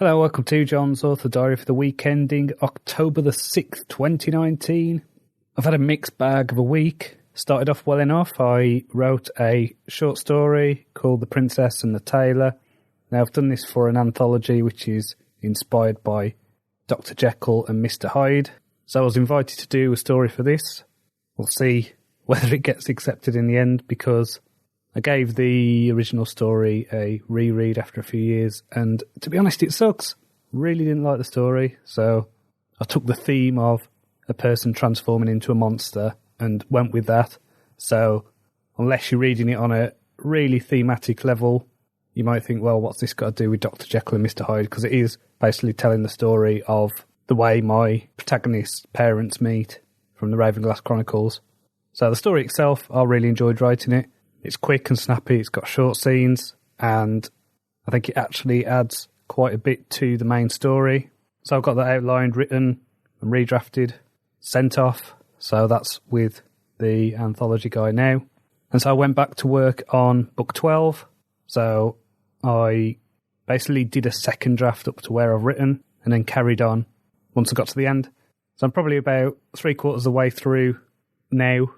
Hello, welcome to Jon's Author Diary for the week ending October the 6th, 2019. I've had a mixed bag of a week. Started off well enough. I wrote a short story called The Princess and the Tailor. Now, I've done this for an anthology which is inspired by Dr. Jekyll and Mr. Hyde. So I was invited to do a story for this. We'll see whether it gets accepted in the end, because I gave the original story a reread after a few years, and to be honest, it sucks. Really didn't like the story, so I took the theme of a person transforming into a monster and went with that. So unless you're reading it on a really thematic level, you might think, well, what's this got to do with Dr. Jekyll and Mr. Hyde? Because it is basically telling the story of the way my protagonist's parents meet from the Ravenglass Chronicles. So the story itself, I really enjoyed writing it. It's quick and snappy, it's got short scenes, and I think it actually adds quite a bit to the main story. So I've got that outlined, written, and redrafted, sent off. So that's with the anthology guy now. And so I went back to work on book 12. So I basically did a second draft up to where I've written, and then carried on once I got to the end. So I'm probably about 3/4 of the way through now.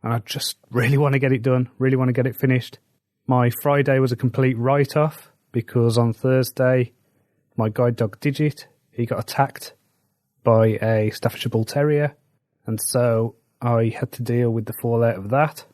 And I just really want to get it done, really want to get it finished. My Friday was a complete write-off because on Thursday, my guide dog Digit, he got attacked by a Staffordshire Bull Terrier. And so I had to deal with the fallout of that.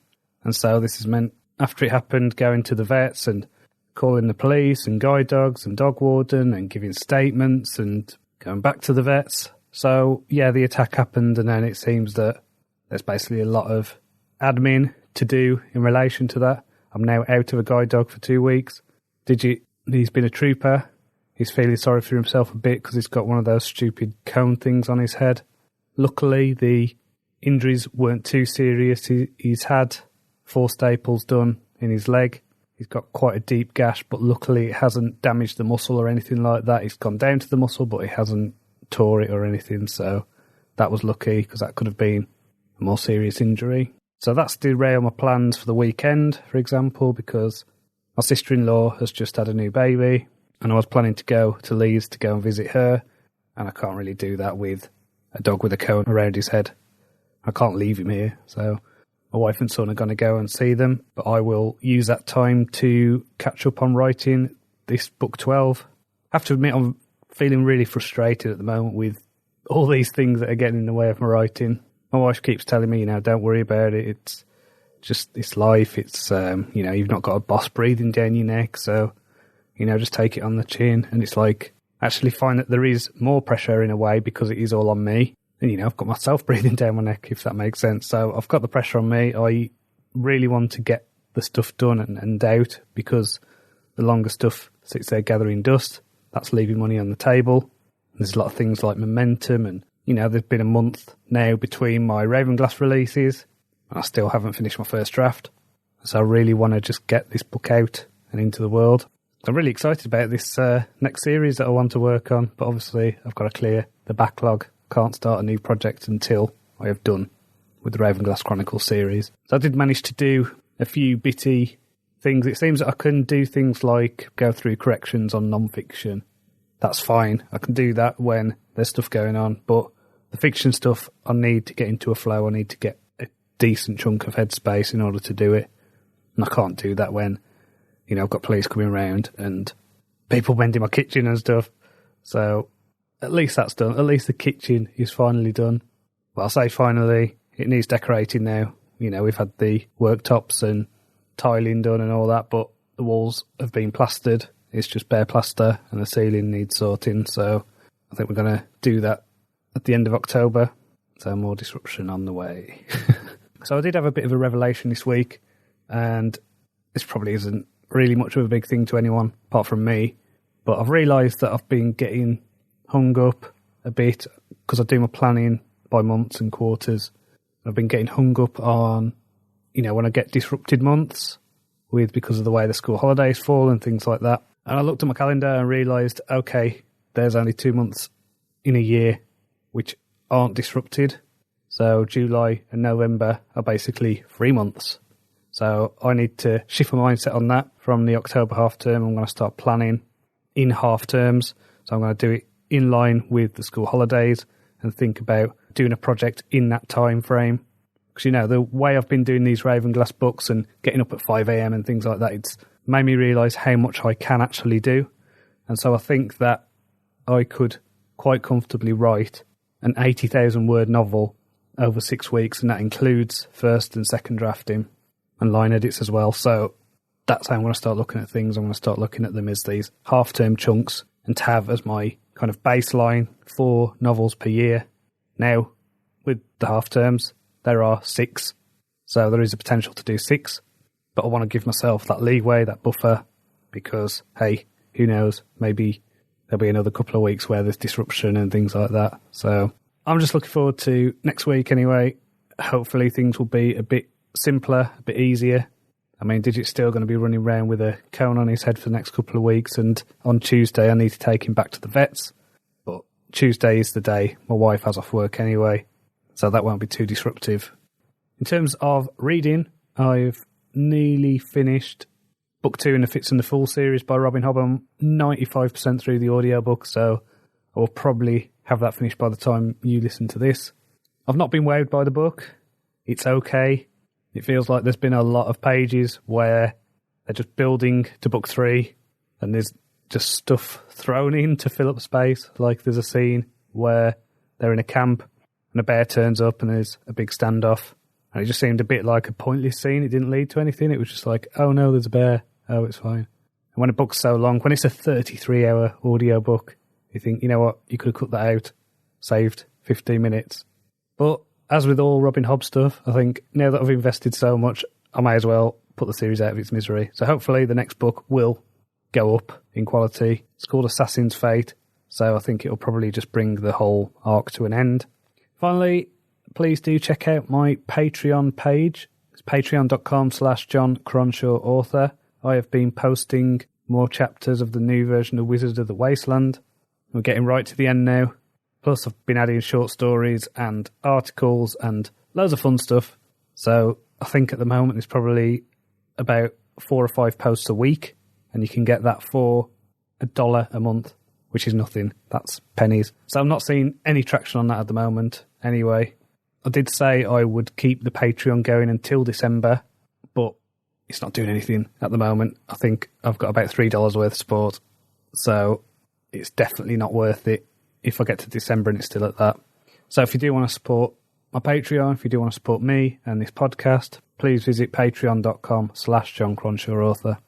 And so this has meant, after it happened, going to the vets and calling the police and guide dogs and dog warden and giving statements and going back to the vets. So, yeah, the attack happened, and then it seems that there's basically a lot of admin to do in relation to that. I'm now out of a guide dog for 2 weeks. Digit, he's been a trooper. He's feeling sorry for himself a bit because he's got one of those stupid cone things on his head. Luckily, the injuries weren't too serious. He's had 4 staples done in his leg. He's got quite a deep gash, but luckily it hasn't damaged the muscle or anything like that. It's gone down to the muscle, but it hasn't tore it or anything. So that was lucky, because that could have been a more serious injury. So that's derailed my plans for the weekend, for example, because my sister-in-law has just had a new baby, and I was planning to go to Leeds to go and visit her, and I can't really do that with a dog with a cone around his head. I can't leave him here, so my wife and son are going to go and see them, but I will use that time to catch up on writing this book 12. I have to admit, I'm feeling really frustrated at the moment with all these things that are getting in the way of my writing. My wife keeps telling me, don't worry about it. It's life. It's, you've not got a boss breathing down your neck. So, just take it on the chin. And it's like, actually find that there is more pressure in a way because it is all on me. And, I've got myself breathing down my neck, if that makes sense. So I've got the pressure on me. I really want to get the stuff done and out, because the longer stuff sits there gathering dust, that's leaving money on the table. There's a lot of things like momentum, and there's been a month now between my Ravenglass releases, and I still haven't finished my first draft. So I really want to just get this book out and into the world. I'm really excited about this next series that I want to work on, but obviously I've got to clear the backlog. Can't start a new project until I have done with the Ravenglass Chronicles series. So I did manage to do a few bitty things. It seems that I can do things like go through corrections on non-fiction. That's fine. I can do that when there's stuff going on, but the fiction stuff, I need to get into a flow. I need to get a decent chunk of headspace in order to do it. And I can't do that when, I've got police coming around and people mending my kitchen and stuff. So at least that's done. At least the kitchen is finally done. Well, I'll say finally, it needs decorating now. We've had the worktops and tiling done and all that, but the walls have been plastered. It's just bare plaster, and the ceiling needs sorting. So I think we're going to do that at the end of October, so more disruption on the way. So I did have a bit of a revelation this week, and this probably isn't really much of a big thing to anyone apart from me, but I've realised that I've been getting hung up a bit because I do my planning by months and quarters. I've been getting hung up on, when I get disrupted months because of the way the school holidays fall and things like that. And I looked at my calendar and realised, okay, there's only 2 months in a year which aren't disrupted. So July and November are basically 3 months. So I need to shift my mindset on that. From the October half term, I'm going to start planning in half terms. So I'm going to do it in line with the school holidays and think about doing a project in that time frame. Because, you know, the way I've been doing these Ravenglass books and getting up at 5 a.m. and things like that, it's made me realise how much I can actually do. And so I think that I could quite comfortably write an 80,000 word novel over 6 weeks, and that includes first and second drafting and line edits as well. So that's how I'm going to start looking at things. I'm going to start looking at them as these half-term chunks and to have as my kind of baseline 4 novels per year. Now, with the half-terms, there are 6. So there is a potential to do 6. But I want to give myself that leeway, that buffer, because, hey, who knows, maybe there'll be another couple of weeks where there's disruption and things like that. So I'm just looking forward to next week anyway. Hopefully things will be a bit simpler, a bit easier. I mean, Digit's still going to be running around with a cone on his head for the next couple of weeks, and on Tuesday I need to take him back to the vets. But Tuesday is the day my wife has off work anyway, so that won't be too disruptive. In terms of reading, I've nearly finished Book 2 in the Fits and the Fool series by Robin Hobb. I'm 95% through the audiobook, so I will probably have that finished by the time you listen to this. I've not been wowed by the book. It's okay. It feels like there's been a lot of pages where they're just building to Book 3 and there's just stuff thrown in to fill up space. Like there's a scene where they're in a camp and a bear turns up and there's a big standoff. And it just seemed a bit like a pointless scene. It didn't lead to anything. It was just like, oh no, there's a bear. Oh, it's fine. And when a book's so long, when it's a 33-hour audiobook, you think, you know what, you could have cut that out, saved 15 minutes. But as with all Robin Hobb stuff, I think now that I've invested so much, I may as well put the series out of its misery. So hopefully the next book will go up in quality. It's called Assassin's Fate, so I think it'll probably just bring the whole arc to an end. Finally, please do check out my Patreon page. It's patreon.com/Jon Cronshaw author. I have been posting more chapters of the new version of Wizards of the Wasteland. We're getting right to the end now. Plus, I've been adding short stories and articles and loads of fun stuff. So I think at the moment it's probably about 4 or 5 posts a week, and you can get that for $1 a month, which is nothing. That's pennies. So I'm not seeing any traction on that at the moment. Anyway, I did say I would keep the Patreon going until December, but it's not doing anything at the moment. I think I've got about $3 worth of support, so it's definitely not worth it if I get to December and it's still at that. So if you do want to support my Patreon, if you do want to support me and this podcast, please visit patreon.com/Jon Cronshaw author.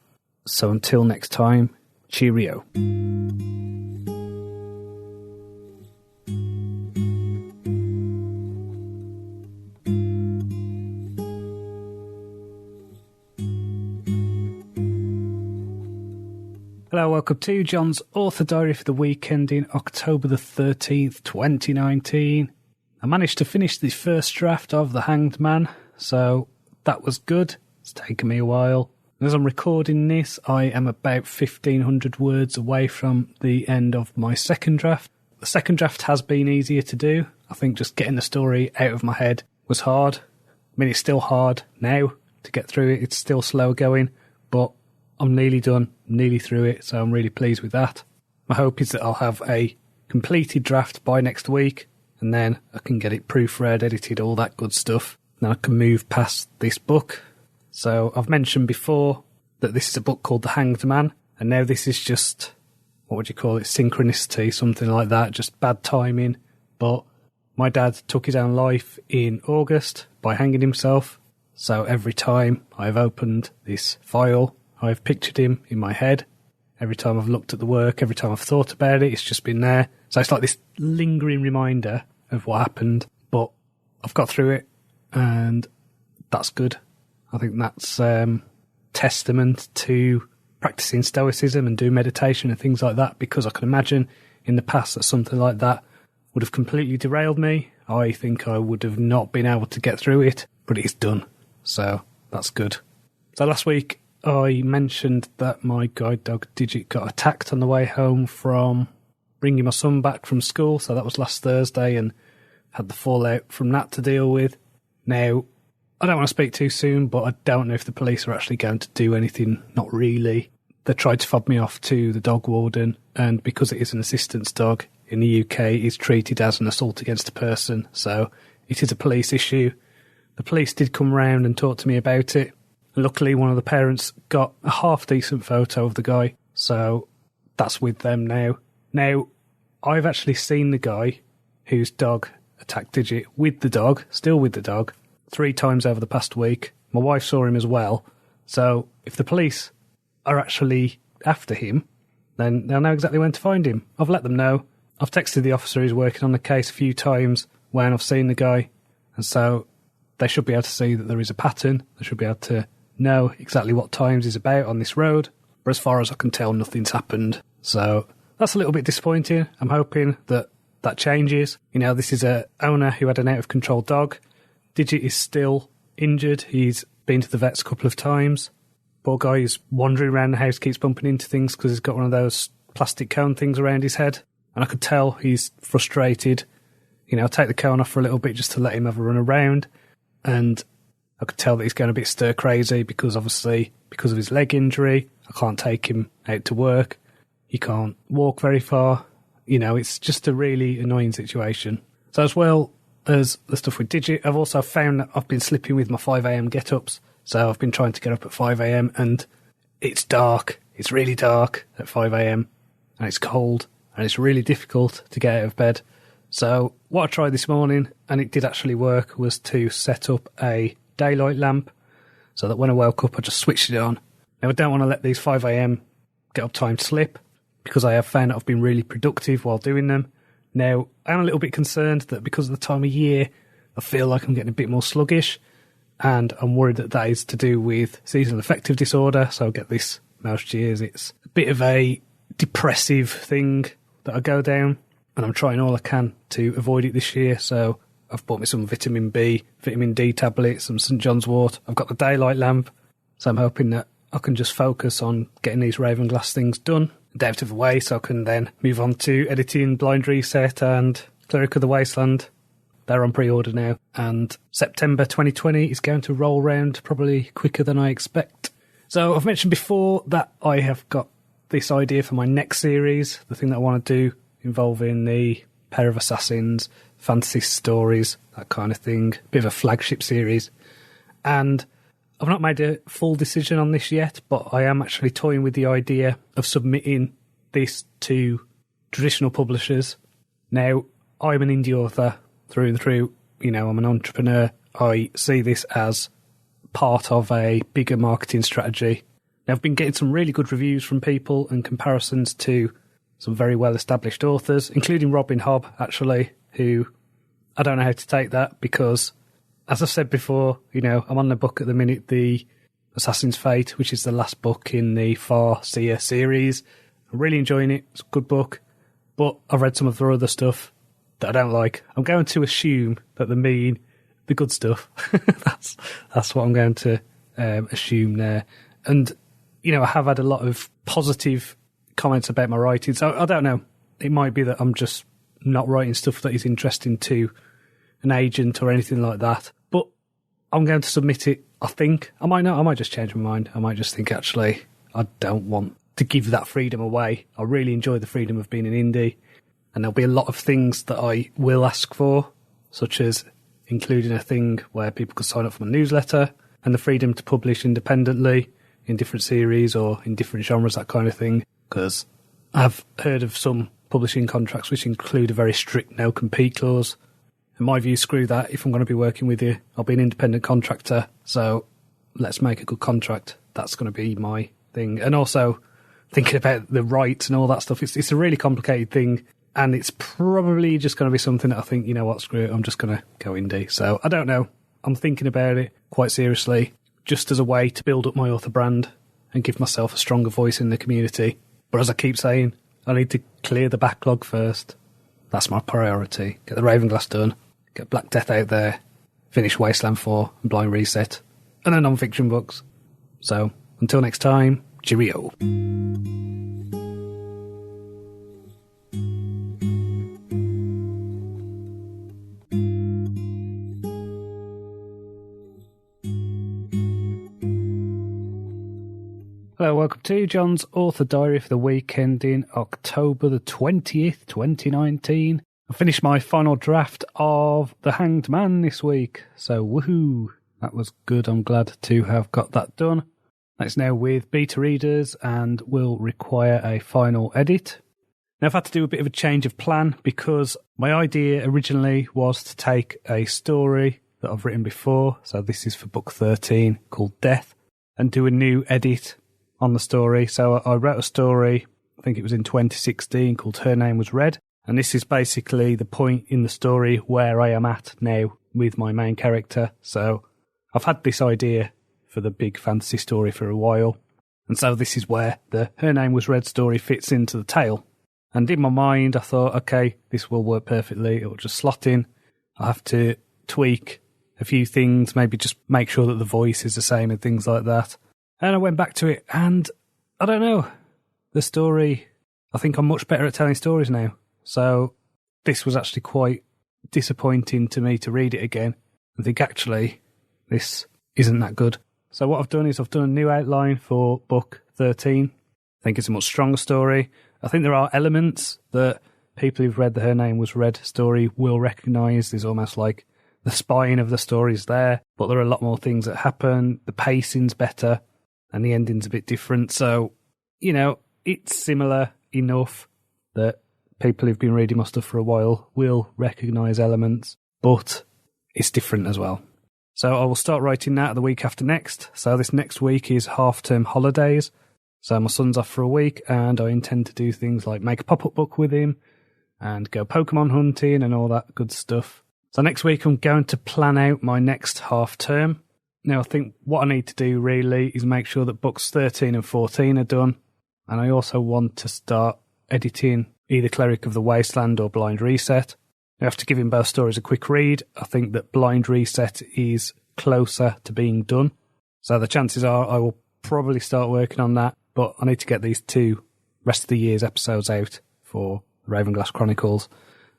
So until next time, cheerio. Hello, welcome to Jon's Author Diary for the week ending October the 13th, 2019. I managed to finish the first draft of The Hanged Man, so that was good. It's taken me a while. As I'm recording this, I am about 1,500 words away from the end of my second draft. The second draft has been easier to do. I think just getting the story out of my head was hard. I mean, it's still hard now to get through it. It's still slow going, but I'm nearly done, nearly through it, so I'm really pleased with that. My hope is that I'll have a completed draft by next week, and then I can get it proofread, edited, all that good stuff. And then I can move past this book. So I've mentioned before that this is a book called The Hanged Man, and now this is just, what would you call it, synchronicity, something like that, just bad timing. But my dad took his own life in August by hanging himself, so every time I've opened this file, I've pictured him in my head. Every time I've looked at the work, every time I've thought about it, it's just been there. So it's like this lingering reminder of what happened. But I've got through it, and that's good. I think that's testament to practicing stoicism and doing meditation and things like that, because I can imagine in the past that something like that would have completely derailed me. I think I would have not been able to get through it, but it's done. So that's good. So last week, I mentioned that my guide dog Digit got attacked on the way home from bringing my son back from school, so that was last Thursday, and had the fallout from that to deal with. Now, I don't want to speak too soon, but I don't know if the police are actually going to do anything. Not really. they tried to fob me off to the dog warden, and because it is an assistance dog in the UK, it's treated as an assault against a person, so it is a police issue. The police did come round and talk to me about it. Luckily, one of the parents got a half-decent photo of the guy, so that's with them now. Now, I've actually seen the guy whose dog attacked Digit with the dog, still with the dog, 3 times over the past week. My wife saw him as well, so if the police are actually after him, then they'll know exactly when to find him. I've let them know. I've texted the officer who's working on the case a few times when I've seen the guy, and so they should be able to see that there is a pattern. They should be able to know exactly what times he's about on this road, but as far as I can tell, nothing's happened. So that's a little bit disappointing. I'm hoping that that changes. You know, this is a owner who had an out-of-control dog. Digit is still injured. He's been to the vets a couple of times. Poor guy is wandering around the house, keeps bumping into things because he's got one of those plastic cone things around his head. And I could tell he's frustrated. You know, I'll take the cone off for a little bit just to let him have a run around. And I could tell that he's going a bit stir-crazy because, obviously, because of his leg injury, I can't take him out to work. He can't walk very far. You know, it's just a really annoying situation. So as well as the stuff with Digit, I've also found that I've been slipping with my 5am get-ups. So I've been trying to get up at 5am, and it's dark. It's really dark at 5am, and it's cold, and it's really difficult to get out of bed. So what I tried this morning, and it did actually work, was to set up a daylight lamp so that when I woke up, I just switched it on. Now, I don't want to let these 5am get up time slip because I have found that I've been really productive while doing them. Now, I'm a little bit concerned that because of the time of year, I feel like I'm getting a bit more sluggish, and I'm worried that that is to do with seasonal affective disorder. So I get this most years. It's a bit of a depressive thing that I go down, and I'm trying all I can to avoid it this year. So I've bought me some vitamin B, vitamin D tablets, some St John's wort. I've got the daylight lamp, so I'm hoping that I can just focus on getting these Ravenglass things done, out of the way, so I can then move on to editing Blind Reset and Cleric of the Wasteland. They're on pre-order now, and September 2020 is going to roll round probably quicker than I expect. So I've mentioned before that I have got this idea for my next series, the thing that I want to do, involving the pair of assassins, fantasy stories, that kind of thing, bit of a flagship series. And I've not made a full decision on this yet, but I am actually toying with the idea of submitting this to traditional publishers. Now, I'm an indie author through and through. You know, I'm an entrepreneur. I see this as part of a bigger marketing strategy. Now, I've been getting some really good reviews from people and comparisons to some very well-established authors, including Robin Hobb, actually, who I don't know how to take that because, as I've said before, you know, I'm on the book at the minute, The Assassin's Fate, which is the last book in the Far Seer series. I'm really enjoying it. It's a good book, but I've read some of their other stuff that I don't like. I'm going to assume that they mean the good stuff. That's what I'm going to assume there. And, you know, I have had a lot of positive comments about my writing, so I don't know. It might be that I'm just not writing stuff that is interesting to an agent or anything like that. But I'm going to submit it, I think. I might not. I might just change my mind. I might just think, actually, I don't want to give that freedom away. I really enjoy the freedom of being an indie. And there'll be a lot of things that I will ask for, such as including a thing where people can sign up for my newsletter and the freedom to publish independently in different series or in different genres, that kind of thing. Because I've heard of some publishing contracts which include a very strict no-compete clause. In my view, screw that. If I'm going to be working with you, I'll be an independent contractor. So let's make a good contract. That's going to be my thing. And also thinking about the rights and all that stuff. It's a really complicated thing. And it's probably just going to be something that I think, you know what, screw it, I'm just going to go indie. So I don't know. I'm thinking about it quite seriously, just as a way to build up my author brand and give myself a stronger voice in the community. But as I keep saying, I need to clear the backlog first. That's my priority. Get the Ravenglass done, get Black Death out there, finish Wasteland 4 and Blind Reset, and then non-fiction books. So, until next time, cheerio. Hello, welcome to Jon's Author Diary for the week ending October the 20th, 2019. I finished my final draft of The Hanged Man this week, so woohoo, that was good. I'm glad to have got that done. It's now with beta readers and will require a final edit. Now I've had to do a bit of a change of plan because my idea originally was to take a story that I've written before, so this is for book 13 called Death, and do a new edit on the story. So I wrote a story, I think it was in 2016, called Her Name Was Red, and this is basically the point in the story where I am at now with my main character. So I've had this idea for the big fantasy story for a while, and so this is where the Her Name Was Red story fits into the tale. And in my mind I thought, okay, this will work perfectly, it'll just slot in. I have to tweak a few things, maybe just make sure that the voice is the same and things like that. And I went back to it, and I don't know, the story, I think I'm much better at telling stories now. So this was actually quite disappointing to me to read it again and think, actually, this isn't that good. So what I've done is I've done a new outline for book 13. I think it's a much stronger story. I think there are elements that people who've read the Her Name Was Red story will recognise. There's almost like the spine of the story is there, but there are a lot more things that happen. The pacing's better, and the ending's a bit different. So, you know, it's similar enough that people who've been reading my stuff for a while will recognise elements, but it's different as well. So I will start writing that the week after next. So this next week is half-term holidays. So my son's off for a week, and I intend to do things like make a pop-up book with him and go Pokemon hunting and all that good stuff. So next week I'm going to plan out my next half-term. Now, I think what I need to do really is make sure that books 13 and 14 are done. And I also want to start editing either Cleric of the Wasteland or Blind Reset. After giving both stories a quick read, I think that Blind Reset is closer to being done. So the chances are I will probably start working on that, but I need to get these two rest of the year's episodes out for Ravenglass Chronicles.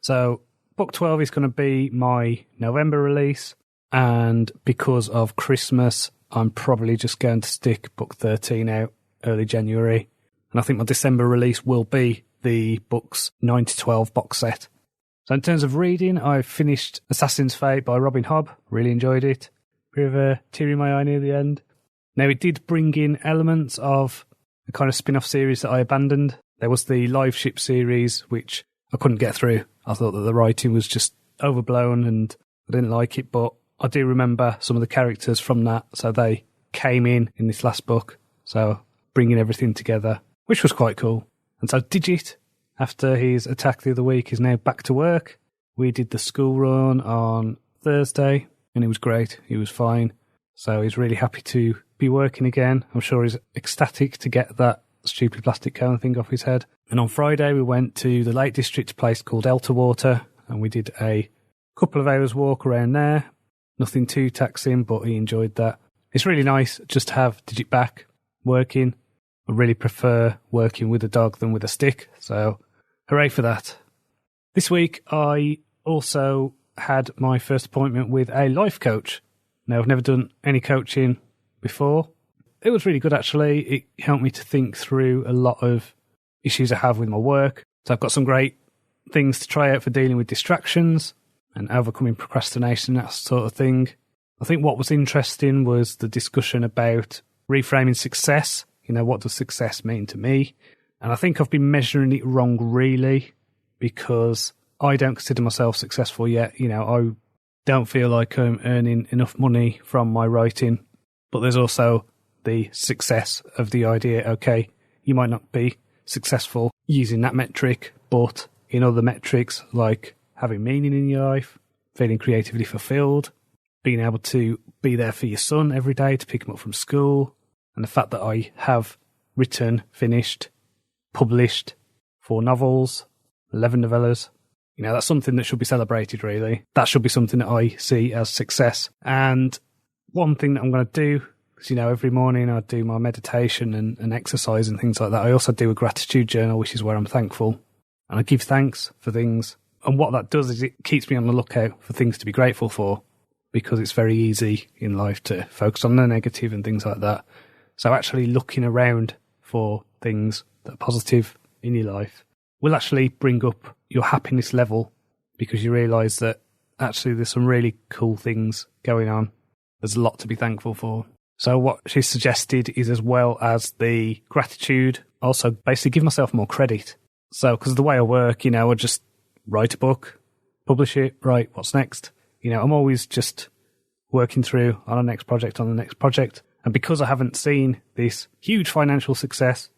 So book 12 is going to be my November release. And because of Christmas, I'm probably just going to stick book 13 out early January. And I think my December release will be the books 9 to 12 box set. So in terms of reading, I've finished Assassin's Fate by Robin Hobb. Really enjoyed it. Bit of a tear in my eye near the end. Now, it did bring in elements of a kind of spin-off series that I abandoned. There was the Live Ship series, which I couldn't get through. I thought that the writing was just overblown and I didn't like it, but I do remember some of the characters from that, so they came in this last book, so bringing everything together, which was quite cool. And so Digit, after his attack the other week, is now back to work. We did the school run on Thursday, and it was great. He was fine, so he's really happy to be working again. I'm sure he's ecstatic to get that stupid plastic cone thing off his head. And on Friday, we went to the Lake District place called Elterwater, and we did a couple of hours walk around there. Nothing too taxing, but he enjoyed that. It's really nice just to have Digit back working. I really prefer working with a dog than with a stick, so hooray for that. This week I also had my first appointment with a life coach. Now, I've never done any coaching before. It was really good, actually. It helped me to think through a lot of issues I have with my work. So I've got some great things to try out for dealing with distractions and overcoming procrastination, that sort of thing. I think what was interesting was the discussion about reframing success. You know, what does success mean to me? And I think I've been measuring it wrong, really, because I don't consider myself successful yet. You know, I don't feel like I'm earning enough money from my writing. But there's also the success of the idea, okay, you might not be successful using that metric, but in other metrics like having meaning in your life, feeling creatively fulfilled, being able to be there for your son every day to pick him up from school, and the fact that I have written, finished, published 4 novels, 11 novellas. You know, that's something that should be celebrated, really. That should be something that I see as success. And one thing that I'm going to do, because, you know, every morning I do my meditation and exercise and things like that. I also do a gratitude journal, which is where I'm thankful. And I give thanks for things. And what that does is it keeps me on the lookout for things to be grateful for, because it's very easy in life to focus on the negative and things like that. So actually looking around for things that are positive in your life will actually bring up your happiness level, because you realise that actually there's some really cool things going on. There's a lot to be thankful for. So what she suggested is, as well as the gratitude, also basically give myself more credit. So because of the way I work, I just write a book, publish it, right, what's next? I'm always just working through on the next project. And because I haven't seen this huge financial success,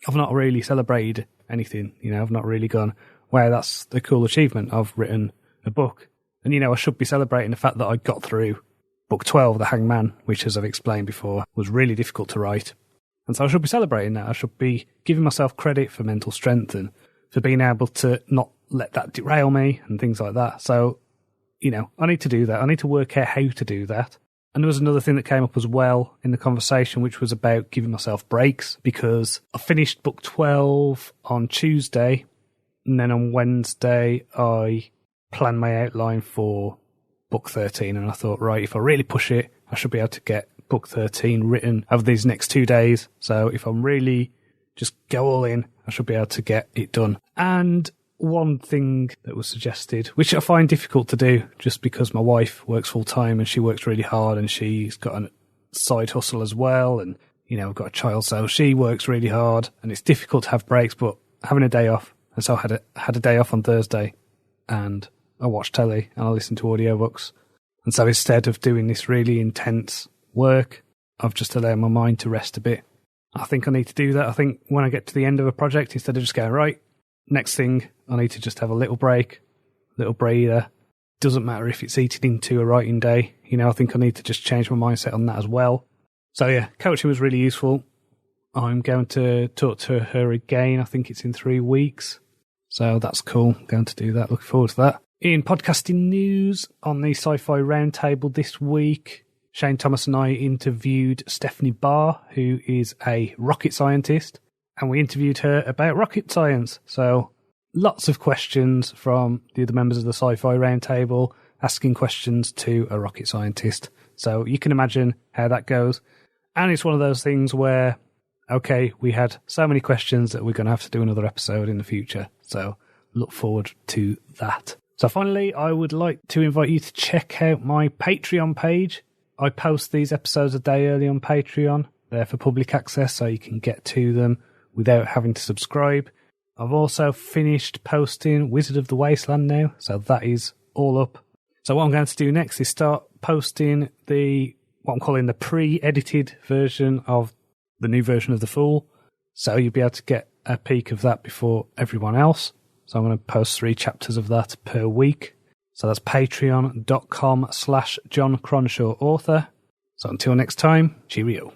I've not really celebrated anything. I've not really gone, wow, that's a cool achievement. I've written a book. And, I should be celebrating the fact that I got through book 12, The Hanged Man, which, as I've explained before, was really difficult to write. And so I should be celebrating that. I should be giving myself credit for mental strength and for being able to not let that derail me and things like that. So, I need to do that. I need to work out how to do that. And there was another thing that came up as well in the conversation, which was about giving myself breaks, because I finished book 12 on Tuesday, and then on Wednesday I planned my outline for book 13, and I thought, right, if I really push it, I should be able to get book 13 written over these next 2 days. So if I'm really just go all in, I should be able to get it done. And one thing that was suggested, which I find difficult to do just because my wife works full time and she works really hard, and she's got a side hustle as well, and I've got a child, so she works really hard and it's difficult to have breaks, but having a day off. And so I had a day off on Thursday, and I watch telly and I listen to audiobooks. And so instead of doing this really intense work, I've just allowed my mind to rest a bit. I think I need to do that. I think when I get to the end of a project, instead of just going, right, next thing, I need to just have a little break, little breather. Doesn't matter if it's eating into a writing day. I think I need to just change my mindset on that as well. So yeah, coaching was really useful. I'm going to talk to her again. I think it's in 3 weeks. So that's cool. I'm going to do that. Looking forward to that. In podcasting news, on the Sci-Fi Roundtable this week, Shane Thomas and I interviewed Stephanie Barr, who is a rocket scientist, and we interviewed her about rocket science. So lots of questions from the other members of the Sci-Fi Roundtable, asking questions to a rocket scientist. So you can imagine how that goes. And it's one of those things where, okay, we had so many questions that we're going to have to do another episode in the future. So look forward to that. So finally, I would like to invite you to check out my Patreon page. I post these episodes a day early on Patreon. They're for public access, so you can get to them without having to subscribe. I've also finished posting Wizard of the Wasteland now, so that is all up. So what I'm going to do next is start posting what I'm calling the pre-edited version of the new version of The Fool. So you'll be able to get a peek of that before everyone else. So I'm going to post 3 chapters of that per week. So that's patreon.com/Jon Cronshaw author. So until next time, cheerio.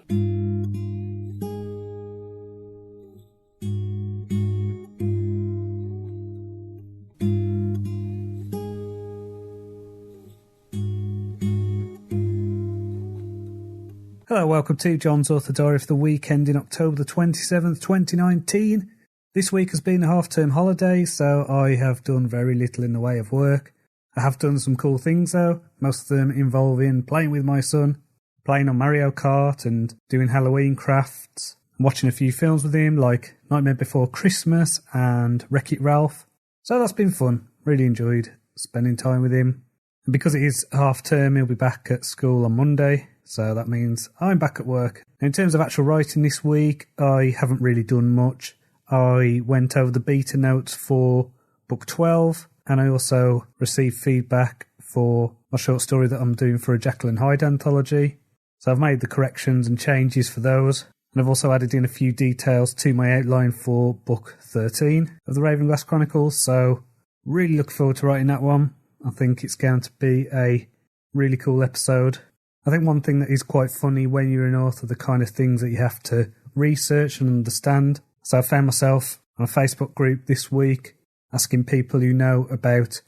Hello, welcome to Jon's Author Diary for the week ending October the 27th, 2019. This week has been a half-term holiday, so I have done very little in the way of work. I have done some cool things though, most of them involving playing with my son, playing on Mario Kart and doing Halloween crafts, and watching a few films with him like Nightmare Before Christmas and Wreck-It Ralph. So that's been fun, really enjoyed spending time with him. And because it is half-term, he'll be back at school on Monday, so that means I'm back at work. Now, in terms of actual writing this week, I haven't really done much. I went over the beta notes for book 12, and I also received feedback for my short story that I'm doing for a Jekyll and Hyde anthology. So I've made the corrections and changes for those, and I've also added in a few details to my outline for book 13 of the Ravenglass Chronicles, so really look forward to writing that one. I think it's going to be a really cool episode. I think one thing that is quite funny when you're an author, the kind of things that you have to research and understand. So I found myself on a Facebook group this week asking people who know about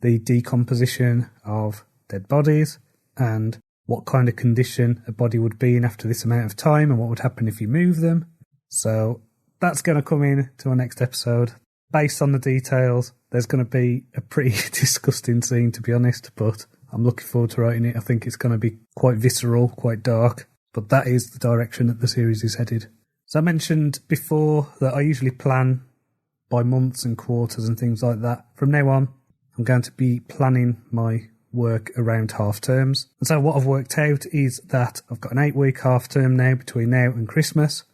the decomposition of dead bodies and what kind of condition a body would be in after this amount of time and what would happen if you move them. So that's going to come in to our next episode. Based on the details, there's going to be a pretty disgusting scene, to be honest, but I'm looking forward to writing it. I think it's going to be quite visceral, quite dark. but that is the direction that the series is headed. So I mentioned before that I usually plan by months and quarters and things like that. From now on, I'm going to be planning my work around half terms. And so what I've worked out is that I've got an 8-week half term now between now and Christmas.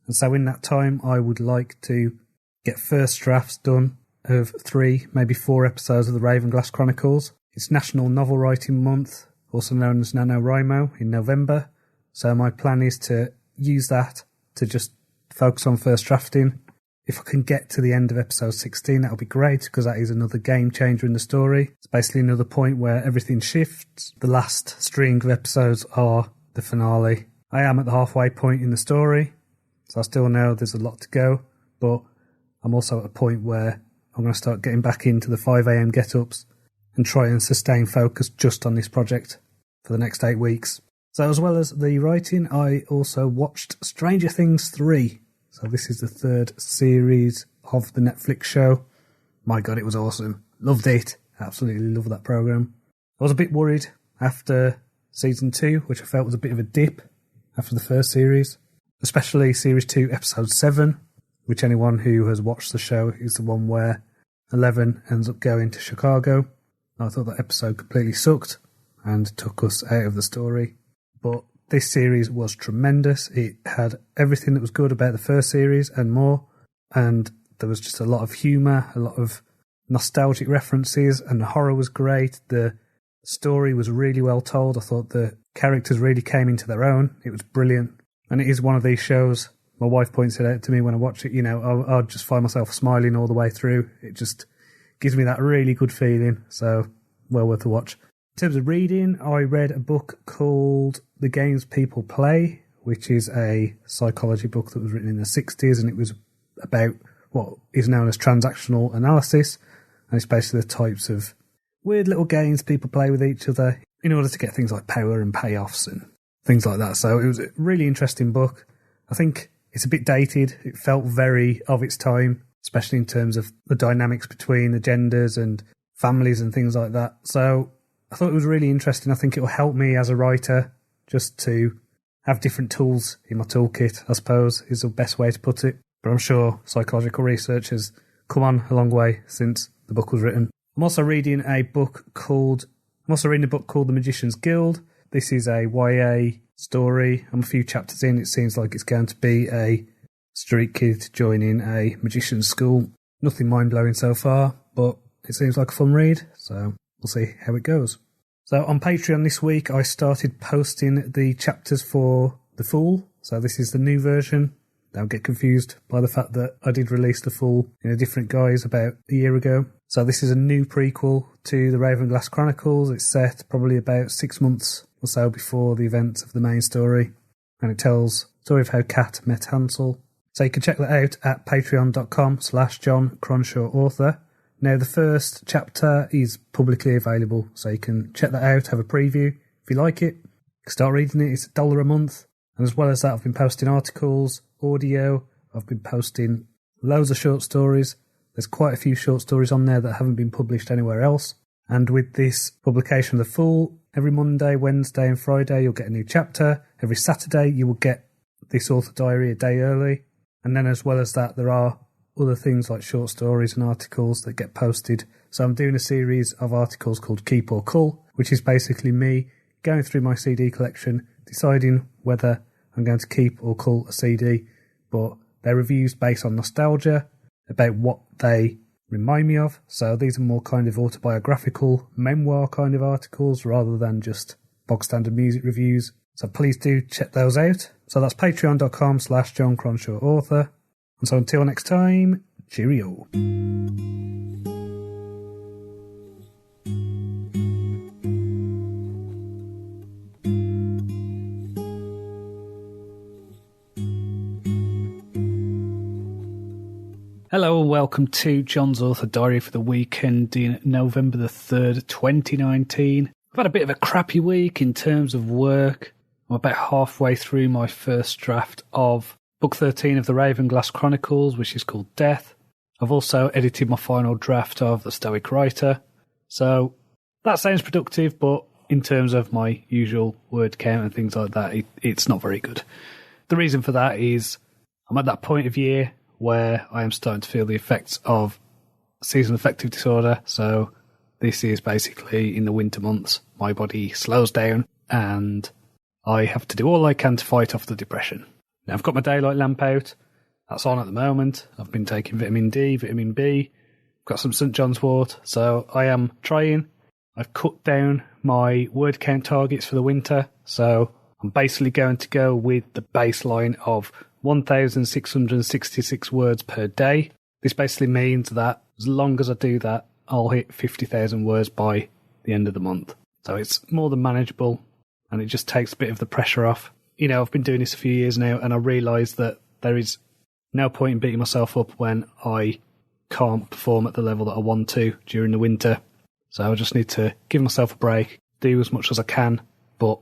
And so in that time, I would like to get first drafts done of 3, maybe 4 episodes of the Ravenglass Chronicles. It's National Novel Writing Month, also known as NaNoWriMo, in November. So my plan is to use that to just focus on first drafting. If I can get to the end of episode 16, that'll be great, because that is another game changer in the story. It's basically another point where everything shifts. The last string of episodes are the finale. I am at the halfway point in the story, so I still know there's a lot to go, but I'm also at a point where I'm going to start getting back into the 5 a.m. get-ups and try and sustain focus just on this project for the next 8 weeks. So as well as the writing, I also watched Stranger Things 3. So this is the 3rd series of the Netflix show. My God, it was awesome. Loved it. Absolutely loved that program. I was a bit worried after season 2, which I felt was a bit of a dip after the first series, especially series 2, episode 7, which anyone who has watched the show is the one where Eleven ends up going to Chicago. I thought that episode completely sucked and took us out of the story. But this series was tremendous. It had everything that was good about the first series and more. And there was just a lot of humour, a lot of nostalgic references, and the horror was great. The story was really well told. I thought the characters really came into their own. It was brilliant. And it is one of these shows, my wife points it out to me when I watch it, I'll just find myself smiling all the way through. It just gives me that really good feeling. So, well worth a watch. In terms of reading, I read a book called The Games People Play, which is a psychology book that was written in the 60s, and it was about what is known as transactional analysis, and it's basically the types of weird little games people play with each other in order to get things like power and payoffs and things like that. So it was a really interesting book. I think it's a bit dated. It felt very of its time, especially in terms of the dynamics between the genders and families and things like that. So I thought it was really interesting. I think it will help me as a writer just to have different tools in my toolkit, I suppose, is the best way to put it. But I'm sure psychological research has come on a long way since the book was written. I'm also reading a book called The Magician's Guild. This is a YA story. I'm a few chapters in. It seems like it's going to be a street kid joining a magician's school. Nothing mind-blowing so far, but it seems like a fun read, so we'll see how it goes. So on Patreon this week, I started posting the chapters for The Fool. So this is the new version. Don't get confused by the fact that I did release The Fool in a different guise about a year ago. So this is a new prequel to the Ravenglass Chronicles. It's set probably about 6 months or so before the events of the main story. And it tells the story of how Kat met Hansel. So you can check that out at patreon.com/Jon Cronshaw author. Now, the first chapter is publicly available, so you can check that out, have a preview. If you like it, start reading it. It's $1 a month. And as well as that, I've been posting articles, audio. I've been posting loads of short stories. There's quite a few short stories on there that haven't been published anywhere else. And with this publication of The Fool, every Monday, Wednesday and Friday, you'll get a new chapter. Every Saturday, you will get this author diary a day early. And then as well as that, there are other things like short stories and articles that get posted. So I'm doing a series of articles called Keep or Cull, which is basically me going through my CD collection, deciding whether I'm going to keep or cull a CD. But they're reviews based on nostalgia, about what they remind me of. So these are more kind of autobiographical, memoir kind of articles rather than just bog standard music reviews. So please do check those out. So that's patreon.com/Jon Cronshaw author. And so until next time, cheerio. Hello and welcome to Jon's Author Diary for the weekend in November the 3rd, 2019. I've had a bit of a crappy week in terms of work. I'm about halfway through my first draft of Book 13 of the Ravenglass Chronicles, which is called Death. I've also edited my final draft of The Stoic Writer. So that sounds productive, but in terms of my usual word count and things like that, it's not very good. The reason for that is I'm at that point of year where I am starting to feel the effects of seasonal affective disorder. So this is basically in the winter months, my body slows down and I have to do all I can to fight off the depression. Now, I've got my daylight lamp out. That's on at the moment. I've been taking vitamin D, vitamin B. I've got some St. John's wort. So I am trying. I've cut down my word count targets for the winter. So I'm basically going to go with the baseline of 1,666 words per day. This basically means that as long as I do that, I'll hit 50,000 words by the end of the month. So it's more than manageable, and it just takes a bit of the pressure off. You know, I've been doing this a few years now, and I realise that there is no point in beating myself up when I can't perform at the level that I want to during the winter. So I just need to give myself a break, do as much as I can, but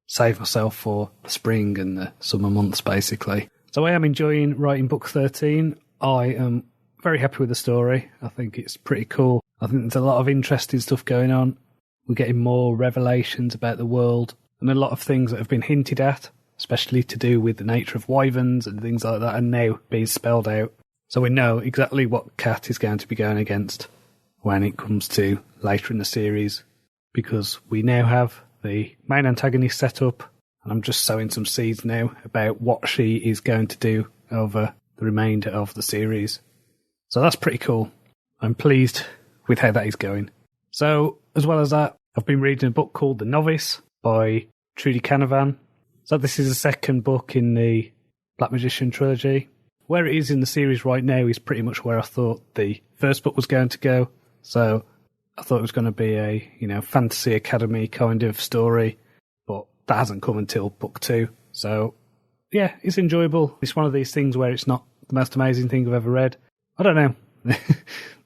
save myself for the spring and the summer months, basically. So I am enjoying writing book 13. I am very happy with the story. I think it's pretty cool. I think there's a lot of interesting stuff going on. We're getting more revelations about the world and a lot of things that have been hinted at, especially to do with the nature of wyverns and things like that, are now being spelled out. So we know exactly what Cat is going to be going against when it comes to later in the series, because we now have the main antagonist set up, and I'm just sowing some seeds now about what she is going to do over the remainder of the series. So that's pretty cool. I'm pleased with how that is going. So, as well as that, I've been reading a book called The Novice by Trudy Canavan. So this is the second book in the Black Magician trilogy. Where it is in the series right now is pretty much where I thought the first book was going to go. So I thought it was going to be a, fantasy academy kind of story, but that hasn't come until book 2. So yeah, it's enjoyable. It's one of these things where it's not the most amazing thing I've ever read. I don't know.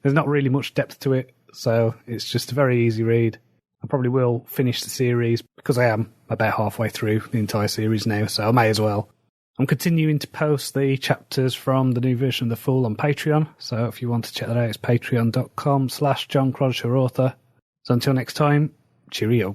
There's not really much depth to it, so it's just a very easy read. I probably will finish the series because I am about halfway through the entire series now, so I may as well. I'm continuing to post the chapters from the new version of The Fool on Patreon, so if you want to check that out, it's patreon.com/Jon Cronshaw author. So until next time, cheerio.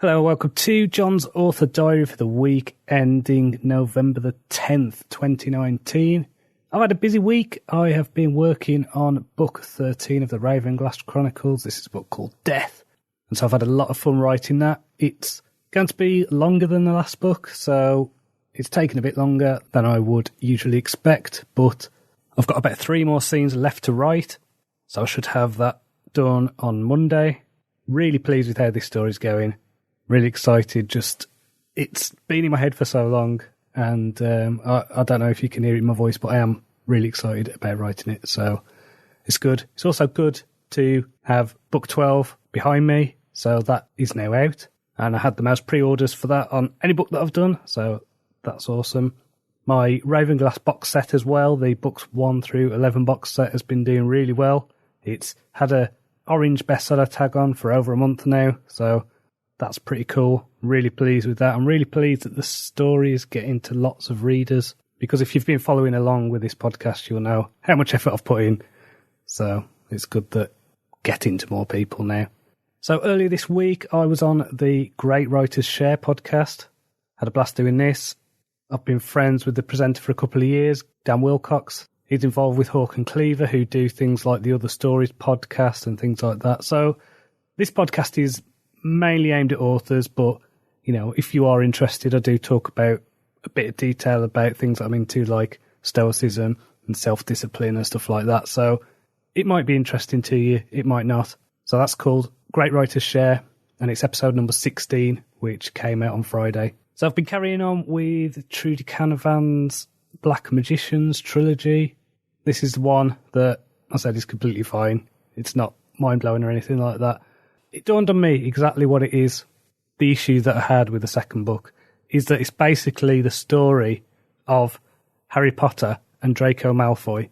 Hello, welcome to Jon's Author Diary for the week ending November the 10th, 2019. I've had a busy week. I have been working on book 13 of the Ravenglass Chronicles. This is a book called Death. And so I've had a lot of fun writing that. It's going to be longer than the last book, so it's taken a bit longer than I would usually expect, but I've got about 3 more scenes left to write, so I should have that done on Monday. Really pleased with how this story's going. Really excited. Just, it's been in my head for so long, and I don't know if you can hear it in my voice, but I am really excited about writing it, so it's good. It's also good to have book 12 behind me, so that is now out, and I had the most pre-orders for that on any book that I've done, so that's awesome. My Ravenglass box set as well, the books 1 through 11 box set, has been doing really well. It's had a orange bestseller tag on for over a month now, so that's pretty cool. Really pleased with that. I'm really pleased that the story is getting to lots of readers, because if you've been following along with this podcast, you'll know how much effort I've put in. So it's good that getting to more people now. So earlier this week, I was on the Great Writers Share podcast. Had a blast doing this. I've been friends with the presenter for a couple of years, Dan Wilcox. He's involved with Hawk and Cleaver, who do things like the Other Stories podcast and things like that. So this podcast is mainly aimed at authors, but if you are interested, I do talk about a bit of detail about things I'm into, like stoicism and self-discipline and stuff like that. So it might be interesting to you, it might not. So that's called Great Writers Share, and it's episode number 16, which came out on Friday. So I've been carrying on with Trudy Canavan's Black Magicians trilogy. This is the one that I said is completely fine. It's not mind-blowing or anything like that. It dawned on me exactly what it is. The issue that I had with the second book is that it's basically the story of Harry Potter and Draco Malfoy.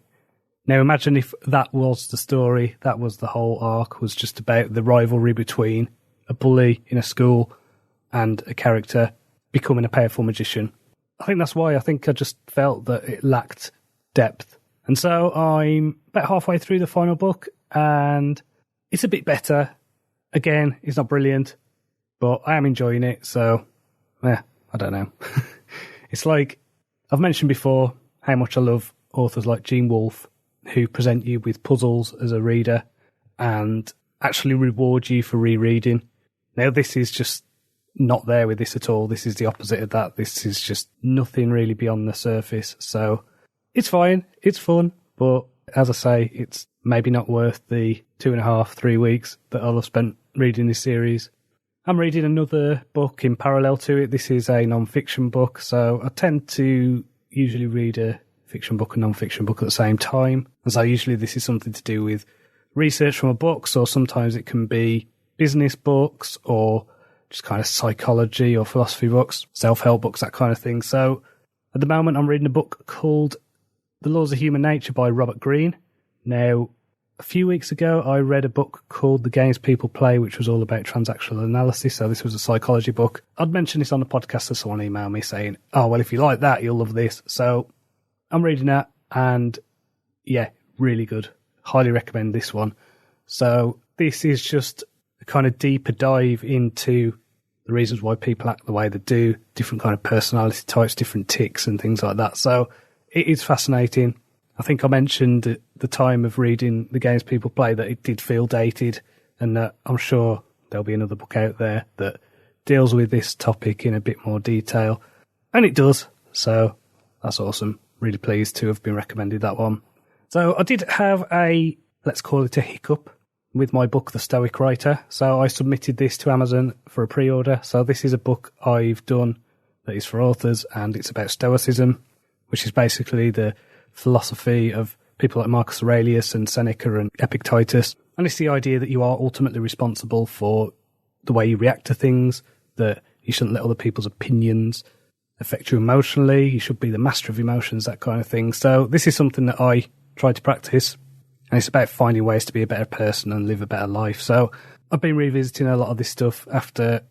Now imagine if that was the story, that was the whole arc, was just about the rivalry between a bully in a school and a character becoming a powerful magician. I think that's why I just felt that it lacked depth. And so I'm about halfway through the final book, and it's a bit better. Again, it's not brilliant, but I am enjoying it, so, I don't know. It's like, I've mentioned before how much I love authors like Gene Wolfe, who present you with puzzles as a reader and actually reward you for rereading. Now, this is just not there with this at all. This is the opposite of that. This is just nothing really beyond the surface. So it's fine. It's fun. But as I say, it's maybe not worth the 2.5-3 weeks that I'll have spent reading this series. I'm reading another book in parallel to it. This is a non-fiction book. So I tend to usually read a fiction book and non-fiction book at the same time. And so usually this is something to do with research from a book, or sometimes it can be business books or just kind of psychology or philosophy books, self-help books, that kind of thing. So at the moment I'm reading a book called The Laws of Human Nature by Robert Greene. Now, a few weeks ago I read a book called The Games People Play, which was all about transactional analysis. So this was a psychology book. I'd mentioned this on the podcast, so someone emailed me saying, oh, well, if you like that, you'll love this. So I'm reading that, and yeah, really good. Highly recommend this one. So this is just a kind of deeper dive into the reasons why people act the way they do, different kind of personality types, different tics and things like that. So it is fascinating. I think I mentioned at the time of reading The Games People Play that it did feel dated, and that I'm sure there'll be another book out there that deals with this topic in a bit more detail. And it does. So that's awesome. Really pleased to have been recommended that one. So I did have let's call it a hiccup with my book, The Stoic Writer. So I submitted this to Amazon for a pre-order. So this is a book I've done that is for authors, and it's about Stoicism, which is basically the philosophy of people like Marcus Aurelius and Seneca and Epictetus. And it's the idea that you are ultimately responsible for the way you react to things, that you shouldn't let other people's opinions affect you emotionally. You should be the master of emotions, that kind of thing. So this is something that I try to practice, and it's about finding ways to be a better person and live a better life. So I've been revisiting a lot of this stuff after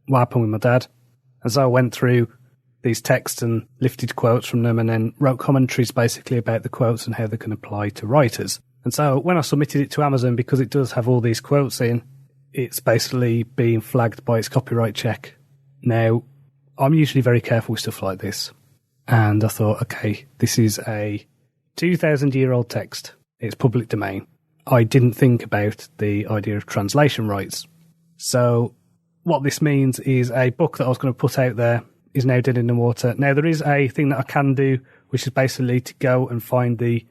what happened with my dad, and so I went through these texts and lifted quotes from them, and then wrote commentaries basically about the quotes and how they can apply to writers. And so when I submitted it to Amazon, because it does have all these quotes in, it's basically being flagged by its copyright check. Now, I'm usually very careful with stuff like this, and I thought, okay, this is a 2,000-year-old text. It's public domain. I didn't think about the idea of translation rights. So what this means is a book that I was going to put out there is now dead in the water. Now, there is a thing that I can do, which is basically to go and find the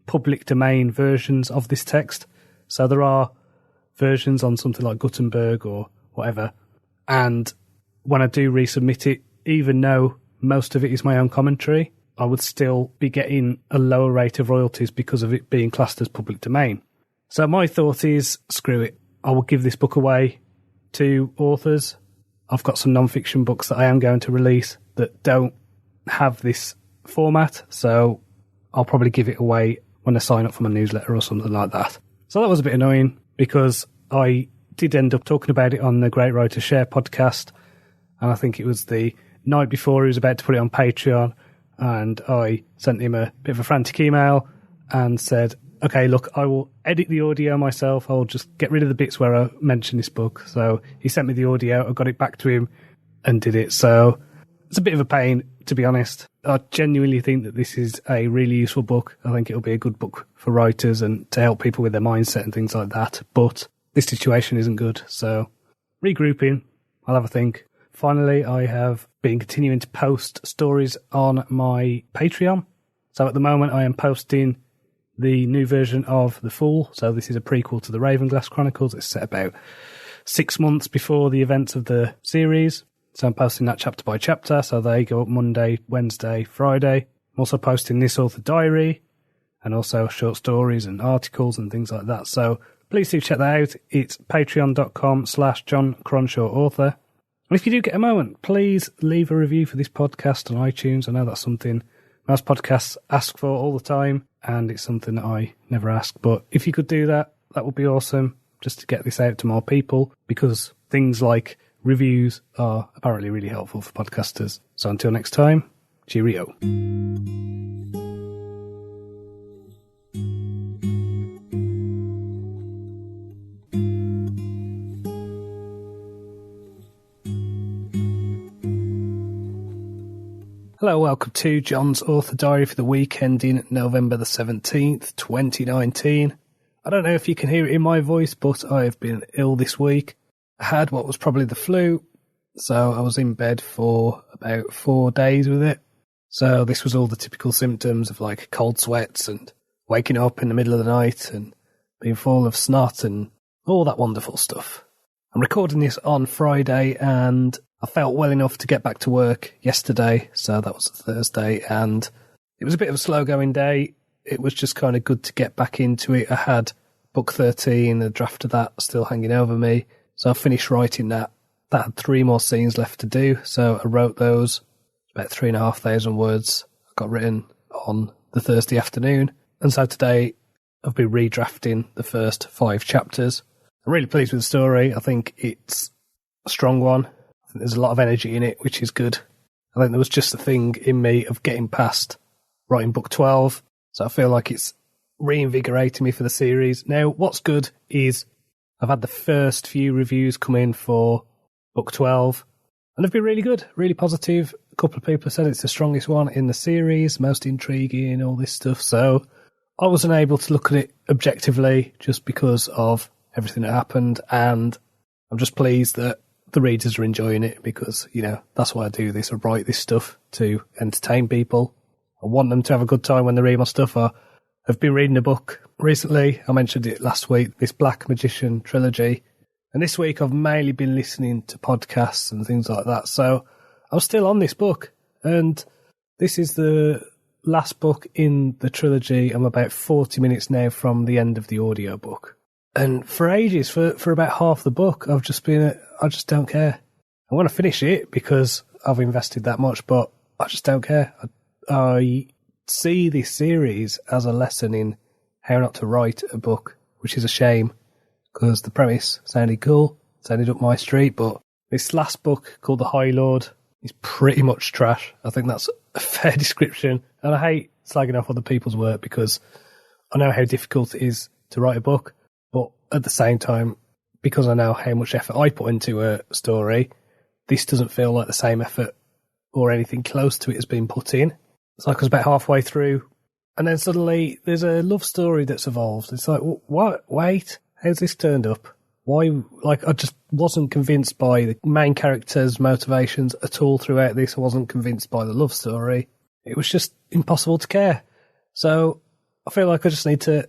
public domain versions of this text. So there are versions on something like Gutenberg or whatever, and when I do resubmit it, even though most of it is my own commentary, I would still be getting a lower rate of royalties because of it being classed as public domain. So my thought is, screw it. I will give this book away to authors. I've got some non-fiction books that I am going to release that don't have this format, so I'll probably give it away when I sign up for my newsletter or something like that. So that was a bit annoying, because I did end up talking about it on the Great Writer Share podcast, and I think it was the night before he was about to put it on Patreon, and I sent him a bit of a frantic email and said, okay, look, I will edit the audio myself. I'll just get rid of the bits where I mention this book. So he sent me the audio. I got it back to him and did it. So it's a bit of a pain, to be honest. I genuinely think that this is a really useful book. I think it'll be a good book for writers and to help people with their mindset and things like that. But this situation isn't good. So regrouping, I'll have a think. Finally, I have been continuing to post stories on my Patreon. So at the moment, I am posting the new version of The Fool. So this is a prequel to the Ravenglass Chronicles. It's set about 6 months before the events of the series. So I'm posting that chapter by chapter. So they go up Monday, Wednesday, Friday. I'm also posting this author diary and also short stories and articles and things like that. So please do check that out. It's patreon.com/Jon Cronshaw author. And if you do get a moment, please leave a review for this podcast on iTunes. I know that's something most podcasts ask for all the time, and it's something that I never ask. But if you could do that, that would be awesome, just to get this out to more people, because things like reviews are apparently really helpful for podcasters. So until next time, cheerio. Hello, welcome to Jon's Author Diary for the week ending November the 17th, 2019. I don't know if you can hear it in my voice, but I have been ill this week. I had what was probably the flu, so I was in bed for about 4 days with it. So this was all the typical symptoms of like cold sweats and waking up in the middle of the night and being full of snot and all that wonderful stuff. I'm recording this on Friday and I felt well enough to get back to work yesterday, so that was a Thursday, and it was a bit of a slow-going day. It was just kind of good to get back into it. I had book 13, a draft of that still hanging over me, so I finished writing that. That had 3 more scenes left to do, so I wrote those. About 3,500 words I got written on the Thursday afternoon, and so today I've been redrafting the first 5 chapters. I'm really pleased with the story. I think it's a strong one. I think there's a lot of energy in it, which is good. I think there was just a thing in me of getting past writing book 12, so I feel like it's reinvigorating me for the series. Now, what's good is I've had the first few reviews come in for book 12, and they've been really good, really positive. A couple of people have said it's the strongest one in the series, most intriguing, all this stuff, so I wasn't able to look at it objectively just because of everything that happened, and I'm just pleased that the readers are enjoying it because, you know, that's why I do this. I write this stuff to entertain people. I want them to have a good time when they read my stuff. I've been reading a book recently. I mentioned it last week, this Black Magician Trilogy. And this week I've mainly been listening to podcasts and things like that. So I'm still on this book. And this is the last book in the trilogy. I'm about 40 minutes now from the end of the audiobook. And for ages, for about half the book, I've just been, I just don't care. I want to finish it because I've invested that much, but I just don't care. I see this series as a lesson in how not to write a book, which is a shame because the premise sounded cool, sounded up my street, but this last book called The High Lord is pretty much trash. I think that's a fair description. And I hate slagging off other people's work because I know how difficult it is to write a book. But at the same time, because I know how much effort I put into a story, this doesn't feel like the same effort or anything close to it has been put in. It's like I was about halfway through, and then suddenly there's a love story that's evolved. It's like, what? Wait, how's this turned up? Why? Like, I just wasn't convinced by the main character's motivations at all throughout this. I wasn't convinced by the love story. It was just impossible to care. So I feel like I just need to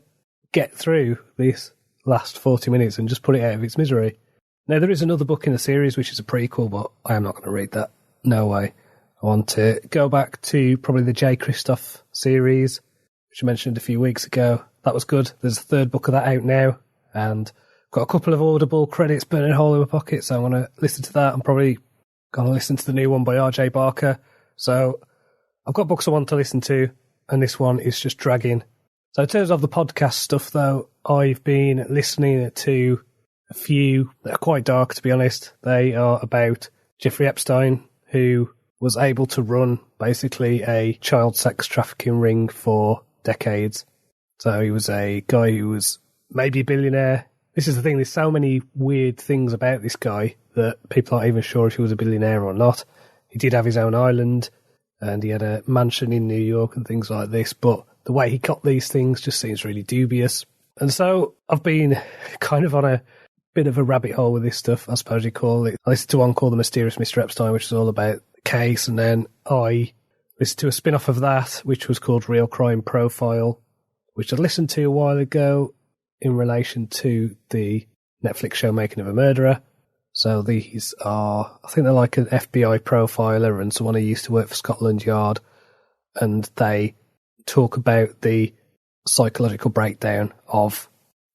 get through this last 40 minutes and just put it out of its misery. Now, there is another book in the series which is a prequel, but I am not going to read that. No way. I want to go back to probably the J. Kristoff series, which I mentioned a few weeks ago. That was good. There's a 3rd book of that out now, and got a couple of Audible credits burning a hole in my pocket, so I'm going to listen to that. I'm probably going to listen to the new one by R.J. Barker. So I've got books I want to listen to, and this one is just dragging. So in terms of the podcast stuff, though, I've been listening to a few that are quite dark, to be honest. They are about Jeffrey Epstein, who was able to run basically a child sex trafficking ring for decades. So he was a guy who was maybe a billionaire. This is the thing, there's so many weird things about this guy that people aren't even sure if he was a billionaire or not. He did have his own island, and he had a mansion in New York and things like this, but the way he got these things just seems really dubious. And so I've been kind of on a bit of a rabbit hole with this stuff, I suppose you call it. I listened to one called The Mysterious Mr. Epstein, which is all about the case, and then I listened to a spin-off of that, which was called Real Crime Profile, which I listened to a while ago in relation to the Netflix show Making of a Murderer. So these are, I think they're like an FBI profiler and someone who used to work for Scotland Yard, and they talk about the psychological breakdown of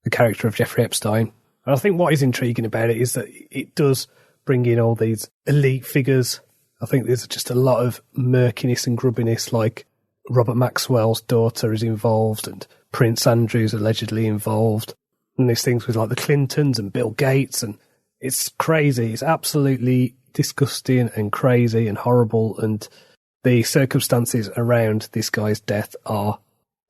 the character of Jeffrey Epstein. And I think what is intriguing about it is that it does bring in all these elite figures. I think there's just a lot of murkiness and grubbiness, like Robert Maxwell's daughter is involved and Prince Andrew's allegedly involved. And there's things with like the Clintons and Bill Gates, and It's crazy. It's absolutely disgusting and crazy and horrible, and the circumstances around this guy's death are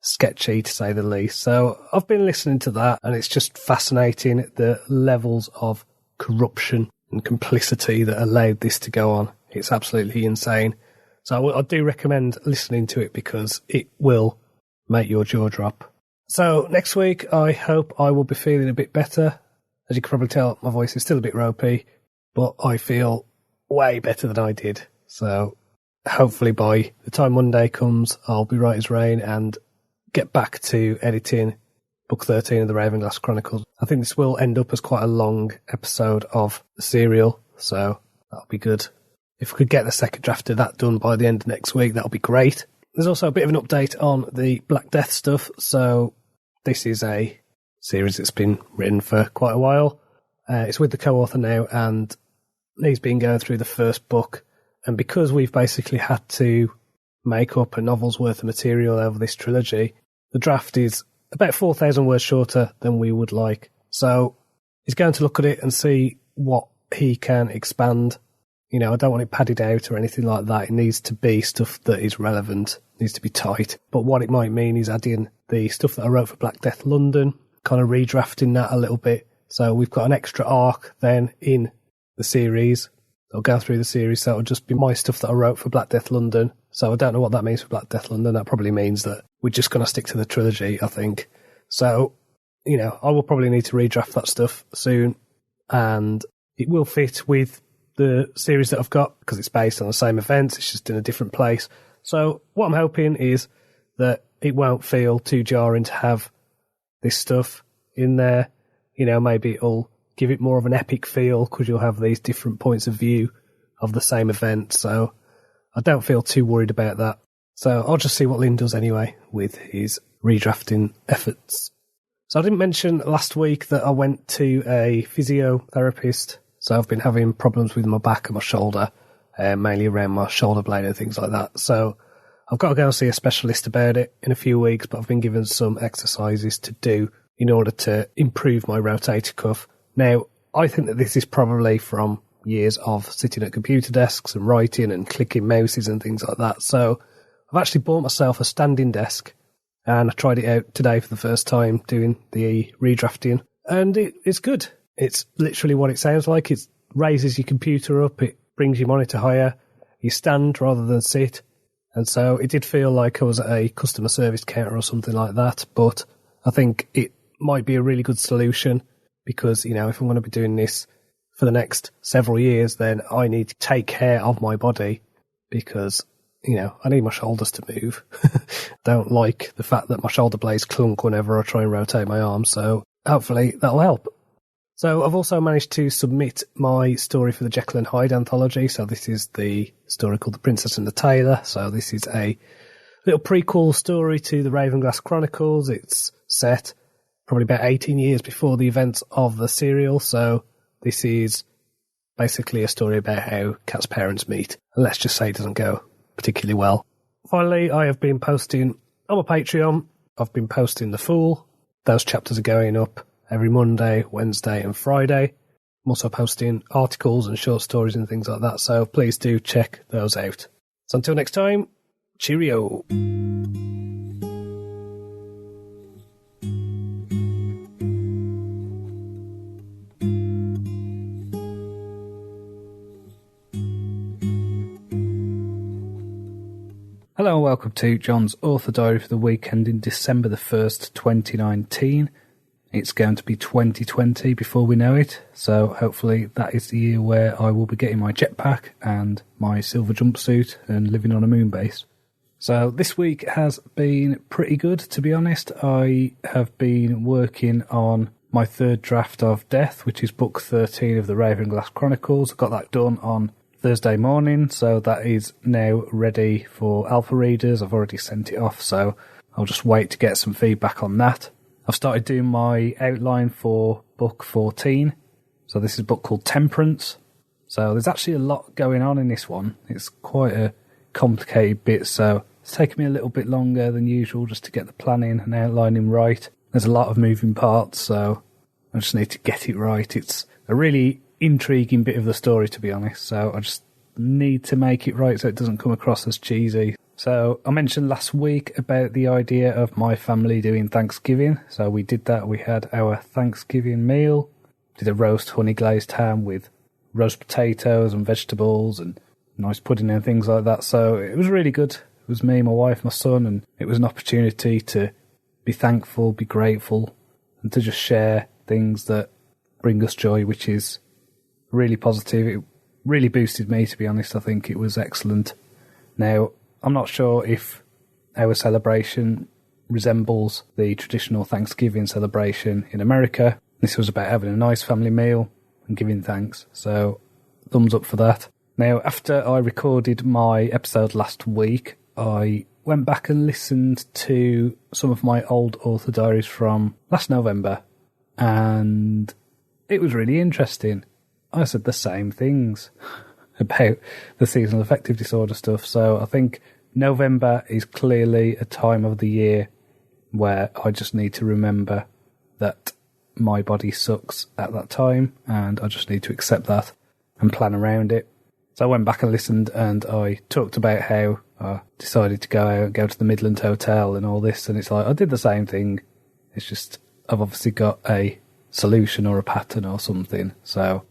sketchy, to say the least. So I've been listening to that, and it's just fascinating, the levels of corruption and complicity that allowed this to go on. It's absolutely insane. So I do recommend listening to it because it will make your jaw drop. So next week, I hope I will be feeling a bit better. As you can probably tell, my voice is still a bit ropey, but I feel way better than I did. So hopefully by the time Monday comes, I'll be right as rain and get back to editing Book 13 of the Ravenglass Chronicles. I think this will end up as quite a long episode of the serial, so that'll be good. If we could get the second draft of that done by the end of next week, that'll be great. There's also a bit of an update on the Black Death stuff. So this is a series that's been written for quite a while. It's with the co-author now, and he's been going through the first book. And because we've basically had to make up a novel's worth of material over this trilogy, the draft is about 4,000 words shorter than we would like. So he's going to look at it and see what he can expand. You know, I don't want it padded out or anything like that. It needs to be stuff that is relevant, needs to be tight. But what it might mean is adding the stuff that I wrote for Black Death London, kind of redrafting that a little bit. So we've got an extra arc then in the series. I'll go through the series, so it'll just be my stuff that I wrote for Black Death London. So I don't know what that means for Black Death London. That probably means that we're just going to stick to the trilogy, I think. So, you know, I will probably need to redraft that stuff soon, and it will fit with the series that I've got because it's based on the same events, it's just in a different place. So what I'm hoping is that it won't feel too jarring to have this stuff in there. You know, maybe it'll give it more of an epic feel because you'll have these different points of view of the same event. So I don't feel too worried about that. So I'll just see what Lynn does anyway with his redrafting efforts. So I didn't mention last week that I went to a physiotherapist. So I've been having problems with my back and my shoulder, mainly around my shoulder blade and things like that. So I've got to go and see a specialist about it in a few weeks, but I've been given some exercises to do in order to improve my rotator cuff. Now, I think that this is probably from years of sitting at computer desks and writing and clicking mouses and things like that. So I've actually bought myself a standing desk, and I tried it out today for the first time doing the redrafting, and it's good. It's literally what it sounds like. It raises your computer up, it brings your monitor higher, you stand rather than sit. And so it did feel like I was at a customer service counter or something like that, but I think it might be a really good solution because, you know, if I'm going to be doing this for the next several years, then I need to take care of my body because, you know, I need my shoulders to move. Don't like the fact that my shoulder blades clunk whenever I try and rotate my arms, so hopefully that'll help. So I've also managed to submit my story for the Jekyll and Hyde anthology. So this is the story called The Princess and the Tailor. So this is a little prequel story to the Ravenglass Chronicles. It's set probably about 18 years before the events of the serial. So this is basically a story about how Kat's parents meet. And let's just say it doesn't go particularly well. Finally, I have been posting on my Patreon. I've been posting The Fool. Those chapters are going up every Monday, Wednesday and Friday. I'm also posting articles and short stories and things like that, so please do check those out. So until next time, cheerio. Hello and welcome to John's Author Diary for the weekend in December the 1st, 2019. It's going to be 2020 before we know it, so hopefully that is the year where I will be getting my jetpack and my silver jumpsuit and living on a moon base. So this week has been pretty good, to be honest. I have been working on my third draft of Death, which is book 13 of the Ravenglass Chronicles. I got that done on Thursday morning, so that is now ready for alpha readers. I've already sent it off, so I'll just wait to get some feedback on that. I've started doing my outline for book 14. So this is a book called Temperance. So there's actually a lot going on in this one. It's quite a complicated bit, so it's taken me a little bit longer than usual just to get the planning and outlining right. There's a lot of moving parts, so I just need to get it right. It's a really intriguing bit of the story, to be honest. So I just need to make it right so it doesn't come across as cheesy. So I mentioned last week about the idea of my family doing Thanksgiving. So we did that. We had our Thanksgiving meal, did a roast honey glazed ham with roast potatoes and vegetables and nice pudding and things like that. So it was really good. It was me, my wife, my son, and it was an opportunity to be thankful, be grateful, and to just share things that bring us joy, which is really positive. It really boosted me, to be honest. I think it was excellent. Now, I'm not sure if our celebration resembles the traditional Thanksgiving celebration in America. This was about having a nice family meal and giving thanks. So, thumbs up for that. Now, after I recorded my episode last week, I went back and listened to some of my old author diaries from last November, and it was really interesting. I said the same things about the seasonal affective disorder stuff, so I think November is clearly a time of the year where I just need to remember that my body sucks at that time, and I just need to accept that and plan around it. So I went back and listened, and I talked about how I decided to go out, go to the Midland Hotel and all this, and it's like, I did the same thing. It's just, I've obviously got a solution or a pattern or something. So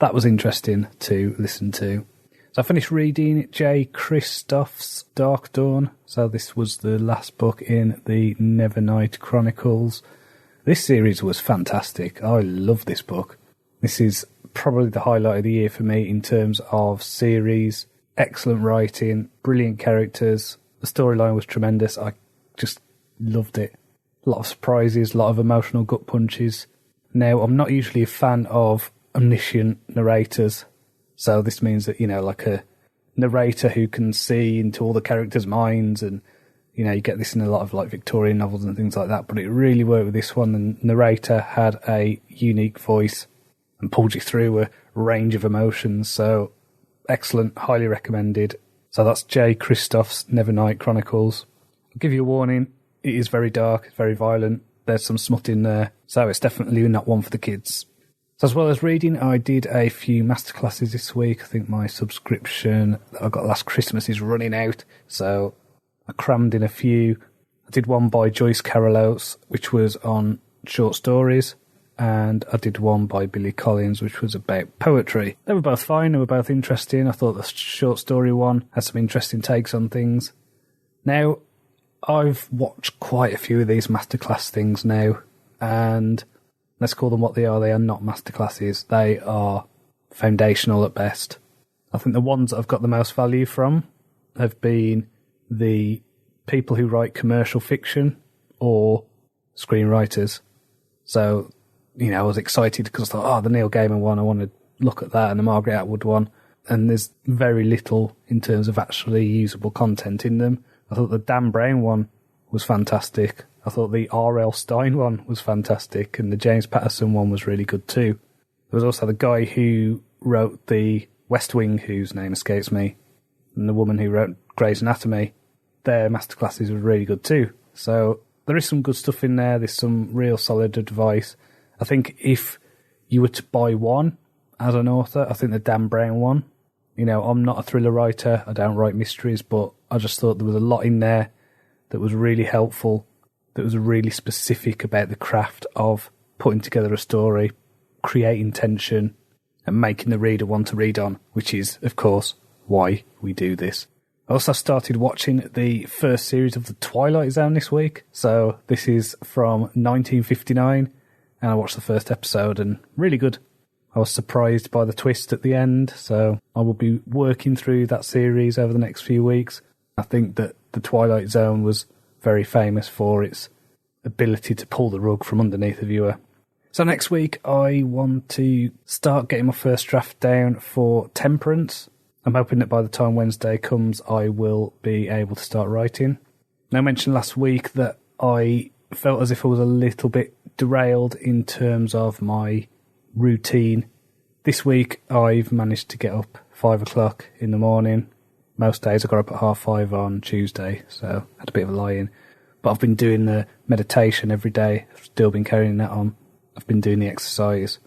that was interesting to listen to. So I finished reading J. Kristoff's Dark Dawn. So this was the last book in the Nevernight Chronicles. This series was fantastic. I love this book. This is probably the highlight of the year for me in terms of series. Excellent writing, brilliant characters. The storyline was tremendous. I just loved it. A lot of surprises, a lot of emotional gut punches. Now, I'm not usually a fan of omniscient narrators. So this means that, like a narrator who can see into all the characters' minds, and, you get this in a lot of like Victorian novels and things like that. But it really worked with this one. The narrator had a unique voice and pulled you through a range of emotions. So excellent, highly recommended. So that's J. Kristoff's Nevernight Chronicles. I'll give you a warning, it is very dark, it's very violent, there's some smut in there, so it's definitely not one for the kids. So as well as reading, I did a few masterclasses this week. I think my subscription that I got last Christmas is running out, so I crammed in a few. I did one by Joyce Carol Oates, which was on short stories, and I did one by Billy Collins, which was about poetry. They were both fine, they were both interesting. I thought the short story one had some interesting takes on things. Now, I've watched quite a few of these masterclass things now, and let's call them what they are not masterclasses. They are foundational at best. I think the ones that I've got the most value from have been the people who write commercial fiction or screenwriters. So, I was excited because I thought, the Neil Gaiman one, I want to look at that, and the Margaret Atwood one. And there's very little in terms of actually usable content in them. I thought the Dan Brown one was fantastic. I thought the R.L. Stine one was fantastic, and the James Patterson one was really good too. There was also the guy who wrote the West Wing, whose name escapes me, and the woman who wrote Grey's Anatomy. Their masterclasses were really good too. So there is some good stuff in there. There's some real solid advice. I think if you were to buy one as an author, I think the Dan Brown one. I'm not a thriller writer. I don't write mysteries, but I just thought there was a lot in there that was really helpful, that was really specific about the craft of putting together a story, creating tension, and making the reader want to read on, which is, of course, why we do this. I also started watching the first series of the Twilight Zone this week. So this is from 1959, and I watched the first episode, and really good. I was surprised by the twist at the end, so I will be working through that series over the next few weeks. I think that the Twilight Zone was very famous for its ability to pull the rug from underneath the viewer. So next week, I want to start getting my first draft down for Temperance. I'm hoping that by the time Wednesday comes, I will be able to start writing. Now, I mentioned last week that I felt as if I was a little bit derailed in terms of my routine. This week, I've managed to get up 5 o'clock in the morning. Most days I got up at 5:30 on Tuesday, so I had a bit of a lie-in. But I've been doing the meditation every day. I've still been carrying that on. I've been doing the exercise.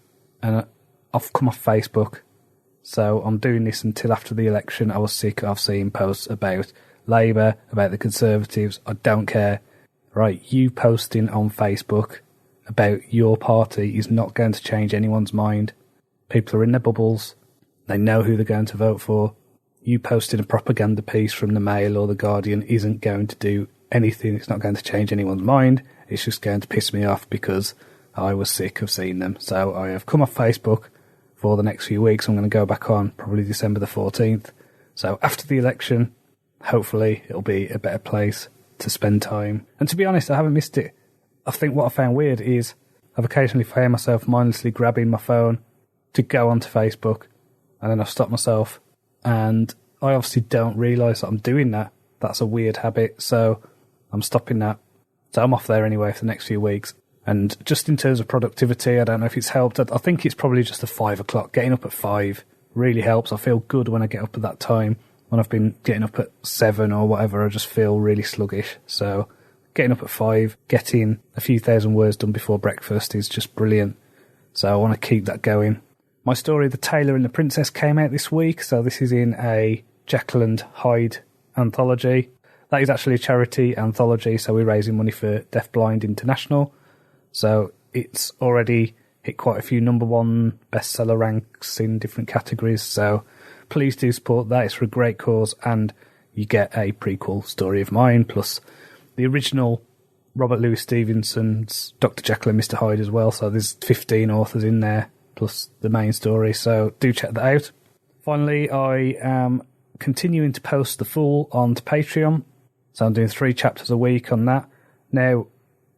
And I've come off Facebook. So I'm doing this until after the election. I was sick of seeing posts about Labour, about the Conservatives. I don't care. Right, you posting on Facebook about your party is not going to change anyone's mind. People are in their bubbles. They know who they're going to vote for. You posting a propaganda piece from the Mail or the Guardian isn't going to do anything. It's not going to change anyone's mind. It's just going to piss me off because I was sick of seeing them. So I have come off Facebook for the next few weeks. I'm going to go back on probably December the 14th. So after the election, hopefully it'll be a better place to spend time. And to be honest, I haven't missed it. I think what I found weird is I've occasionally found myself mindlessly grabbing my phone to go onto Facebook, and then I've stopped myself, and I obviously don't realise that I'm doing that. That's a weird habit, so I'm stopping that. So I'm off there anyway for the next few weeks. And just in terms of productivity, I don't know if it's helped. I think it's probably just the 5 o'clock. Getting up at 5 really helps. I feel good when I get up at that time. When I've been getting up at 7 or whatever, I just feel really sluggish. So getting up at 5, getting a few thousand words done before breakfast is just brilliant. So I want to keep that going. My story, The Tailor and the Princess, came out this week. So this is in a Jekyll and Hyde anthology. That is actually a charity anthology. So we're raising money for Deafblind International. So it's already hit quite a few number 1 bestseller ranks in different categories. So please do support that. It's for a great cause, and you get a prequel story of mine, plus the original Robert Louis Stevenson's Dr. Jekyll and Mr. Hyde as well. So there's 15 authors in there, plus the main story. So do check that out. Finally, I am continuing to post The Fool onto Patreon. So I'm doing 3 chapters a week on that. Now,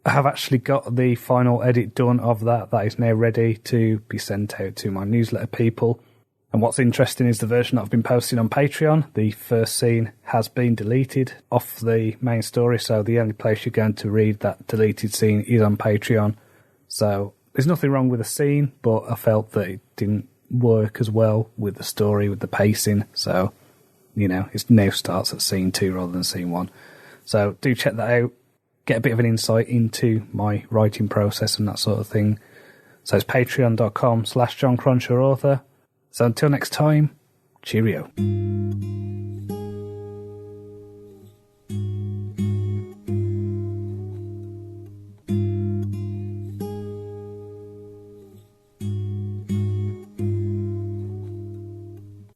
I have actually got the final edit done of that. That is now ready to be sent out to my newsletter people. And what's interesting is the version that I've been posting on Patreon. The first scene has been deleted off the main story, so the only place you're going to read that deleted scene is on Patreon. So there's nothing wrong with the scene, but I felt that it didn't work as well with the story, with the pacing. So, it now starts at scene 2 rather than scene 1. So do check that out. Get a bit of an insight into my writing process and that sort of thing. So it's patreon.com/Jon Cronshaw author. So until next time, cheerio.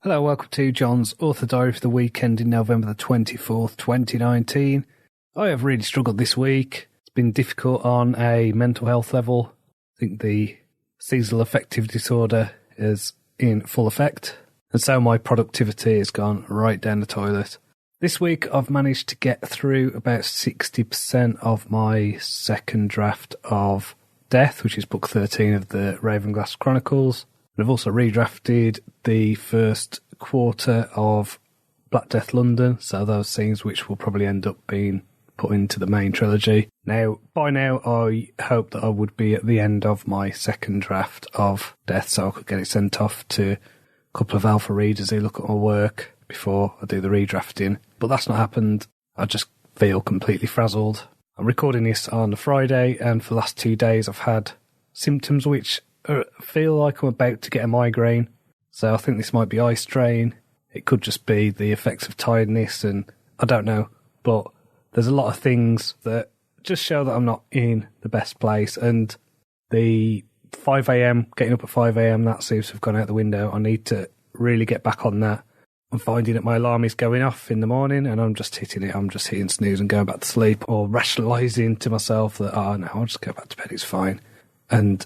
Hello, welcome to Jon's Author Diary for the weekend in November the 24th, 2019. I have really struggled this week. It's been difficult on a mental health level. I think the seasonal affective disorder is in full effect, and so my productivity has gone right down the toilet. This week I've managed to get through about 60% of my second draft of Death, which is book 13 of the Ravenglass Chronicles. And I've also redrafted the first quarter of Black Death London, so those scenes which will probably end up being put into the main trilogy. Now, by now, I hope that I would be at the end of my second draft of Death, so I could get it sent off to a couple of alpha readers who look at my work before I do the redrafting. But that's not happened. I just feel completely frazzled. I'm recording this on a Friday, and for the last 2 days I've had symptoms which feel like I'm about to get a migraine. So I think this might be eye strain. It could just be the effects of tiredness, and I don't know. But there's a lot of things that just show that I'm not in the best place. And the 5 a.m., getting up at 5 a.m., that seems to have gone out the window. I need to really get back on that. I'm finding that my alarm is going off in the morning and I'm just hitting it. I'm just hitting snooze and going back to sleep, or rationalising to myself that, no, I'll just go back to bed, it's fine. And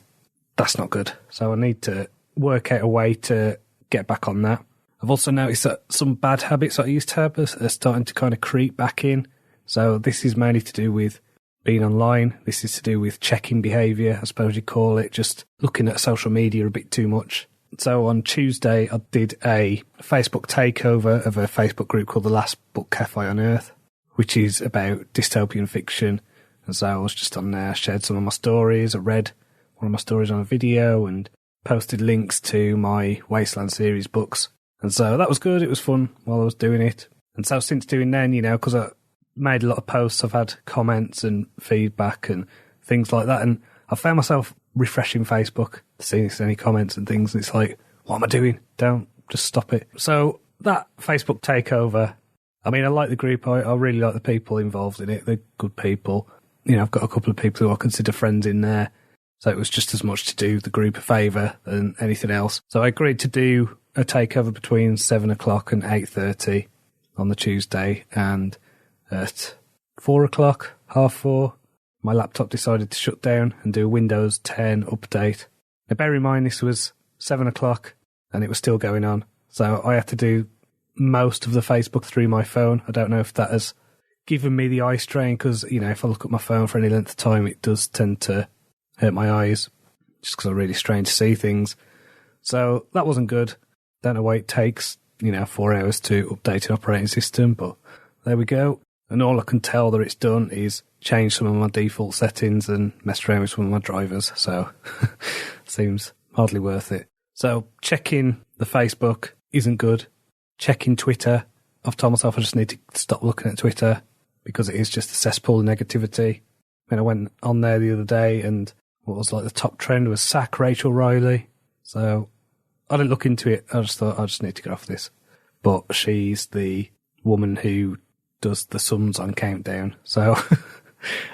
that's not good. So I need to work out a way to get back on that. I've also noticed that some bad habits I used to have are starting to kind of creep back in. So this is mainly to do with being online. This is to do with checking behaviour, I suppose you call it, just looking at social media a bit too much. So on Tuesday, I did a Facebook takeover of a Facebook group called The Last Book Cafe on Earth, which is about dystopian fiction. And so I was just on there, shared some of my stories. I read one of my stories on a video and posted links to my Wasteland series books. And so that was good. It was fun while I was doing it. And so since doing then, because I made a lot of posts, I've had comments and feedback and things like that. And I found myself refreshing Facebook to see if there's any comments and things. And it's like, what am I doing? Don't, just stop it. So that Facebook takeover, I mean, I like the group. I really like the people involved in it. They're good people. You know, I've got a couple of people who I consider friends in there. So it was just as much to do the group a favour than anything else. So I agreed to do a takeover between 7 o'clock and 8:30 on the Tuesday, and at 4 o'clock, half 4, my laptop decided to shut down and do a Windows 10 update. Now bear in mind this was 7 o'clock and it was still going on. So I had to do most of the Facebook through my phone. I don't know if that has given me the eye strain because, you know, if I look at my phone for any length of time, it does tend to hurt my eyes just because I really strain to see things. So that wasn't good. Don't know why it takes, 4 hours to update an operating system, but there we go. And all I can tell that it's done is change some of my default settings and mess around with some of my drivers. So seems hardly worth it. So checking the Facebook isn't good. Checking Twitter, I've told myself I just need to stop looking at Twitter because it is just a cesspool of negativity. I went on there the other day and what was like the top trend was sack Rachel Riley. So I didn't look into it. I just thought I just need to get off this. But she's the woman who does the sums on Countdown. So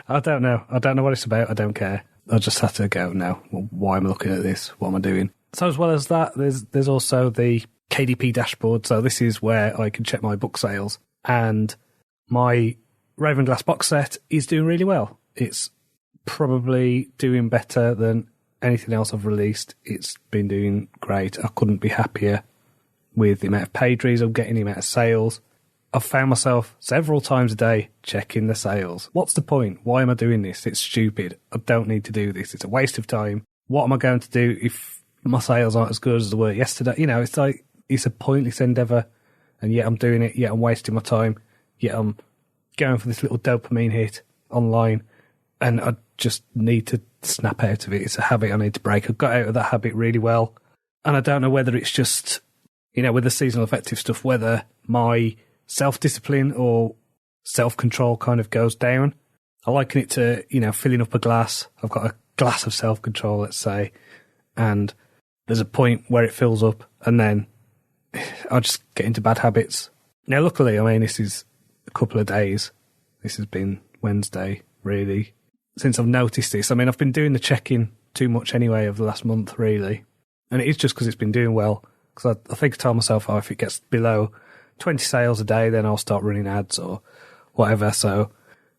I don't know. I don't know what it's about. I don't care. I just had to go, no, why am I looking at this? What am I doing? So as well as that, there's also the Kdp Dashboard. So this is where I can check my book sales. And my Ravenglass box set is doing really well. It's probably doing better than anything else I've released. It's been doing great. I couldn't be happier with the amount of page reads I'm getting, the amount of sales. I've found myself several times a day checking the sales. What's the point? Why am I doing this? It's stupid. I don't need to do this. It's a waste of time. What am I going to do if my sales aren't as good as they were yesterday? It's like, it's a pointless endeavour, and yet I'm doing it, yet I'm wasting my time, yet I'm going for this little dopamine hit online, and I just need to snap out of it. It's a habit I need to break. I got out of that habit really well, and I don't know whether it's just, with the seasonal affective stuff, whether my self-discipline or self-control kind of goes down. I liken it to, filling up a glass. I've got a glass of self-control, let's say, and there's a point where it fills up, and then I just get into bad habits. Now, luckily, this is a couple of days. This has been Wednesday, really, since I've noticed this. I've been doing the check-in too much anyway over the last month, really. And it is just because it's been doing well. Because I think I told myself, if it gets below 20 sales a day, then I'll start running ads or whatever. So,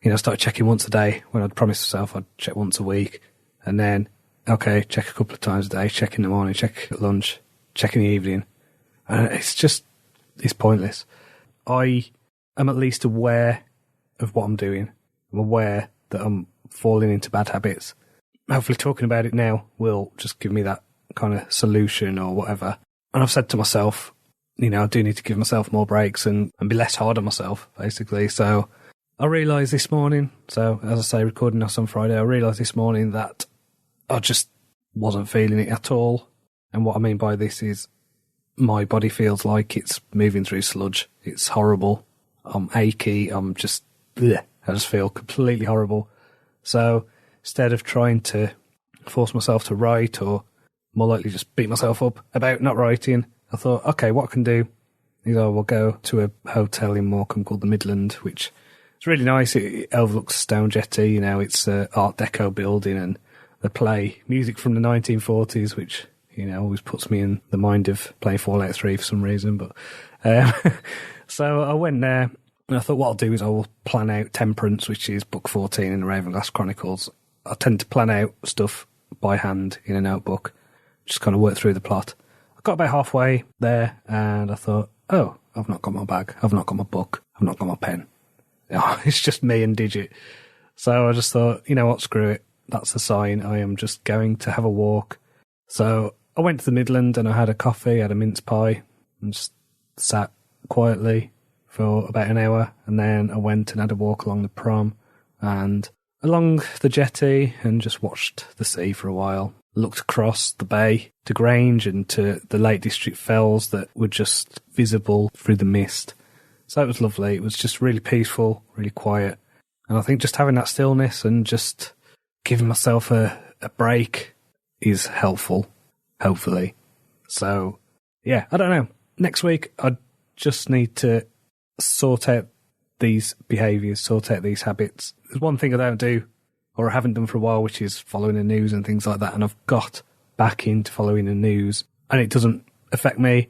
I started checking once a day when I'd promised myself I'd check once a week. And then, okay, check a couple of times a day, check in the morning, check at lunch, check in the evening. And it's pointless. I am at least aware of what I'm doing. I'm aware that I'm falling into bad habits. Hopefully talking about it now will just give me that kind of solution or whatever. And I've said to myself, I do need to give myself more breaks and be less hard on myself, basically. So I realised this morning, so as I say, recording us on Friday, I realised this morning that I just wasn't feeling it at all. And what I mean by this is my body feels like it's moving through sludge. It's horrible. I'm achy. I'm just, bleh. I just feel completely horrible. So instead of trying to force myself to write or more likely just beat myself up about not writing, I thought, okay, what I can do is I will go to a hotel in Morecambe called the Midland, which is really nice. It overlooks Stone Jetty. It's an Art Deco building, and they play music from the 1940s, which always puts me in the mind of playing Fallout 3 for some reason. But so I went there, and I thought what I'll do is I will plan out Temperance, which is book 14 in the Ravenglass Chronicles. I tend to plan out stuff by hand in a notebook, just kind of work through the plot. I got about halfway there, and I thought, oh, I've not got my bag, I've not got my book, I've not got my pen. It's just me and Digit. So I just thought, what, screw it. That's the sign. I am just going to have a walk. So I went to the Midland and I had a coffee, had a mince pie, and just sat quietly for about an hour. And then I went and had a walk along the prom and along the jetty and just watched the sea for a while. Looked across the bay to Grange and to the Lake District fells that were just visible through the mist. So it was lovely. It was just really peaceful, really quiet. And I think just having that stillness and just giving myself a break is helpful, hopefully. So, yeah, I don't know. Next week, I just need to sort out these behaviours, sort out these habits. There's one thing I don't do, or I haven't done for a while, which is following the news and things like that, and I've got back into following the news, and it doesn't affect me.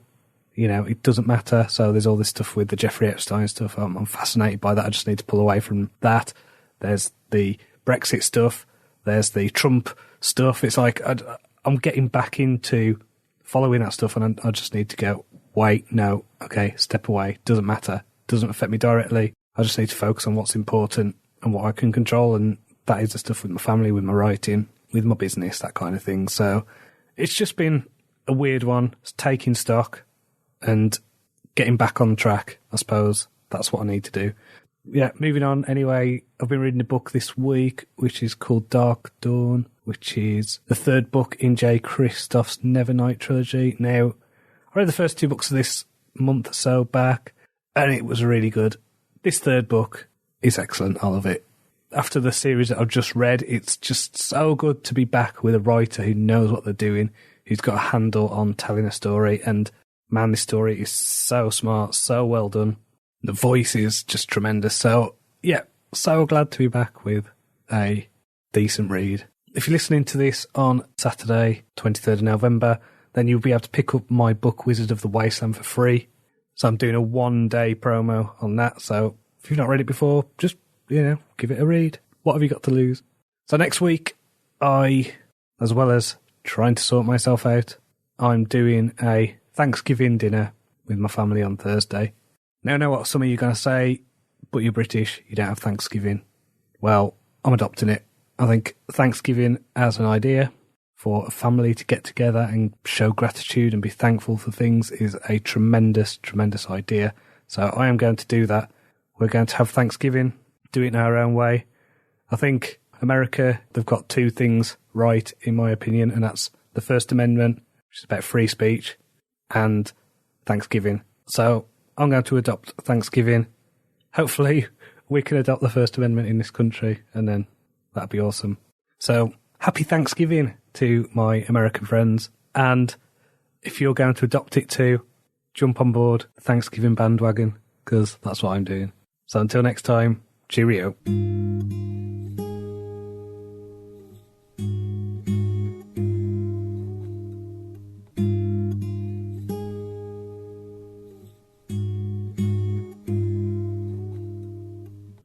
You know, it doesn't matter. So there's all this stuff with the Jeffrey Epstein stuff. I'm fascinated by that. I just need to pull away from that. There's the Brexit stuff. There's the Trump stuff. It's like I'm getting back into following that stuff, and I just need to go, wait, no, okay, step away. Doesn't matter. Doesn't affect me directly. I just need to focus on what's important and what I can control, and that is the stuff with my family, with my writing, with my business, that kind of thing. So it's just been a weird one. It's taking stock and getting back on track, I suppose. That's what I need to do. Yeah, moving on. Anyway, I've been reading a book this week, which is called Dark Dawn, which is the third book in J. Kristoff's Nevernight trilogy. Now, I read the first two books of this month or so back, and it was really good. This third book is excellent. I love it. After the series that I've just read, it's just so good to be back with a writer who knows what they're doing, who's got a handle on telling a story, and man, this story is so smart, so well done. The voice is just tremendous. So, yeah, so glad to be back with a decent read. If you're listening to this on Saturday, 23rd of November, then you'll be able to pick up my book, Wizard of the Wasteland, for free. So I'm doing a one-day promo on that. So if you've not read it before, just, give it a read. What have you got to lose? So next week, as well as trying to sort myself out, I'm doing a Thanksgiving dinner with my family on Thursday. Now I know what some of you are going to say, but you're British, you don't have Thanksgiving. Well, I'm adopting it. I think Thanksgiving as an idea for a family to get together and show gratitude and be thankful for things is a tremendous, tremendous idea. So I am going to do that. We're going to have Thanksgiving, do it in our own way. I think America, they've got two things right, in my opinion, and that's the First Amendment, which is about free speech, and Thanksgiving. So I'm going to adopt Thanksgiving. Hopefully we can adopt the First Amendment in this country, and then that'd be awesome. So happy Thanksgiving to my American friends. And if you're going to adopt it too, jump on board the Thanksgiving bandwagon, because that's what I'm doing. So until next time, cheerio.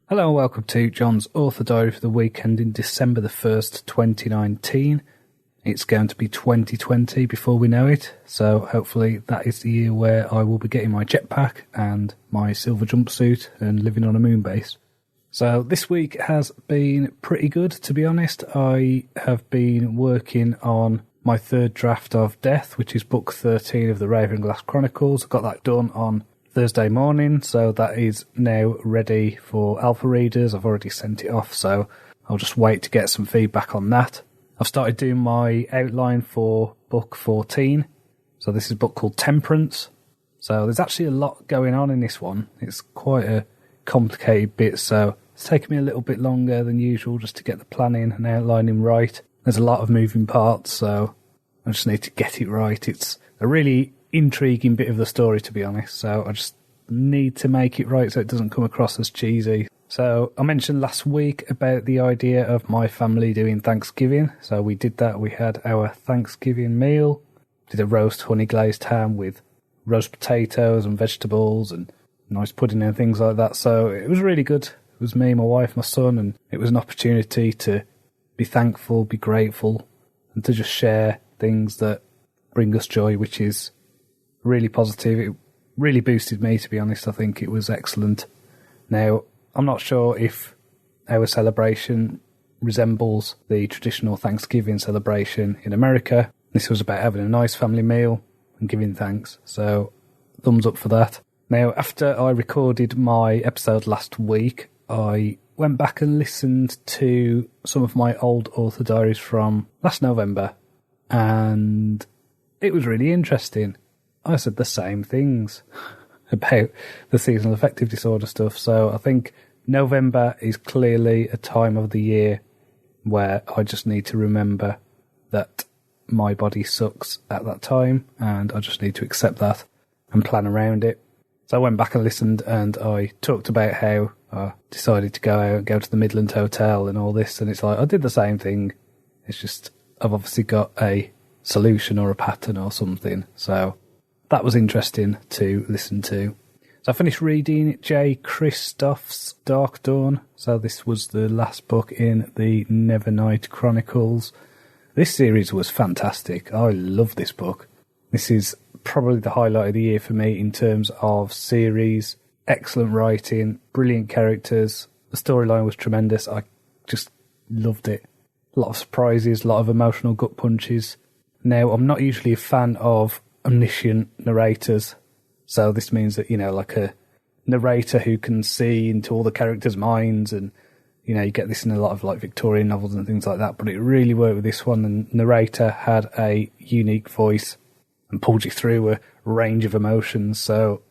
Hello and welcome to Jon's Author Diary for the weekend in December the 1st, 2019. It's going to be 2020 before we know it, so hopefully that is the year where I will be getting my jetpack and my silver jumpsuit and living on a moon base. So this week has been pretty good, to be honest. I have been working on my third draft of Death, which is book 13 of the Ravenglass Chronicles. I got that done on Thursday morning, so that is now ready for alpha readers. I've already sent it off, so I'll just wait to get some feedback on that. I've started doing my outline for book 14. So this is a book called Temperance. So there's actually a lot going on in this one. It's quite a complicated bit, so it's taken me a little bit longer than usual just to get the planning and outlining right. There's a lot of moving parts, so I just need to get it right. It's a really intriguing bit of the story, to be honest, so I just need to make it right so it doesn't come across as cheesy. So I mentioned last week about the idea of my family doing Thanksgiving, so we did that. We had our Thanksgiving meal, did a roast honey glazed ham with roast potatoes and vegetables and nice pudding and things like that, so it was really good. It was me, my wife, my son, and it was an opportunity to be thankful, be grateful, and to just share things that bring us joy, which is really positive. It really boosted me, to be honest. I think it was excellent. Now, I'm not sure if our celebration resembles the traditional Thanksgiving celebration in America. This was about having a nice family meal and giving thanks, so thumbs up for that. Now, after I recorded my episode last week, I went back and listened to some of my old author diaries from last November, and it was really interesting. I said the same things about the seasonal affective disorder stuff, so I think November is clearly a time of the year where I just need to remember that my body sucks at that time, and I just need to accept that and plan around it. So I went back and listened, and I talked about how I decided to go out and go to the Midland Hotel and all this, and it's like, I did the same thing. It's just, I've obviously got a solution or a pattern or something. So that was interesting to listen to. So I finished reading J. Kristoff's Dark Dawn. So this was the last book in the Nevernight Chronicles. This series was fantastic. I love this book. This is probably the highlight of the year for me in terms of series. Excellent writing, brilliant characters. The storyline was tremendous. I just loved it. A lot of surprises, a lot of emotional gut punches. Now, I'm not usually a fan of omniscient narrators. So this means that, like a narrator who can see into all the characters' minds, and, you get this in a lot of like Victorian novels and things like that, but it really worked with this one. The narrator had a unique voice and pulled you through a range of emotions. So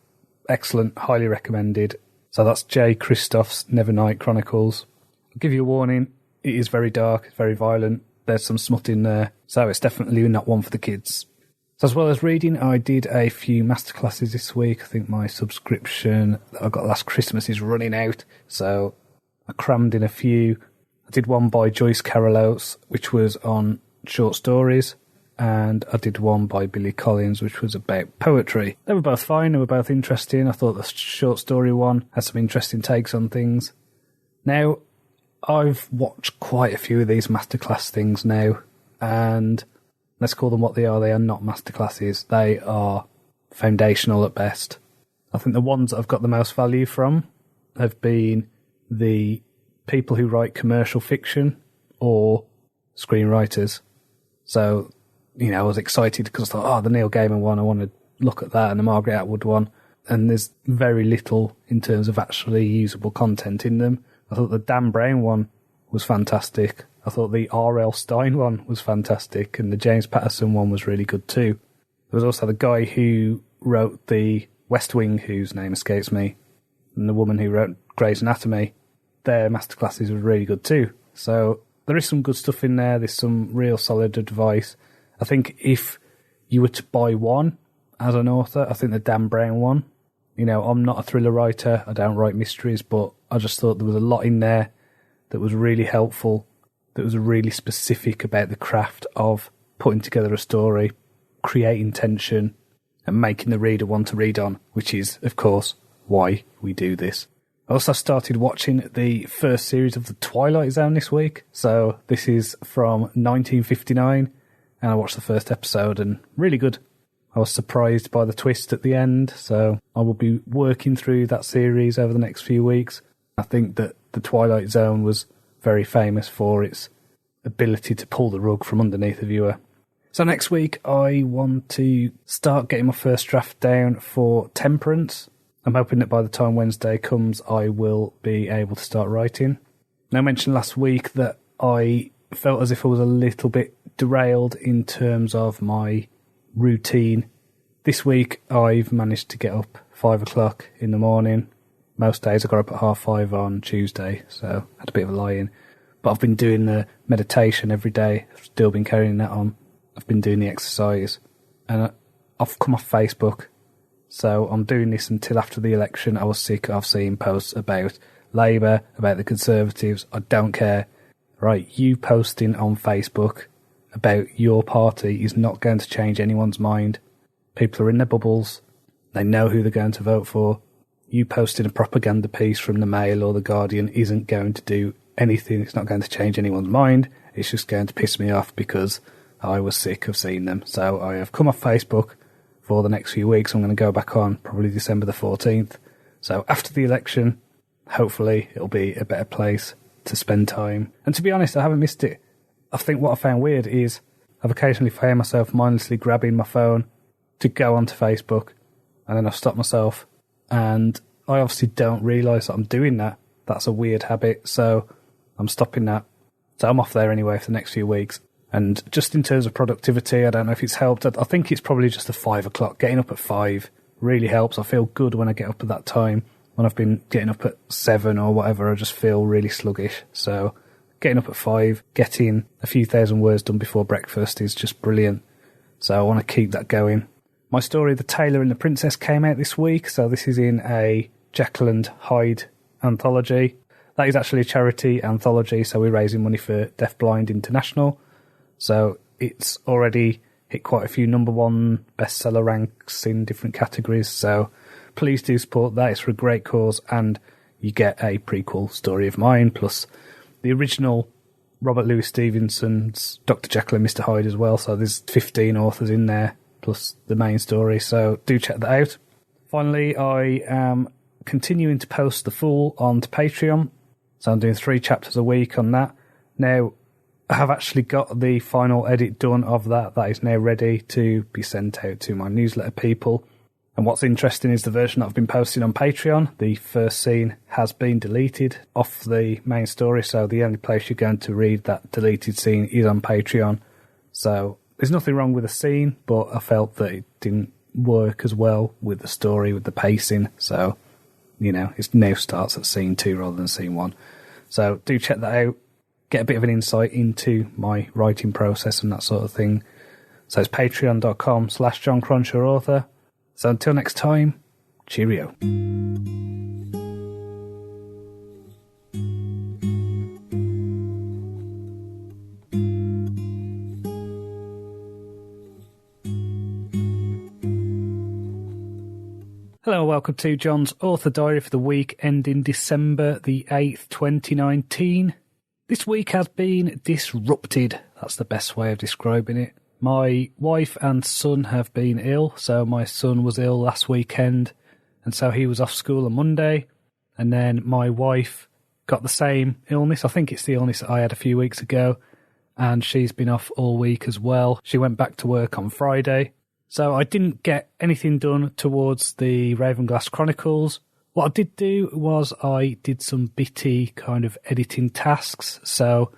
excellent, highly recommended. So that's J. Kristoff's Nevernight Chronicles. I'll give you a warning, it is very dark, it's very violent, there's some smut in there, so it's definitely not one for the kids. So as well as reading, I did a few masterclasses this week. I think my subscription that I got last Christmas is running out, so I crammed in a few. I did one by Joyce Carol Oates, which was on short stories, and I did one by Billy Collins, which was about poetry. They were both fine, they were both interesting. I thought the short story one had some interesting takes on things. Now, I've watched quite a few of these masterclass things now, and let's call them what they are. They are not masterclasses. They are foundational at best. I think the ones that I've got the most value from have been the people who write commercial fiction or screenwriters. So, I was excited because I thought, the Neil Gaiman one, I want to look at that, and the Margaret Atwood one. And there's very little in terms of actually usable content in them. I thought the Dan Brown one was fantastic. I thought the R.L. Stine one was fantastic, and the James Patterson one was really good too. There was also the guy who wrote the West Wing, whose name escapes me, and the woman who wrote Grey's Anatomy. Their masterclasses were really good too. So there is some good stuff in there. There's some real solid advice. I think if you were to buy one as an author, I think the Dan Brown one. I'm not a thriller writer. I don't write mysteries, but I just thought there was a lot in there that was really helpful, that was really specific about the craft of putting together a story, creating tension, and making the reader want to read on, which is, of course, why we do this. I also started watching the first series of the Twilight Zone this week. So this is from 1959, and I watched the first episode, and really good. I was surprised by the twist at the end, so I will be working through that series over the next few weeks. I think that the Twilight Zone was very famous for its ability to pull the rug from underneath the viewer. So next week I want to start getting my first draft down for Temperance. I'm hoping that by the time Wednesday comes I will be able to start writing. Now, I mentioned last week that I felt as if I was a little bit derailed in terms of my routine. This week I've managed to get up 5 o'clock in the morning. Most days I got up at 5:30 on Tuesday, so I had a bit of a lie-in. But I've been doing the meditation every day. I've still been carrying that on. I've been doing the exercise. And I've come off Facebook. So I'm doing this until after the election. I was sick of seeing posts about Labour, about the Conservatives. I don't care. Right, you posting on Facebook about your party is not going to change anyone's mind. People are in their bubbles. They know who they're going to vote for. You posting a propaganda piece from the Mail or the Guardian isn't going to do anything. It's not going to change anyone's mind. It's just going to piss me off because I was sick of seeing them. So I have come off Facebook for the next few weeks. I'm going to go back on probably December the 14th. So after the election, hopefully it'll be a better place to spend time. And to be honest, I haven't missed it. I think what I found weird is I've occasionally found myself mindlessly grabbing my phone to go onto Facebook, and then I've stopped myself, and I obviously don't realise that I'm doing that. That's a weird habit, so I'm stopping that. So I'm off there anyway for the next few weeks. And just in terms of productivity, I don't know if it's helped. I think it's probably just the 5 o'clock. Getting up at 5 really helps. I feel good when I get up at that time. When I've been getting up at 7 or whatever, I just feel really sluggish. So getting up at 5, getting a few thousand words done before breakfast is just brilliant. So I want to keep that going. My story, The Tailor and the Princess, came out this week. So this is in a Jekyll and Hyde anthology. That is actually a charity anthology, so we're raising money for Deafblind International. So it's already hit quite a few number one bestseller ranks in different categories. So please do support that. It's for a great cause, and you get a prequel story of mine, plus the original Robert Louis Stevenson's Dr. Jekyll and Mr. Hyde as well. So there's 15 authors in there, plus the main story. So do check that out. Finally, I am continuing to post The Fool onto Patreon. So I'm doing 3 chapters a week on that. Now, I have actually got the final edit done of that. That is now ready to be sent out to my newsletter people. And what's interesting is the version that I've been posting on Patreon. The first scene has been deleted off the main story, so the only place you're going to read that deleted scene is on Patreon. So there's nothing wrong with the scene, but I felt that it didn't work as well with the story, with the pacing. So, it now starts at scene 2 rather than scene 1. So do check that out. Get a bit of an insight into my writing process and that sort of thing. So it's patreon.com/Jon Cronshaw author. So until next time, cheerio. Hello and welcome to Jon's Author Diary for the week ending December the 8th, 2019. This week has been disrupted. That's the best way of describing it. My wife and son have been ill. So my son was ill last weekend, and so he was off school on Monday. And then my wife got the same illness. I think it's the illness that I had a few weeks ago, and she's been off all week as well. She went back to work on Friday. So I didn't get anything done towards the Ravenglass Chronicles. What I did do was I did some bitty kind of editing tasks. So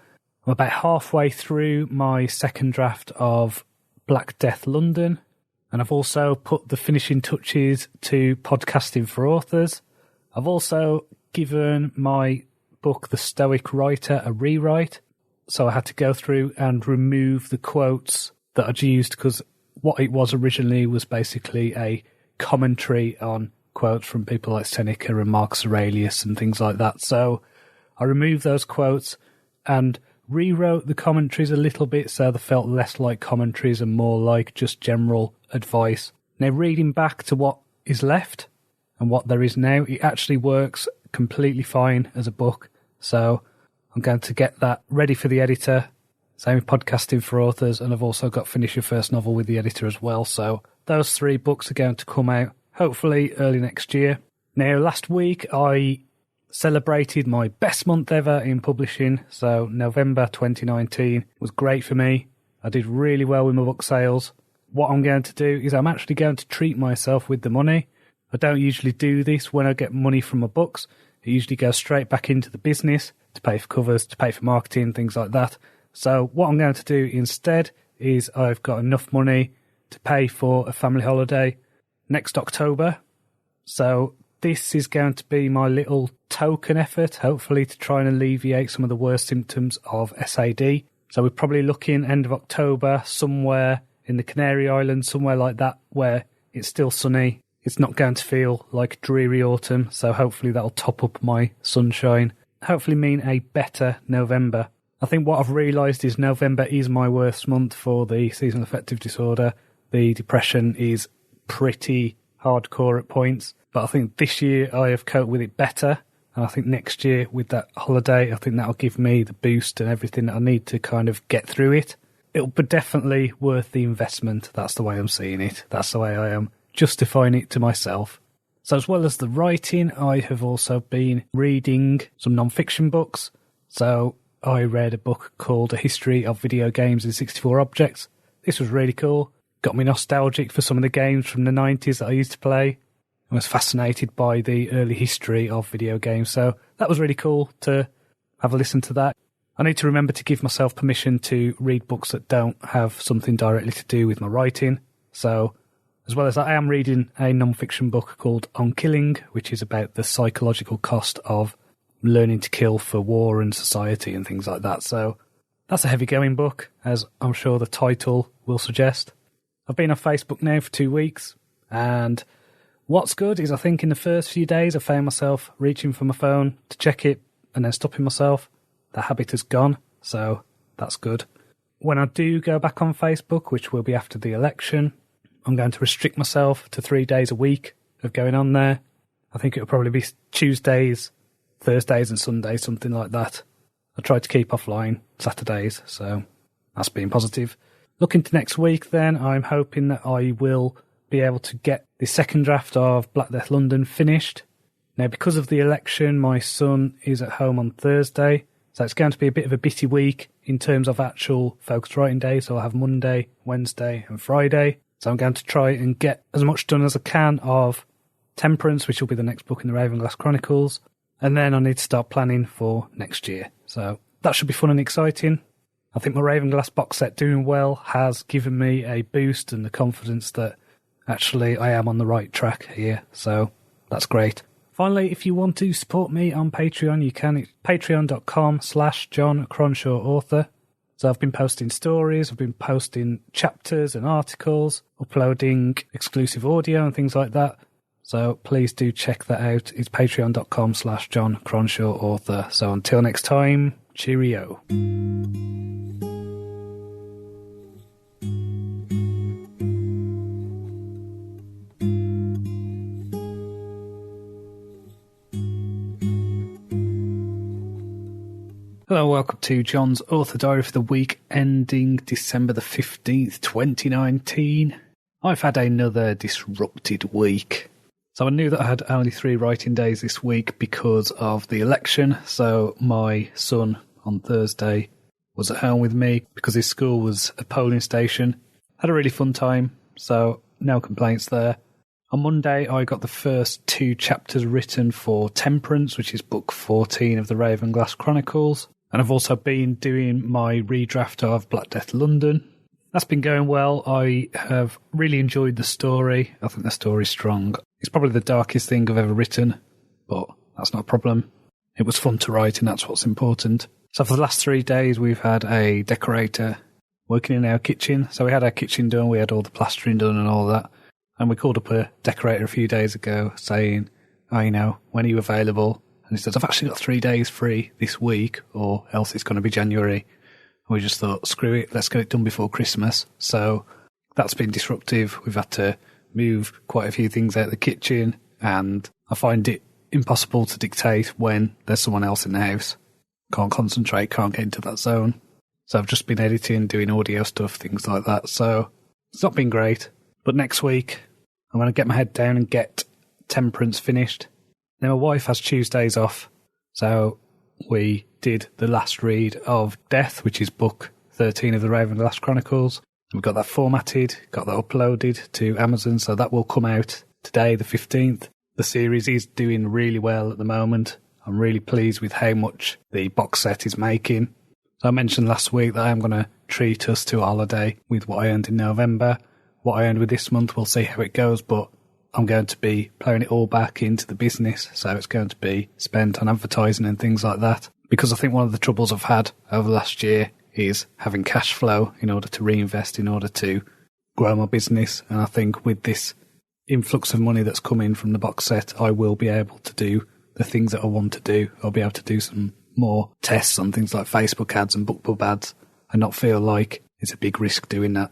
I'm about halfway through my second draft of Black Death London. And I've also put the finishing touches to Podcasting for Authors. I've also given my book, The Stoic Writer, a rewrite. So I had to go through and remove the quotes that I'd used, because what it was originally was basically a commentary on quotes from people like Seneca and Marcus Aurelius and things like that. So I removed those quotes and rewrote the commentaries a little bit so they felt less like commentaries and more like just general advice. Now, reading back to what is left and what there is now, it actually works completely fine as a book. So I'm going to get that ready for the editor. Same with Podcasting for Authors, and I've also got Finish Your First Novel with the editor as well. So those 3 books are going to come out hopefully early next year. Now, last week I celebrated my best month ever in publishing. So November 2019 was great for me. I did really well with my book sales. What I'm going to do is I'm actually going to treat myself with the money. I don't usually do this when I get money from my books. It usually goes straight back into the business to pay for covers, to pay for marketing, things like that. So what I'm going to do instead is I've got enough money to pay for a family holiday next October. So this is going to be my little token effort, hopefully to try and alleviate some of the worst symptoms of SAD. So we're probably looking end of October, somewhere in the Canary Islands, somewhere like that, where it's still sunny. It's not going to feel like dreary autumn. So hopefully that'll top up my sunshine. Hopefully mean a better November. I think what I've realised is November is my worst month for the seasonal affective disorder. The depression is pretty hardcore at points, but I think this year I have coped with it better, and I think next year with that holiday, I think that'll give me the boost and everything that I need to kind of get through it. It'll be definitely worth the investment. That's the way I'm seeing it. That's the way I am justifying it to myself. So as well as the writing, I have also been reading some non-fiction books. So I read a book called A History of Video Games in 64 Objects. This was really cool. Got me nostalgic for some of the games from the 90s that I used to play. I was fascinated by the early history of video games. So that was really cool to have a listen to that. I need to remember to give myself permission to read books that don't have something directly to do with my writing. So as well as that, I am reading a non-fiction book called On Killing, which is about the psychological cost of learning to kill for war and society and things like that. So that's a heavy-going book, as I'm sure the title will suggest. I've been on Facebook now for 2 weeks, and what's good is I think in the first few days I found myself reaching for my phone to check it and then stopping myself. The habit has gone, so that's good. When I do go back on Facebook, which will be after the election, I'm going to restrict myself to 3 days a week of going on there. I think it'll probably be Tuesdays, Thursdays and Sundays, something like that. I try to keep offline Saturdays, so that's been positive. Looking to next week then, I'm hoping that I will be able to get the second draft of Black Death London finished. Now, because of the election, my son is at home on Thursday, so it's going to be a bit of a bitty week in terms of actual focused writing days. So I'll have Monday, Wednesday and Friday. So I'm going to try and get as much done as I can of Temperance, which will be the next book in the Ravenglass Chronicles. And then I need to start planning for next year. So that should be fun and exciting. I think my Ravenglass box set doing well has given me a boost and the confidence that actually I am on the right track here. So that's great. Finally, if you want to support me on Patreon, you can. It's patreon.com/Jon Cronshaw author. So I've been posting stories, I've been posting chapters and articles, uploading exclusive audio and things like that. So please do check that out. It's patreon.com/Jon Cronshaw author. So until next time, cheerio. Hello, welcome to Jon's Author Diary for the week ending December the 15th, 2019. I've had another disrupted week. So I knew that I had only 3 writing days this week because of the election. So my son on Thursday was at home with me because his school was a polling station. Had a really fun time, so no complaints there. On Monday, I got the first 2 chapters written for Temperance, which is book 14 of the Ravenglass Chronicles. And I've also been doing my redraft of Black Death London. That's been going well. I have really enjoyed the story. I think the story's strong. It's probably the darkest thing I've ever written, but that's not a problem. It was fun to write, and that's what's important. So for the last 3 days, we've had a decorator working in our kitchen. So we had our kitchen done, we had all the plastering done and all that. And we called up a decorator a few days ago saying, when are you available? And he says, I've actually got 3 days free this week, or else it's going to be January. And we just thought, screw it, let's get it done before Christmas. So that's been disruptive. We've had to move quite a few things out of the kitchen, and I find it impossible to dictate when there's someone else in the house. Can't concentrate, can't get into that zone. So I've just been editing, doing audio stuff, things like that. So it's not been great. But next week, I'm going to get my head down and get Temperance finished. Now, my wife has Tuesdays off, so we did the last read of Death, which is book 13 of the Ravenglass Chronicles. We got that formatted, got that uploaded to Amazon, so that will come out today, the 15th. The series is doing really well at the moment. I'm really pleased with how much the box set is making. So I mentioned last week that I'm going to treat us to a holiday with what I earned in November. What I earned with this month, we'll see how it goes, but I'm going to be playing it all back into the business, so it's going to be spent on advertising and things like that. Because I think one of the troubles I've had over the last year is having cash flow in order to reinvest, in order to grow my business. And I think with this influx of money that's come in from the box set, I will be able to do the things that I want to do. I'll be able to do some more tests on things like Facebook ads and BookBub ads and not feel like it's a big risk doing that.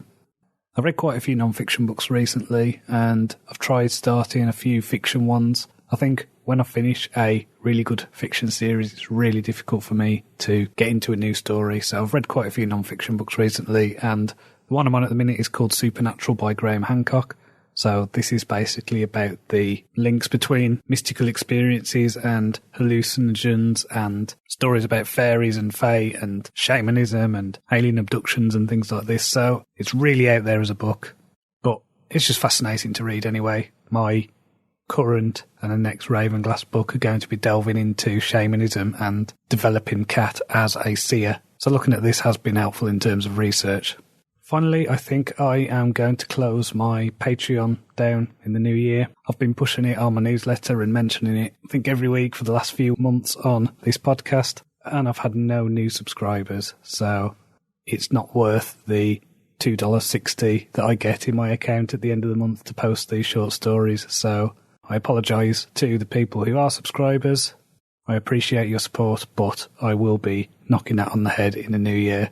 I've read quite a few non-fiction books recently, and I've tried starting a few fiction ones. I think when I finish a really good fiction series, it's really difficult for me to get into a new story. So I've read quite a few non-fiction books recently, and the one I'm on at the minute is called Supernatural by Graham Hancock. So this is basically about the links between mystical experiences and hallucinogens and stories about fairies and fae and shamanism and alien abductions and things like this. So it's really out there as a book, but it's just fascinating to read anyway. My current and the next Ravenglass book are going to be delving into shamanism and developing Kat as a seer. So looking at this has been helpful in terms of research. Finally, I think I am going to close my Patreon down in the new year. I've been pushing it on my newsletter and mentioning it, I think, every week for the last few months on this podcast, and I've had no new subscribers, so it's not worth the $2.60 that I get in my account at the end of the month to post these short stories. So I apologise to the people who are subscribers. I appreciate your support, but I will be knocking that on the head in the new year.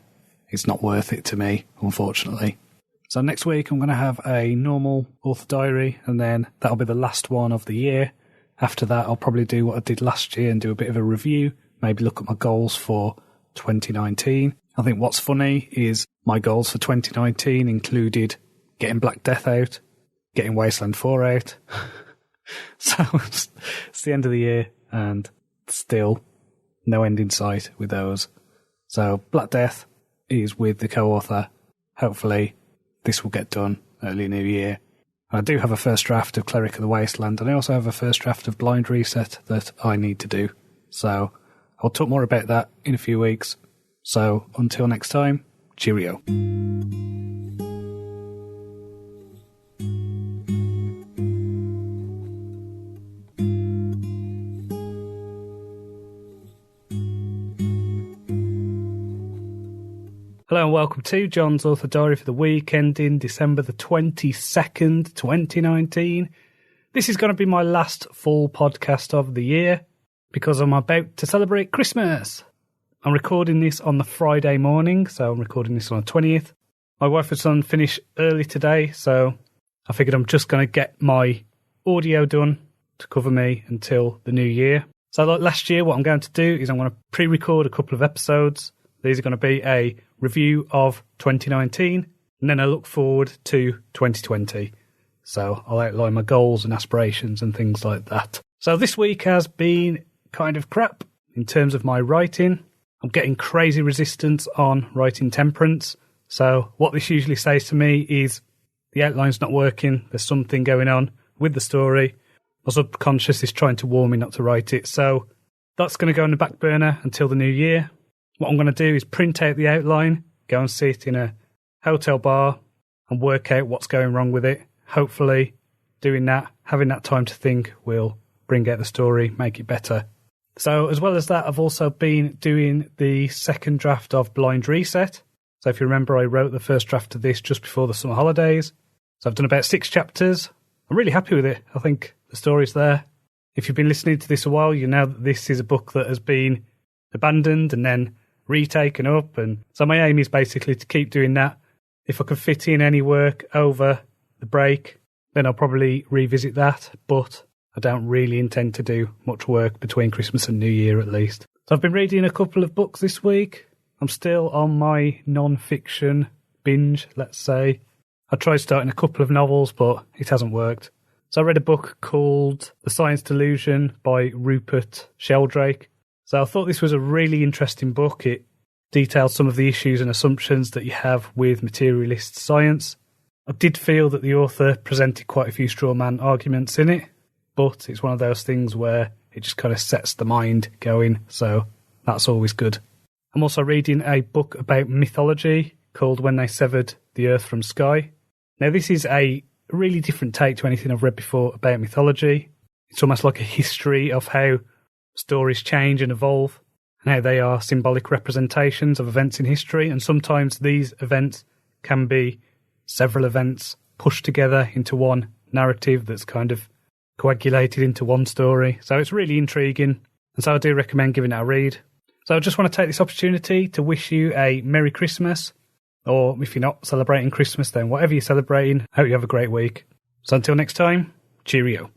It's not worth it to me, unfortunately. So next week I'm going to have a normal author diary, and then that'll be the last one of the year. After that, I'll probably do what I did last year and do a bit of a review, maybe look at my goals for 2019. I think what's funny is my goals for 2019 included getting Black Death out, getting Wasteland 4 out. So it's the end of the year and still no end in sight with those. So Black Death is with the co-author. Hopefully this will get done early new year. I do have a first draft of Cleric of the Wasteland, and I also have a first draft of Blind Reset that I need to do. So I'll talk more about that in a few weeks. So until next time, cheerio. Hello and welcome to Jon's Author Diary for the week ending December the 22nd, 2019. This is going to be my last full podcast of the year because I'm about to celebrate Christmas. I'm recording this on the Friday morning, so I'm recording this on the 20th. My wife and son finish early today, so I figured I'm just going to get my audio done to cover me until the new year. So like last year, what I'm going to do is I'm going to pre-record a couple of episodes. These are going to be a review of 2019, and then I look forward to 2020. So I'll outline my goals and aspirations and things like that. So this week has been kind of crap in terms of my writing. I'm getting crazy resistance on writing Temperance. So what this usually says to me is the outline's not working. There's something going on with the story. My subconscious is trying to warn me not to write it. So that's going to go on the back burner until the new year. What I'm going to do is print out the outline, go and sit in a hotel bar and work out what's going wrong with it. Hopefully doing that, having that time to think will bring out the story, make it better. So as well as that, I've also been doing the second draft of Blind Reset. So if you remember, I wrote the first draft of this just before the summer holidays. So I've done about 6 chapters. I'm really happy with it. I think the story's there. If you've been listening to this a while, you know that this is a book that has been abandoned and then retaken up. And so my aim is basically to keep doing that. If I can fit in any work over the break, then I'll probably revisit that. But I don't really intend to do much work between Christmas and New Year, at least. So I've been reading a couple of books this week. I'm still on my non-fiction binge, let's say. I tried starting a couple of novels, but it hasn't worked. So I read a book called The Science Delusion by Rupert Sheldrake. So I thought this was a really interesting book. It detailed some of the issues and assumptions that you have with materialist science. I did feel that the author presented quite a few straw man arguments in it, but it's one of those things where it just kind of sets the mind going, so that's always good. I'm also reading a book about mythology called When They Severed the Earth from Sky. Now, this is a really different take to anything I've read before about mythology. It's almost like a history of how stories change and evolve, and how they are symbolic representations of events in history, and sometimes these events can be several events pushed together into one narrative that's kind of coagulated into one story. So it's really intriguing, and so I do recommend giving it a read. So I just want to take this opportunity to wish you a Merry Christmas, or if you're not celebrating Christmas, then whatever you're celebrating, I hope you have a great week. So until next time, cheerio.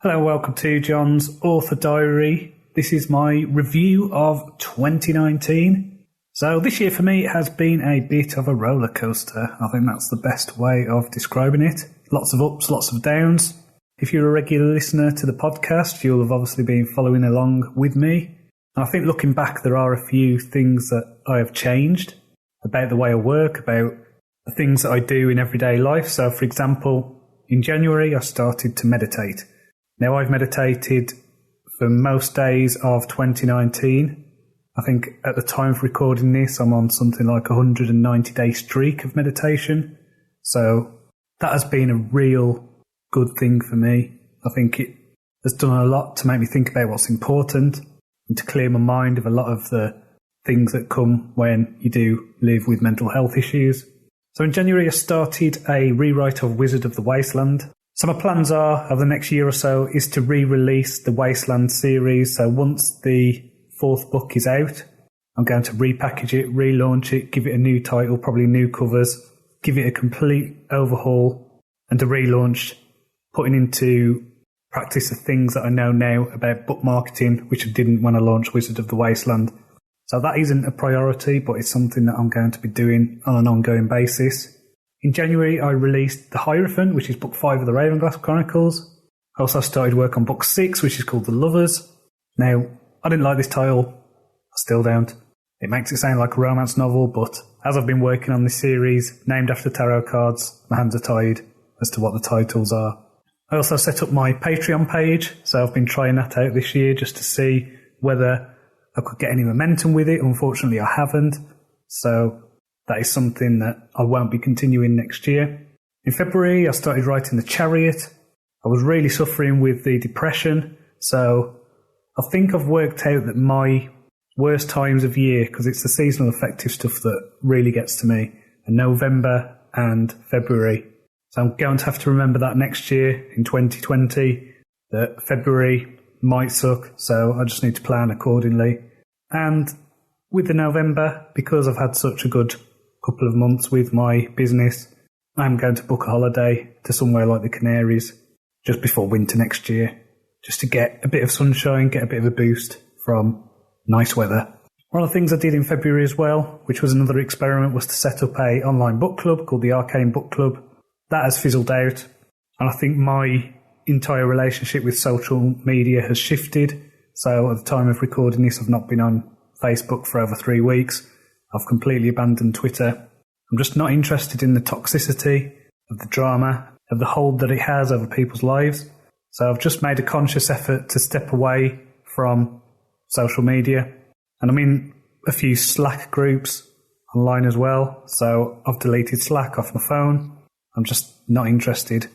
Hello and welcome to Jon's Author Diary. This is my review of 2019. So this year for me has been a bit of a roller coaster. I think that's the best way of describing it. Lots of ups, lots of downs. If you're a regular listener to the podcast, you'll have obviously been following along with me. And I think looking back, there are a few things that I have changed about the way I work, about the things that I do in everyday life. So, for example, in January, I started to meditate. Now, I've meditated for most days of 2019. I think at the time of recording this, I'm on something like a 190-day streak of meditation. So that has been a real good thing for me. I think it has done a lot to make me think about what's important and to clear my mind of a lot of the things that come when you do live with mental health issues. So in January, I started a rewrite of Wizard of the Wasteland. So my plans are, over the next year or so, is to re-release the Wasteland series. So once the 4th book is out, I'm going to repackage it, relaunch it, give it a new title, probably new covers, give it a complete overhaul and a relaunch, putting into practice the things that I know now about book marketing, which I didn't when I launched Wizard of the Wasteland. So that isn't a priority, but it's something that I'm going to be doing on an ongoing basis. In January, I released The Hierophant, which is book 5 of the Ravenglass Chronicles. I also started work on book 6, which is called The Lovers. Now, I didn't like this title. I still don't. It makes it sound like a romance novel, but as I've been working on this series, named after tarot cards, my hands are tied as to what the titles are. I also set up my Patreon page, so I've been trying that out this year just to see whether I could get any momentum with it. Unfortunately, I haven't. So that is something that I won't be continuing next year. In February, I started writing The Chariot. I was really suffering with the depression, so I think I've worked out that my worst times of year, because it's the seasonal affective stuff that really gets to me, are November and February. So I'm going to have to remember that next year in 2020, that February might suck, so I just need to plan accordingly. And with the November, because I've had such a good couple of months with my business, I'm going to book a holiday to somewhere like the Canaries just before winter next year, just to get a bit of sunshine, get a bit of a boost from nice weather. One of the things I did in February as well, which was another experiment, was to set up a online book club called the Arcane Book Club. That has fizzled out, and I think my entire relationship with social media has shifted. So at the time of recording this, I've not been on Facebook for over 3 weeks. I've completely abandoned Twitter. I'm just not interested in the toxicity of the drama, of the hold that it has over people's lives. So I've just made a conscious effort to step away from social media. And I'm in a few Slack groups online as well. So I've deleted Slack off my phone. I'm just not interested.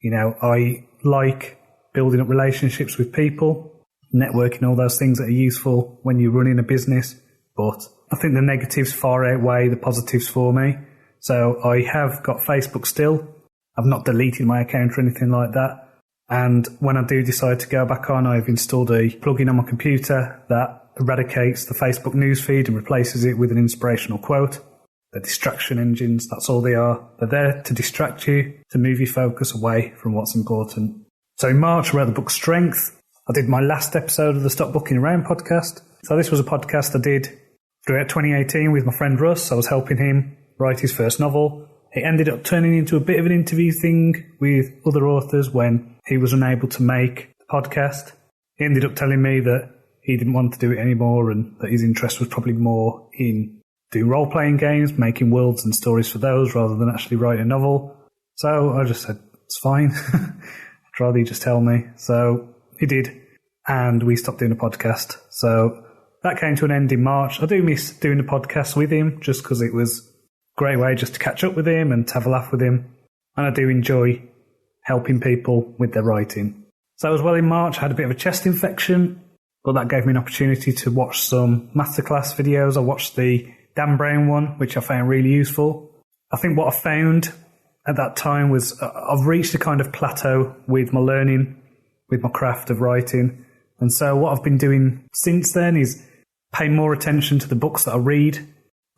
You know, I like building up relationships with people, networking, all those things that are useful when you're running a business. But I think the negatives far outweigh the positives for me. So I have got Facebook still. I've not deleted my account or anything like that. And when I do decide to go back on, I've installed a plugin on my computer that eradicates the Facebook newsfeed and replaces it with an inspirational quote. They're distraction engines, that's all they are. They're there to distract you, to move your focus away from what's important. So in March, I wrote the book Strength. I did my last episode of the Stop Booking Around podcast. So this was a podcast I did throughout 2018 with my friend Russ. I was helping him write his first novel. It ended up turning into a bit of an interview thing with other authors when he was unable to make the podcast. He ended up telling me that he didn't want to do it anymore and that his interest was probably more in doing role-playing games, making worlds and stories for those rather than actually writing a novel. So I just said, it's fine. I'd rather you just tell me. So he did, and we stopped doing a podcast. So that came to an end in March. I do miss doing the podcast with him just because it was a great way just to catch up with him and to have a laugh with him. And I do enjoy helping people with their writing. So as well in March, I had a bit of a chest infection, but that gave me an opportunity to watch some masterclass videos. I watched the Dan Brown one, which I found really useful. I think what I found at that time was I've reached a kind of plateau with my learning, with my craft of writing. And so what I've been doing since then is paying more attention to the books that I read.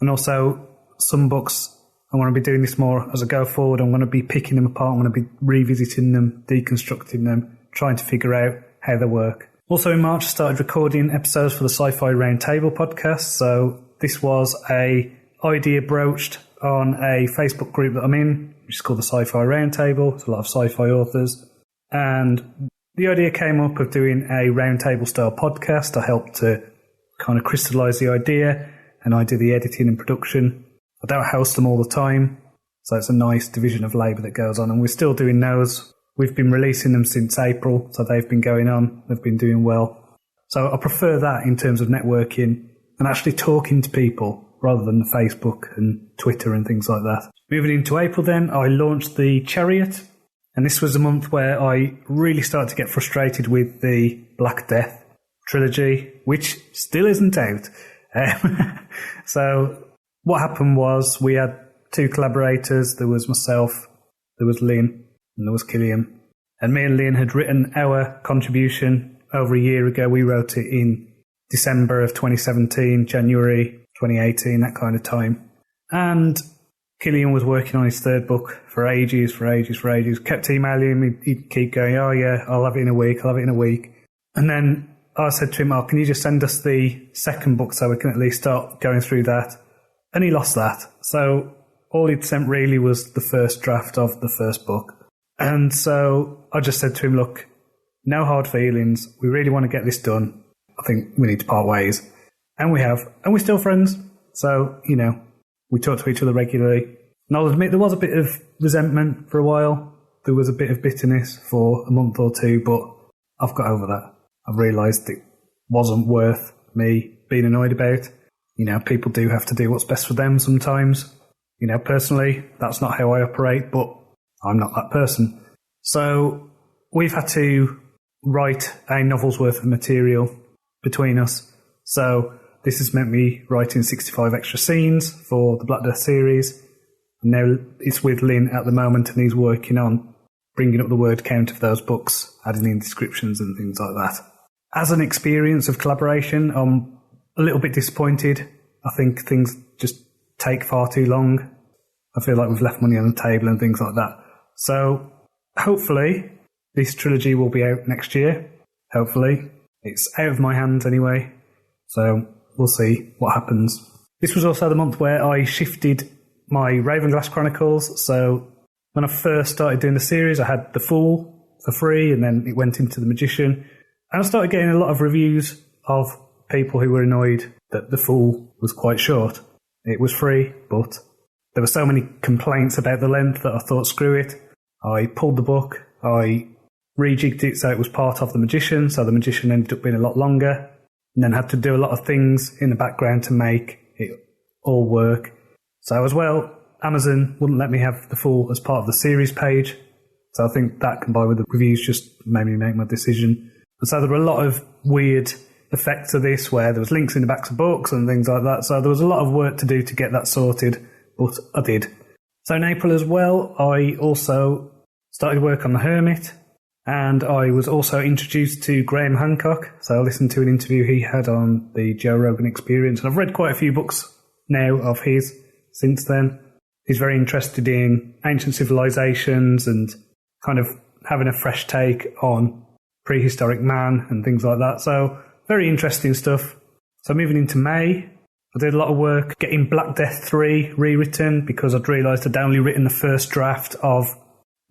And also some books, I want to be doing this more as I go forward. I'm going to be picking them apart. I'm going to be revisiting them, deconstructing them, trying to figure out how they work. Also in March, I started recording episodes for the Sci-Fi Roundtable podcast. So this was a idea broached on a Facebook group that I'm in, which is called the Sci-Fi Roundtable. It's a lot of sci-fi authors. And the idea came up of doing a roundtable style podcast. I helped to kind of crystallise the idea, and I do the editing and production. I don't host them all the time. So it's a nice division of labour that goes on, and we're still doing those. We've been releasing them since April, so they've been going on. They've been doing well. So I prefer that in terms of networking and actually talking to people rather than the Facebook and Twitter and things like that. Moving into April then, I launched the Chariot, and this was a month where I really started to get frustrated with the Black Death trilogy, which still isn't out. So what happened was we had 2 collaborators. There was myself, there was Lynn, and there was Killian. And me and Lynn had written our contribution over a year ago. We wrote it in December of 2017, January 2018, that kind of time. And Killian was working on his 3rd book for ages. Kept emailing him. He'd keep going, oh yeah, I'll have it in a week. And then I said to him, oh, can you just send us the 2nd book so we can at least start going through that? And he lost that. So all he'd sent really was the first draft of the 1st book. And so I just said to him, look, no hard feelings. We really want to get this done. I think we need to part ways. And we have. And we're still friends. So, you know, we talk to each other regularly. And I'll admit there was a bit of resentment for a while. There was a bit of bitterness for a month or 2, but I've got over that. I've realised it wasn't worth me being annoyed about. You know, people do have to do what's best for them sometimes. You know, personally, that's not how I operate, but I'm not that person. So we've had to write a novel's worth of material between us. So this has meant me writing 65 extra scenes for the Black Death series. And now it's with Lynn at the moment, and he's working on bringing up the word count of those books, adding in descriptions and things like that. As an experience of collaboration, I'm a little bit disappointed. I think things just take far too long. I feel like we've left money on the table and things like that. So hopefully this trilogy will be out next year. Hopefully. It's out of my hands anyway. So we'll see what happens. This was also the month where I shifted my Ravenglass Chronicles. So when I first started doing the series, I had The Fool for free, and then it went into The Magician. And I started getting a lot of reviews of people who were annoyed that The Fool was quite short. It was free, but there were so many complaints about the length that I thought, screw it. I pulled the book, I rejigged it so it was part of The Magician, so The Magician ended up being a lot longer, and then had to do a lot of things in the background to make it all work. So as well, Amazon wouldn't let me have The Fool as part of the series page, so I think that combined with the reviews just made me make my decision. And so there were a lot of weird effects of this where there was links in the backs of books and things like that, so there was a lot of work to do to get that sorted, but I did. So in April as well, I also started work on The Hermit, and I was also introduced to Graham Hancock. So I listened to an interview he had on the Joe Rogan Experience, and I've read quite a few books now of his since then. He's very interested in ancient civilizations and kind of having a fresh take on prehistoric man and things like that. So very interesting stuff. So moving into May, I did a lot of work getting Black Death 3 rewritten because I'd realised I'd only written the first draft of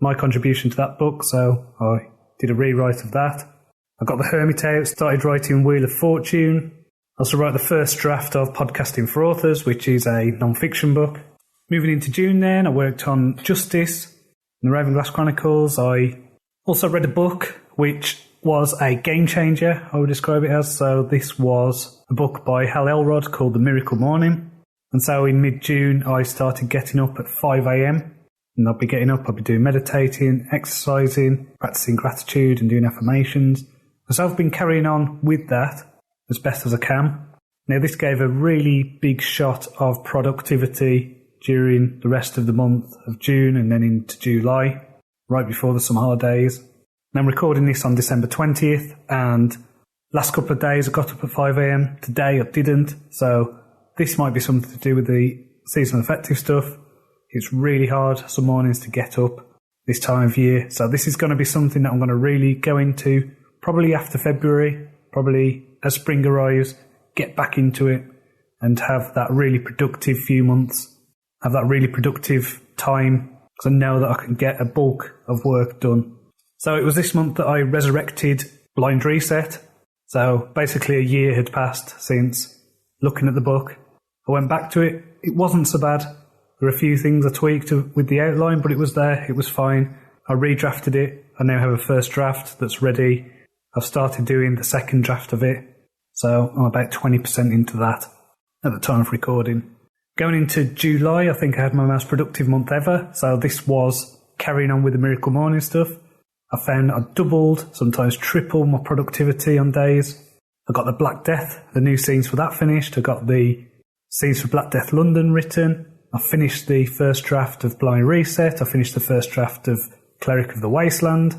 my contribution to that book, so I did a rewrite of that. I got The Hermit out, started writing Wheel of Fortune. I also wrote the first draft of Podcasting for Authors, which is a non-fiction book. Moving into June then, I worked on Justice and the Ravenglass Chronicles. I also read a book which was a game changer, I would describe it as. So this was a book by Hal Elrod called The Miracle Morning. And so in mid-June, I started getting up at 5 a.m. And I'll be getting up, I'll be doing meditating, exercising, practicing gratitude and doing affirmations. And so I've been carrying on with that as best as I can. Now this gave a really big shot of productivity during the rest of the month of June and then into July, right before the summer holidays. And I'm recording this on December 20th, and last couple of days I got up at 5 a.m. Today I didn't, so this might be something to do with the seasonal affective stuff. It's really hard some mornings to get up this time of year. So this is going to be something that I'm going to really go into probably after February, probably as spring arrives, get back into it and have that really productive few months, have that really productive time, because I know that I can get a bulk of work done. So it was this month that I resurrected Blind Reset. So basically a year had passed since looking at the book. I went back to it. It wasn't so bad. There were a few things I tweaked with the outline, but it was there. It was fine. I redrafted it. I now have a first draft that's ready. I've started doing the second draft of it. So I'm about 20% into that at the time of recording. Going into July, I think I had my most productive month ever. So this was carrying on with the Miracle Morning stuff. I found I doubled, sometimes tripled my productivity on days. I got the Black Death, the new scenes for that finished. I got the scenes for Black Death London written. I finished the first draft of Blind Reset. I finished the first draft of Cleric of the Wasteland.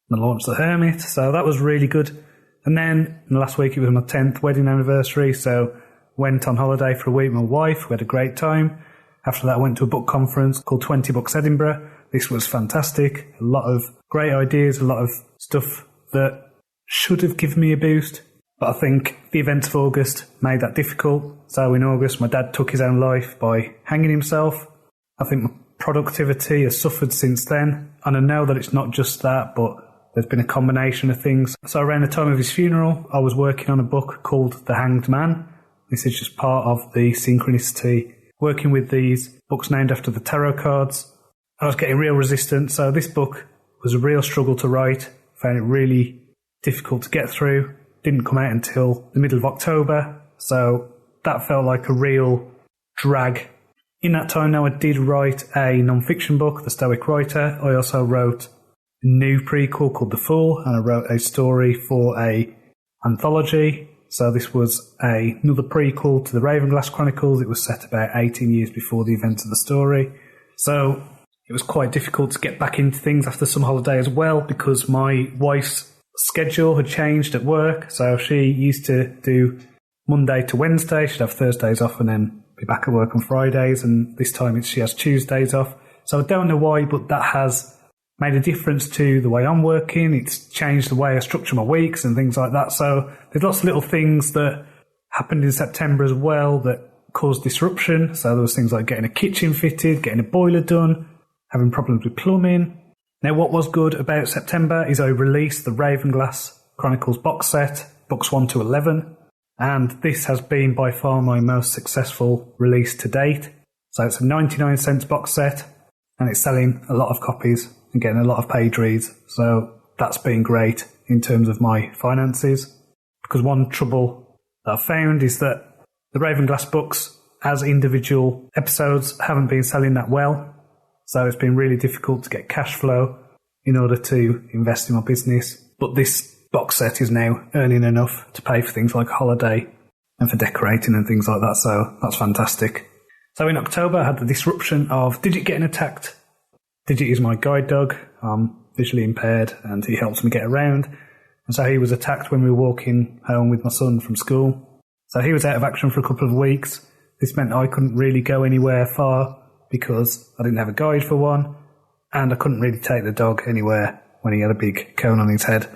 And I launched the Hermit. So that was really good. And then in the last week, it was my 10th wedding anniversary. So went on holiday for a week with my wife. We had a great time. After that, I went to a book conference called 20 Books Edinburgh. This was fantastic. A lot of great ideas, a lot of stuff that should have given me a boost. But I think the events of August made that difficult. So in August, my dad took his own life by hanging himself. I think my productivity has suffered since then. And I know that it's not just that, but there's been a combination of things. So around the time of his funeral, I was working on a book called The Hanged Man. This is just part of the synchronicity, working with these books named after the tarot cards. I was getting real resistance. So this book was a real struggle to write. Found it really difficult to get through. Didn't come out until the middle of October. So that felt like a real drag. In that time now, I did write a non-fiction book, The Stoic Writer. I also wrote a new prequel called The Fool, and I wrote a story for a anthology. So this was another prequel to the Ravenglass Chronicles. It was set about 18 years before the events of the story. So it was quite difficult to get back into things after some holiday as well, because my wife's schedule had changed at work. So she used to do Monday to Wednesday. She'd have Thursdays off and then be back at work on Fridays. And this time she has Tuesdays off. So I don't know why, but that has made a difference to the way I'm working. It's changed the way I structure my weeks and things like that. So there's lots of little things that happened in September as well that caused disruption. So there was things like getting a kitchen fitted, getting a boiler done, having problems with plumbing. Now what was good about September is I released the Ravenglass Chronicles box set, books 1 to 11. And this has been by far my most successful release to date. So it's a 99 cents box set and it's selling a lot of copies and getting a lot of page reads. So that's been great in terms of my finances. Because one trouble that I've found is that the Ravenglass books as individual episodes haven't been selling that well. So it's been really difficult to get cash flow in order to invest in my business. But this box set is now earning enough to pay for things like a holiday and for decorating and things like that. So that's fantastic. So in October, I had the disruption of Digit getting attacked. Digit is my guide dog. I'm visually impaired and he helps me get around. And so he was attacked when we were walking home with my son from school. So he was out of action for a couple of weeks. This meant I couldn't really go anywhere far because I didn't have a guide for one. And I couldn't really take the dog anywhere when he had a big cone on his head.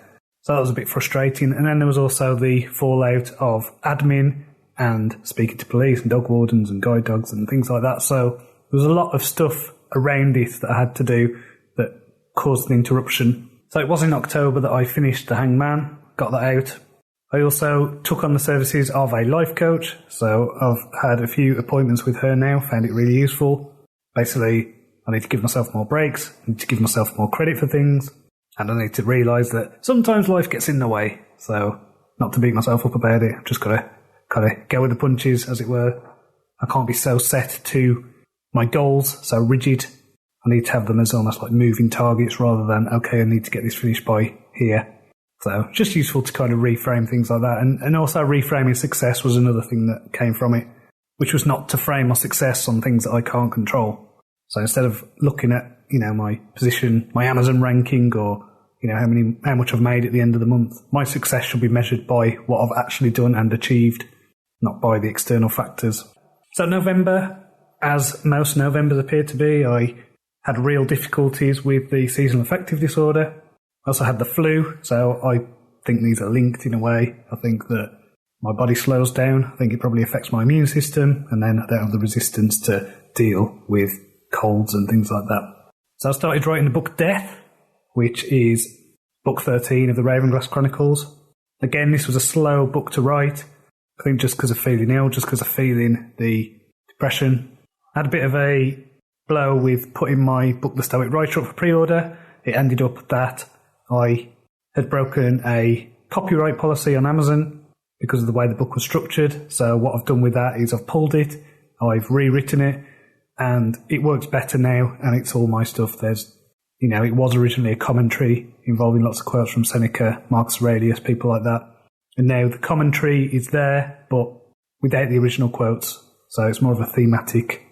So that was a bit frustrating. And then there was also the fallout of admin and speaking to police and dog wardens and guide dogs and things like that. So there was a lot of stuff around it that I had to do that caused an interruption. So it was in October that I finished The Hanged Man, got that out. I also took on the services of a life coach. So I've had a few appointments with her now, found it really useful. Basically, I need to give myself more breaks, I need to give myself more credit for things, and I need to realise that sometimes life gets in the way. So not to beat myself up about it, I've just got to go with the punches, as it were. I can't be so set to my goals, so rigid. I need to have them as almost like moving targets rather than, okay, I need to get this finished by here. So just useful to kind of reframe things like that. And also reframing success was another thing that came from it, which was not to frame my success on things that I can't control. So instead of looking at, my position, my Amazon ranking, or, how much I've made at the end of the month, my success should be measured by what I've actually done and achieved, not by the external factors. So November, as most Novembers appear to be, I had real difficulties with the seasonal affective disorder. I also had the flu, so I think these are linked in a way. I think that my body slows down. I think it probably affects my immune system, and then I don't have the resistance to deal with colds and things like that. So I started writing the book Death, which is book 13 of the Ravenglass Chronicles. Again, this was a slow book to write. I think just because of feeling ill, just because of feeling the depression. I had a bit of a blow with putting my book, The Stoic Writer, up for pre-order. It ended up that I had broken a copyright policy on Amazon because of the way the book was structured. So what I've done with that is I've pulled it, I've rewritten it, and it works better now, and it's all my stuff. There's, it was originally a commentary involving lots of quotes from Seneca, Marcus Aurelius, people like that. And now the commentary is there, but without the original quotes. So it's more of a thematic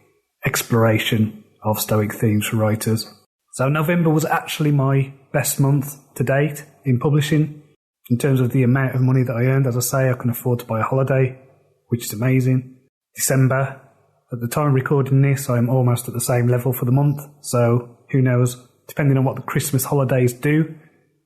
exploration of Stoic themes for writers. So November was actually my best month to date in publishing. In terms of the amount of money that I earned, as I say, I can afford to buy a holiday, which is amazing. December, at the time of recording this, I'm almost at the same level for the month. So who knows, depending on what the Christmas holidays do,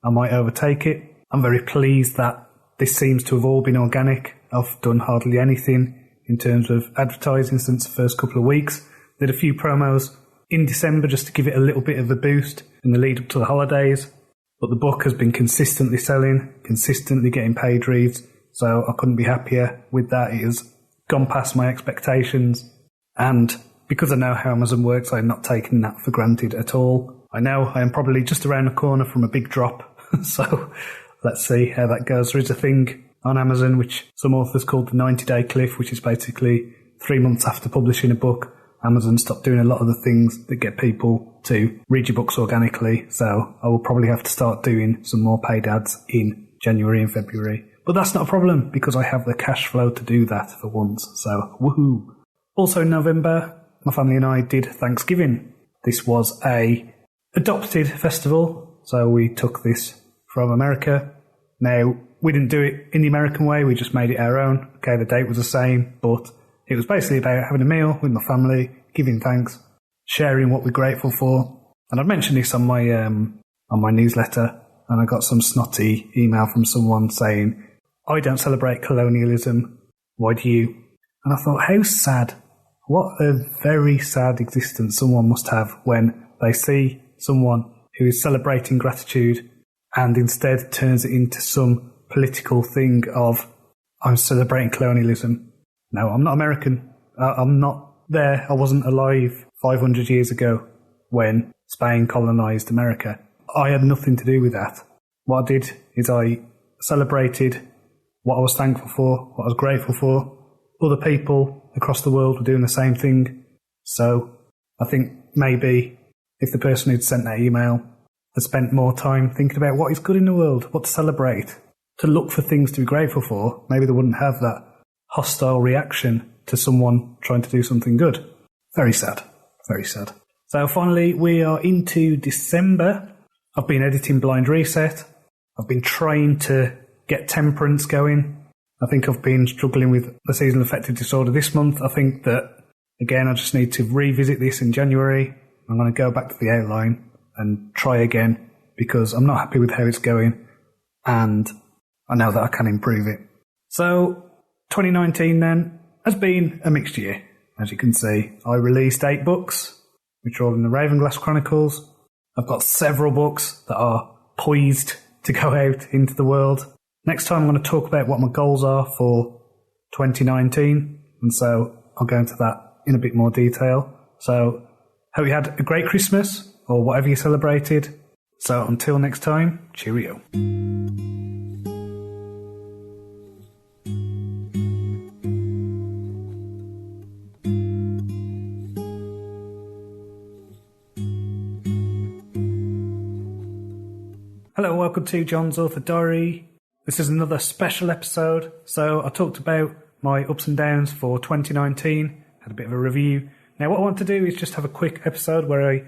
I might overtake it. I'm very pleased that this seems to have all been organic. I've done hardly anything in terms of advertising since the first couple of weeks. Did a few promos in December just to give it a little bit of a boost in the lead up to the holidays. But the book has been consistently selling, consistently getting paid reads. So I couldn't be happier with that. It has gone past my expectations. And because I know how Amazon works, I'm not taking that for granted at all. I know I am probably just around the corner from a big drop. So let's see how that goes. There is a thing on Amazon which some authors called the 90-day cliff, which is basically 3 months after publishing a book, Amazon stopped doing a lot of the things that get people to read your books organically. So I will probably have to start doing some more paid ads in January and February. But that's not a problem because I have the cash flow to do that for once. So woohoo. Also in November, my family and I did Thanksgiving. This was a adopted festival. So we took this from America. Now, we didn't do it in the American way, we just made it our own. Okay, the date was the same, but it was basically about having a meal with my family, giving thanks, sharing what we're grateful for. And I'd mentioned this on my newsletter, and I got some snotty email from someone saying, I don't celebrate colonialism, why do you? And I thought, how sad. What a very sad existence someone must have when they see someone who is celebrating gratitude and instead turns it into some political thing of, I'm celebrating colonialism. No, I'm not American. I'm not there. I wasn't alive 500 years ago when Spain colonised America. I had nothing to do with that. What I did is I celebrated what I was thankful for, what I was grateful for. Other people across the world were doing the same thing. So I think maybe if the person who'd sent that email had spent more time thinking about what is good in the world, what to celebrate, to look for things to be grateful for, maybe they wouldn't have that hostile reaction to someone trying to do something good. Very sad. Very sad. So finally, we are into December. I've been editing Blind Reset. I've been trying to get Temperance going. I think I've been struggling with the seasonal affective disorder this month. I think that, again, I just need to revisit this in January. I'm going to go back to the outline and try again because I'm not happy with how it's going and I know that I can improve it. So 2019 then has been a mixed year. As you can see, I released 8 books, which are all in the Ravenglass Chronicles. I've got several books that are poised to go out into the world. Next time I'm going to talk about what my goals are for 2019, and so I'll go into that in a bit more detail. So hope you had a great Christmas, or whatever you celebrated. So until next time, cheerio. Hello and welcome to Jon's Author Diary. This is another special episode. So I talked about my ups and downs for 2019, had a bit of a review. Now what I want to do is just have a quick episode where I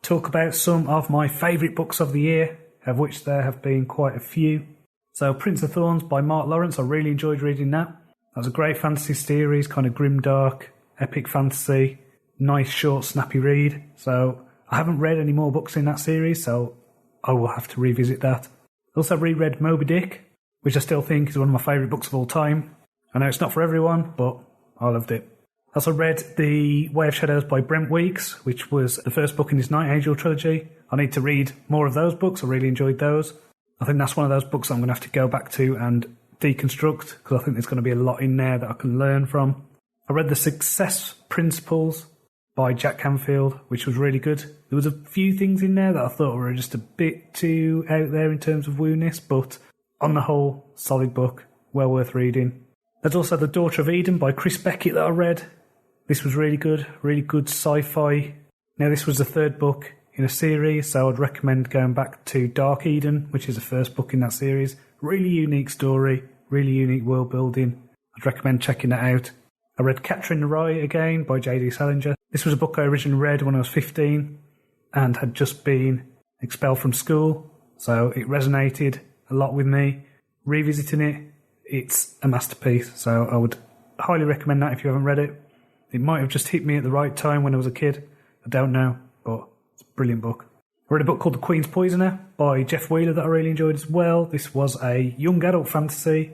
talk about some of my favourite books of the year, of which there have been quite a few. So Prince of Thorns by Mark Lawrence, I really enjoyed reading that. That was a great fantasy series, kind of grimdark, epic fantasy, nice short snappy read. So I haven't read any more books in that series, so I will have to revisit that. I also reread Moby Dick, which I still think is one of my favourite books of all time. I know it's not for everyone, but I loved it. I also read The Way of Shadows by Brent Weeks, which was the first book in his Night Angel trilogy. I need to read more of those books. I really enjoyed those. I think that's one of those books I'm going to have to go back to and deconstruct, because I think there's going to be a lot in there that I can learn from. I read The Success Principles by Jack Canfield, which was really good. There was a few things in there that I thought were just a bit too out there in terms of woo-ness, but on the whole, solid book, well worth reading. There's also The Daughter of Eden by Chris Beckett that I read. This was really good sci-fi. Now, this was the third book in a series, so I'd recommend going back to Dark Eden, which is the first book in that series. Really unique story, really unique world building. I'd recommend checking that out. I read Catcher in the Rye again by J.D. Salinger. This was a book I originally read when I was 15 and had just been expelled from school, so it resonated a lot with me. Revisiting it, it's a masterpiece, so I would highly recommend that if you haven't read it. It might have just hit me at the right time when I was a kid. I don't know, but it's a brilliant book. I read a book called The Queen's Poisoner by Jeff Wheeler that I really enjoyed as well. This was a young adult fantasy,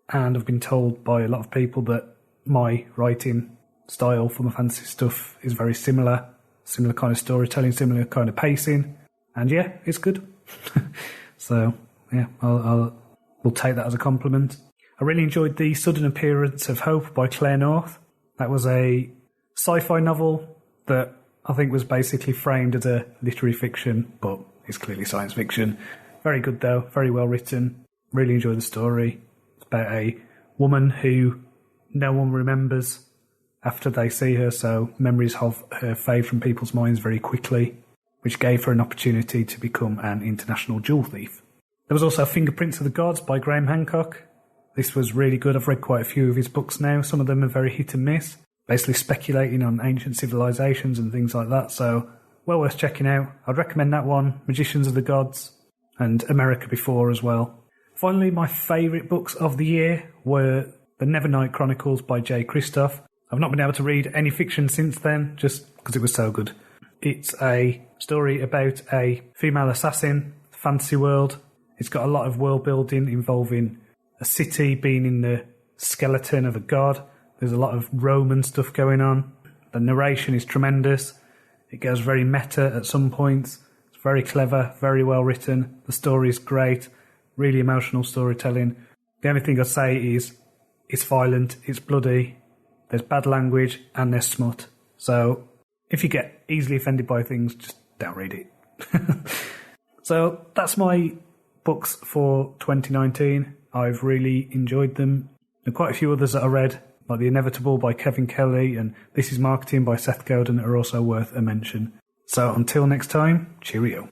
and I've been told by a lot of people that my writing style for my fantasy stuff is very similar kind of storytelling, similar kind of pacing, and yeah, it's good. So yeah, we'll take that as a compliment. I really enjoyed The Sudden Appearance of Hope by Claire North. That was a sci-fi novel that I think was basically framed as a literary fiction, but it's clearly science fiction. Very good though, very well written. Really enjoyed the story. It's about a woman who no one remembers after they see her, so memories of her fade from people's minds very quickly, which gave her an opportunity to become an international jewel thief. There was also Fingerprints of the Gods by Graham Hancock. This was really good. I've read quite a few of his books now. Some of them are very hit and miss, basically speculating on ancient civilizations and things like that, so well worth checking out. I'd recommend that one, Magicians of the Gods, and America Before as well. Finally, my favourite books of the year were The Nevernight Chronicles by J. Kristoff. I've not been able to read any fiction since then, just because it was so good. It's a story about a female assassin, fantasy world. It's got a lot of world building involving a city being in the skeleton of a god. There's a lot of Roman stuff going on. The narration is tremendous. It goes very meta at some points. It's very clever, very well written. The story is great, really emotional storytelling. The only thing I'd say is it's violent, it's bloody, there's bad language, and there's smut. So if you get easily offended by things, just don't read it. So that's my books for 2019. I've really enjoyed them. There are quite a few others that I read, like The Inevitable by Kevin Kelly and This Is Marketing by Seth Godin, that are also worth a mention. So until next time, cheerio.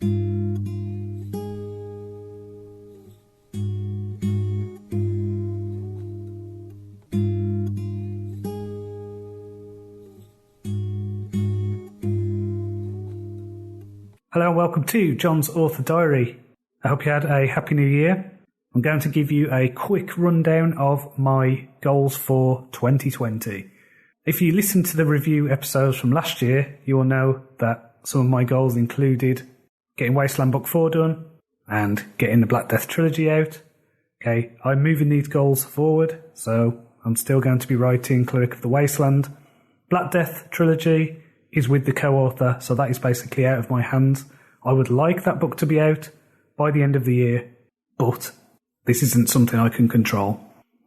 Hello and welcome to Jon's Author Diary. I hope you had a happy new year. I'm going to give you a quick rundown of my goals for 2020. If you listened to the review episodes from last year, you will know that some of my goals included getting Wasteland Book 4 done and getting the Black Death Trilogy out. Okay, I'm moving these goals forward, so I'm still going to be writing Cleric of the Wasteland. Black Death Trilogy is with the co-author, so that is basically out of my hands. I would like that book to be out by the end of the year, but this isn't something I can control.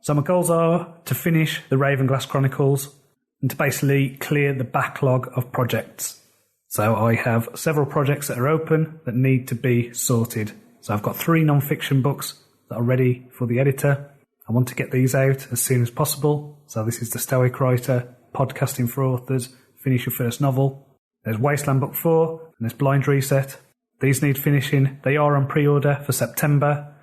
So my goals are to finish the Ravenglass Chronicles and to basically clear the backlog of projects. So I have several projects that are open that need to be sorted. So I've got 3 non-fiction books that are ready for the editor. I want to get these out as soon as possible. So this is The Stoic Writer, Podcasting for Authors, Finish Your First Novel. There's Wasteland Book 4 and there's Blind Reset. These need finishing. They are on pre-order for September.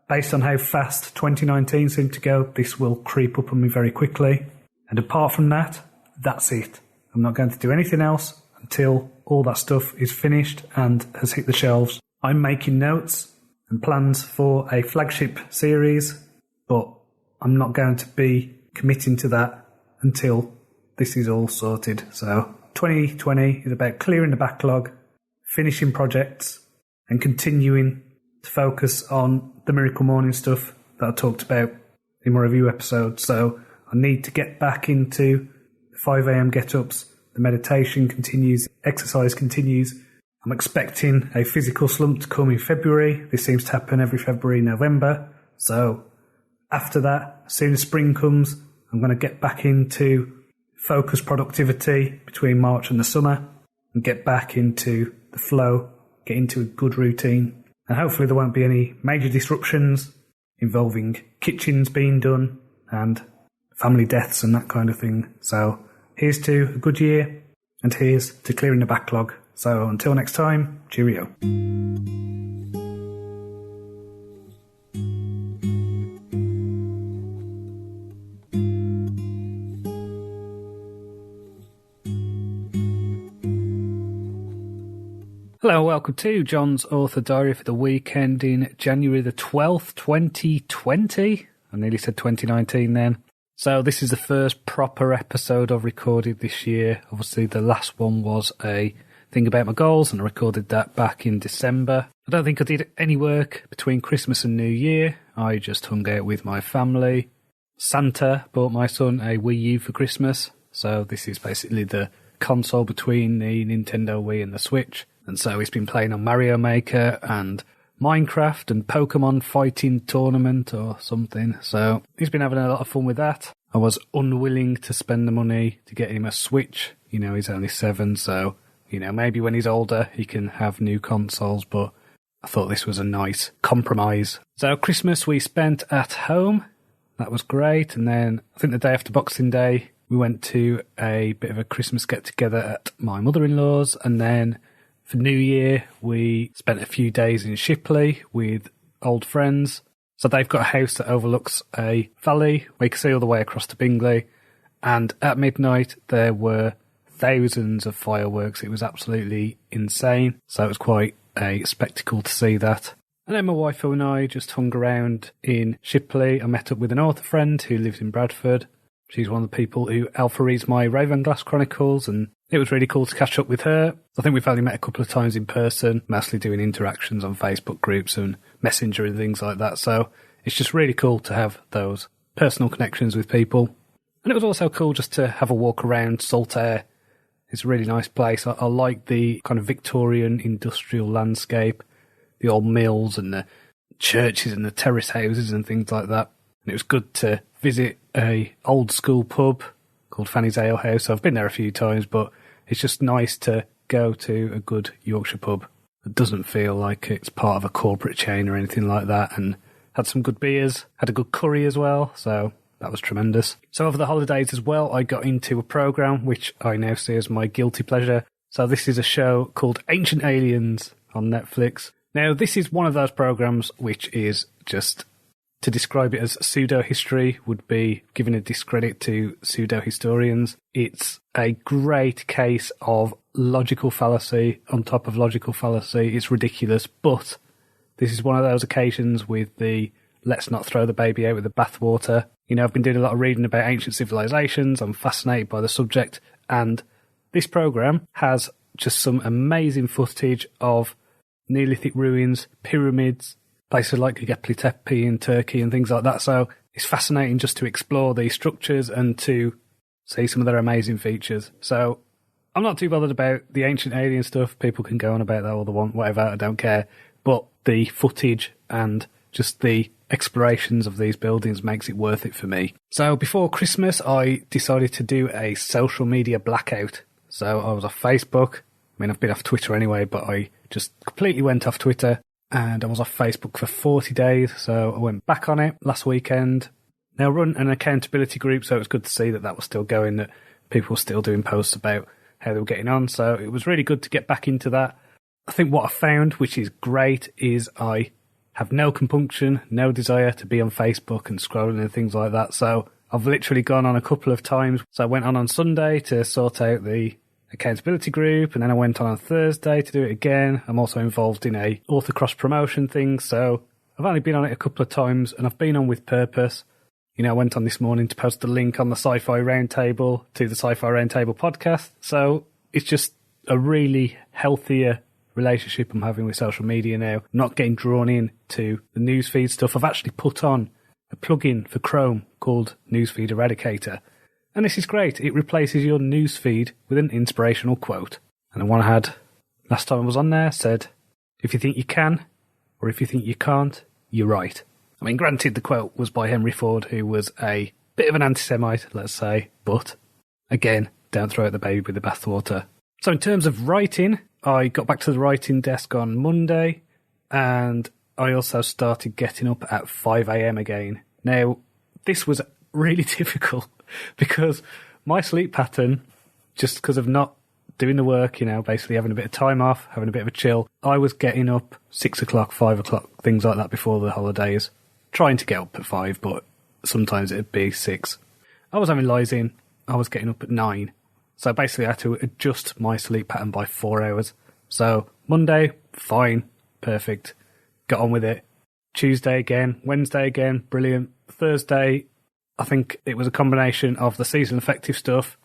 Based on how fast 2019 seemed to go, this will creep up on me very quickly. And apart from that, that's it. I'm not going to do anything else until all that stuff is finished and has hit the shelves. I'm making notes and plans for a flagship series, but I'm not going to be committing to that until this is all sorted. So 2020 is about clearing the backlog, finishing projects, and continuing to focus on the Miracle Morning stuff that I talked about in my review episode. So I need to get back into the 5 a.m. get-ups. The meditation continues, exercise continues. I'm expecting a physical slump to come in February. This seems to happen every February, November. So after that, as soon as spring comes, I'm going to get back into focus productivity between March and the summer and get back into the flow, get into a good routine. And hopefully there won't be any major disruptions involving kitchens being done and family deaths and that kind of thing. So here's to a good year, and here's to clearing the backlog. So until next time, cheerio. Hello, welcome to John's Author Diary for the week ending January the 12th, 2020. I nearly said 2019 then. So this is the first proper episode I've recorded this year. Obviously the last one was a thing about my goals, and I recorded that back in December. I don't think I did any work between Christmas and New Year. I just hung out with my family. Santa bought my son a Wii U for Christmas. So this is basically the console between the Nintendo Wii and the Switch. And so he's been playing on Mario Maker and Minecraft and Pokemon Fighting Tournament or something. So he's been having a lot of fun with that. I was unwilling to spend the money to get him a Switch. You know, he's only 7, so, you know, maybe when he's older he can have new consoles, but I thought this was a nice compromise. So Christmas we spent at home. That was great. And then I think the day after Boxing Day we went to a bit of a Christmas get-together at my mother-in-law's, and then for New Year, we spent a few days in Shipley with old friends. So they've got a house that overlooks a valley where you can see all the way across to Bingley. And at midnight, there were thousands of fireworks. It was absolutely insane. So it was quite a spectacle to see that. And then my wife and I just hung around in Shipley. I met up with an author friend who lives in Bradford. She's one of the people who alpha reads my Ravenglass Chronicles, and it was really cool to catch up with her. I think we've only met a couple of times in person, mostly doing interactions on Facebook groups and Messenger and things like that. So it's just really cool to have those personal connections with people. And it was also cool just to have a walk around Saltaire. It's a really nice place. I like the kind of Victorian industrial landscape, the old mills and the churches and the terrace houses and things like that. And it was good to visit a old school pub called Fanny's Ale House. I've been there a few times, but it's just nice to go to a good Yorkshire pub that doesn't feel like it's part of a corporate chain or anything like that, and had some good beers, had a good curry as well, so that was tremendous. So over the holidays as well, I got into a programme which I now see as my guilty pleasure. So this is a show called Ancient Aliens on Netflix. Now, this is one of those programmes which is just, to describe it as pseudo-history would be giving a discredit to pseudo-historians. It's a great case of logical fallacy on top of logical fallacy. It's ridiculous, but this is one of those occasions with the let's not throw the baby out with the bathwater. You know, I've been doing a lot of reading about ancient civilizations. I'm fascinated by the subject, and this programme has just some amazing footage of Neolithic ruins, pyramids, places like Göbekli Tepe in Turkey and things like that. So it's fascinating just to explore these structures and to see some of their amazing features. So I'm not too bothered about the ancient alien stuff. People can go on about that all they want, whatever, I don't care. But the footage and just the explorations of these buildings makes it worth it for me. So before Christmas, I decided to do a social media blackout. So I was off Facebook. I mean, I've been off Twitter anyway, but I just completely went off Twitter. And I was off Facebook for 40 days, so I went back on it last weekend. Now I run an accountability group, so it was good to see that that was still going, that people were still doing posts about how they were getting on. So it was really good to get back into that. I think what I found, which is great, is I have no compunction, no desire to be on Facebook and scrolling and things like that. So I've literally gone on a couple of times. So I went on Sunday to sort out the accountability group, and then I went on Thursday to do it again. I'm also involved in a author cross promotion thing, so I've only been on it a couple of times, and I've been on with purpose. You know, I went on this morning to post the link on the Sci-Fi Roundtable to the Sci-Fi Roundtable podcast, so it's just a really healthier relationship I'm having with social media now, not getting drawn in to the newsfeed stuff. I've actually put on a plugin for Chrome called Newsfeed Eradicator. And this is great. It replaces your newsfeed with an inspirational quote. And the one I had last time I was on there said, if you think you can, or if you think you can't, you're right. I mean, granted, the quote was by Henry Ford, who was a bit of an anti-Semite, let's say, but again, don't throw out the baby with the bathwater. So in terms of writing, I got back to the writing desk on Monday, and I also started getting up at 5 a.m. again. Now, this was really difficult because my sleep pattern, just because of not doing the work, basically having a bit of time off, having a bit of a chill, I was getting up 6 o'clock, 5 o'clock, things like that before the holidays. Trying to get up at 5, but sometimes it'd be 6. I was having lies in, I was getting up at 9. So basically I had to adjust my sleep pattern by 4 hours. So Monday, fine, perfect, got on with it. Tuesday again, Wednesday again, brilliant. Thursday, I think it was a combination of the season affective stuff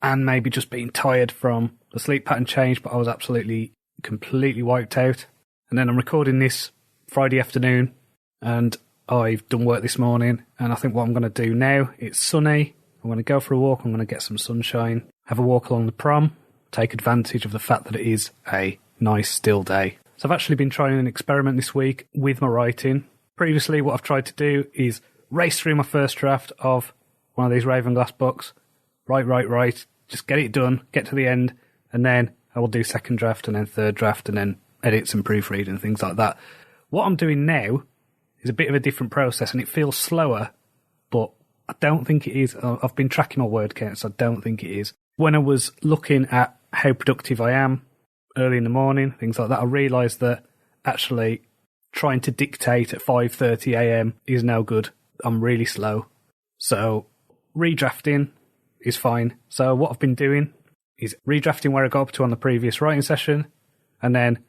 and maybe just being tired from the sleep pattern change, but I was absolutely, completely wiped out. And then I'm recording this Friday afternoon, and I've done work this morning, and I think what I'm going to do now, it's sunny, I'm going to go for a walk, I'm going to get some sunshine, have a walk along the prom, take advantage of the fact that it is a nice still day. So I've actually been trying an experiment this week with my writing. Previously, what I've tried to do is race through my first draft of one of these Ravenglass books, write, just get it done, get to the end, and then I will do second draft and then third draft and then edits and proofread and things like that. What I'm doing now is a bit of a different process, and it feels slower, but I don't think it is. I've been tracking my word count, so I don't think it is. When I was looking at how productive I am early in the morning, things like that, I realised that actually trying to dictate at 5:30 a.m. is no good. I'm really slow. So redrafting is fine. So what I've been doing is redrafting where I got up to on the previous writing session, and then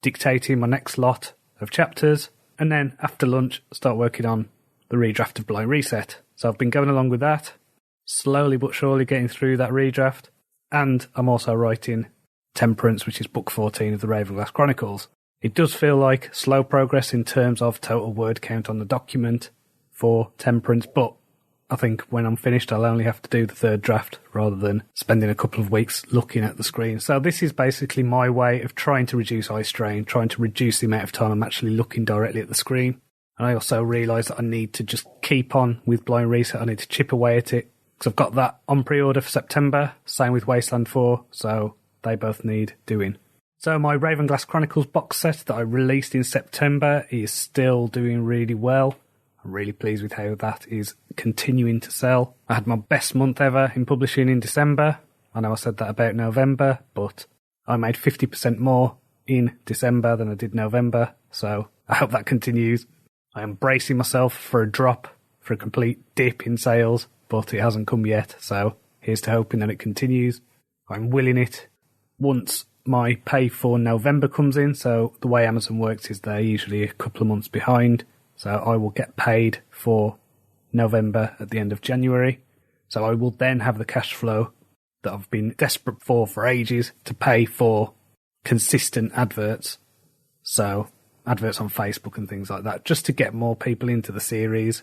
dictating my next lot of chapters, and then after lunch start working on the redraft of Blind Reset. So I've been going along with that, slowly but surely getting through that redraft, and I'm also writing Temperance, which is book 14 of the Ravenglass Chronicles. It does feel like slow progress in terms of total word count on the document for Temperance, but I think when I'm finished I'll only have to do the third draft rather than spending a couple of weeks looking at the screen. So this is basically my way of trying to reduce eye strain, trying to reduce the amount of time I'm actually looking directly at the screen. And I also realise that I need to just keep on with Blind Reset. I need to chip away at it because I've got that on pre-order for September, same with Wasteland 4, so they both need doing. So my Ravenglass Chronicles box set that I released in September is still doing really well. I'm really pleased with how that is continuing to sell. I had my best month ever in publishing in December. I know I said that about November, but I made 50% more in December than I did November, so I hope that continues. I am bracing myself for a drop, for a complete dip in sales, but it hasn't come yet, so here's to hoping that it continues. I'm willing it once my pay for November comes in, so the way Amazon works is they're usually a couple of months behind. So I will get paid for November at the end of January. So I will then have the cash flow that I've been desperate for ages to pay for consistent adverts. So adverts on Facebook and things like that, just to get more people into the series.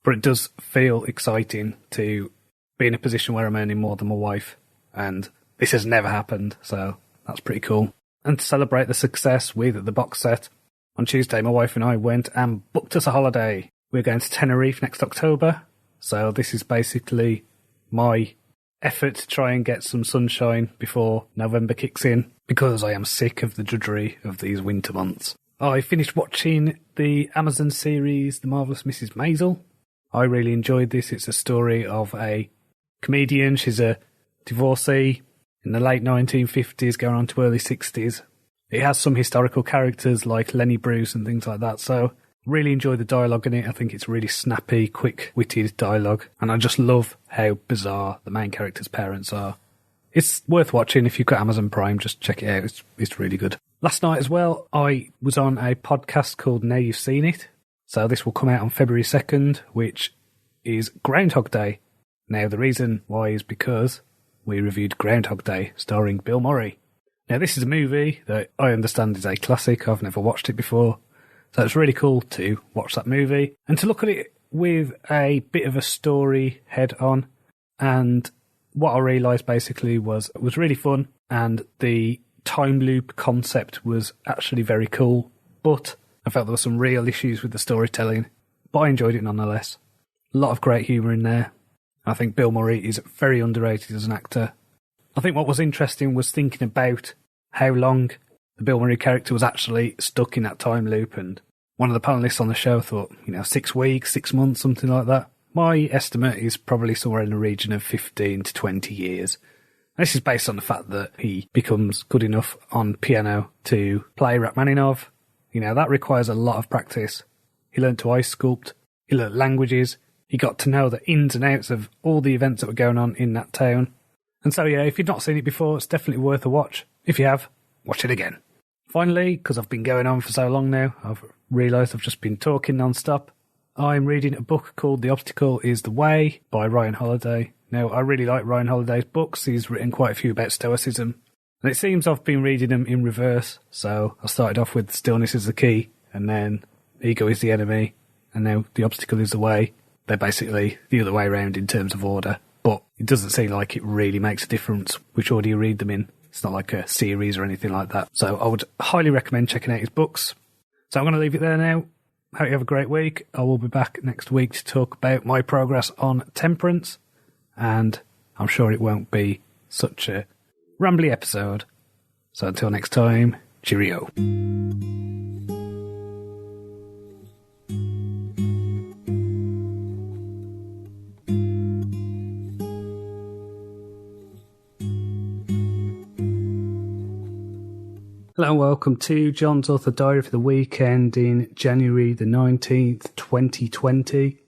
But it does feel exciting to be in a position where I'm earning more than my wife. And this has never happened, so that's pretty cool. And to celebrate the success with the box set, on Tuesday, my wife and I went and booked us a holiday. We're going to Tenerife next October. So this is basically my effort to try and get some sunshine before November kicks in, because I am sick of the drudgery of these winter months. I finished watching the Amazon series The Marvellous Mrs. Maisel. I really enjoyed this. It's a story of a comedian. She's a divorcee in the late 1950s, going on to early 60s. It has some historical characters like Lenny Bruce and things like that, so really enjoyed the dialogue in it. I think it's really snappy, quick-witted dialogue, and I just love how bizarre the main character's parents are. It's worth watching. If you've got Amazon Prime, just check it out. It's really good. Last night as well, I was on a podcast called Now You've Seen It. So this will come out on February 2nd, which is Groundhog Day. Now, the reason why is because we reviewed Groundhog Day, starring Bill Murray. Now, this is a movie that I understand is a classic. I've never watched it before. So it's really cool to watch that movie and to look at it with a bit of a story head on. And what I realised basically was it was really fun, and the time loop concept was actually very cool. But I felt there were some real issues with the storytelling. But I enjoyed it nonetheless. A lot of great humour in there. I think Bill Murray is very underrated as an actor. I think what was interesting was thinking about how long the Bill Murray character was actually stuck in that time loop, and one of the panellists on the show thought, 6 weeks, 6 months, something like that. My estimate is probably somewhere in the region of 15 to 20 years. This is based on the fact that he becomes good enough on piano to play Rachmaninoff. That requires a lot of practice. He learned to ice sculpt. He learned languages. He got to know the ins and outs of all the events that were going on in that town. And so, if you've not seen it before, it's definitely worth a watch. If you have, watch it again. Finally, because I've been going on for so long now, I've realised I've just been talking non-stop. I'm reading a book called The Obstacle is the Way by Ryan Holiday. Now, I really like Ryan Holiday's books. He's written quite a few about Stoicism. And it seems I've been reading them in reverse. So I started off with Stillness is the Key, and then Ego is the Enemy, and now The Obstacle is the Way. They're basically the other way around in terms of order. But it doesn't seem like it really makes a difference which order you read them in. It's not like a series or anything like that. So I would highly recommend checking out his books. So I'm going to leave it there now. Hope you have a great week. I will be back next week to talk about my progress on temperance. And I'm sure it won't be such a rambly episode. So until next time, cheerio. Hello and welcome to Jon's Author Diary for the weekend in January the 19th, 2020.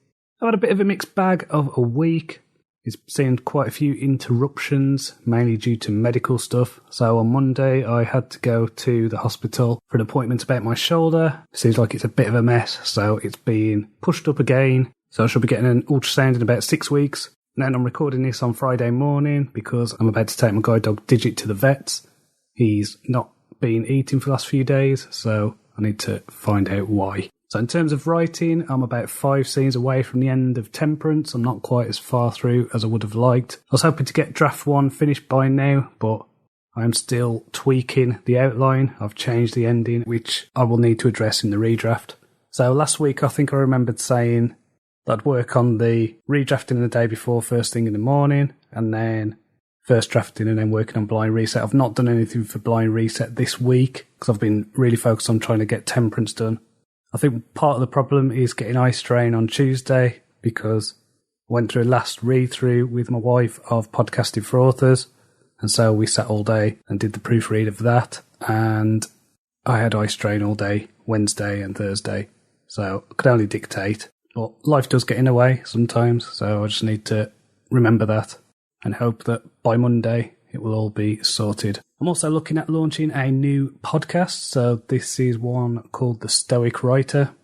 I've had a bit of a mixed bag of a week. It's seen quite a few interruptions, mainly due to medical stuff. So on Monday, I had to go to the hospital for an appointment about my shoulder. Seems like it's a bit of a mess, so it's being pushed up again. So I should be getting an ultrasound in about 6 weeks. And then I'm recording this on Friday morning because I'm about to take my guide dog Digit to the vets. He's not been eating for the last few days, so I need to find out why. So in terms of writing, I'm about 5 scenes away from the end of Temperance. I'm not quite as far through as I would have liked. I was hoping to get draft 1 finished by now, but I'm still tweaking the outline. I've changed the ending, which I will need to address in the redraft. So last week, I think I remembered saying that I'd work on the redrafting the day before, first thing in the morning, and then first drafting and then working on Blind Reset. I've not done anything for Blind Reset this week because I've been really focused on trying to get Temperance done. I think part of the problem is getting Eye Strain on Tuesday because I went through a last read-through with my wife of Podcasting for Authors, and so we sat all day and did the proofread of that, and I had Eye Strain all day Wednesday and Thursday, so I could only dictate. But life does get in the way sometimes, so I just need to remember that and hope that by Monday it will all be sorted. I'm also looking at launching a new podcast. So this is one called The Stoic Writer.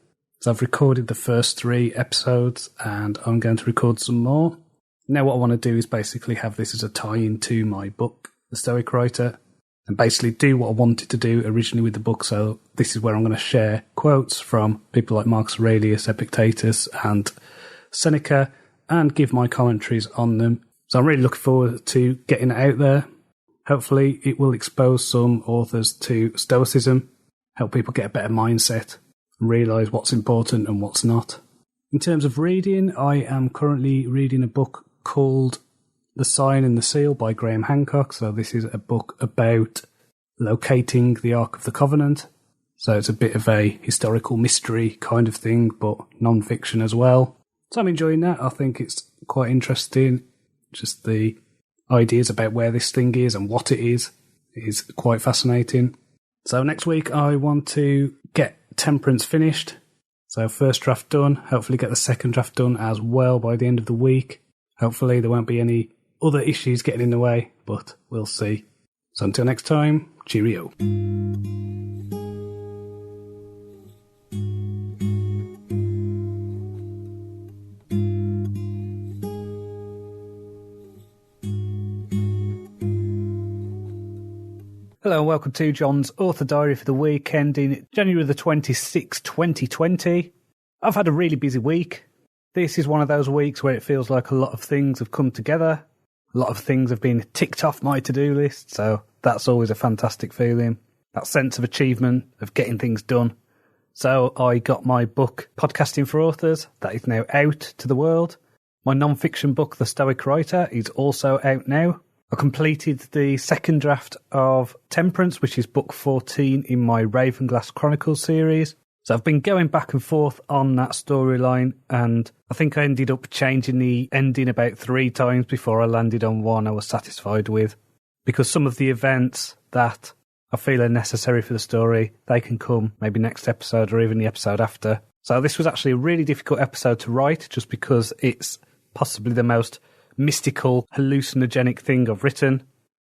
So I've recorded the first 3 episodes and I'm going to record some more. Now what I want to do is basically have this as a tie-in to my book, The Stoic Writer, and basically do what I wanted to do originally with the book. So this is where I'm going to share quotes from people like Marcus Aurelius, Epictetus and Seneca and give my commentaries on them. So I'm really looking forward to getting it out there. Hopefully it will expose some authors to Stoicism, help people get a better mindset, and realise what's important and what's not. In terms of reading, I am currently reading a book called The Sign and the Seal by Graham Hancock. So this is a book about locating the Ark of the Covenant. So it's a bit of a historical mystery kind of thing, but non-fiction as well. So I'm enjoying that. I think it's quite interesting. Just the ideas about where this thing is and what it is quite fascinating. So next week I want to get Temperance finished. So first draft done, hopefully get the second draft done as well by the end of the week. Hopefully there won't be any other issues getting in the way, but we'll see. So until next time, cheerio. Hello and welcome to Jon's Author Diary for the week ending January the 26th, 2020. I've had a really busy week. This is one of those weeks where it feels like a lot of things have come together. A lot of things have been ticked off my to-do list, so that's always a fantastic feeling. That sense of achievement, of getting things done. So I got my book, Podcasting for Authors, that is now out to the world. My non-fiction book, The Stoic Writer, is also out now. I completed the second draft of Temperance, which is book 14 in my Ravenglass Chronicles series. So I've been going back and forth on that storyline, and I think I ended up changing the ending about 3 times before I landed on one I was satisfied with. Because some of the events that I feel are necessary for the story, they can come maybe next episode or even the episode after. So this was actually a really difficult episode to write, just because it's possibly the most mystical, hallucinogenic thing I've written.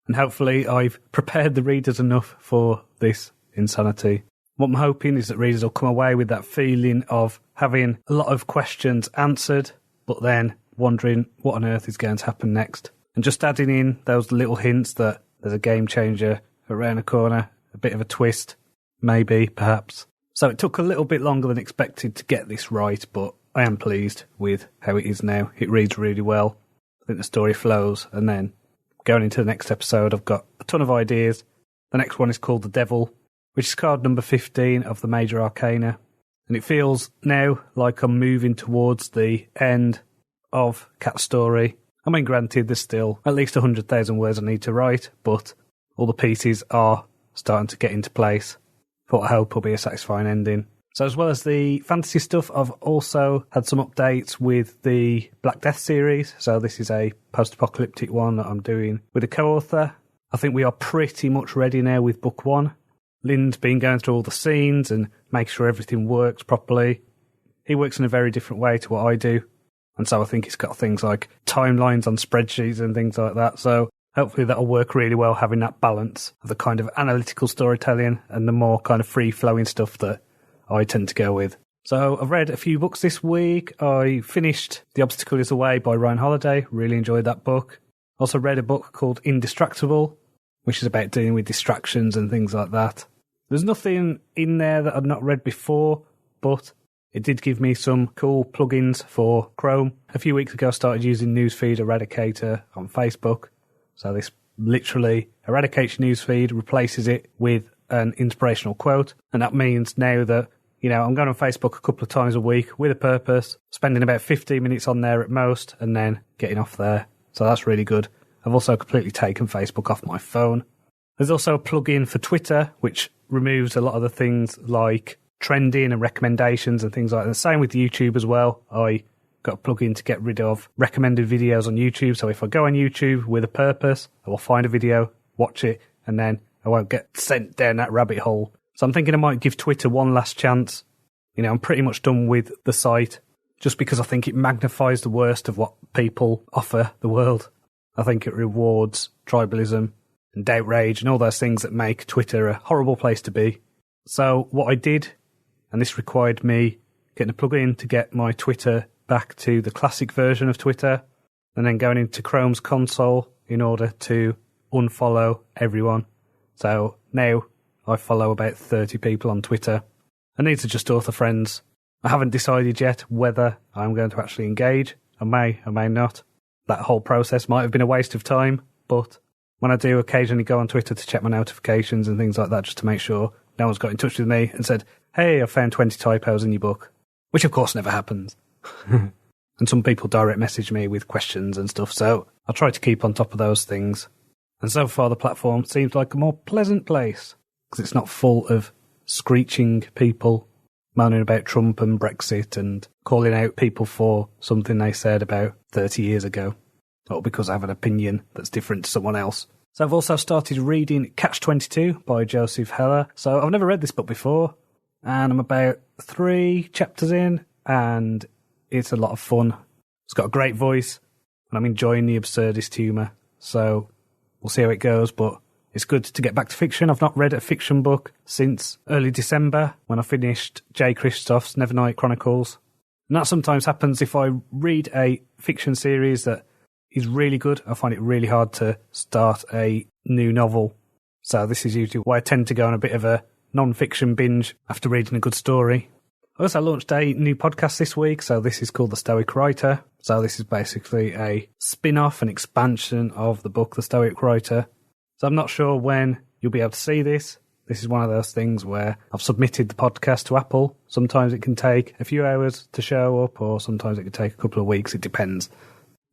And hopefully I've prepared the readers enough for this insanity. What I'm hoping is that readers will come away with that feeling of having a lot of questions answered, but then wondering what on earth is going to happen next. And just adding in those little hints that there's a game changer around the corner, a bit of a twist, maybe, perhaps. So it took a little bit longer than expected to get this right, but I am pleased with how it is now. It reads really well. I think the story flows, and then going into the next episode, I've got a ton of ideas. The next one is called The Devil, which is card number 15 of the Major Arcana. And it feels now like I'm moving towards the end of Cat's story. I mean, granted, there's still at least 100,000 words I need to write, but all the pieces are starting to get into place for what I hope will be a satisfying ending. So as well as the fantasy stuff, I've also had some updates with the Black Death series. So this is a post-apocalyptic one that I'm doing with a co-author. I think we are pretty much ready now with book 1. Lynn's been going through all the scenes and making sure everything works properly. He works in a very different way to what I do. And so I think he's got things like timelines on spreadsheets and things like that. So hopefully that'll work really well, having that balance of the kind of analytical storytelling and the more kind of free-flowing stuff that I tend to go with. So I've read a few books this week. I finished The Obstacle is the Way by Ryan Holiday. Really enjoyed that book. Also read a book called Indistractable, which is about dealing with distractions and things like that. There's nothing in there that I'd not read before, but it did give me some cool plugins for Chrome. A few weeks ago I started using Newsfeed Eradicator on Facebook. So this literally eradicates your newsfeed, replaces it with an inspirational quote. And that means now that, you know, I'm going on Facebook a couple of times a week with a purpose, spending about 15 minutes on there at most, and then getting off there. So that's really good. I've also completely taken Facebook off my phone. There's also a plugin for Twitter, which removes a lot of the things like trending and recommendations and things like that. Same with YouTube as well. I got a plugin to get rid of recommended videos on YouTube. So if I go on YouTube with a purpose, I will find a video, watch it, and then I won't get sent down that rabbit hole. So I'm thinking I might give Twitter one last chance. You know, I'm pretty much done with the site just because I think it magnifies the worst of what people offer the world. I think it rewards tribalism and outrage and all those things that make Twitter a horrible place to be. So what I did, and this required me getting a plugin to get my Twitter back to the classic version of Twitter, and then going into Chrome's console in order to unfollow everyone. So now I follow about 30 people on Twitter, and these are just author friends. I haven't decided yet whether I'm going to actually engage. I may not. That whole process might have been a waste of time, but when I do occasionally go on Twitter to check my notifications and things like that, just to make sure no one's got in touch with me and said, hey, I found 20 typos in your book, which of course never happens. And some people direct message me with questions and stuff, so I'll try to keep on top of those things. And so far the platform seems like a more pleasant place, because it's not full of screeching people moaning about Trump and Brexit and calling out people for something they said about 30 years ago, or because I have an opinion that's different to someone else. So I've also started reading Catch-22 by Joseph Heller. So I've never read this book before, and I'm about 3 chapters in, and it's a lot of fun. It's got a great voice, and I'm enjoying the absurdist humour. So we'll see how it goes, but it's good to get back to fiction. I've not read a fiction book since early December, when I finished J. Kristoff's Nevernight Chronicles. And that sometimes happens if I read a fiction series that is really good. I find it really hard to start a new novel. So this is usually why I tend to go on a bit of a non-fiction binge after reading a good story. I also launched a new podcast this week, so this is called The Stoic Writer. So this is basically a spin-off, an expansion of the book The Stoic Writer. So I'm not sure when you'll be able to see this. This is one of those things where I've submitted the podcast to Apple. Sometimes it can take a few hours to show up, or sometimes it can take a couple of weeks. It depends.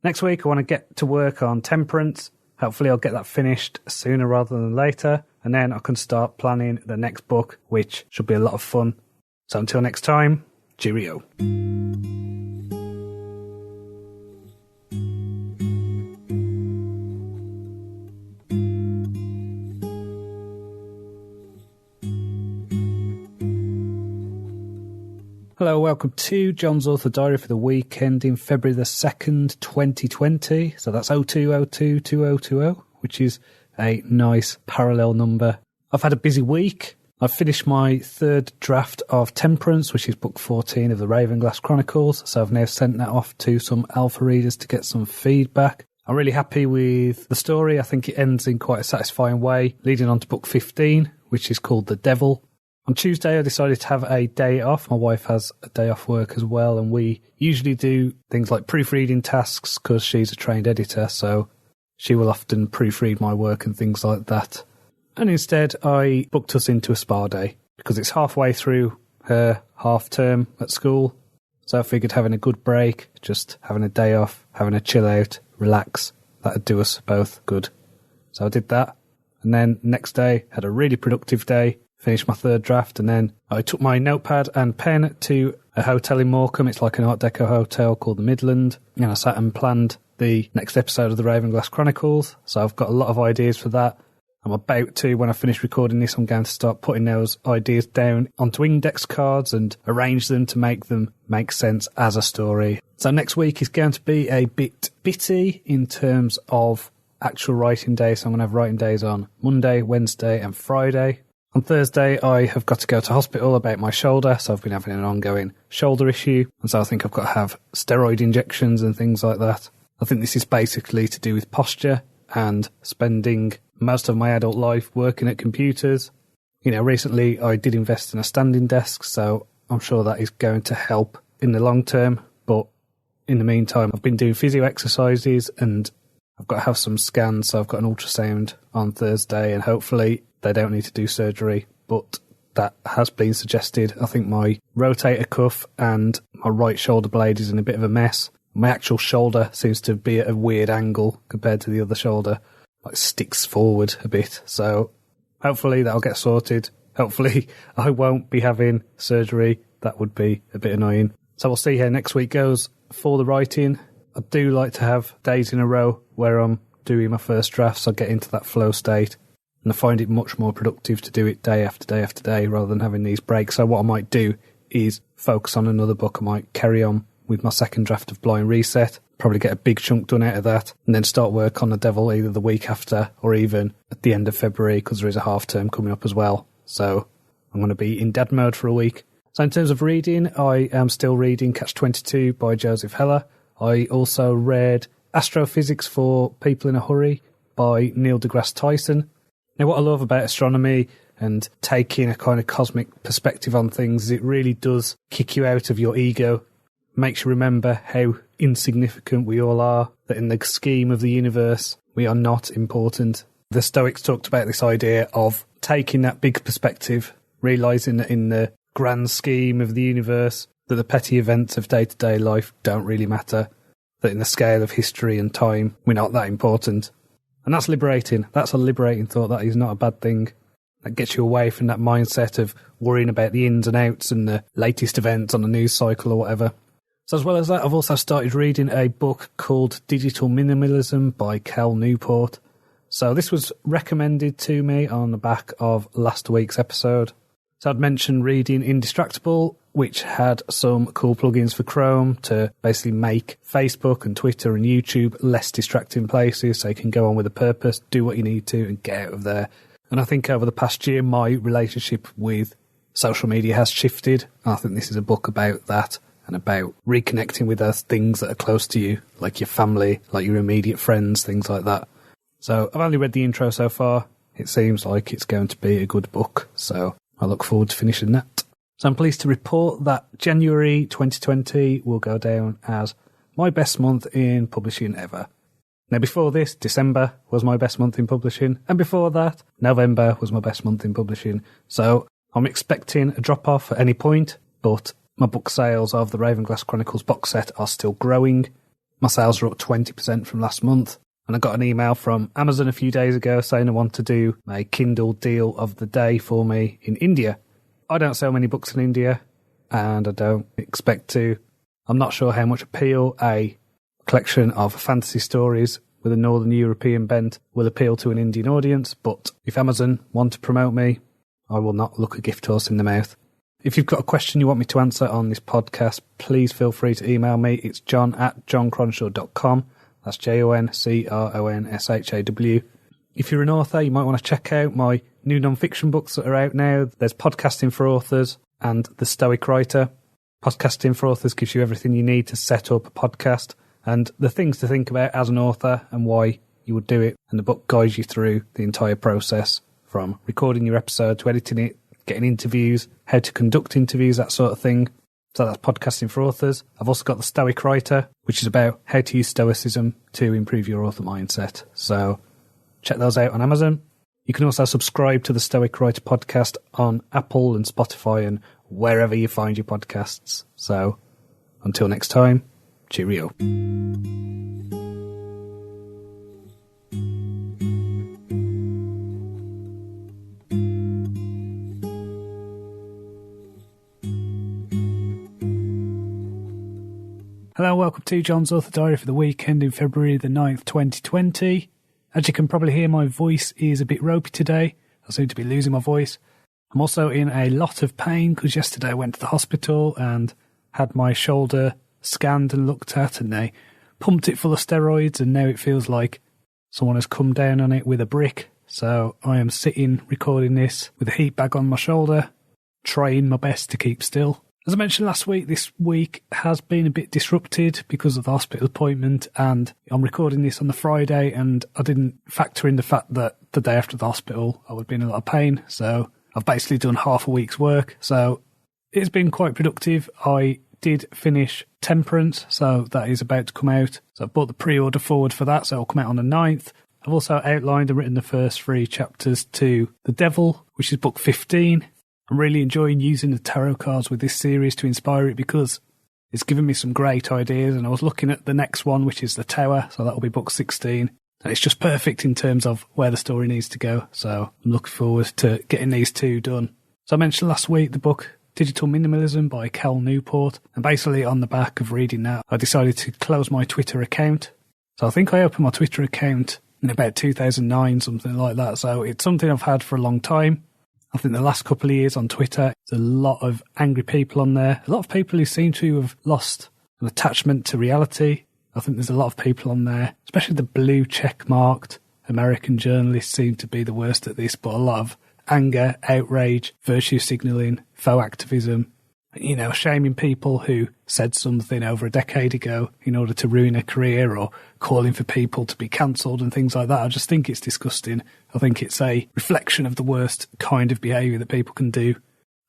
Next week, I want to get to work on Temperance. Hopefully, I'll get that finished sooner rather than later. And then I can start planning the next book, which should be a lot of fun. So until next time, cheerio. Hello, welcome to Jon's Author Diary for the week ending February the 2nd, 2020. So that's 02022020, which is a nice parallel number. I've had a busy week. I've finished my third draft of Temperance, which is book 14 of the Ravenglass Chronicles. So I've now sent that off to some alpha readers to get some feedback. I'm really happy with the story. I think it ends in quite a satisfying way, leading on to book 15, which is called The Devil. On Tuesday, I decided to have a day off. My wife has a day off work as well, and we usually do things like proofreading tasks because she's a trained editor, so she will often proofread my work and things like that. And instead, I booked us into a spa day because it's halfway through her half term at school. So I figured having a good break, just having a day off, having a chill out, relax, that'd do us both good. So I did that. And then next day, had a really productive day. Finished my third draft, and then I took my notepad and pen to a hotel in Morecambe. It's like an Art Deco hotel called the Midland, and I sat and planned the next episode of the Ravenglass Chronicles. So I've got a lot of ideas for that. I'm about to, when I finish recording this, I'm going to start putting those ideas down onto index cards and arrange them to make them make sense as a story. So next week is going to be a bit bitty in terms of actual writing days. So I'm going to have writing days on Monday, Wednesday and Friday. On Thursday, I have got to go to hospital about my shoulder, so I've been having an ongoing shoulder issue, and so I think I've got to have steroid injections and things like that. I think this is basically to do with posture and spending most of my adult life working at computers. You know, recently I did invest in a standing desk, so I'm sure that is going to help in the long term, but in the meantime, I've been doing physio exercises and I've got to have some scans, so I've got an ultrasound on Thursday, and hopefully they don't need to do surgery, but that has been suggested. I think my rotator cuff and my right shoulder blade is in a bit of a mess. My actual shoulder seems to be at a weird angle compared to the other shoulder, like sticks forward a bit. So hopefully that'll get sorted. Hopefully I won't be having surgery. That would be a bit annoying. So we'll see how next week goes for the writing. I do like to have days in a row where I'm doing my first drafts. So I get into that flow state. And I find it much more productive to do it day after day after day rather than having these breaks. So what I might do is focus on another book. I might carry on with my second draft of Blind Reset, probably get a big chunk done out of that, and then start work on The Devil either the week after or even at the end of February, because there is a half term coming up as well. So I'm going to be in dad mode for a week. So in terms of reading, I am still reading Catch-22 by Joseph Heller. I also read Astrophysics for People in a Hurry by Neil deGrasse Tyson. Now, what I love about astronomy and taking a kind of cosmic perspective on things is it really does kick you out of your ego, makes you remember how insignificant we all are, that in the scheme of the universe, we are not important. The Stoics talked about this idea of taking that big perspective, realising that in the grand scheme of the universe, that the petty events of day-to-day life don't really matter, that in the scale of history and time, we're not that important. And that's liberating. That's a liberating thought. That is not a bad thing. That gets you away from that mindset of worrying about the ins and outs and the latest events on the news cycle or whatever. So as well as that, I've also started reading a book called Digital Minimalism by Cal Newport. So this was recommended to me on the back of last week's episode. So I'd mentioned reading Indistractable, which had some cool plugins for Chrome to basically make Facebook and Twitter and YouTube less distracting places so you can go on with a purpose, do what you need to and get out of there. And I think over the past year, my relationship with social media has shifted. I think this is a book about that and about reconnecting with those things that are close to you, like your family, like your immediate friends, things like that. So I've only read the intro so far. It seems like it's going to be a good book, so I look forward to finishing that. So I'm pleased to report that January 2020 will go down as my best month in publishing ever. Now, before this, December was my best month in publishing, and before that, November was my best month in publishing. So I'm expecting a drop-off at any point, but my book sales of the Ravenglass Chronicles box set are still growing. My sales are up 20% from last month, and I got an email from Amazon a few days ago saying they want to do a Kindle deal of the day for me in India. I don't sell many books in India, and I don't expect to. I'm not sure how much appeal a collection of fantasy stories with a Northern European bent will appeal to an Indian audience, but if Amazon want to promote me, I will not look a gift horse in the mouth. If you've got a question you want me to answer on this podcast, please feel free to email me. It's john@joncronshaw.com. That's JONCRONSHAW. If you're an author, you might want to check out my new non-fiction books that are out now. There's Podcasting for Authors and The Stoic Writer. Podcasting for Authors gives you everything you need to set up a podcast and the things to think about as an author and why you would do it. And the book guides you through the entire process from recording your episode to editing it, getting interviews, how to conduct interviews, that sort of thing. So that's Podcasting for Authors. I've also got The Stoic Writer, which is about how to use Stoicism to improve your author mindset. So check those out on Amazon. You can also subscribe to the Stoic Writer podcast on Apple and Spotify and wherever you find your podcasts. So until next time, cheerio. Hello, welcome to John's Author Diary for the weekend in February the 9th, 2020. As you can probably hear, my voice is a bit ropey today. I seem to be losing my voice. I'm also in a lot of pain because yesterday I went to the hospital and had my shoulder scanned and looked at, and they pumped it full of steroids, and now it feels like someone has come down on it with a brick. So I am sitting recording this with a heat bag on my shoulder, trying my best to keep still. As I mentioned last week, this week has been a bit disrupted because of the hospital appointment, and I'm recording this on the Friday, and I didn't factor in the fact that the day after the hospital I would be in a lot of pain. So I've basically done half a week's work. So it's been quite productive. I did finish Temperance, so that is about to come out. So I bought the pre-order forward for that, so it'll come out on the 9th. I've also outlined and written the first 3 chapters to The Devil, which is book 15. I'm really enjoying using the tarot cards with this series to inspire it because it's given me some great ideas, and I was looking at the next one, which is The Tower, so that'll be book 16. And it's just perfect in terms of where the story needs to go, so I'm looking forward to getting these 2 done. So I mentioned last week the book Digital Minimalism by Cal Newport, and basically on the back of reading that, I decided to close my Twitter account. So I think I opened my Twitter account in about 2009, something like that, so it's something I've had for a long time. I think the last couple of years on Twitter, there's a lot of angry people on there. A lot of people who seem to have lost an attachment to reality. I think there's a lot of people on there, especially the blue check-marked American journalists seem to be the worst at this, but a lot of anger, outrage, virtue signalling, faux activism, shaming people who said something over a decade ago in order to ruin a career, or calling for people to be cancelled and things like that. I just think it's disgusting. I think it's a reflection of the worst kind of behaviour that people can do.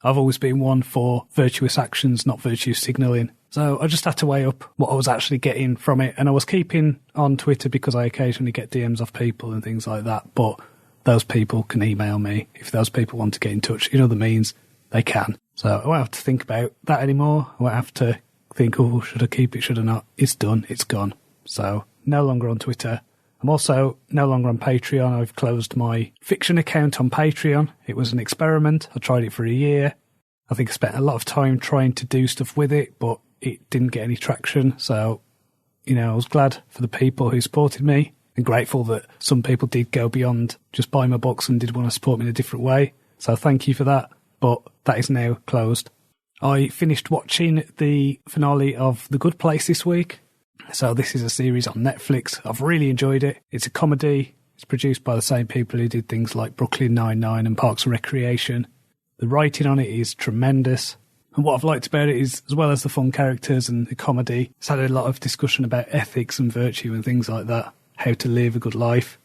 I've always been one for virtuous actions, not virtue signalling. So I just had to weigh up what I was actually getting from it. And I was keeping on Twitter because I occasionally get DMs off people and things like that. But those people can email me. If those people want to get in touch in other means, they can. So I won't have to think about that anymore. I won't have to think, oh, should I keep it, should I not? It's done, it's gone. So no longer on Twitter. I'm also no longer on Patreon. I've closed my fiction account on Patreon. It was an experiment. I tried it for a year. I think I spent a lot of time trying to do stuff with it, but it didn't get any traction. So, I was glad for the people who supported me and grateful that some people did go beyond just buying my books and did want to support me in a different way. So thank you for that. But that is now closed. I finished watching the finale of The Good Place this week. So this is a series on Netflix. I've really enjoyed it. It's a comedy. It's produced by the same people who did things like Brooklyn Nine-Nine and Parks and Recreation. The writing on it is tremendous. And what I've liked about it is, as well as the fun characters and the comedy, it's had a lot of discussion about ethics and virtue and things like that, how to live a good life.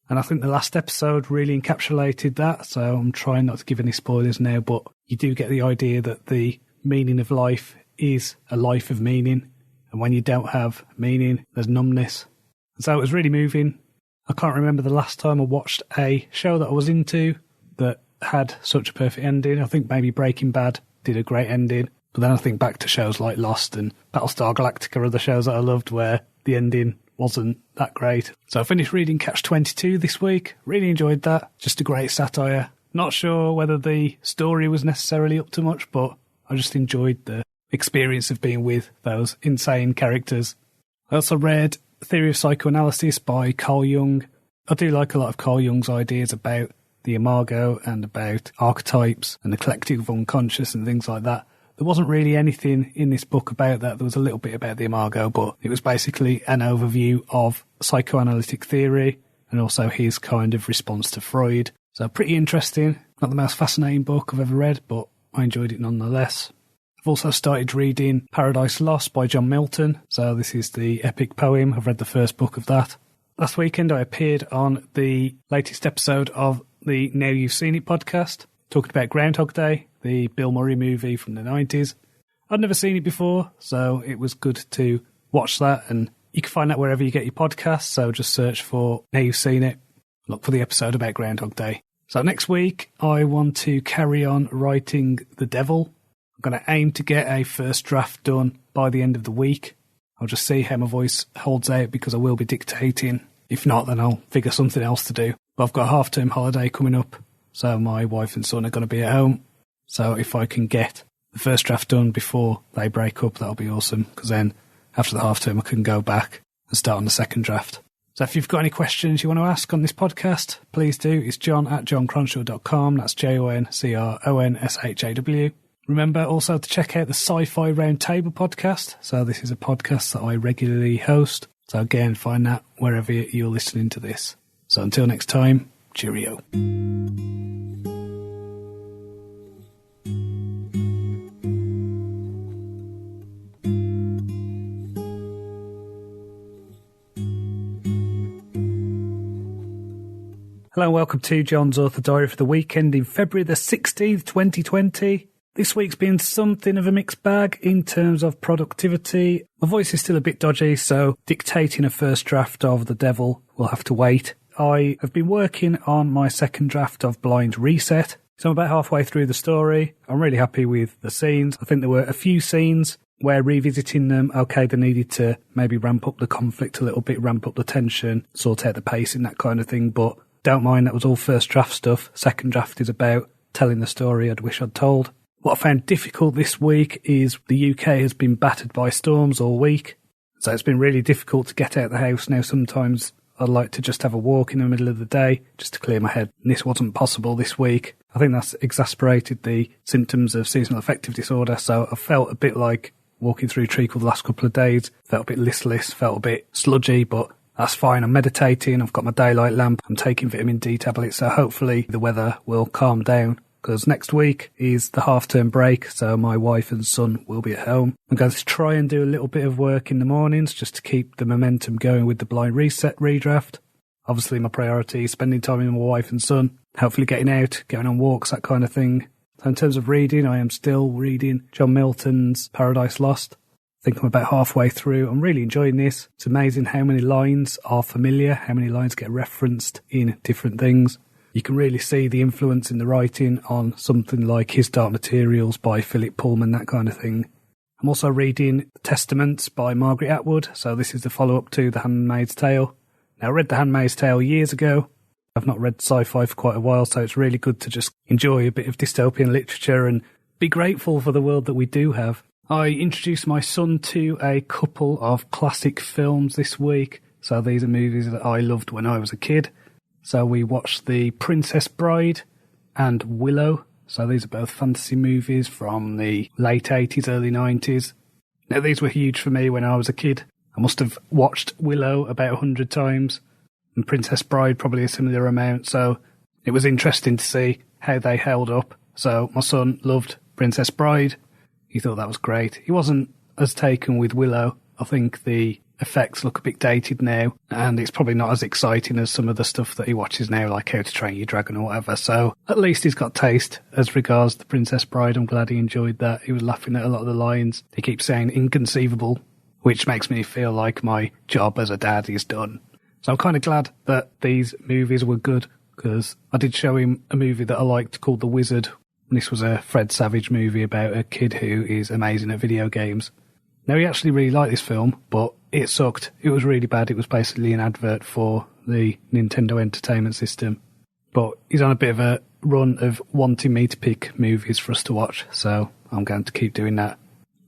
And I think the last episode really encapsulated that, so I'm trying not to give any spoilers now, but you do get the idea that the meaning of life is a life of meaning. And when you don't have meaning, there's numbness. So it was really moving. I can't remember the last time I watched a show that I was into that had such a perfect ending. I think maybe Breaking Bad did a great ending. But then I think back to shows like Lost and Battlestar Galactica are the shows that I loved where the ending wasn't that great. So I finished reading Catch-22 this week. Really enjoyed that. Just a great satire. Not sure whether the story was necessarily up to much, but I just enjoyed the experience of being with those insane characters. I also read Theory of Psychoanalysis by Carl Jung. I do like a lot of Carl Jung's ideas about the imago and about archetypes and the collective unconscious and things like that. There wasn't really anything in this book about that. There was a little bit about the imago, but it was basically an overview of psychoanalytic theory and also his kind of response to Freud. So pretty interesting. Not the most fascinating book I've ever read, but I enjoyed it nonetheless. I've also started reading Paradise Lost by John Milton. So this is the epic poem. I've read the first book of that. Last weekend I appeared on the latest episode of the Now You've Seen It podcast, talking about Groundhog Day, the Bill Murray movie from the 90s. I'd never seen it before, so it was good to watch that, and you can find that wherever you get your podcasts, so just search for Now You've Seen It, look for the episode about Groundhog Day. So next week, I want to carry on writing The Devil. I'm going to aim to get a first draft done by the end of the week. I'll just see how my voice holds out because I will be dictating. If not, then I'll figure something else to do. But I've got a half-term holiday coming up, so my wife and son are going to be at home. So if I can get the first draft done before they break up, that'll be awesome, because then after the half-term I can go back and start on the second draft. So if you've got any questions you want to ask on this podcast, please do. It's john@joncronshaw.com. That's JONCRONSHAW. Remember also to check out the Sci-Fi Roundtable podcast. So this is a podcast that I regularly host. So again, find that wherever you're listening to this. So until next time, cheerio. Hello and welcome to John's Author Diary for the weekend in February the 16th, 2020. This week's been something of a mixed bag in terms of productivity. My voice is still a bit dodgy, so dictating a first draft of The Devil will have to wait. I have been working on my second draft of Blind Reset, so I'm about halfway through the story. I'm really happy with the scenes. I think there were a few scenes where revisiting them, okay, they needed to maybe ramp up the conflict a little bit, ramp up the tension, sort out the pacing, that kind of thing, but don't mind, that was all first draft stuff. Second draft is about telling the story I'd wish I'd told. What I found difficult this week is the UK has been battered by storms all week. So it's been really difficult to get out of the house. Now sometimes I'd like to just have a walk in the middle of the day just to clear my head. And this wasn't possible this week. I think that's exacerbated the symptoms of seasonal affective disorder. So I felt a bit like walking through treacle the last couple of days. Felt a bit listless, felt a bit sludgy, but that's fine. I'm meditating. I've got my daylight lamp. I'm taking vitamin D tablets. So hopefully the weather will calm down. Because next week is the half-term break, so my wife and son will be at home. I'm going to try and do a little bit of work in the mornings just to keep the momentum going with the Blind Reset redraft. Obviously, my priority is spending time with my wife and son, hopefully getting out, going on walks, that kind of thing. So in terms of reading, I am still reading John Milton's Paradise Lost. I think I'm about halfway through. I'm really enjoying this. It's amazing how many lines are familiar, how many lines get referenced in different things. You can really see the influence in the writing on something like His Dark Materials by Philip Pullman, that kind of thing. I'm also reading Testaments by Margaret Atwood, so this is the follow-up to The Handmaid's Tale. Now, I read The Handmaid's Tale years ago. I've not read sci-fi for quite a while, so it's really good to just enjoy a bit of dystopian literature and be grateful for the world that we do have. I introduced my son to a couple of classic films this week, so these are movies that I loved when I was a kid. So we watched The Princess Bride and Willow. So these are both fantasy movies from the late 80s, early 90s. Now these were huge for me when I was a kid. I must have watched Willow about 100 times and Princess Bride probably a similar amount. So it was interesting to see how they held up. So my son loved Princess Bride. He thought that was great. He wasn't as taken with Willow. I think the effects look a bit dated now, and it's probably not as exciting as some of the stuff that he watches now, like How to Train Your Dragon or whatever. So at least he's got taste as regards The Princess Bride. I'm glad he enjoyed that. He was laughing at a lot of the lines. He keeps saying inconceivable which makes me feel like my job as a dad is done. So I'm kind of glad that these movies were good, because I did show him a movie that I liked called The Wizard. And this was a Fred Savage movie about a kid who is amazing at video games. Now, he actually really liked this film, but it sucked. It was really bad. It was basically an advert for the Nintendo Entertainment System. But he's on a bit of a run of wanting me to pick movies for us to watch, so I'm going to keep doing that.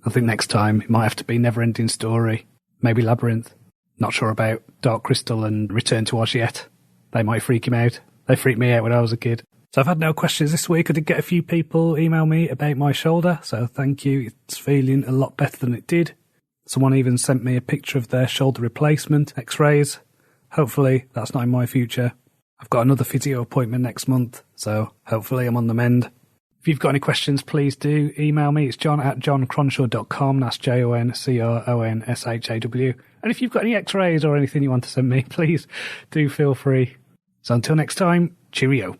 I think next time it might have to be Neverending Story, maybe Labyrinth. Not sure about Dark Crystal and Return to Oz yet. They might freak him out. They freaked me out when I was a kid. So I've had no questions this week. I did get a few people email me about my shoulder, so thank you. It's feeling a lot better than it did. Someone even sent me a picture of their shoulder replacement, x-rays. Hopefully that's not in my future. I've got another physio appointment next month, so hopefully I'm on the mend. If you've got any questions, please do email me. It's john@joncronshaw.com. That's JONCRONSHAW. And if you've got any x-rays or anything you want to send me, please do feel free. So until next time, cheerio.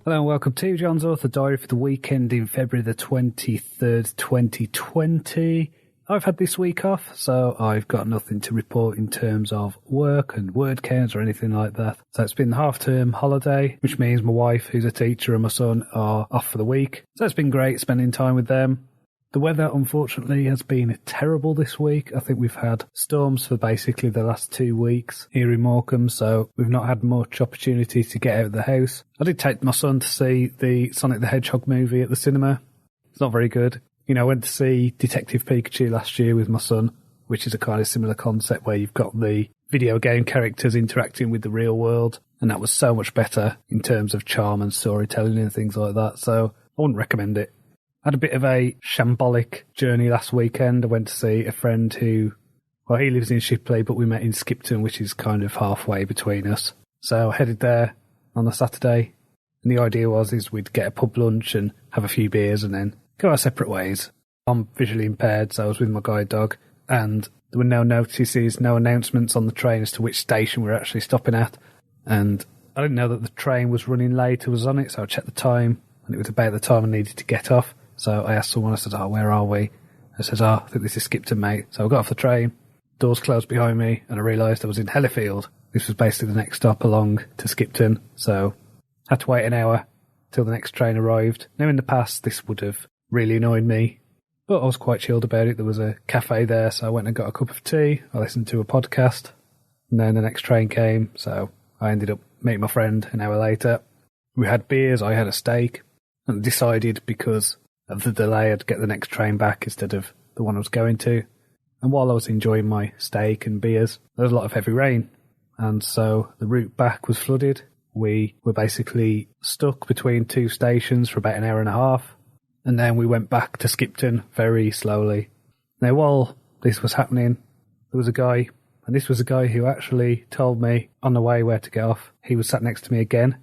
Hello and welcome to John's Author Diary for the weekend in February the 23rd, 2020. I've had this week off, so I've got nothing to report in terms of work and word counts or anything like that. So it's been the half-term holiday, which means my wife, who's a teacher, and my son are off for the week. So it's been great spending time with them. The weather, unfortunately, has been terrible this week. I think we've had storms for basically the last 2 weeks here in Morecambe, so we've not had much opportunity to get out of the house. I did take my son to see the Sonic the Hedgehog movie at the cinema. It's not very good. You know, I went to see Detective Pikachu last year with my son, which is a kind of similar concept where you've got the video game characters interacting with the real world, and that was so much better in terms of charm and storytelling and things like that, so I wouldn't recommend it. I had a bit of a shambolic journey last weekend. I went to see a friend who, well, he lives in Shipley, but we met in Skipton, which is kind of halfway between us. So I headed there on a Saturday, and the idea was we'd get a pub lunch and have a few beers and then go our separate ways. I'm visually impaired, so I was with my guide dog, and there were no notices, no announcements on the train as to which station we were actually stopping at. And I didn't know that the train was running late. I was on it, so I checked the time, and it was about the time I needed to get off. So I asked someone, I said, where are we? I said, I think this is Skipton, mate. So I got off the train, doors closed behind me, and I realised I was in Hellifield. This was basically the next stop along to Skipton, so I had to wait an hour till the next train arrived. Now, in the past, this would have really annoyed me, but I was quite chilled about it. There was a cafe there, so I went and got a cup of tea. I listened to a podcast, and then the next train came, so I ended up meeting my friend an hour later. We had beers, I had a steak, and decided because of the delay I'd get the next train back instead of the one I was going to. And while I was enjoying my steak and beers, there was a lot of heavy rain, and so the route back was flooded. We were basically stuck between two stations for about an hour and a half, and then we went back to Skipton very slowly. Now, while this was happening, there was a guy, and this was a guy who actually told me on the way where to get off. He was sat next to me again,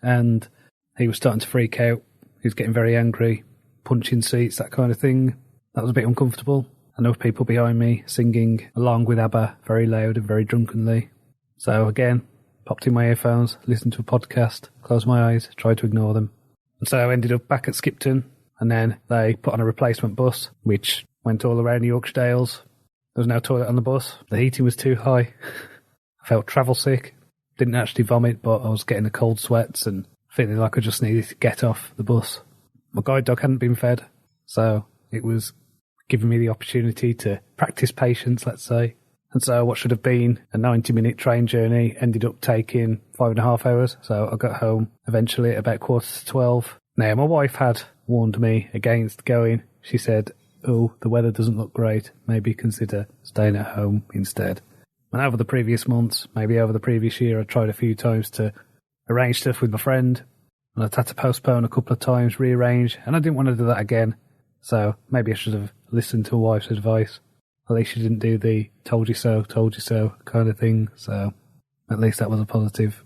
and he was starting to freak out. He was getting very angry, punching seats, that kind of thing. That was a bit uncomfortable. And there were people behind me singing along with ABBA very loud and very drunkenly. So again, popped in my earphones, listened to a podcast, closed my eyes, tried to ignore them. And so I ended up back at Skipton, and then they put on a replacement bus, which went all around the Yorkshire Dales. There was no toilet on the bus. The heating was too high. I felt travel sick. Didn't actually vomit, but I was getting the cold sweats and feeling like I just needed to get off the bus. My guide dog hadn't been fed, so it was giving me the opportunity to practice patience, let's say. And so what should have been a 90-minute train journey ended up taking 5.5 hours. So I got home eventually at about 11:45. Now, my wife had warned me against going. She said, the weather doesn't look great. Maybe consider staying at home instead. And over the previous months, maybe over the previous year, I tried a few times to arrange stuff with my friend. And I'd had to postpone a couple of times, rearrange, and I didn't want to do that again. So maybe I should have listened to a wife's advice. At least she didn't do the told you so kind of thing. So at least that was a positive.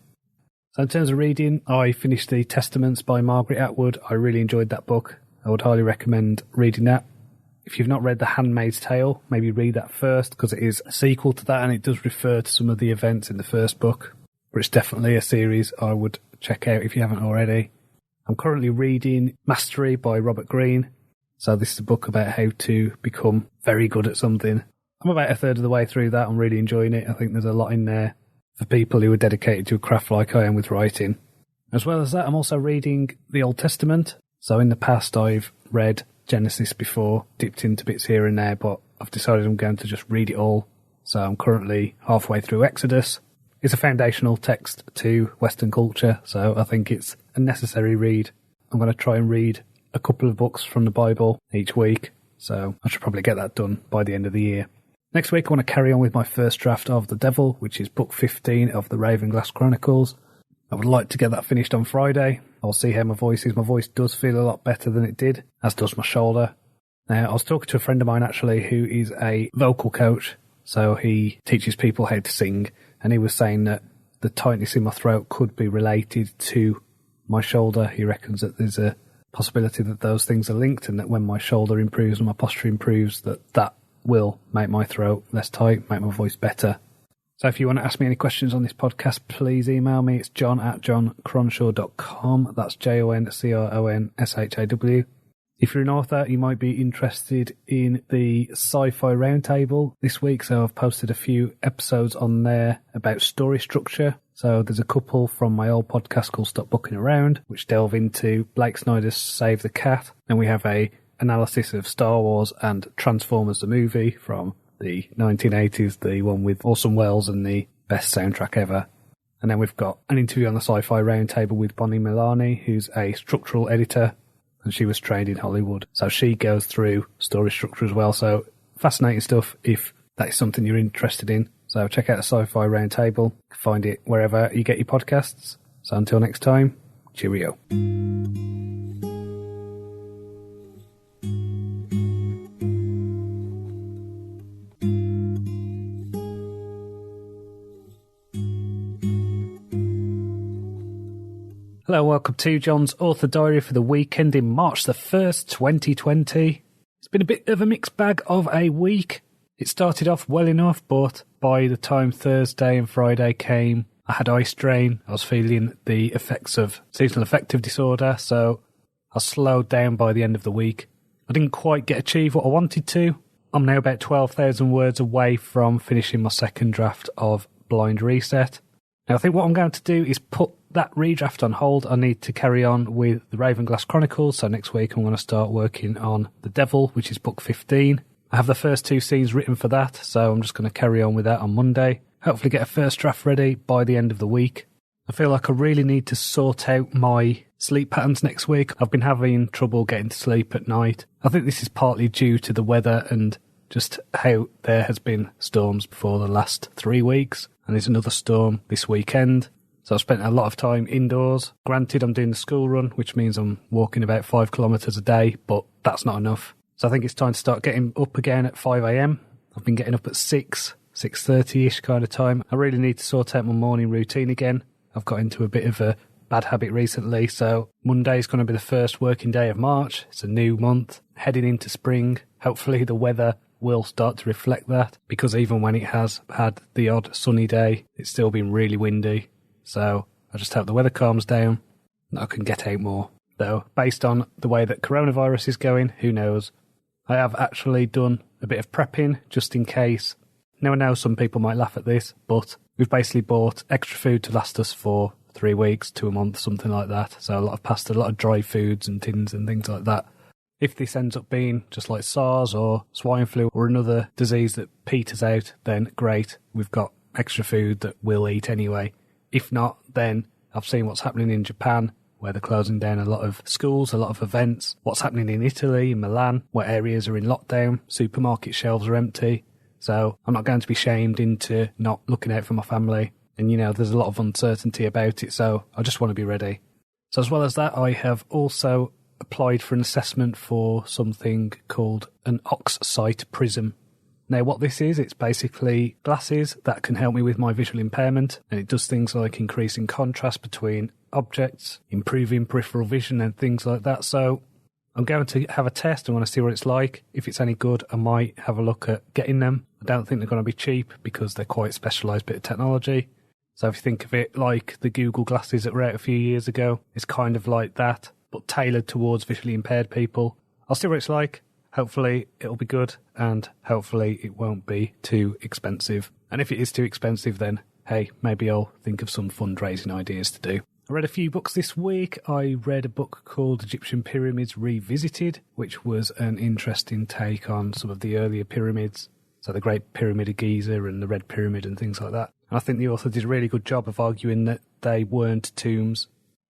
So in terms of reading, I finished The Testaments by Margaret Atwood. I really enjoyed that book. I would highly recommend reading that. If you've not read The Handmaid's Tale, maybe read that first, because it is a sequel to that and it does refer to some of the events in the first book. But it's definitely a series I would check out if you haven't already. I'm currently reading Mastery by Robert Greene. So this is a book about how to become very good at something. I'm about a third of the way through that. I'm really enjoying it. I think there's a lot in there for people who are dedicated to a craft like I am with writing. As well as that, I'm also reading the Old Testament. So in the past, I've read Genesis before, dipped into bits here and there, but I've decided I'm going to just read it all. So I'm currently halfway through Exodus. It's a foundational text to Western culture, so I think it's a necessary read. I'm going to try and read a couple of books from the Bible each week, so I should probably get that done by the end of the year. Next week, I want to carry on with my first draft of The Devil, which is book 15 of the Ravenglass Chronicles. I would like to get that finished on Friday. I'll see how my voice is. My voice does feel a lot better than it did, as does my shoulder. Now, I was talking to a friend of mine, actually, who is a vocal coach, so he teaches people how to sing, and he was saying that the tightness in my throat could be related to my shoulder. He reckons that there's a possibility that those things are linked, and that when my shoulder improves and my posture improves, that will make my throat less tight, make my voice better. So if you want to ask me any questions on this podcast, please email me. It's john@johncronshaw.com. That's JONCRONSHAW. If you're an author, you might be interested in the Sci-Fi Roundtable this week. So I've posted a few episodes on there about story structure. So there's a couple from my old podcast called Stop Booking Around, which delve into Blake Snyder's Save the Cat. And we have a analysis of Star Wars and Transformers the movie from the 1980s, the one with Orson Welles and the best soundtrack ever. And then we've got an interview on the Sci-Fi Roundtable with Bonnie Milani, who's a structural editor, and she was trained in Hollywood. So she goes through story structure as well. So fascinating stuff if that is something you're interested in. So check out the Sci-Fi Roundtable. Find it wherever you get your podcasts. So until next time, cheerio. Hello, welcome to John's Author Diary for the weekend in March the 1st, 2020. It's been a bit of a mixed bag of a week. It started off well enough, but by the time Thursday and Friday came, I had eye strain. I was feeling the effects of seasonal affective disorder, so I slowed down by the end of the week. I didn't quite achieve what I wanted to. I'm now about 12,000 words away from finishing my second draft of Blind Reset. Now, I think what I'm going to do is put that redraft on hold. I need to carry on with the Ravenglass Chronicles, so next week I'm going to start working on The Devil, which is book 15. I have the first two scenes written for that, so I'm just going to carry on with that on Monday. Hopefully get a first draft ready by the end of the week. I feel like I really need to sort out my sleep patterns next week. I've been having trouble getting to sleep at night. I think this is partly due to the weather and just how there has been storms before the last 3 weeks, and there's another storm this weekend. So I've spent a lot of time indoors. Granted, I'm doing the school run, which means I'm walking about 5 kilometres a day, but that's not enough. So I think it's time to start getting up again at 5 a.m. I've been getting up at 6:30ish kind of time. I really need to sort out my morning routine again. I've got into a bit of a bad habit recently, so Monday is going to be the first working day of March. It's a new month, heading into spring. Hopefully the weather will start to reflect that, because even when it has had the odd sunny day, it's still been really windy. So I just hope the weather calms down and I can get out more. Though, based on the way that coronavirus is going, who knows? I have actually done a bit of prepping just in case. Now I know some people might laugh at this, but we've basically bought extra food to last us for 3 weeks to a month, something like that. So a lot of pasta, a lot of dry foods and tins and things like that. If this ends up being just like SARS or swine flu or another disease that peters out, then great. We've got extra food that we'll eat anyway. If not, then I've seen what's happening in Japan, where they're closing down a lot of schools, a lot of events. What's happening in Italy, in Milan, where areas are in lockdown, supermarket shelves are empty. So I'm not going to be shamed into not looking out for my family. And, you know, there's a lot of uncertainty about it, so I just want to be ready. So as well as that, I have also applied for an assessment for something called an Oxsight Prism. Now, what this is, it's basically glasses that can help me with my visual impairment, and it does things like increasing contrast between objects, improving peripheral vision and things like that. So I'm going to have a test. I want to see what it's like. If it's any good, I might have a look at getting them. I don't think they're going to be cheap because they're quite a specialised bit of technology. So if you think of it like the Google glasses that were out a few years ago, it's kind of like that, but tailored towards visually impaired people. I'll see what it's like. Hopefully it'll be good, and hopefully it won't be too expensive. And if it is too expensive, then hey, maybe I'll think of some fundraising ideas to do. I read a few books this week. I read a book called Egyptian Pyramids Revisited, which was an interesting take on some of the earlier pyramids. So the Great Pyramid of Giza and the Red Pyramid and things like that. And I think the author did a really good job of arguing that they weren't tombs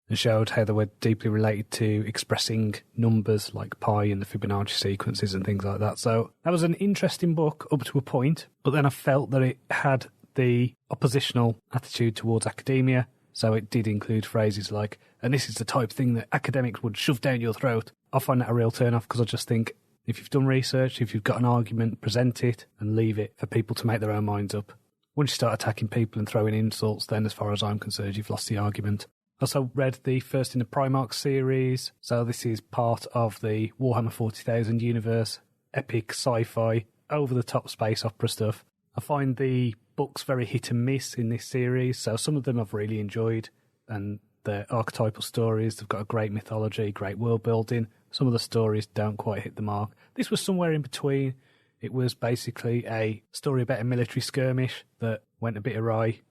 and showed how they were deeply related to expressing numbers like pi and the Fibonacci sequences and things like that. So that was an interesting book up to a point, but then I felt that it had the oppositional attitude towards academia. So it did include phrases like, and this is the type of thing that academics would shove down your throat. I find that a real turn-off because I just think if you've done research, if you've got an argument, present it and leave it for people to make their own minds up. Once you start attacking people and throwing insults, then as far as I'm concerned, you've lost the argument. I also read the first in the Primarch series. So this is part of the Warhammer 40,000 universe, epic sci-fi, over-the-top space opera stuff. I find the books very hit and miss in this series, so some of them I've really enjoyed, and they're archetypal stories. They've got a great mythology, great world building. Some of the stories don't quite hit the mark. This was somewhere in between. It was basically a story about a military skirmish that went a bit awry.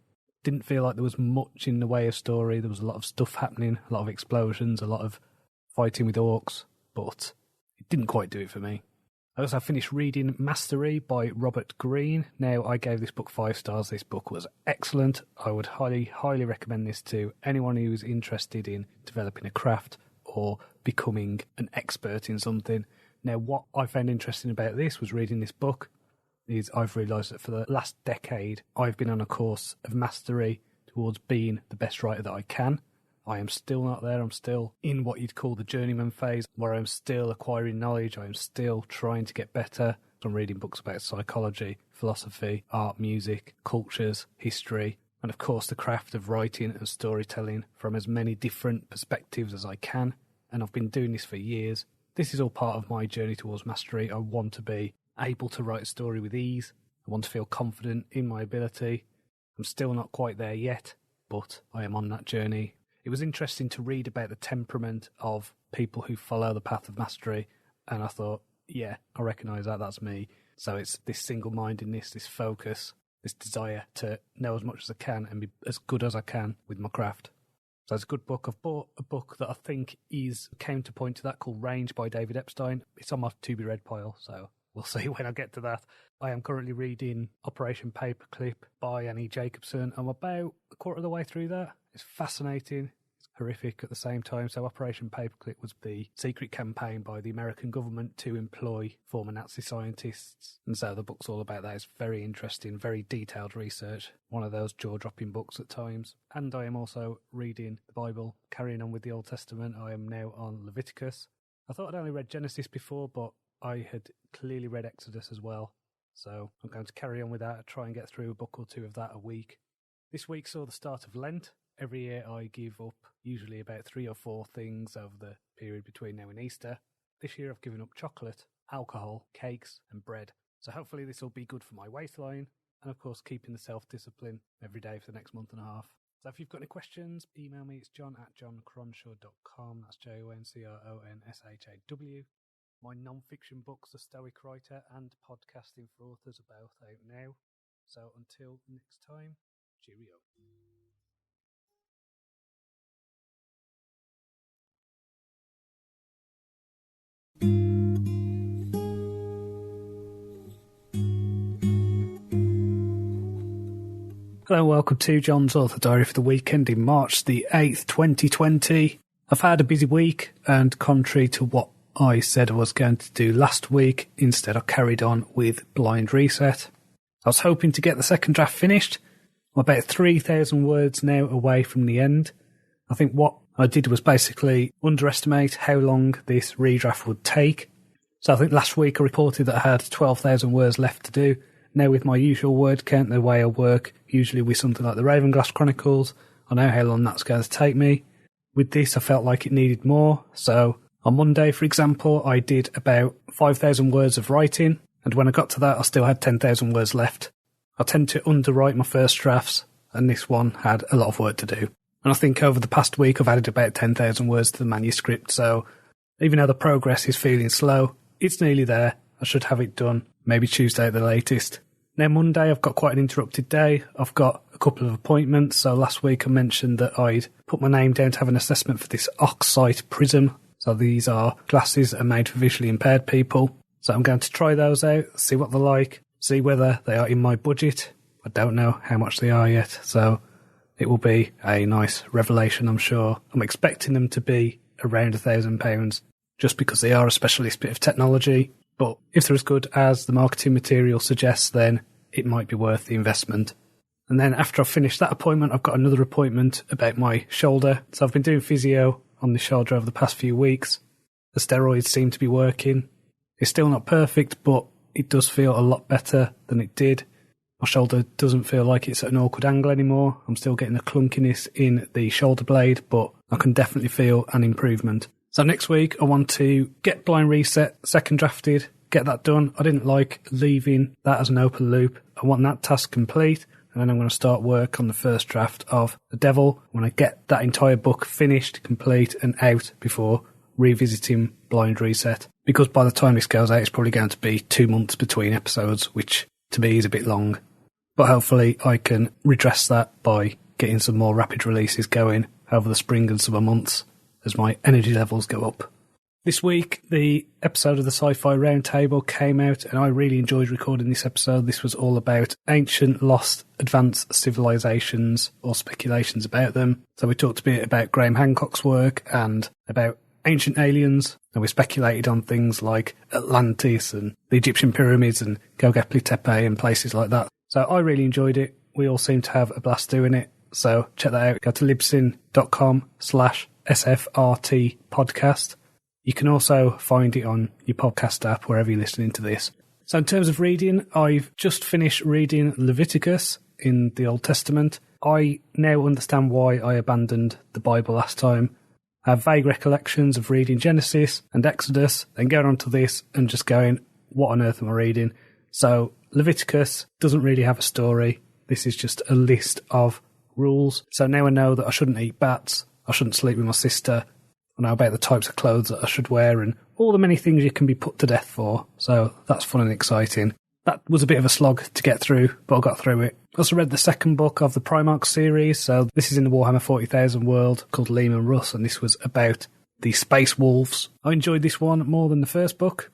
Didn't feel like there was much in the way of story. There was a lot of stuff happening, a lot of explosions, a lot of fighting with orcs, but it didn't quite do it for me. I also finished reading Mastery by Robert Greene. Now, I gave this book 5 stars. This book was excellent. I would highly, highly recommend this to anyone who is interested in developing a craft or becoming an expert in something. Now, what I found interesting about this was reading this book is I've realised that for the last decade, I've been on a course of mastery towards being the best writer that I can. I am still not there. I'm still in what you'd call the journeyman phase, where I'm still acquiring knowledge. I'm still trying to get better. I'm reading books about psychology, philosophy, art, music, cultures, history, and of course the craft of writing and storytelling from as many different perspectives as I can. And I've been doing this for years. This is all part of my journey towards mastery. I want to be able to write a story with ease. I want to feel confident in my ability. I'm still not quite there yet, but I am on that journey. It was interesting to read about the temperament of people who follow the path of mastery, and I thought, yeah, I recognise that, that's me. So it's this single-mindedness, this focus, this desire to know as much as I can and be as good as I can with my craft. So it's a good book. I've bought a book that I think is counterpoint to that called Range by David Epstein. It's on my to-be-read pile, so we'll see when I get to that. I am currently reading Operation Paperclip by Annie Jacobson. I'm about a quarter of the way through that. It's fascinating. It's horrific at the same time. So Operation Paperclip was the secret campaign by the American government to employ former Nazi scientists. And so the book's all about that. It's very interesting, very detailed research. One of those jaw-dropping books at times. And I am also reading the Bible, carrying on with the Old Testament. I am now on Leviticus. I thought I'd only read Genesis before, but I had clearly read Exodus as well. So I'm going to carry on with that, try and get through a book or two of that a week. This week saw the start of Lent. Every year I give up usually about 3 or 4 things over the period between now and Easter. This year I've given up chocolate, alcohol, cakes and bread. So hopefully this will be good for my waistline and of course keeping the self-discipline every day for the next month and a half. So if you've got any questions, email me. It's john@joncronshaw.com. That's JONCRONSHAW. My non-fiction books, The Stoic Writer and Podcasting for Authors, are both out now. So until next time, cheerio. Hello and welcome to John's Author Diary for the weekend in March the 8th, 2020. I've had a busy week, and contrary to what I said I was going to do last week, instead I carried on with Blind Reset. I was hoping to get the second draft finished. I'm about 3,000 words now away from the end. I think what I did was basically underestimate how long this redraft would take. So I think last week I reported that I had 12,000 words left to do. Now with my usual word count, the way I work, usually with something like the Ravenglass Chronicles, I know how long that's going to take me. With this I felt like it needed more, so On Monday, for example, I did about 5,000 words of writing, and when I got to that, I still had 10,000 words left. I tend to underwrite my first drafts, and this one had a lot of work to do. And I think over the past week, I've added about 10,000 words to the manuscript, so even though the progress is feeling slow, it's nearly there. I should have it done, maybe Tuesday at the latest. Now Monday, I've got quite an interrupted day. I've got a couple of appointments, so last week I mentioned that I'd put my name down to have an assessment for this Oxsight Prism. So these are glasses that are made for visually impaired people. So I'm going to try those out, see what they're like, see whether they are in my budget. I don't know how much they are yet, so it will be a nice revelation, I'm sure. I'm expecting them to be around £1,000, just because they are a specialist bit of technology. But if they're as good as the marketing material suggests, then it might be worth the investment. And then after I've finished that appointment, I've got another appointment about my shoulder. So I've been doing physio on the shoulder over the past few weeks. The steroids seem to be working. It's still not perfect, but it does feel a lot better than it did. My shoulder doesn't feel like it's at an awkward angle anymore. I'm still getting a clunkiness in the shoulder blade, but I can definitely feel an improvement. So next week, I want to get Blind Reset second drafted, get that done. I didn't like leaving that as an open loop. I want that task complete, and then I'm going to start work on the first draft of The Devil. When I get that entire book finished, complete, and out before revisiting Blind Reset. Because by the time this goes out, it's probably going to be 2 months between episodes, which to me is a bit long. But hopefully I can redress that by getting some more rapid releases going over the spring and summer months as my energy levels go up. This week, the episode of the Sci-Fi Roundtable came out, and I really enjoyed recording this episode. This was all about ancient, lost, advanced civilizations, or speculations about them. So we talked a bit about Graham Hancock's work and about ancient aliens, and we speculated on things like Atlantis and the Egyptian pyramids and Göbekli Tepe and places like that. So I really enjoyed it. We all seem to have a blast doing it. So check that out. Go to libsyn.com/SFRT podcast. You can also find it on your podcast app, wherever you're listening to this. So in terms of reading, I've just finished reading Leviticus in the Old Testament. I now understand why I abandoned the Bible last time. I have vague recollections of reading Genesis and Exodus, and going on to this and just going, what on earth am I reading? So Leviticus doesn't really have a story. This is just a list of rules. So now I know that I shouldn't eat bats, I shouldn't sleep with my sister, I know about the types of clothes that I should wear and all the many things you can be put to death for. So that's fun and exciting. That was a bit of a slog to get through, but I got through it. I also read the second book of the Primarch series. So this is in the Warhammer 40,000 world, called Leman Russ, and this was about the Space Wolves. I enjoyed this one more than the first book.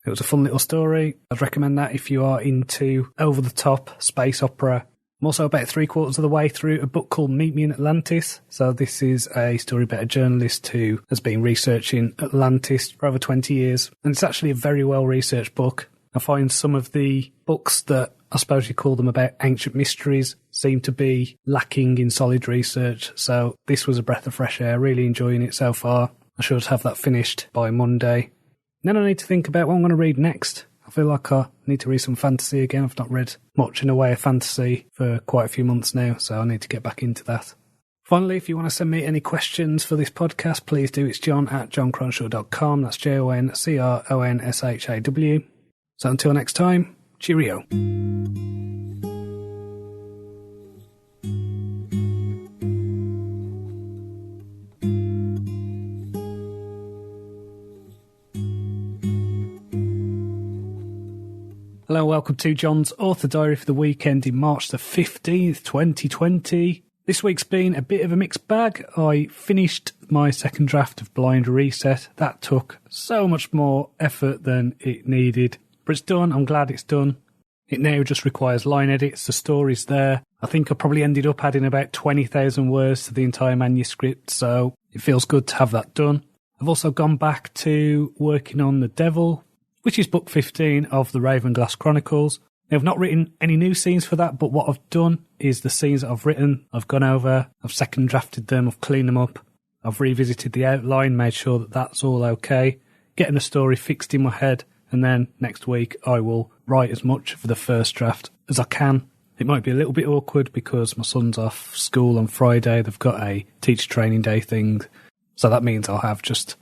It was a fun little story. I'd recommend that if you are into over-the-top space opera. I'm also about 3/4 of the way through a book called Meet Me in Atlantis. So this is a story about a journalist who has been researching Atlantis for over 20 years. And it's actually a very well-researched book. I find some of the books that I suppose you call them about ancient mysteries seem to be lacking in solid research. So this was a breath of fresh air. Really enjoying it so far. I should have that finished by Monday. Then I need to think about what I'm going to read next. I feel like I need to read some fantasy again. I've not read much in the way of fantasy for quite a few months now, so I need to get back into that. Finally, if you want to send me any questions for this podcast, please do. It's john@joncronshaw.com. That's JONCRONSHAW. So until next time, cheerio. Hello, welcome to John's Author Diary for the weekend in March the 15th, 2020. This week's been a bit of a mixed bag. I finished my second draft of Blind Reset. That took so much more effort than it needed. But it's done. I'm glad it's done. It now just requires line edits. The story's there. I think I probably ended up adding about 20,000 words to the entire manuscript, so it feels good to have that done. I've also gone back to working on The Devil, which is book 15 of the Ravenglass Chronicles. Now, I've not written any new scenes for that, but what I've done is the scenes that I've written, I've gone over, I've second drafted them, I've cleaned them up, I've revisited the outline, made sure that that's all okay, getting the story fixed in my head, and then next week I will write as much for the first draft as I can. It might be a little bit awkward because my son's off school on Friday, they've got a teacher training day thing, so that means I'll have just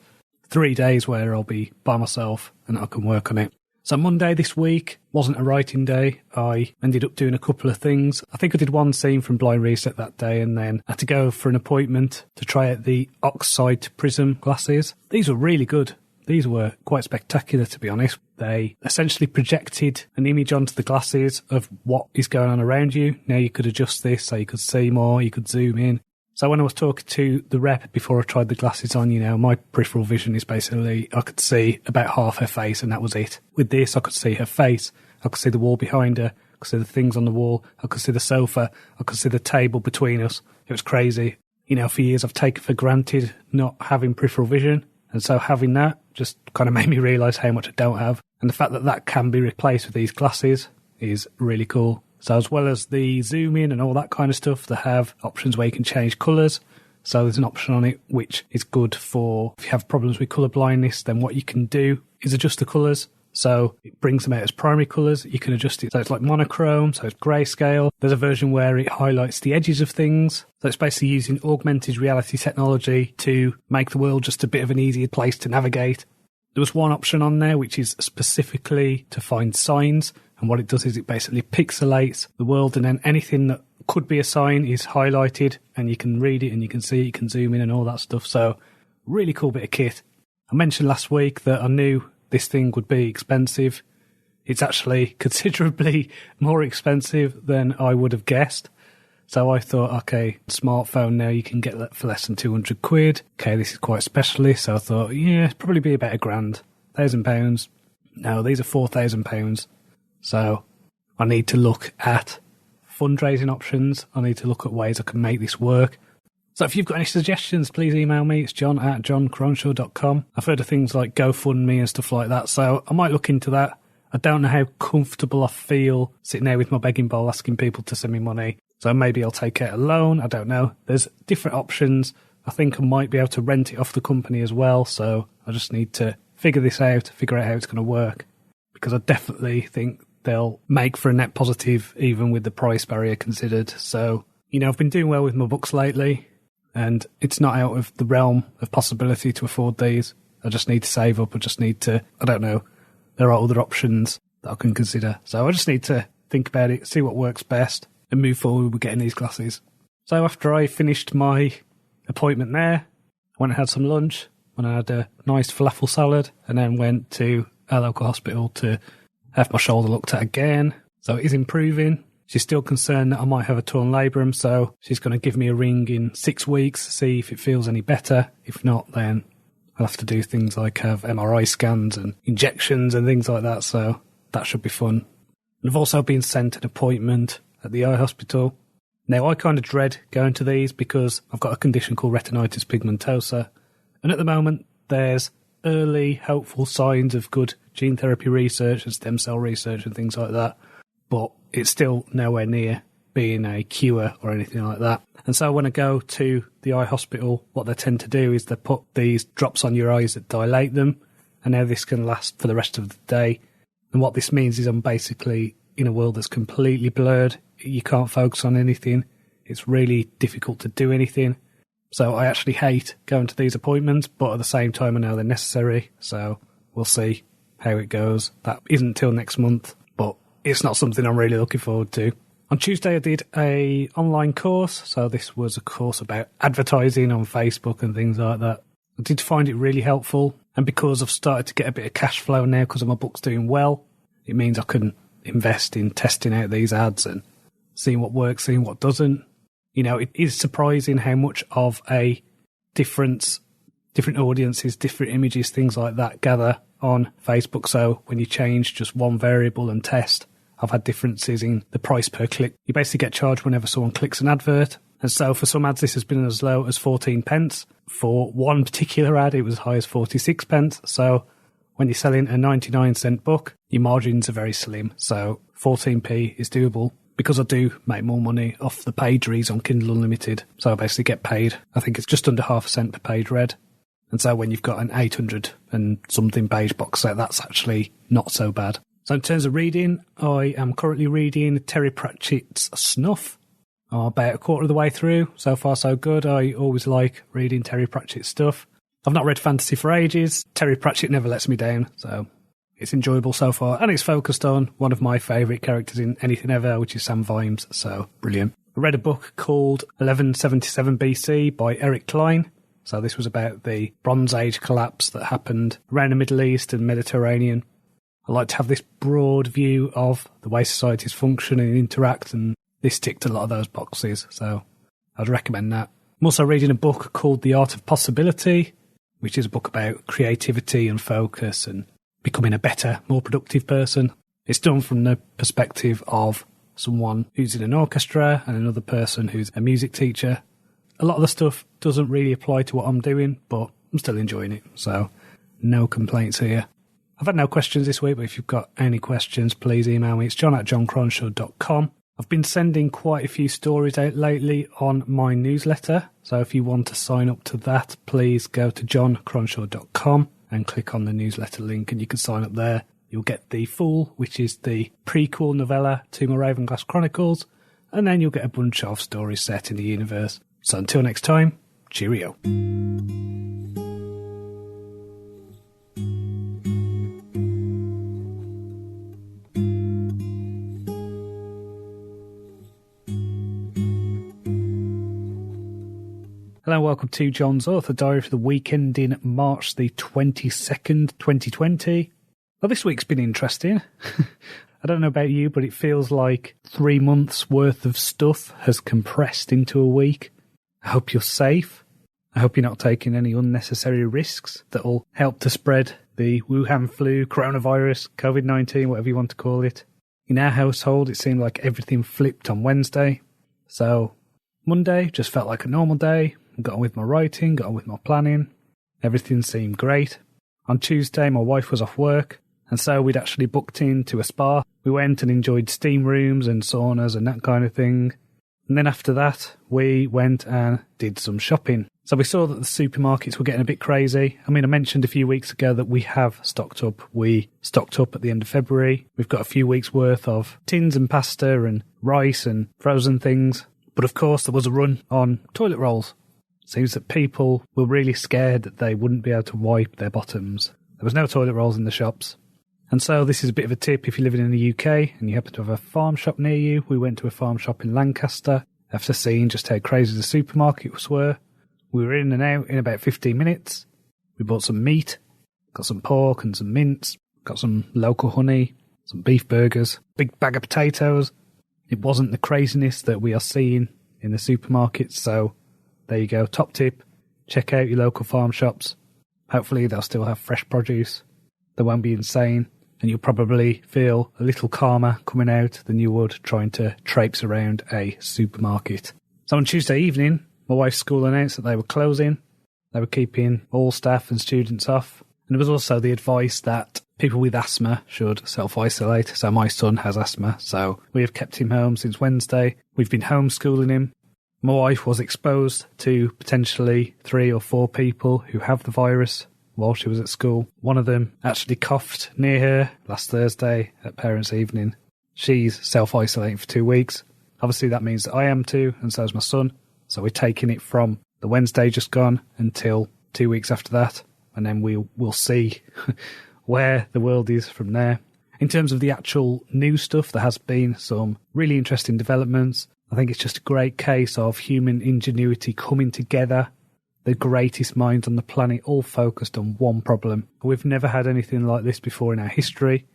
3 days where I'll be by myself and I can work on it. So Monday this week wasn't a writing day. I ended up doing a couple of things. I think I did one scene from Blind Reset that day, and then I had to go for an appointment to try out the Oxide Prism glasses. These were really good. These were quite spectacular, to be honest. They essentially projected an image onto the glasses of what is going on around you. Now you could adjust this so you could see more, you could zoom in. So when I was talking to the rep before I tried the glasses on, my peripheral vision is basically, I could see about half her face and that was it. With this, I could see her face, I could see the wall behind her, I could see the things on the wall, I could see the sofa, I could see the table between us. It was crazy. For years I've taken for granted not having peripheral vision, and so having that just kind of made me realise how much I don't have. And the fact that that can be replaced with these glasses is really cool. So as well as the zoom in and all that kind of stuff, they have options where you can change colours. So there's an option on it which is good for if you have problems with colour blindness, then what you can do is adjust the colours. So it brings them out as primary colours. You can adjust it so it's like monochrome, so it's grayscale. There's a version where it highlights the edges of things. So it's basically using augmented reality technology to make the world just a bit of an easier place to navigate. There was one option on there which is specifically to find signs. And what it does is it basically pixelates the world, and then anything that could be a sign is highlighted and you can read it and you can see it, you can zoom in and all that stuff. So really cool bit of kit. I mentioned last week that I knew this thing would be expensive. It's actually considerably more expensive than I would have guessed. So I thought, okay, smartphone now you can get that for less than 200 quid. Okay, this is quite specialist. So I thought, yeah, it'd probably be about £1,000, £1,000. No, these are £4,000. So I need to look at fundraising options. I need to look at ways I can make this work. So if you've got any suggestions, please email me. It's john@joncronshaw.com. I've heard of things like GoFundMe and stuff like that, so I might look into that. I don't know how comfortable I feel sitting there with my begging bowl asking people to send me money. So maybe I'll take out a loan. I don't know. There's different options. I think I might be able to rent it off the company as well. So I just need to figure this out, figure out how it's going to work. Because I definitely think they'll make for a net positive even with the price barrier considered. So, I've been doing well with my books lately and it's not out of the realm of possibility to afford these. I just need to save up. I just need to, I don't know, there are other options that I can consider. So I just need to think about it, see what works best and move forward with getting these glasses. So after I finished my appointment there, I went and had some lunch and I had a nice falafel salad and then went to a local hospital to have my shoulder looked at again. So it is improving. She's still concerned that I might have a torn labrum, so she's going to give me a ring in 6 weeks, see if it feels any better. If not, then I'll have to do things like have MRI scans and injections and things like that, so that should be fun. And I've also been sent an appointment at the eye hospital. Now, I kind of dread going to these because I've got a condition called retinitis pigmentosa, and at the moment there's early hopeful signs of good gene therapy research and stem cell research and things like that, but it's still nowhere near being a cure or anything like that. And so when I go to the eye hospital, what they tend to do is they put these drops on your eyes that dilate them, and now this can last for the rest of the day. And what this means is I'm basically in a world that's completely blurred. You can't focus on anything. It's really difficult to do anything. So I actually hate going to these appointments, but at the same time I know they're necessary. So we'll see how it goes. That isn't till next month, but it's not something I'm really looking forward to. On Tuesday I did a online course. So this was a course about advertising on Facebook and things like that. I did find it really helpful. And because I've started to get a bit of cash flow now because my book's doing well, it means I can invest in testing out these ads and seeing what works, seeing what doesn't. It is surprising how much of a different audiences, different images, things like that gather on Facebook. So when you change just one variable and test, I've had differences in the price per click. You basically get charged whenever someone clicks an advert. And so for some ads, this has been as low as 14 pence. For one particular ad, it was as high as 46 pence. So when you're selling a 99-cent book, your margins are very slim. So 14p is doable. Because I do make more money off the page reads on Kindle Unlimited, so I basically get paid, I think it's just under half a cent per page read. And so when you've got an 800 and something page box set, that's actually not so bad. So in terms of reading, I am currently reading Terry Pratchett's Snuff. I'm about a quarter of the way through. So far so good. I always like reading Terry Pratchett's stuff. I've not read fantasy for ages. Terry Pratchett never lets me down, so it's enjoyable so far. And it's focused on one of my favourite characters in anything ever, which is Sam Vimes, so brilliant. I read a book called 1177 BC by Eric Klein. So this was about the Bronze Age collapse that happened around the Middle East and Mediterranean. I like to have this broad view of the way societies function and interact, and this ticked a lot of those boxes, so I'd recommend that. I'm also reading a book called The Art of Possibility, which is a book about creativity and focus and becoming a better, more productive person. It's done from the perspective of someone who's in an orchestra and another person who's a music teacher. A lot of the stuff doesn't really apply to what I'm doing, but I'm still enjoying it, so no complaints here. I've had no questions this week, but if you've got any questions, please email me. It's john@joncronshaw.com. I've been sending quite a few stories out lately on my newsletter, so if you want to sign up to that, please go to johncronshaw.com and click on the newsletter link, and you can sign up there. You'll get the Fool, which is the prequel novella to my Ravenglass Chronicles, and then you'll get a bunch of stories set in the universe. So until next time, cheerio. Hello and welcome to John's Author Diary for the week ending March the 22nd, 2020. Well, this week's been interesting. I don't know about you, but it feels like 3 months worth of stuff has compressed into a week. I hope you're safe. I hope you're not taking any unnecessary risks that will help to spread the Wuhan flu, coronavirus, COVID-19, whatever you want to call it. In our household, it seemed like everything flipped on Wednesday. So Monday just felt like a normal day. Got on with my writing, got on with my planning. Everything seemed great. On Tuesday, my wife was off work, and so we'd actually booked into a spa. We went and enjoyed steam rooms and saunas and that kind of thing. And then after that, we went and did some shopping. So we saw that the supermarkets were getting a bit crazy. I mean, I mentioned a few weeks ago that we have stocked up. We stocked up at the end of February. We've got a few weeks' worth of tins and pasta and rice and frozen things. But of course, there was a run on toilet rolls. Seems that people were really scared that they wouldn't be able to wipe their bottoms. There was no toilet rolls in the shops. And so this is a bit of a tip if you're living in the UK and you happen to have a farm shop near you. We went to a farm shop in Lancaster after seeing just how crazy the supermarkets were. We were in and out in about 15 minutes. We bought some meat, got some pork and some mince, got some local honey, some beef burgers, big bag of potatoes. It wasn't the craziness that we are seeing in the supermarkets, so there you go, top tip, check out your local farm shops. Hopefully they'll still have fresh produce. They won't be insane, and you'll probably feel a little calmer coming out than you would trying to traipse around a supermarket. So on Tuesday evening, my wife's school announced that they were closing. They were keeping all staff and students off. And there was also the advice that people with asthma should self-isolate. So my son has asthma, so we have kept him home since Wednesday. We've been homeschooling him. My wife was exposed to potentially 3 or 4 people who have the virus while she was at school. One of them actually coughed near her last Thursday at parents' evening. She's self-isolating for 2 weeks. Obviously that means that I am too, and so is my son. So we're taking it from the Wednesday just gone until 2 weeks after that, and then we'll see where the world is from there. In terms of the actual new stuff, there has been some really interesting developments. I think it's just a great case of human ingenuity coming together. The greatest minds on the planet all focused on one problem. We've never had anything like this before in our history.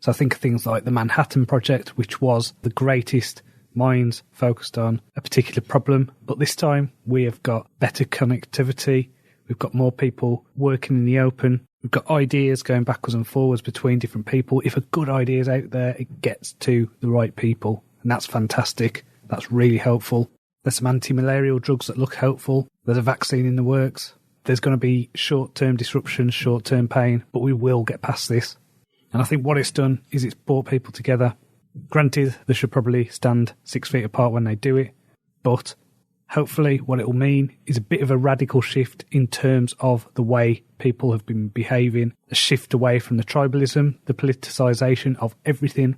So I think of things like the Manhattan Project, which was the greatest minds focused on a particular problem. But this time we have got better connectivity. We've got more people working in the open. We've got ideas going backwards and forwards between different people. If a good idea is out there, it gets to the right people. And that's fantastic. That's really helpful. There's some anti-malarial drugs that look helpful. There's a vaccine in the works. There's going to be short-term disruption, short-term pain, but we will get past this. And I think what it's done is it's brought people together. Granted, they should probably stand 6 feet apart when they do it, but hopefully what it will mean is a bit of a radical shift in terms of the way people have been behaving, a shift away from the tribalism, the politicisation of everything.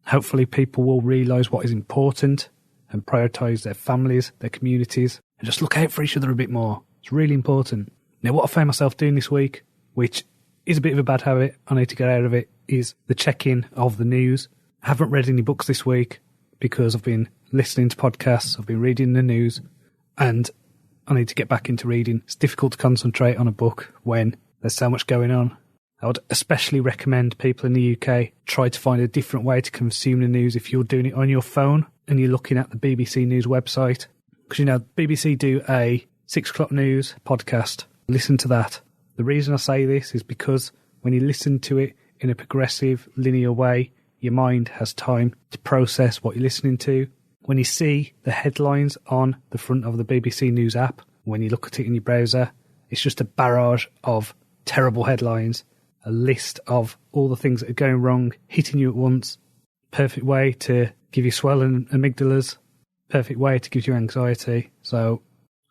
Hopefully people will realise what is important and prioritise their families, their communities, and just look out for each other a bit more. It's really important. Now, what I found myself doing this week, which is a bit of a bad habit, I need to get out of it, is the check-in of the news. I haven't read any books this week because I've been listening to podcasts, I've been reading the news, and I need to get back into reading. It's difficult to concentrate on a book when there's so much going on. I would especially recommend people in the UK try to find a different way to consume the news if you're doing it on your phone and you're looking at the BBC News website. Because, BBC do a 6 o'clock news podcast. Listen to that. The reason I say this is because when you listen to it in a progressive, linear way, your mind has time to process what you're listening to. When you see the headlines on the front of the BBC News app, when you look at it in your browser, it's just a barrage of terrible headlines, a list of all the things that are going wrong, hitting you at once. Perfect way to give you swelling amygdalas. Perfect way to give you anxiety. So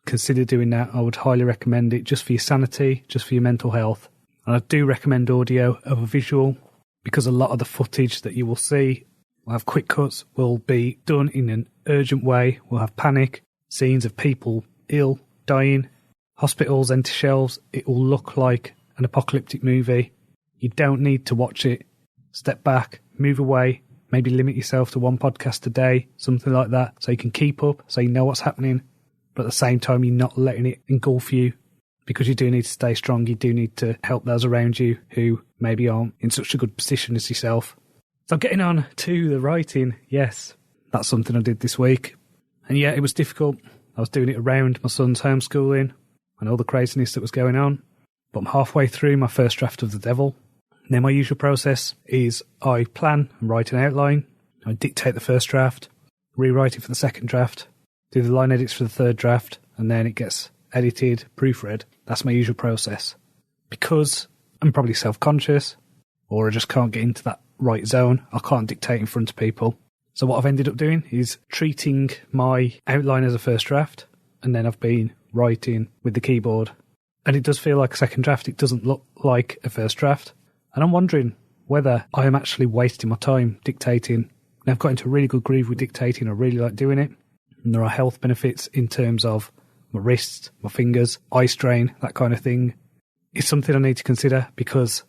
consider doing that. I would highly recommend it just for your sanity, just for your mental health. And I do recommend audio over visual because a lot of the footage that you will see will have quick cuts, will be done in an urgent way, will have panic, scenes of people ill, dying, hospitals empty shelves. It will look like an apocalyptic movie. You don't need to watch it. Step back, move away, maybe limit yourself to one podcast a day, something like that, so you can keep up, so you know what's happening, but at the same time you're not letting it engulf you, because you do need to stay strong. You do need to help those around you who maybe aren't in such a good position as yourself. So getting on to the writing, yes, that's something I did this week. And yeah, it was difficult. I was doing it around my son's homeschooling and all the craziness that was going on. But I'm halfway through my first draft of The Devil. Now, my usual process is I plan and write an outline. I dictate the first draft, rewrite it for the second draft, do the line edits for the third draft, and then it gets edited, proofread. That's my usual process. Because I'm probably self-conscious, or I just can't get into that right zone, I can't dictate in front of people. So what I've ended up doing is treating my outline as a first draft, and then I've been writing with the keyboard. And it does feel like a second draft. It doesn't look like a first draft. And I'm wondering whether I am actually wasting my time dictating. Now, I've got into a really good groove with dictating. I really like doing it. And there are health benefits in terms of my wrists, my fingers, eye strain, that kind of thing. It's something I need to consider because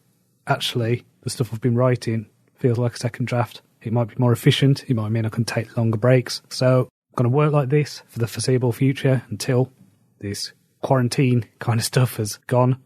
actually the stuff I've been writing feels like a second draft. It might be more efficient. It might mean I can take longer breaks. So I'm going to work like this for the foreseeable future until this quarantine kind of stuff has gone.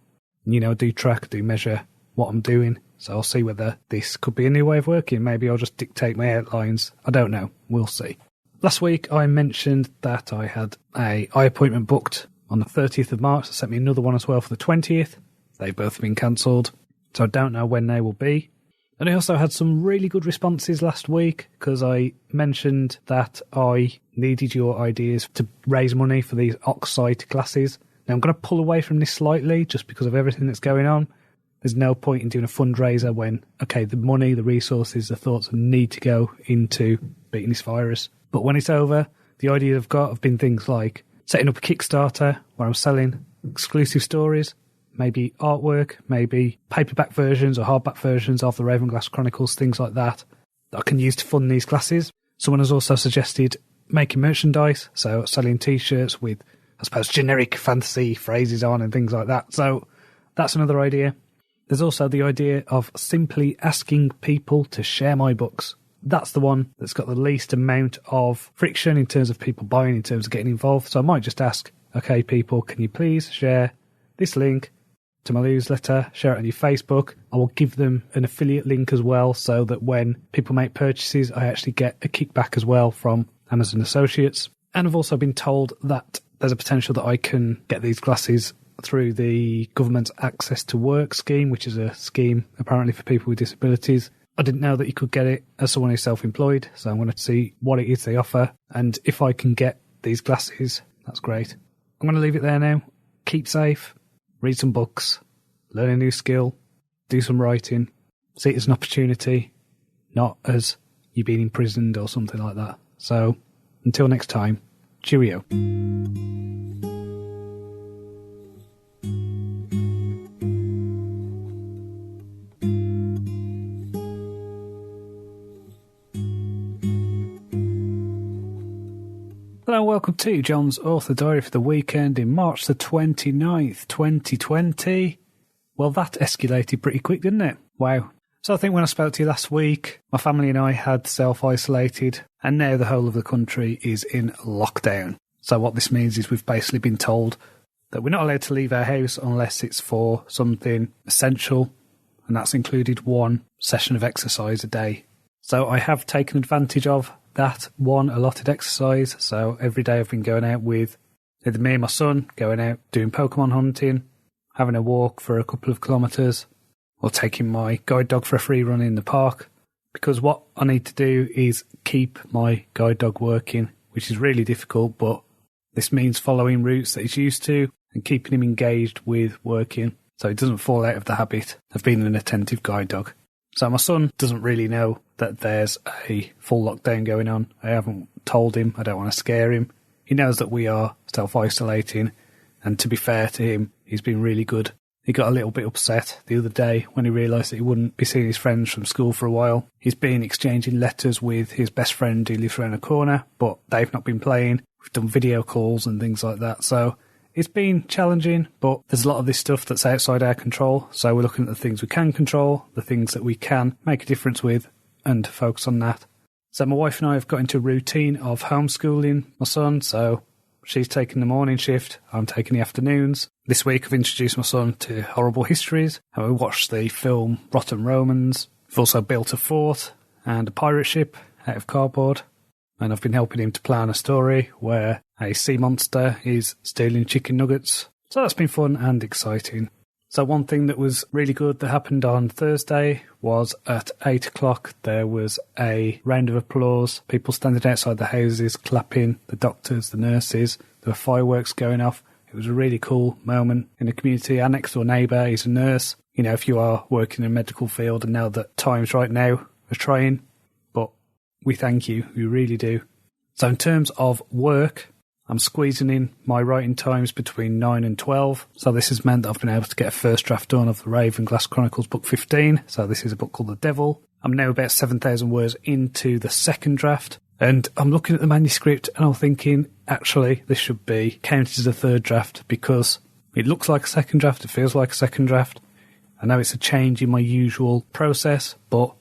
Do track, do measure what I'm doing. So I'll see whether this could be a new way of working. Maybe I'll just dictate my outlines. I don't know. We'll see. Last week I mentioned that I had an eye appointment booked on the 30th of March. They sent me another one as well for the 20th. They've both been cancelled. So I don't know when they will be. And I also had some really good responses last week because I mentioned that I needed your ideas to raise money for these Oxide glasses. Now, I'm going to pull away from this slightly just because of everything that's going on. There's no point in doing a fundraiser when, the money, the resources, the thoughts need to go into beating this virus. But when it's over, the ideas I've got have been things like setting up a Kickstarter where I'm selling exclusive stories, maybe artwork, maybe paperback versions or hardback versions of the Ravenglass Chronicles, things like that I can use to fund these classes. Someone has also suggested making merchandise, so selling T-shirts with, generic fantasy phrases on and things like that. So that's another idea. There's also the idea of simply asking people to share my books. That's the one that's got the least amount of friction in terms of people buying, in terms of getting involved. So I might just ask, okay, people, can you please share this link to my newsletter, share it on your Facebook. I will give them an affiliate link as well so that when people make purchases, I actually get a kickback as well from Amazon Associates. And I've also been told that there's a potential that I can get these glasses through the government's Access to Work scheme, which is a scheme apparently for people with disabilities. I didn't know that you could get it as someone who's self-employed, so I'm going to see what it is they offer. And if I can get these glasses, that's great. I'm going to leave it there now. Keep safe. Read some books, learn a new skill, do some writing, see it as an opportunity, not as you being imprisoned or something like that. So, until next time, cheerio. Hello and welcome to Jon's Author Diary for the weekend in March the 29th, 2020. Well, that escalated pretty quick, didn't it? Wow. So I think when I spoke to you last week, my family and I had self-isolated, and now the whole of the country is in lockdown. So what this means is we've basically been told that we're not allowed to leave our house unless it's for something essential, and that's included one session of exercise a day. So I have taken advantage of that one allotted exercise. So every day I've been going out with either me and my son, going out doing Pokemon hunting, having a walk for a couple of kilometres, or taking my guide dog for a free run in the park. Because what I need to do is keep my guide dog working, which is really difficult, but this means following routes that he's used to and keeping him engaged with working so he doesn't fall out of the habit of being an attentive guide dog. So my son doesn't really know that there's a full lockdown going on. I haven't told him. I don't want to scare him. He knows that we are self-isolating, and to be fair to him, he's been really good. He got a little bit upset the other day when he realised that he wouldn't be seeing his friends from school for a while. He's been exchanging letters with his best friend who lives around the corner, but they've not been playing. We've done video calls and things like that. So it's been challenging, but there's a lot of this stuff that's outside our control. So we're looking at the things we can control, the things that we can make a difference with, and focus on that. So my wife and I have got into a routine of homeschooling my son. So she's taking the morning shift, I'm taking the afternoons. This week I've introduced my son to Horrible Histories, and we watched the film Rotten Romans. We've also built a fort and a pirate ship out of cardboard. And I've been helping him to plan a story where a sea monster is stealing chicken nuggets. So that's been fun and exciting. So one thing that was really good that happened on Thursday was at 8 o'clock there was a round of applause. People standing outside the houses, clapping, the doctors, the nurses. There were fireworks going off. It was a really cool moment in the community. Our next door neighbour is a nurse. You know, if you are working in a medical field and know that times right now are trying, but we thank you, we really do. So in terms of work, I'm squeezing in my writing times between 9 and 12. So this has meant that I've been able to get a first draft done of the Ravenglass Chronicles book 15. So this is a book called The Devil. I'm now about 7,000 words into the second draft. And I'm looking at the manuscript and I'm thinking, actually, this should be counted as a third draft because it looks like a second draft. It feels like a second draft. I know it's a change in my usual process, but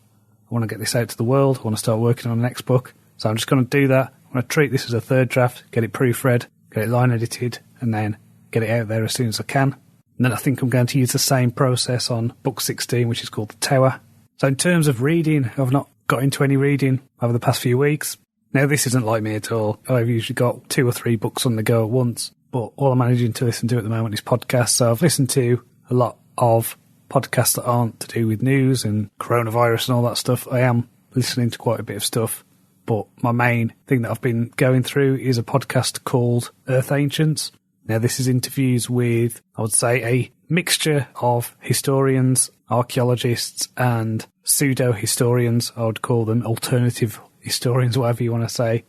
I want to get this out to the world. I want to start working on the next book. So I'm just going to do that. I'm going to treat this as a third draft, get it proofread, get it line edited, and then get it out there as soon as I can. And then I think I'm going to use the same process on book 16, which is called The Tower. So in terms of reading, I've not got into any reading over the past few weeks. Now, this isn't like me at all. I've usually got 2 or 3 books on the go at once, but all I'm managing to listen to at the moment is podcasts. So I've listened to a lot of podcasts that aren't to do with news and coronavirus and all that stuff. I am listening to quite a bit of stuff, but my main thing that I've been going through is a podcast called Earth Ancients. Now, this is interviews with, I would say, a mixture of historians, archaeologists, and pseudo-historians. I would call them alternative historians, whatever you want to say.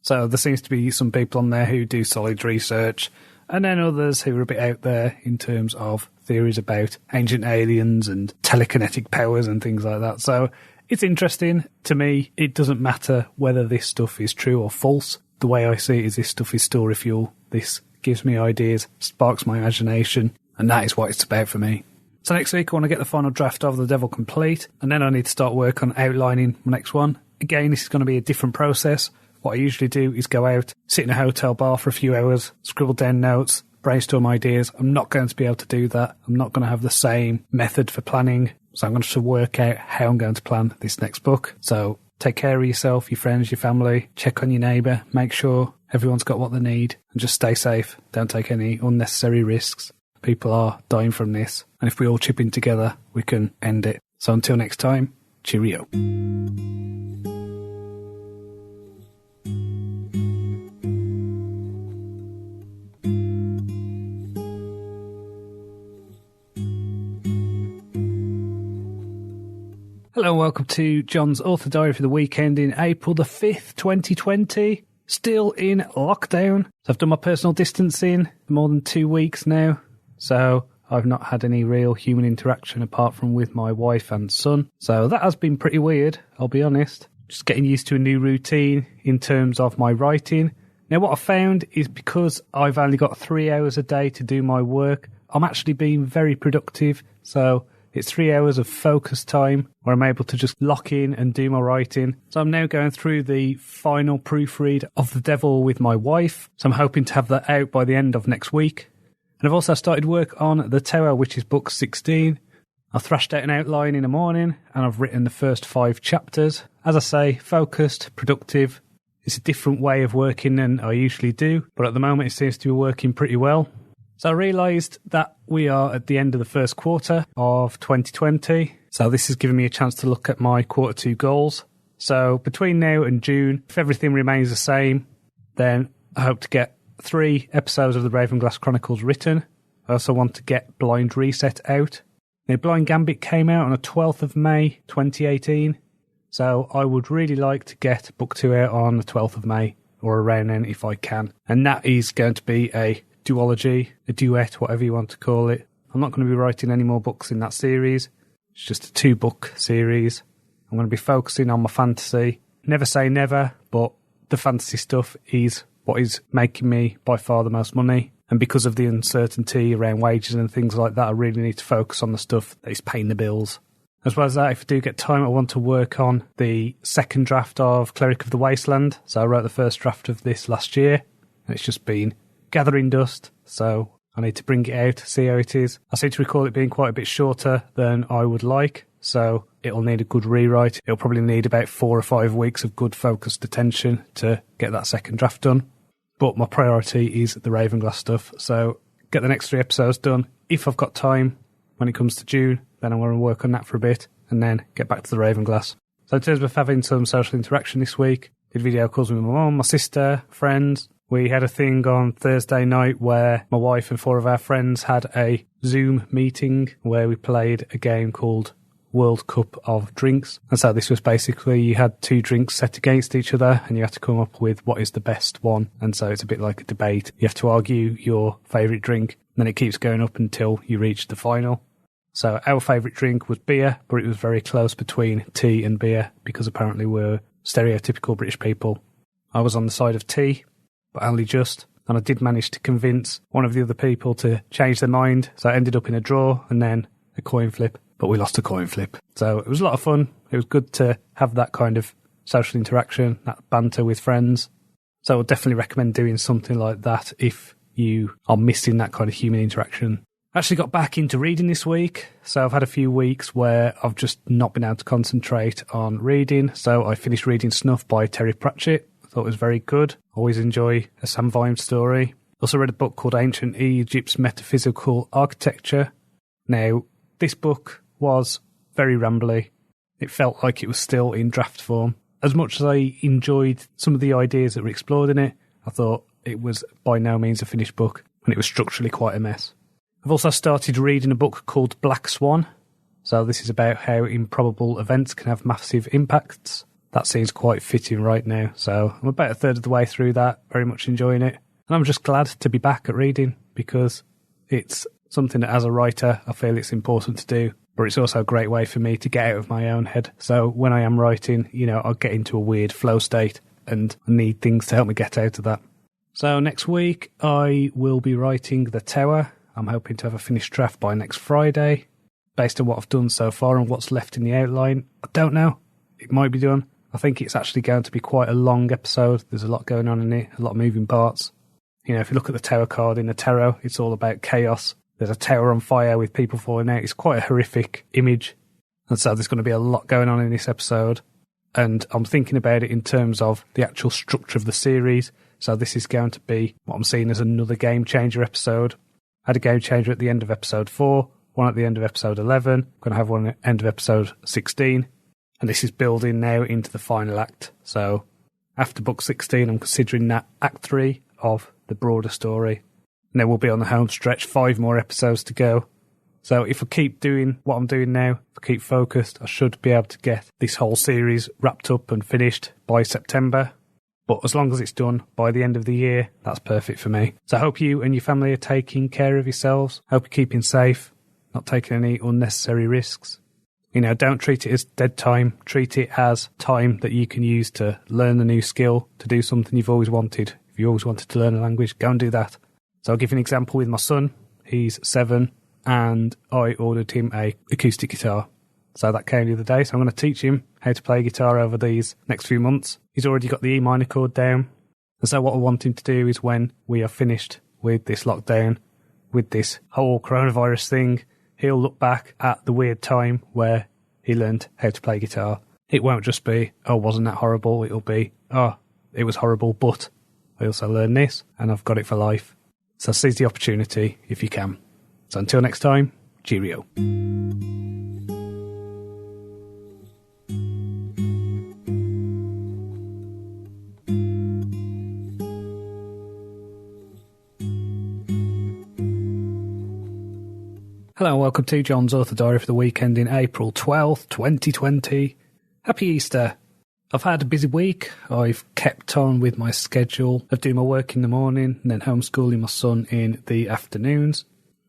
So there seems to be some people on there who do solid research, and then others who are a bit out there in terms of theories about ancient aliens and telekinetic powers and things like that. So it's interesting. To me, it doesn't matter whether this stuff is true or false. The way I see it is this stuff is story fuel. This gives me ideas, sparks my imagination, and that is what it's about for me. So next week I want to get the final draft of The Devil complete, and then I need to start work on outlining my next one. Again, this is going to be a different process. What I usually do is go out, sit in a hotel bar for a few hours, scribble down notes, brainstorm ideas. I'm not going to be able to do that. I'm not going to have the same method for planning. So I'm going to have to work out how I'm going to plan this next book. So take care of yourself, your friends, your family, check on your neighbour, make sure everyone's got what they need, and just stay safe. Don't take any unnecessary risks. People are dying from this, and if we all chip in together, we can end it. So until next time, cheerio. Hello and welcome to Jon's Author Diary for the weekend in April the 5th, 2020. Still in lockdown. So I've done my personal distancing for more than 2 weeks now. So I've not had any real human interaction apart from with my wife and son. So that has been pretty weird, I'll be honest. Just getting used to a new routine in terms of my writing. Now, what I've found is because I've only got 3 hours a day to do my work, I'm actually being very productive. So it's 3 hours of focus time where I'm able to just lock in and do my writing. So I'm now going through the final proofread of The Devil with my wife. So I'm hoping to have that out by the end of next week. And I've also started work on The Tower, which is book 16. I've thrashed out an outline in the morning and I've written the first 5 chapters. As I say, focused, productive. It's a different way of working than I usually do, but at the moment it seems to be working pretty well. So I realised that we are at the end of the first quarter of 2020. So this has given me a chance to look at my quarter 2 goals. So between now and June, if everything remains the same, then I hope to get 3 episodes of the Ravenglass Chronicles written. I also want to get Blind Reset out. Now, Blind Gambit came out on the 12th of May 2018. So I would really like to get book 2 out on the 12th of May or around then if I can. And that is going to be a duology, a duet, whatever you want to call it. I'm not going to be writing any more books in that series. It's just a 2-book series. I'm going to be focusing on my fantasy. Never say never, but the fantasy stuff is what is making me by far the most money. And because of the uncertainty around wages and things like that, I really need to focus on the stuff that is paying the bills. As well as that, if I do get time, I want to work on the second draft of Cleric of the Wasteland. So I wrote the first draft of this last year, and it's just been gathering dust. So I need to bring it out, see how it is. I seem to recall it being quite a bit shorter than I would like, so it'll need a good rewrite. It'll probably need about 4 or 5 weeks of good focused attention to get that second draft done. But my priority is the Ravenglass stuff, so get the next 3 episodes done. If I've got time when it comes to June, then I'm going to work on that for a bit and then get back to the Ravenglass. So in terms of having some social interaction this week, did video calls with my mum, my sister, friends. We had a thing on Thursday night where my wife and 4 of our friends had a Zoom meeting where we played a game called World Cup of Drinks. And so this was basically you had 2 drinks set against each other and you had to come up with what is the best one. And so it's a bit like a debate. You have to argue your favourite drink and then it keeps going up until you reach the final. So our favourite drink was beer, but it was very close between tea and beer because apparently we're stereotypical British people. I was on the side of tea, but only just. And I did manage to convince one of the other people to change their mind. So I ended up in a draw and then a coin flip, but we lost a coin flip. So it was a lot of fun. It was good to have that kind of social interaction, that banter with friends. So I would definitely recommend doing something like that if you are missing that kind of human interaction. I actually got back into reading this week, so I've had a few weeks where I've just not been able to concentrate on reading, so I finished reading Snuff by Terry Pratchett. I thought it was very good. Always enjoy a Sam Vimes story. Also read a book called Ancient Egypt's Metaphysical Architecture. Now, this book was very rambly. It felt like it was still in draft form. As much as I enjoyed some of the ideas that were explored in it, I thought it was by no means a finished book, and it was structurally quite a mess. I've also started reading a book called Black Swan. So this is about how improbable events can have massive impacts. That seems quite fitting right now. So I'm about a third of the way through that, very much enjoying it. And I'm just glad to be back at reading because it's something that as a writer I feel it's important to do. But it's also a great way for me to get out of my own head. So when I am writing, I'll get into a weird flow state and I need things to help me get out of that. So next week I will be writing The Tower. I'm hoping to have a finished draft by next Friday. Based on what I've done so far and what's left in the outline, I don't know. It might be done. I think it's actually going to be quite a long episode. There's a lot going on in it, a lot of moving parts. If you look at the Tower card in the tarot, it's all about chaos. There's a tower on fire with people falling out. It's quite a horrific image. And so there's going to be a lot going on in this episode. And I'm thinking about it in terms of the actual structure of the series. So this is going to be what I'm seeing as another game changer episode. I had a game changer at the end of episode 4, one at the end of episode 11. I'm going to have one at the end of episode 16. And this is building now into the final act. So after book 16, I'm considering that act 3 of the broader story. And then we'll be on the home stretch, 5 more episodes to go. So if I keep doing what I'm doing now, if I keep focused, I should be able to get this whole series wrapped up and finished by September. But as long as it's done by the end of the year, that's perfect for me. So I hope you and your family are taking care of yourselves. I hope you're keeping safe, not taking any unnecessary risks. Don't treat it as dead time. Treat it as time that you can use to learn a new skill, to do something you've always wanted. If you always wanted to learn a language, go and do that. So I'll give you an example with my son. He's 7, and I ordered him a acoustic guitar. So that came the other day. So I'm going to teach him how to play guitar over these next few months. He's already got the E minor chord down. And so what I want him to do is when we are finished with this lockdown, with this whole coronavirus thing, he'll look back at the weird time where he learned how to play guitar. It won't just be, oh, wasn't that horrible? It'll be, oh, it was horrible, but I also learned this and I've got it for life. So seize the opportunity if you can. So until next time, cheerio. Hello and welcome to Jon's Author Diary for the weekend in April 12th, 2020. Happy Easter. I've had a busy week. I've kept on with my schedule of doing my work in the morning and then homeschooling my son in the afternoons.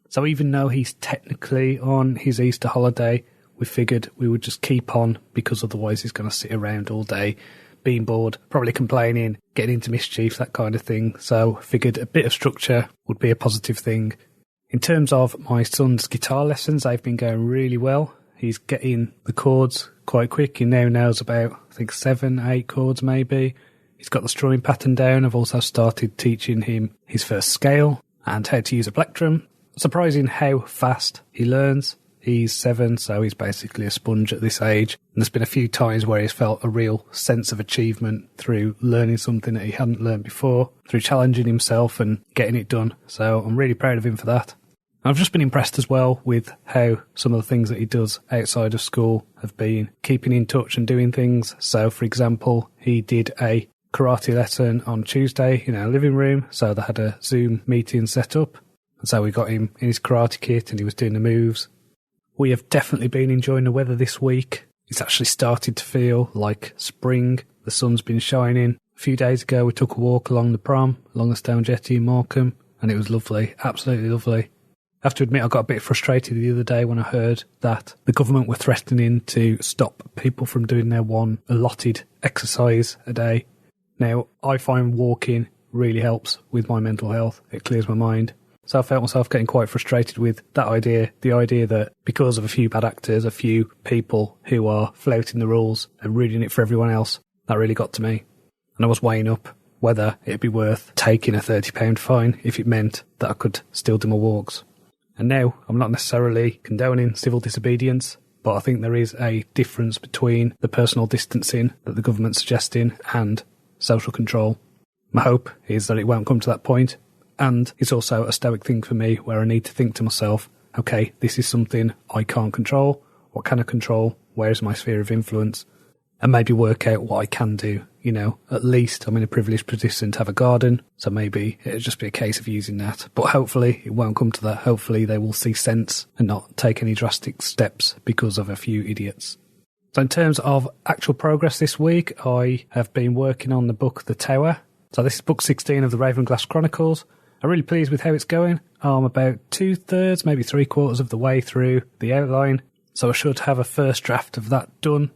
So even though he's technically on his Easter holiday, we figured we would just keep on because otherwise he's going to sit around all day being bored, probably complaining, getting into mischief, that kind of thing. So figured a bit of structure would be a positive thing. In terms of my son's guitar lessons, they've been going really well. He's getting the chords quite quick. He now knows about, I think, 7, 8 chords maybe. He's got the strumming pattern down. I've also started teaching him his first scale and how to use a plectrum. Surprising how fast he learns. He's 7, so he's basically a sponge at this age. And there's been a few times where he's felt a real sense of achievement through learning something that he hadn't learned before, through challenging himself and getting it done. So I'm really proud of him for that. I've just been impressed as well with how some of the things that he does outside of school have been keeping in touch and doing things. So, for example, he did a karate lesson on Tuesday in our living room. So they had a Zoom meeting set up. And so we got him in his karate kit and he was doing the moves. We have definitely been enjoying the weather this week. It's actually started to feel like spring. The sun's been shining. A few days ago, we took a walk along the prom, along the Stone Jetty in Morecambe, and it was lovely, absolutely lovely. I have to admit I got a bit frustrated the other day when I heard that the government were threatening to stop people from doing their one allotted exercise a day. Now, I find walking really helps with my mental health. It clears my mind. So I felt myself getting quite frustrated with that idea, the idea that because of a few bad actors, a few people who are flouting the rules and ruining it for everyone else, that really got to me. And I was weighing up whether it'd be worth taking a £30 fine if it meant that I could still do my walks. And now, I'm not necessarily condoning civil disobedience, but I think there is a difference between the personal distancing that the government's suggesting and social control. My hope is that it won't come to that point, and it's also a stoic thing for me where I need to think to myself, okay, this is something I can't control. What can I control? Where is my sphere of influence? And maybe work out what I can do. You know, at least I'm in a privileged position to have a garden, so maybe it'll just be a case of using that. But hopefully it won't come to that. Hopefully they will see sense and not take any drastic steps because of a few idiots. So in terms of actual progress this week, I have been working on the book The Tower. So this is book 16 of the Ravenglass Chronicles. I'm really pleased with how it's going. I'm about 2/3, maybe 3/4 of the way through the outline, so I should have a first draft of that done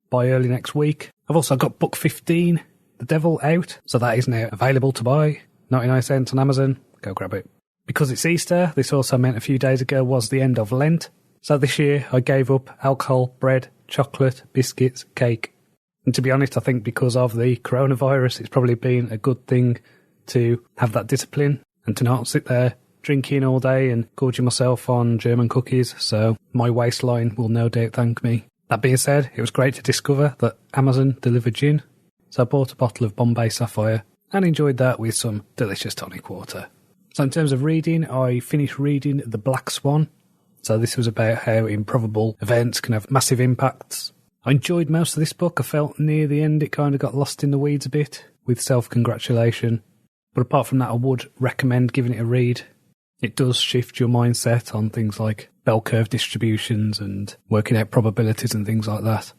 by early next week. I've also got book 15, The Devil, out, so that is now available to buy. 99 cents on Amazon. Go grab it. Because it's Easter, this also meant a few days ago was the end of Lent. So this year I gave up alcohol, bread, chocolate, biscuits, cake. And to be honest, I think because of the coronavirus, it's probably been a good thing to have that discipline and to not sit there drinking all day and gorging myself on German cookies. So my waistline will no doubt thank me. That being said, it was great to discover that Amazon delivered gin. So I bought a bottle of Bombay Sapphire and enjoyed that with some delicious tonic water. So in terms of reading, I finished reading The Black Swan. So this was about how improbable events can have massive impacts. I enjoyed most of this book. I felt near the end it kind of got lost in the weeds a bit with self-congratulation. But apart from that, I would recommend giving it a read. It does shift your mindset on things like bell curve distributions and working out probabilities and things like that.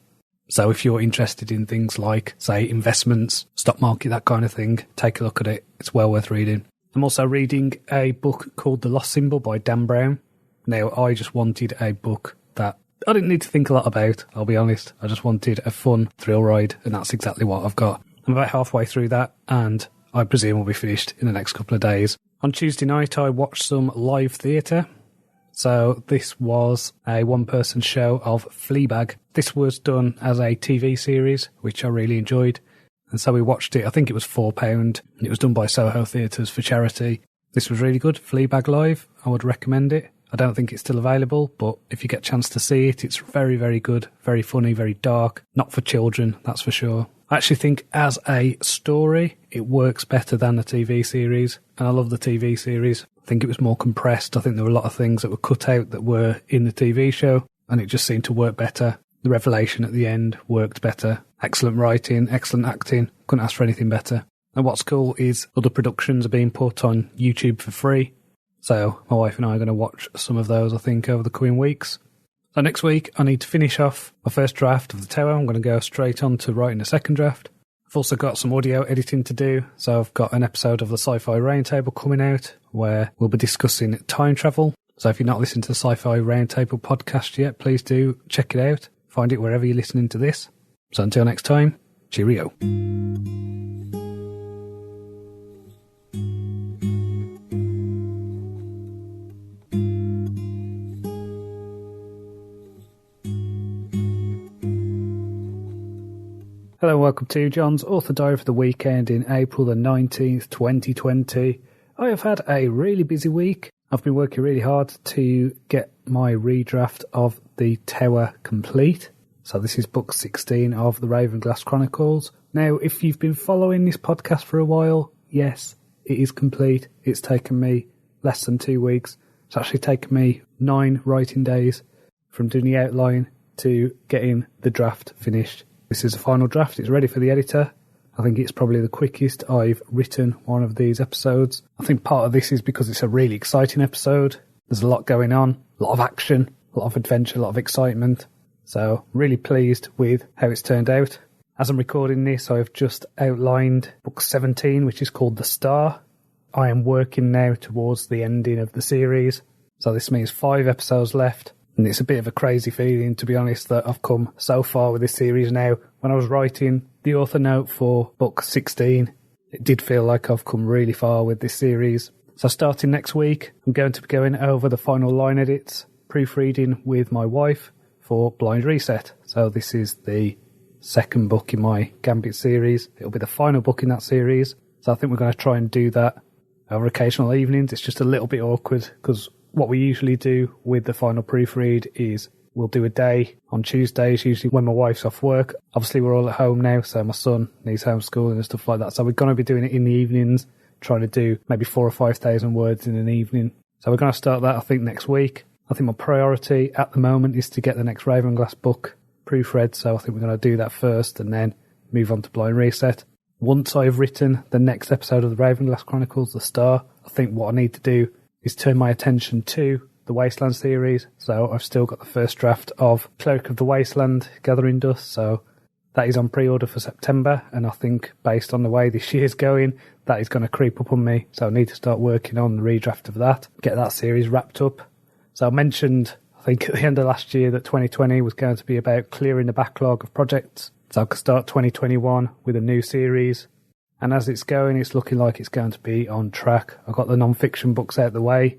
So if you're interested in things like, say, investments, stock market, that kind of thing, take a look at it. It's well worth reading. I'm also reading a book called The Lost Symbol by Dan Brown. Now, I just wanted a book that I didn't need to think a lot about, I'll be honest. I just wanted a fun thrill ride, and that's exactly what I've got. I'm about halfway through that, and I presume will be finished in the next couple of days. On Tuesday night, I watched some live theatre. So this was a one-person show of Fleabag. This was done as a TV series, which I really enjoyed. And so we watched it. I think it was £4. And it was done by Soho Theatres for charity. This was really good. Fleabag Live. I would recommend it. I don't think it's still available, but if you get a chance to see it, it's very, very good. Very funny, very dark. Not for children, that's for sure. I actually think as a story, it works better than the TV series. And I love the TV series. I think it was more compressed. I think there were a lot of things that were cut out that were in the TV show, and it just seemed to work better. The revelation at the end worked better. Excellent writing, excellent acting. Couldn't ask for anything better. And what's cool is other productions are being put on YouTube for free. So my wife and I are going to watch some of those, I think, over the coming weeks. So next week, I need to finish off my first draft of the tower. I'm going to go straight on to writing a second draft. I've also got some audio editing to do. So I've got an episode of the Sci-Fi Roundtable coming out where we'll be discussing time travel. So if you're not listening to the Sci-Fi Roundtable podcast yet, please do check it out. Find it wherever you're listening to this. So until next time, cheerio. Hello and welcome to Jon's Author Diary for the weekend in April the 19th, 2020. I have had a really busy week. I've been working really hard to get my redraft of the Tower complete. So this is book 16 of the Ravenglass Chronicles. Now, if you've been following this podcast for a while, yes, it is complete. It's taken me less than 2 weeks. It's actually taken me 9 writing days from doing the outline to getting the draft finished. This is a final draft. It's ready for the editor. I think it's probably the quickest I've written one of these episodes. I think part of this is because it's a really exciting episode. There's a lot going on, a lot of action, a lot of adventure, a lot of excitement. So really pleased with how it's turned out. As I'm recording this, I've just outlined book 17, which is called The Star. I am working now towards the ending of the series. So this means 5 episodes left. And it's a bit of a crazy feeling, to be honest, that I've come so far with this series now. When I was writing the author note for book 16, it did feel like I've come really far with this series. So starting next week, I'm going to be going over the final line edits, proofreading with my wife for Blind Reset. So this is the second book in my Gambit series. It'll be the final book in that series. So I think we're going to try and do that over occasional evenings. It's just a little bit awkward because what we usually do with the final proofread is we'll do a day on Tuesdays, usually when my wife's off work. Obviously, we're all at home now, so my son needs homeschooling and stuff like that. So we're going to be doing it in the evenings, trying to do maybe 4,000 or 5,000 words in an evening. So we're going to start that, I think, next week. I think my priority at the moment is to get the next Ravenglass book proofread. So I think we're going to do that first and then move on to Blind Reset. Once I've written the next episode of the Ravenglass Chronicles, The Star, I think what I need to do is turn my attention to the Wasteland series. So I've still got the first draft of Cleric of the Wasteland, Gathering Dust. So that is on pre-order for September. And I think based on the way this year's going, that is going to creep up on me. So I need to start working on the redraft of that, get that series wrapped up. So I mentioned, I think at the end of last year, that 2020 was going to be about clearing the backlog of projects. So I could start 2021 with a new series. And as it's going, it's looking like it's going to be on track. I've got the non-fiction books out the way.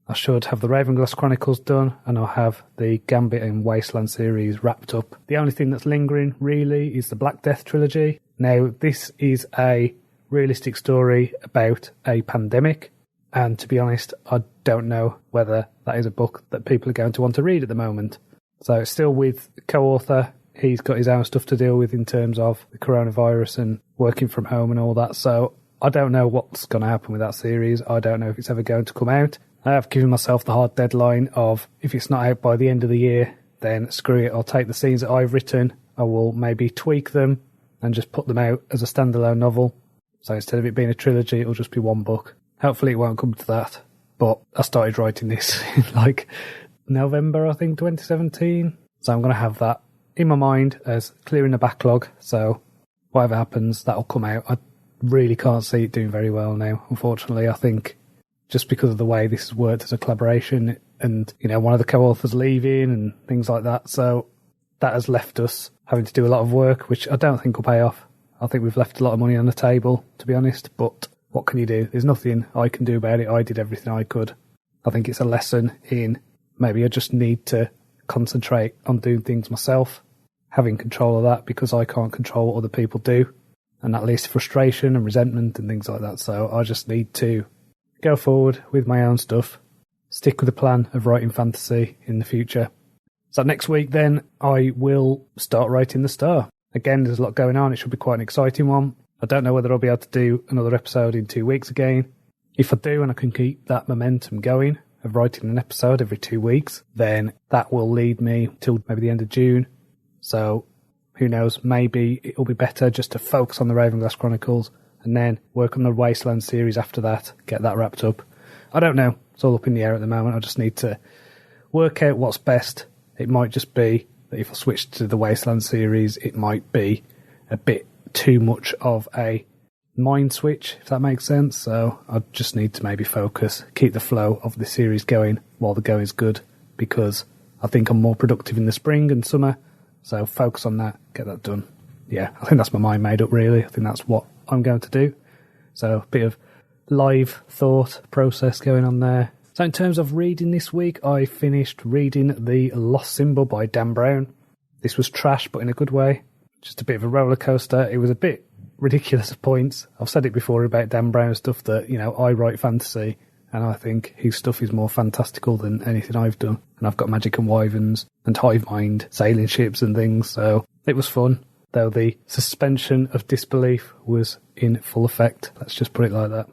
I should have the Ravenglass Chronicles done, and I'll have the Gambit and Wasteland series wrapped up. The only thing that's lingering, really, is the Black Death trilogy. Now, this is a realistic story about a pandemic, and to be honest, I don't know whether that is a book that people are going to want to read at the moment. So it's still with co-author. He's got his own stuff to deal with in terms of the coronavirus and working from home and all that. So I don't know what's going to happen with that series. I don't know if it's ever going to come out. I have given myself the hard deadline of if it's not out by the end of the year, then screw it. I'll take the scenes that I've written. I will maybe tweak them and just put them out as a standalone novel. So instead of it being a trilogy, it'll just be one book. Hopefully it won't come to that. But I started writing this in like November, I think, 2017. So I'm going to have that in my mind as clearing the backlog. So whatever happens, that'll come out. I really can't see it doing very well now, unfortunately. I think just because of the way this has worked as a collaboration and, you know, one of the co-authors leaving and things like that. So that has left us having to do a lot of work, which I don't think will pay off. I think we've left a lot of money on the table, to be honest, but what can you do? There's nothing I can do about it. I did everything I could. I think it's a lesson in maybe I just need to concentrate on doing things myself, having control of that, because I can't control what other people do, and that leads to frustration and resentment and things like that. So I just need to go forward with my own stuff, stick with the plan of writing fantasy in the future. So next week then, I will start writing The Star. Again, there's a lot going on. It should be quite an exciting one. I don't know whether I'll be able to do another episode in 2 weeks again. If I do, and I can keep that momentum going of writing an episode every 2 weeks, then that will lead me till maybe the end of June. So who knows, maybe it'll be better just to focus on the Ravenglass Chronicles and then work on the Wasteland series after that, get that wrapped up. I don't know. It's all up in the air at the moment. I just need to work out what's best. It might just be that if I switch to the Wasteland series, it might be a bit too much of a mind switch, if that makes sense. So I just need to maybe focus, keep the flow of the series going while the go is good, because I think I'm more productive in the spring and summer. So focus on that, get that done. Yeah, I think that's my mind made up, really. I think that's what I'm going to do. So a bit of live thought process going on there. So in terms of reading this week, I finished reading The Lost Symbol by Dan Brown. This was trash, but in a good way. Just a bit of a roller coaster. It was a bit ridiculous at points. I've said it before about Dan Brown stuff that, I write fantasy, and I think his stuff is more fantastical than anything I've done. And I've got Magic and Wyverns and Hive Mind sailing ships and things, so it was fun. Though the suspension of disbelief was in full effect. Let's just put it like that.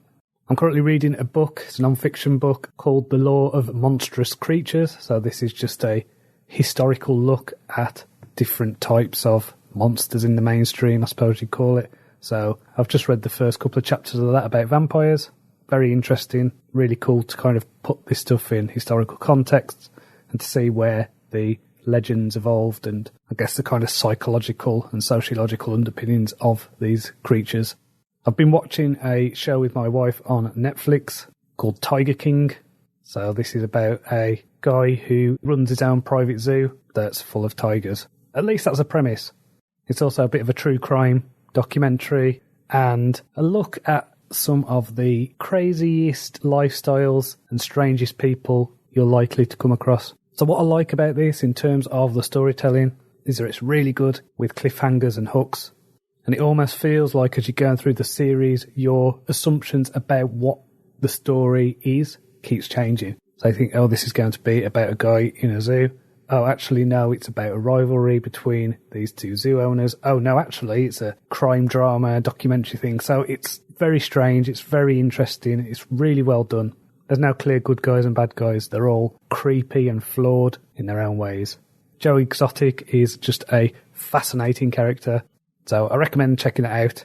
I'm currently reading a book. It's a non-fiction book called The Law of Monstrous Creatures. So this is just a historical look at different types of monsters in the mainstream, I suppose you'd call it. So I've just read the first couple of chapters of that about vampires. Very interesting, really cool to kind of put this stuff in historical contexts and to see where the legends evolved and I guess the kind of psychological and sociological underpinnings of these creatures. I've been watching a show with my wife on Netflix called Tiger King. So this is about a guy who runs his own private zoo that's full of tigers. At least that's a premise. It's also a bit of a true crime documentary and a look at some of the craziest lifestyles and strangest people you're likely to come across. So what I like about this in terms of the storytelling is that it's really good with cliffhangers and hooks. And it almost feels like as you're going through the series, your assumptions about what the story is keeps changing. So you think, oh, this is going to be about a guy in a zoo. Oh, actually, no, it's about a rivalry between these two zoo owners. Oh, no, actually, it's a crime drama documentary thing. So it's very strange. It's very interesting. It's really well done. There's no clear good guys and bad guys. They're all creepy and flawed in their own ways. Joe Exotic is just a fascinating character. So I recommend checking it out.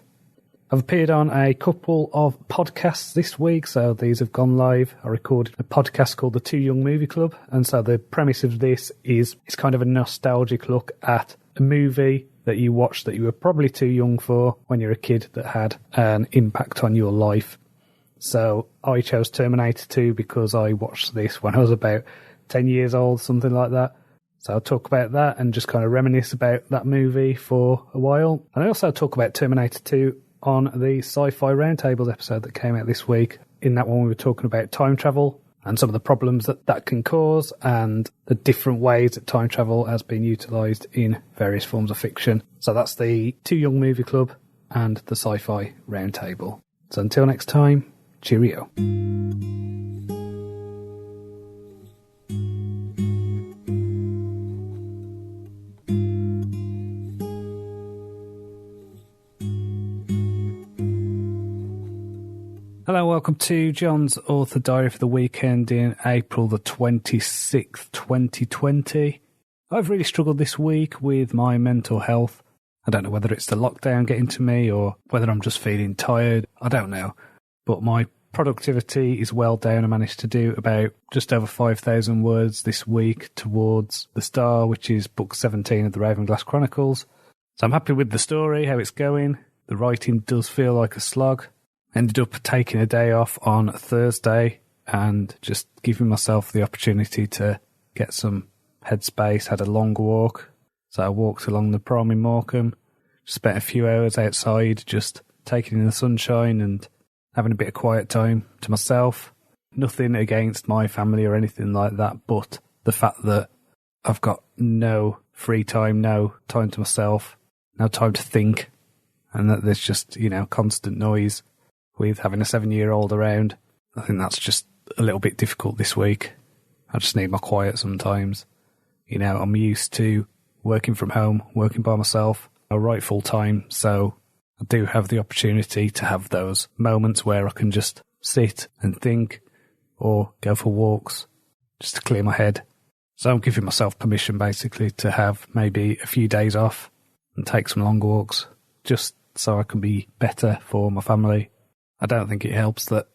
I've appeared on a couple of podcasts this week, so these have gone live. I recorded a podcast called The Too Young Movie Club, and so the premise of this is it's kind of a nostalgic look at a movie that you watched that you were probably too young for when you were a kid that had an impact on your life. So I chose Terminator 2 because I watched this when I was about 10 years old, something like that. So I'll talk about that and just kind of reminisce about that movie for a while. And I also talk about Terminator 2 on the Sci-Fi Roundtables episode that came out this week. In that one, we were talking about time travel and some of the problems that that can cause and the different ways that time travel has been utilised in various forms of fiction. So that's the Too Young Movie Club and the Sci-Fi Roundtable. So until next time, cheerio. Hello, welcome to John's Author Diary for the weekend in April the 26th, 2020. I've really struggled this week with my mental health. I don't know whether it's the lockdown getting to me or whether I'm just feeling tired. I don't know. But my productivity is well down. I managed to do about just over 5,000 words this week towards The Star, which is book 17 of the Ravenglass Chronicles. So I'm happy with the story, how it's going. The writing does feel like a slog. Ended up taking a day off on Thursday and just giving myself the opportunity to get some headspace. Had a long walk. So I walked along the prom in Morecambe, Spent a few hours outside just taking in the sunshine and having a bit of quiet time to myself. Nothing against my family or anything like that, but the fact that I've got no free time, no time to myself, no time to think, and that there's just, constant noise with having a 7-year-old around. I think that's just a little bit difficult this week. I just need my quiet sometimes. I'm used to working from home, working by myself. I write full time, so I do have the opportunity to have those moments where I can just sit and think or go for walks just to clear my head. So I'm giving myself permission basically to have maybe a few days off and take some long walks just so I can be better for my family. I don't think it helps that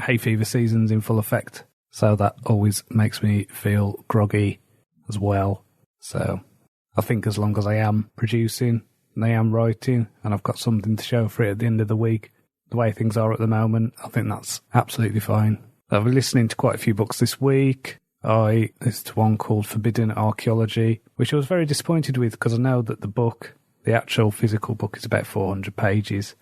hay fever season's in full effect, so that always makes me feel groggy as well. So I think as long as I am producing and I am writing and I've got something to show for it at the end of the week, the way things are at the moment, I think that's absolutely fine. I've been listening to quite a few books this week. I listened to one called Forbidden Archaeology, which I was very disappointed with because I know that the actual physical book is about 400 pages,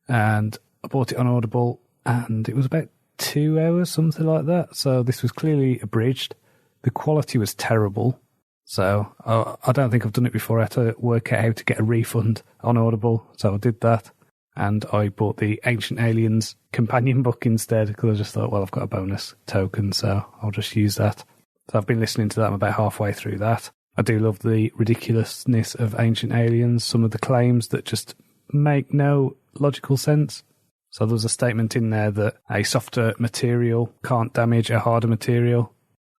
and I bought it on Audible and it was about 2 hours, something like that. So this was clearly abridged. The quality was terrible. So I don't think I've done it before. I had to work out how to get a refund on Audible. So I did that. And I bought the Ancient Aliens companion book instead because I just thought, well, I've got a bonus token, so I'll just use that. So I've been listening to that. I'm about halfway through that. I do love the ridiculousness of Ancient Aliens, some of the claims that just make no logical sense. So there was a statement in there that a softer material can't damage a harder material.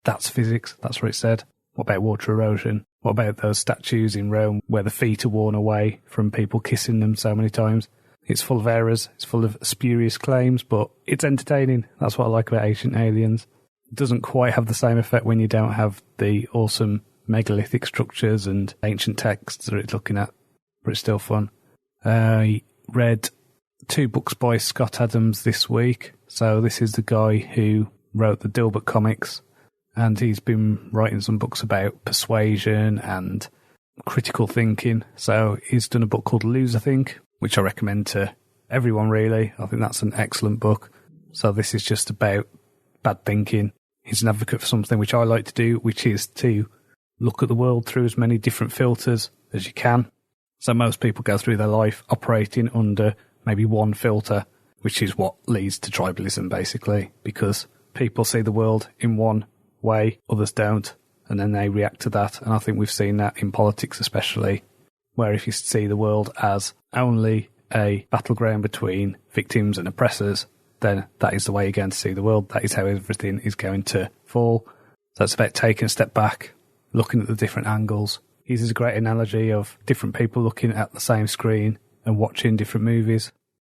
That's physics. That's what it said. What about water erosion? What about those statues in Rome where the feet are worn away from people kissing them so many times? It's full of errors. It's full of spurious claims, but it's entertaining. That's what I like about Ancient Aliens. It doesn't quite have the same effect when you don't have the awesome megalithic structures and ancient texts that it's looking at, but it's still fun. I read 2 books by Scott Adams this week. So this is the guy who wrote the Dilbert comics, and he's been writing some books about persuasion and critical thinking. So he's done a book called Loserthink, which I recommend to everyone, really. I think that's an excellent book. So this is just about bad thinking. He's an advocate for something which I like to do, which is to look at the world through as many different filters as you can. So most people go through their life operating under maybe one filter, which is what leads to tribalism, basically, because people see the world in one way, others don't, and then they react to that. And I think we've seen that in politics especially, where if you see the world as only a battleground between victims and oppressors, then that is the way you're going to see the world. That is how everything is going to fall. So it's about taking a step back, looking at the different angles. He uses a great analogy of different people looking at the same screen and watching different movies.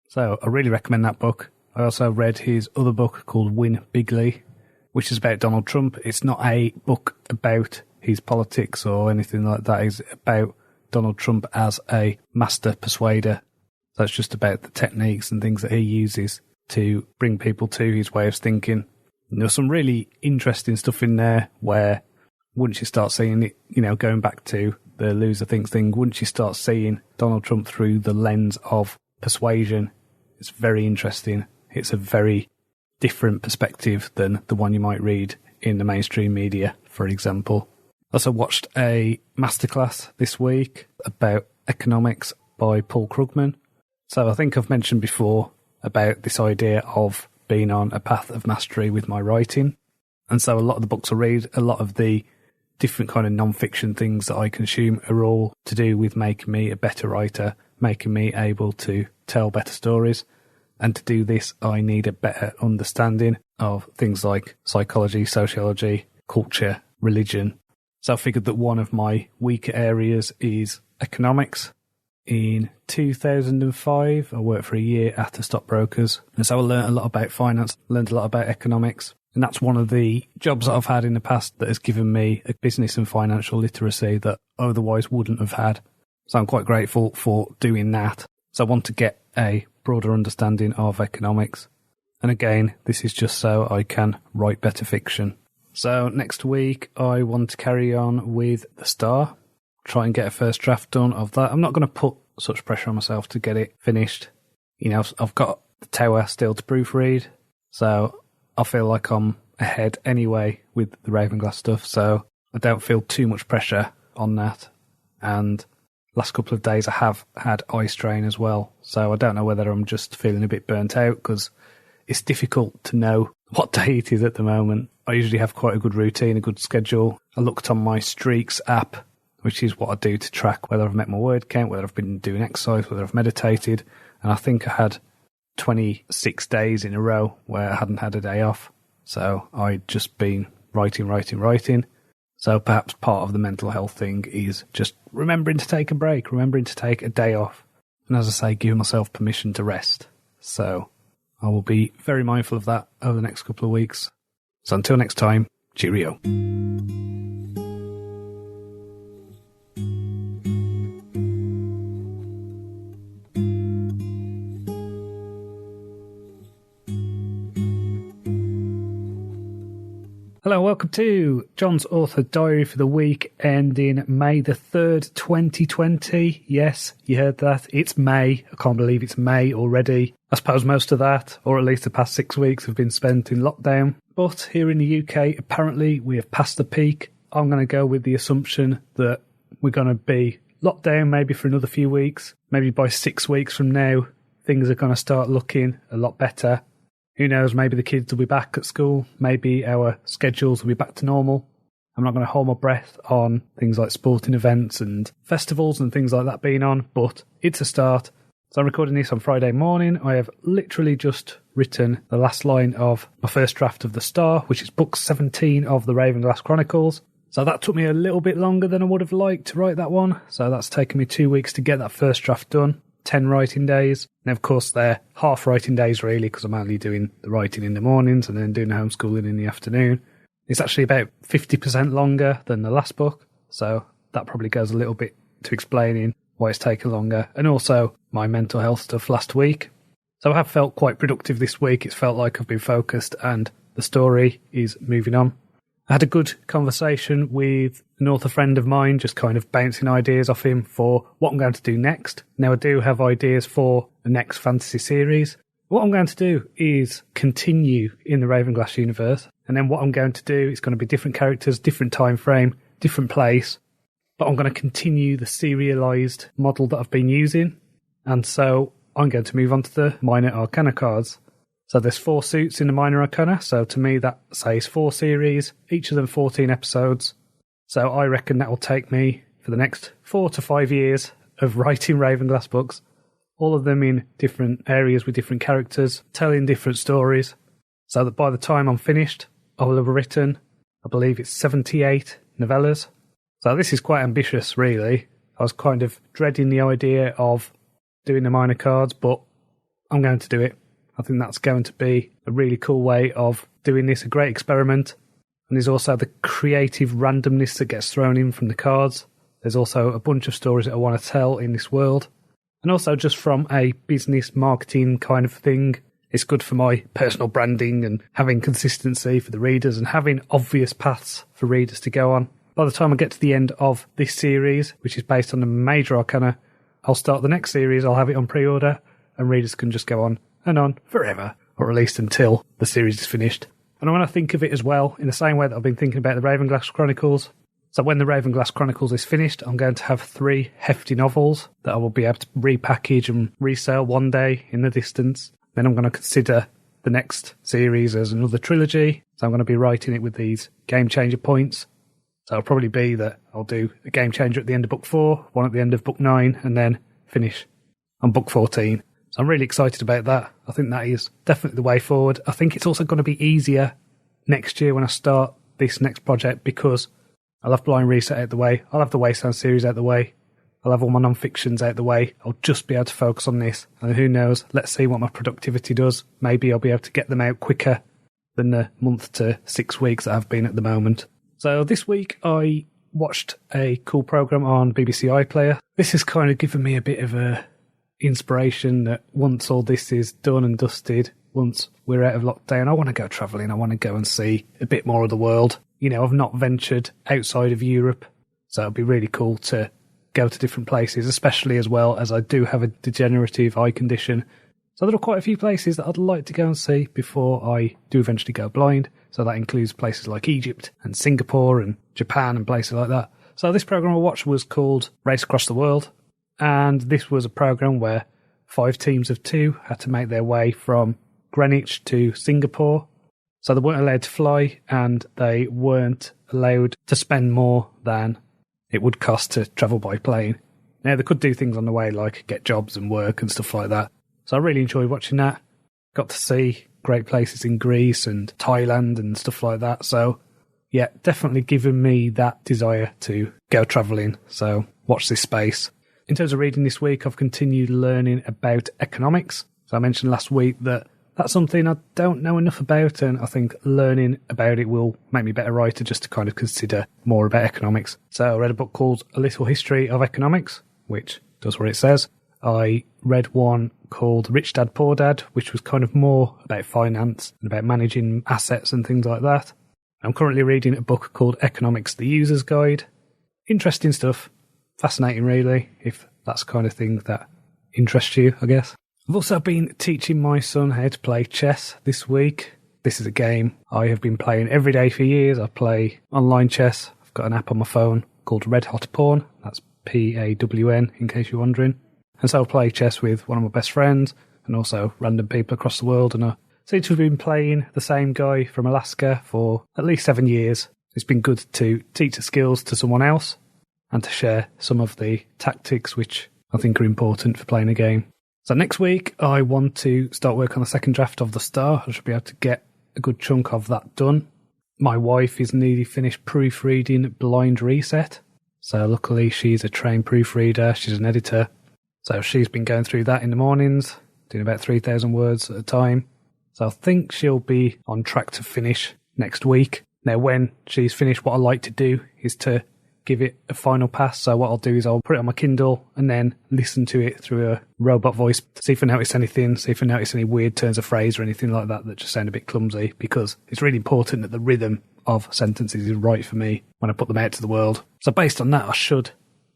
So I really recommend that book. I also read his other book called Win Bigly, which is about Donald Trump. It's not a book about his politics or anything like that. It's about Donald Trump as a master persuader. So it's just about the techniques and things that he uses to bring people to his way of thinking. And there's some really interesting stuff in there where once you start seeing it, going back to the loser thinks thing, once you start seeing Donald Trump through the lens of persuasion, it's very interesting. It's a very different perspective than the one you might read in the mainstream media, for example. I also watched a masterclass this week about economics by Paul Krugman. So I think I've mentioned before about this idea of being on a path of mastery with my writing. And so a lot of the books I read, a lot of the different kind of non-fiction things that I consume are all to do with making me a better writer, making me able to tell better stories. And to do this, I need a better understanding of things like psychology, sociology, culture, religion. So I figured that one of my weaker areas is economics. In 2005, I worked for a year at a stockbrokers. And so I learned a lot about finance, learned a lot about economics. And that's one of the jobs that I've had in the past that has given me a business and financial literacy that I otherwise wouldn't have had. So I'm quite grateful for doing that. So I want to get a broader understanding of economics. And again, this is just so I can write better fiction. So next week, I want to carry on with The Star, try and get a first draft done of that. I'm not going to put such pressure on myself to get it finished. You know, I've got the tower still to proofread, so I feel like I'm ahead anyway with the Ravenglass stuff, so I don't feel too much pressure on that. And last couple of days I have had eye strain as well, so I don't know whether I'm just feeling a bit burnt out, because it's difficult to know what day it is at the moment. I usually have quite a good routine, a good schedule. I looked on my Streaks app, which is what I do to track whether I've met my word count, whether I've been doing exercise, whether I've meditated, and I think I had 26 days in a row where I hadn't had a day off. So I'd just been writing. So perhaps part of the mental health thing is just remembering to take a break, remembering to take a day off. And as I say, giving myself permission to rest. So I will be very mindful of that over the next couple of weeks. So until next time, cheerio. Hello, welcome to Jon's Author Diary for the week ending May the 3rd, 2020. Yes, you heard that. It's May. I can't believe it's May already. I suppose most of that, or at least the past 6 weeks, have been spent in lockdown. But here in the UK, apparently we have passed the peak. I'm going to go with the assumption that we're going to be locked down maybe for another few weeks. Maybe by 6 weeks from now, things are going to start looking a lot better. Who knows, maybe the kids will be back at school. Maybe our schedules will be back to normal. I'm not going to hold my breath on things like sporting events and festivals and things like that being on, but it's a start. So I'm recording this on Friday morning. I have literally just written the last line of my first draft of The Star, which is book 17 of the Ravenglass Chronicles. So that took me a little bit longer than I would have liked to write that one. So that's taken me 2 weeks to get that first draft done. 10 writing days. And of course they're half writing days really, because I'm only doing the writing in the mornings and then doing the homeschooling in the afternoon. It's actually about 50% longer than the last book, so that probably goes a little bit to explaining why it's taken longer, and also my mental health stuff last week. So I have felt quite productive this week. It's felt like I've been focused and the story is moving on. I had a good conversation with an author friend of mine, just kind of bouncing ideas off him for what I'm going to do next. Now, I do have ideas for the next fantasy series. What I'm going to do is continue in the Ravenglass universe, and then what I'm going to do is going to be different characters, different time frame, different place, but I'm going to continue the serialised model that I've been using, and so I'm going to move on to the Minor Arcana cards. So there's 4 suits in the Minor Arcana, so to me that says 4 series, each of them 14 episodes. So I reckon that will take me for the next 4 to 5 years of writing Ravenglass books, all of them in different areas with different characters, telling different stories, so that by the time I'm finished, I will have written, I believe it's 78 novellas. So this is quite ambitious, really. I was kind of dreading the idea of doing the minor cards, but I'm going to do it. I think that's going to be a really cool way of doing this, a great experiment. And there's also the creative randomness that gets thrown in from the cards. There's also a bunch of stories that I want to tell in this world. And also just from a business marketing kind of thing, it's good for my personal branding and having consistency for the readers and having obvious paths for readers to go on. By the time I get to the end of this series, which is based on the Major Arcana, I'll start the next series, I'll have it on pre-order, and readers can just go on and on forever, or at least until the series is finished. And I want to think of it as well in the same way that I've been thinking about the Ravenglass Chronicles. So when the Ravenglass Chronicles is finished, I'm going to have 3 hefty novels that I will be able to repackage and resell one day in the distance. Then I'm going to consider the next series as another trilogy. So I'm going to be writing it with these game changer points. So it'll probably be that I'll do a game changer at the end of book 4, one at the end of book 9, and then finish on book 14. So I'm really excited about that. I think that is definitely the way forward. I think it's also going to be easier next year when I start this next project, because I'll have Blind Reset out the way, I'll have the Wasteland series out the way, I'll have all my non-fictions out the way. I'll just be able to focus on this. And who knows, let's see what my productivity does. Maybe I'll be able to get them out quicker than the month to 6 weeks that I've been at the moment. So this week I watched a cool program on BBC iPlayer. This has kind of given me a bit of a inspiration that once all this is done and dusted, once we're out of lockdown, I want to go travelling. I want to go and see a bit more of the world. You know, I've not ventured outside of Europe, so it'd be really cool to go to different places, especially as well as I do have a degenerative eye condition. So there are quite a few places that I'd like to go and see before I do eventually go blind. So that includes places like Egypt and Singapore and Japan and places like that. So this program I watched was called Race Across the World. And this was a program where 5 teams of 2 had to make their way from Greenwich to Singapore. So they weren't allowed to fly and they weren't allowed to spend more than it would cost to travel by plane. Now, they could do things on the way like get jobs and work and stuff like that. So I really enjoyed watching that. Got to see great places in Greece and Thailand and stuff like that. So, yeah, definitely given me that desire to go travelling. So watch this space. In terms of reading this week, I've continued learning about economics. So I mentioned last week that that's something I don't know enough about, and I think learning about it will make me a better writer just to kind of consider more about economics. So I read a book called A Little History of Economics, which does what it says. I read one called Rich Dad, Poor Dad, which was kind of more about finance and about managing assets and things like that. I'm currently reading a book called Economics, the User's Guide. Interesting stuff. Fascinating, really, if that's the kind of thing that interests you, I guess. I've also been teaching my son how to play chess this week. This is a game I have been playing every day for years. I play online chess. I've got an app on my phone called Red Hot Pawn. That's Pawn, in case you're wondering. And so I play chess with one of my best friends and also random people across the world. And I seem to have been playing the same guy from Alaska for at least 7 years. It's been good to teach the skills to someone else and to share some of the tactics which I think are important for playing a game. So next week, I want to start work on the second draft of The Star. I should be able to get a good chunk of that done. My wife is nearly finished proofreading Blind Reset. So luckily, she's a trained proofreader. She's an editor. So she's been going through that in the mornings, doing about 3,000 words at a time. So I think she'll be on track to finish next week. Now, when she's finished, what I like to do is to give it a final pass. So what I'll do is I'll put it on my Kindle and then listen to it through a robot voice to see if I notice anything, see if I notice any weird turns of phrase or anything like that that just sound a bit clumsy, because it's really important that the rhythm of sentences is right for me when I put them out to the world. So based on that, I should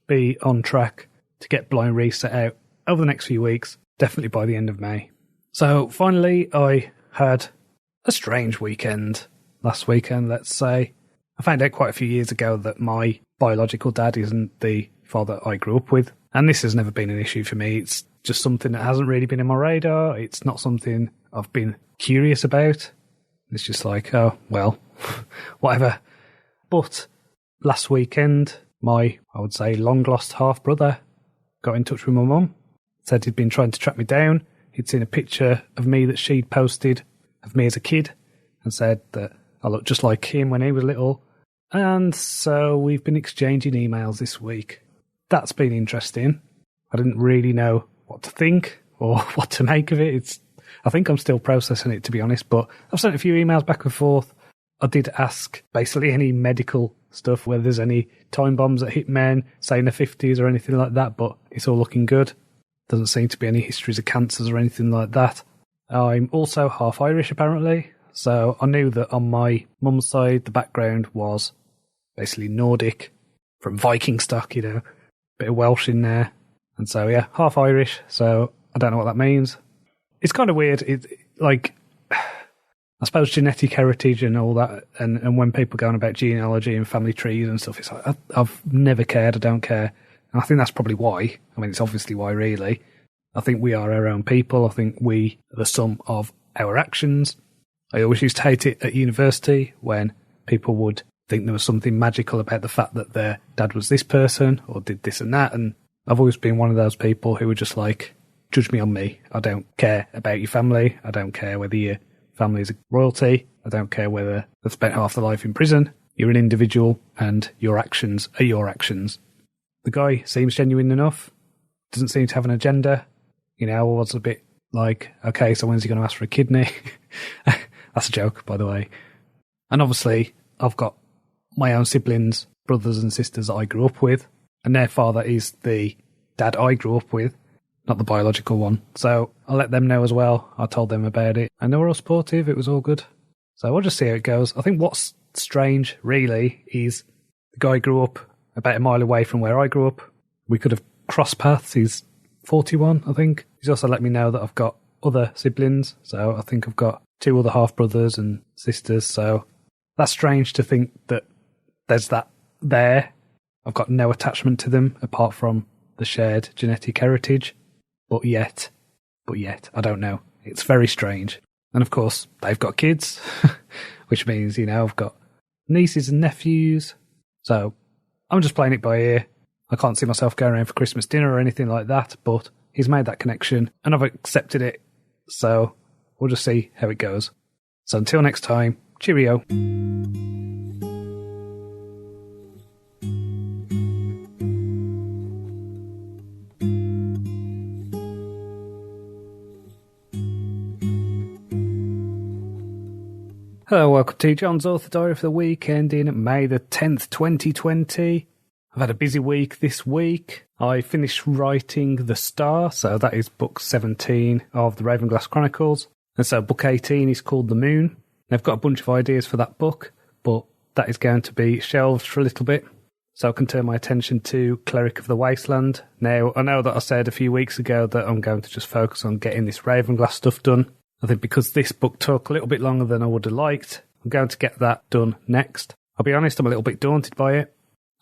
be on track to get Blind Reset out over the next few weeks, definitely by the end of May. So finally, I had a strange weekend last weekend, let's say. I found out quite a few years ago that my biological dad isn't the father I grew up with. And this has never been an issue for me. It's just something that hasn't really been in my radar. It's not something I've been curious about. It's just like, oh, well, whatever. But last weekend, my, I would say, long-lost half-brother got in touch with my mum. Said he'd been trying to track me down. He'd seen a picture of me that she'd posted of me as a kid and said that I looked just like him when he was little. And so we've been exchanging emails this week. That's been interesting. I didn't really know what to think or what to make of it. I think I'm still processing it, to be honest, but I've sent a few emails back and forth. I did ask basically any medical stuff, whether there's any time bombs that hit men, say in the 50s or anything like that, but it's all looking good. Doesn't seem to be any histories of cancers or anything like that. I'm also half Irish, apparently. So I knew that on my mum's side, the background was basically Nordic, from Viking stock, bit of Welsh in there. And so, yeah, half Irish, so I don't know what that means. It's kind of weird. I suppose genetic heritage and all that, and when people go on about genealogy and family trees and stuff, it's like, I've never cared, I don't care. And I think that's probably why. I mean, it's obviously why, really. I think we are our own people. I think we are the sum of our actions. I always used to hate it at university when people would think there was something magical about the fact that their dad was this person or did this and that. And I've always been one of those people who were just like, judge me on me. I don't care about your family. I don't care whether your family is royalty. I don't care whether they've spent half their life in prison. You're an individual and your actions are your actions. The guy seems genuine enough. Doesn't seem to have an agenda. I was a bit like, okay, so when's he going to ask for a kidney? That's a joke, by the way. And obviously, I've got my own siblings, brothers and sisters that I grew up with, and their father is the dad I grew up with, not the biological one. So I let them know as well. I told them about it, and they were all supportive. It was all good. So we'll just see how it goes. I think what's strange, really, is the guy grew up about a mile away from where I grew up. we could have crossed paths. He's 41, I think. He's also let me know that I've got other siblings, so I think I've got 2 other half-brothers and sisters, so that's strange to think that there's that there. I've got no attachment to them apart from the shared genetic heritage, but yet, I don't know. It's very strange. And of course, they've got kids, which means, I've got nieces and nephews, so I'm just playing it by ear. I can't see myself going around for Christmas dinner or anything like that, but he's made that connection and I've accepted it. So we'll just see how it goes. So until next time, cheerio. Hello, welcome to Jon's Author Diary for the week ending May the 10th, 2020. I've had a busy week this week. I finished writing The Star, so that is book 17 of the Ravenglass Chronicles. And so book 18 is called The Moon. I've got a bunch of ideas for that book, but that is going to be shelved for a little bit. So I can turn my attention to Cleric of the Wasteland. Now, I know that I said a few weeks ago that I'm going to just focus on getting this Ravenglass stuff done. I think because this book took a little bit longer than I would have liked, I'm going to get that done next. I'll be honest, I'm a little bit daunted by it.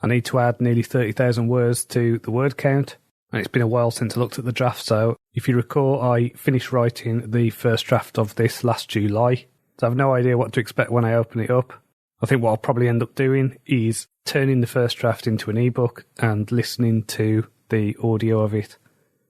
I need to add nearly 30,000 words to the word count, and it's been a while since I looked at the draft, so if you recall, I finished writing the first draft of this last July, so I have no idea what to expect when I open it up. I think what I'll probably end up doing is turning the first draft into an ebook and listening to the audio of it.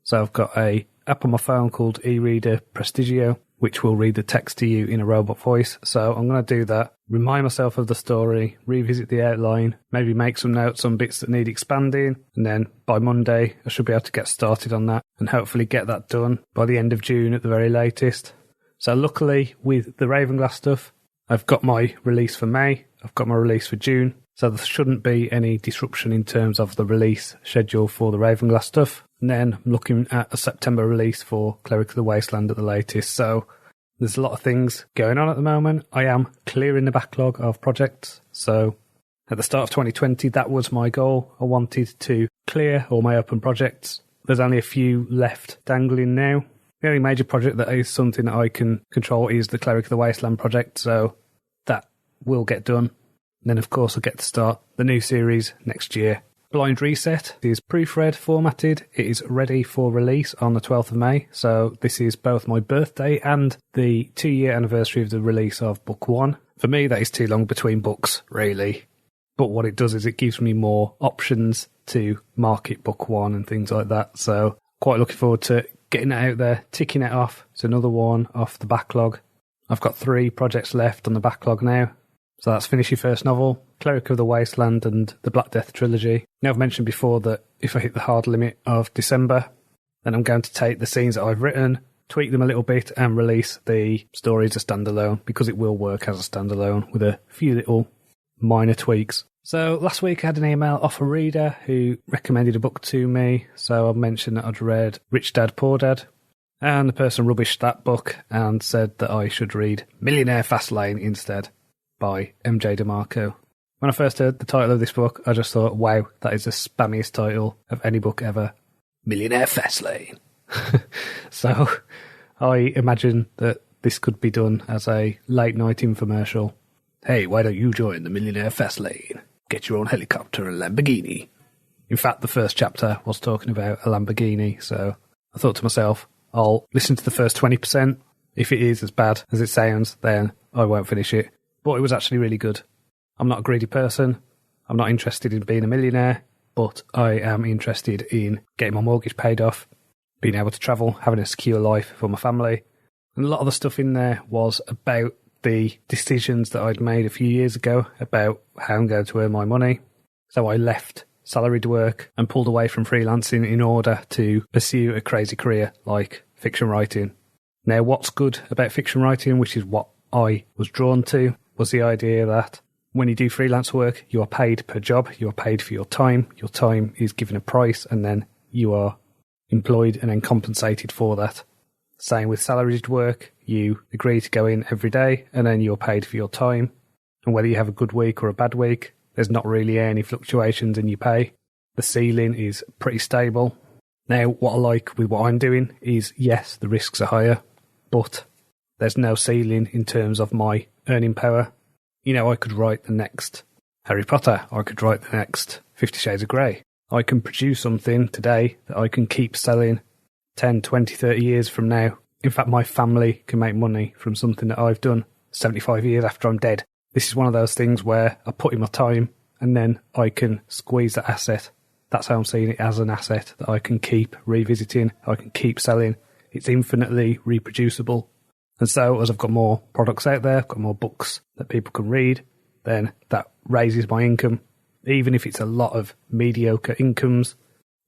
So I've got an app on my phone called eReader Prestigio, which will read the text to you in a robot voice. So I'm going to do that, remind myself of the story, revisit the outline, maybe make some notes on bits that need expanding, and then by Monday I should be able to get started on that and hopefully get that done by the end of June at the very latest. So luckily with the Ravenglass stuff, I've got my release for May, I've got my release for June, so there shouldn't be any disruption in terms of the release schedule for the Ravenglass stuff. And then I'm looking at a September release for Cleric of the Wasteland at the latest. So there's a lot of things going on at the moment. I am clearing the backlog of projects. So at the start of 2020, that was my goal. I wanted to clear all my open projects. There's only a few left dangling now. The only major project that is something that I can control is the Cleric of the Wasteland project. So that will get done. And then, of course, I'll get to start the new series next year. Blind Reset is proofread, formatted. It is ready for release on the 12th of May. So this is both my birthday and the 2-year anniversary of the release of Book 1. For me, that is too long between books, really. But what it does is it gives me more options to market Book 1 and things like that. So quite looking forward to getting it out there, ticking it off. It's another one off the backlog. I've got 3 projects left on the backlog now. So that's Finish Your First Novel, Cleric of the Wasteland and the Black Death Trilogy. Now I've mentioned before that if I hit the hard limit of December, then I'm going to take the scenes that I've written, tweak them a little bit and release the story as a standalone because it will work as a standalone with a few little minor tweaks. So last week I had an email off a reader who recommended a book to me. So I mentioned that I'd read Rich Dad, Poor Dad. And the person rubbished that book and said that I should read Millionaire Fastlane instead, by MJ DeMarco. When I first heard the title of this book, I just thought, wow, that is the spammiest title of any book ever. Millionaire Fastlane. So I imagine that this could be done as a late night infomercial. Hey, why don't you join the Millionaire Fastlane? Get your own helicopter and Lamborghini. In fact, the first chapter was talking about a Lamborghini, so I thought to myself, I'll listen to the first 20%. If it is as bad as it sounds, then I won't finish it. But it was actually really good. I'm not a greedy person. I'm not interested in being a millionaire, but I am interested in getting my mortgage paid off, being able to travel, having a secure life for my family. And a lot of the stuff in there was about the decisions that I'd made a few years ago about how I'm going to earn my money. So I left salaried work and pulled away from freelancing in order to pursue a crazy career like fiction writing. Now, what's good about fiction writing, which is what I was drawn to, was the idea that when you do freelance work, you are paid per job, you are paid for your time is given a price, and then you are employed and then compensated for that. Same with salaried work, you agree to go in every day, and then you're paid for your time, and whether you have a good week or a bad week, there's not really any fluctuations in your pay. The ceiling is pretty stable. Now, what I like with what I'm doing is, yes, the risks are higher, but there's no ceiling in terms of my earning power. You know, I could write the next Harry Potter, or I could write the next 50 Shades of Grey. I can produce something today that I can keep selling 10, 20, 30 years from now. In fact, my family can make money from something that I've done 75 years after I'm dead. This is one of those things where I put in my time and then I can squeeze that asset. That's how I'm seeing it, as an asset that I can keep revisiting, I can keep selling. It's infinitely reproducible. And so, as I've got more products out there, I've got more books that people can read, then that raises my income. Even if it's a lot of mediocre incomes.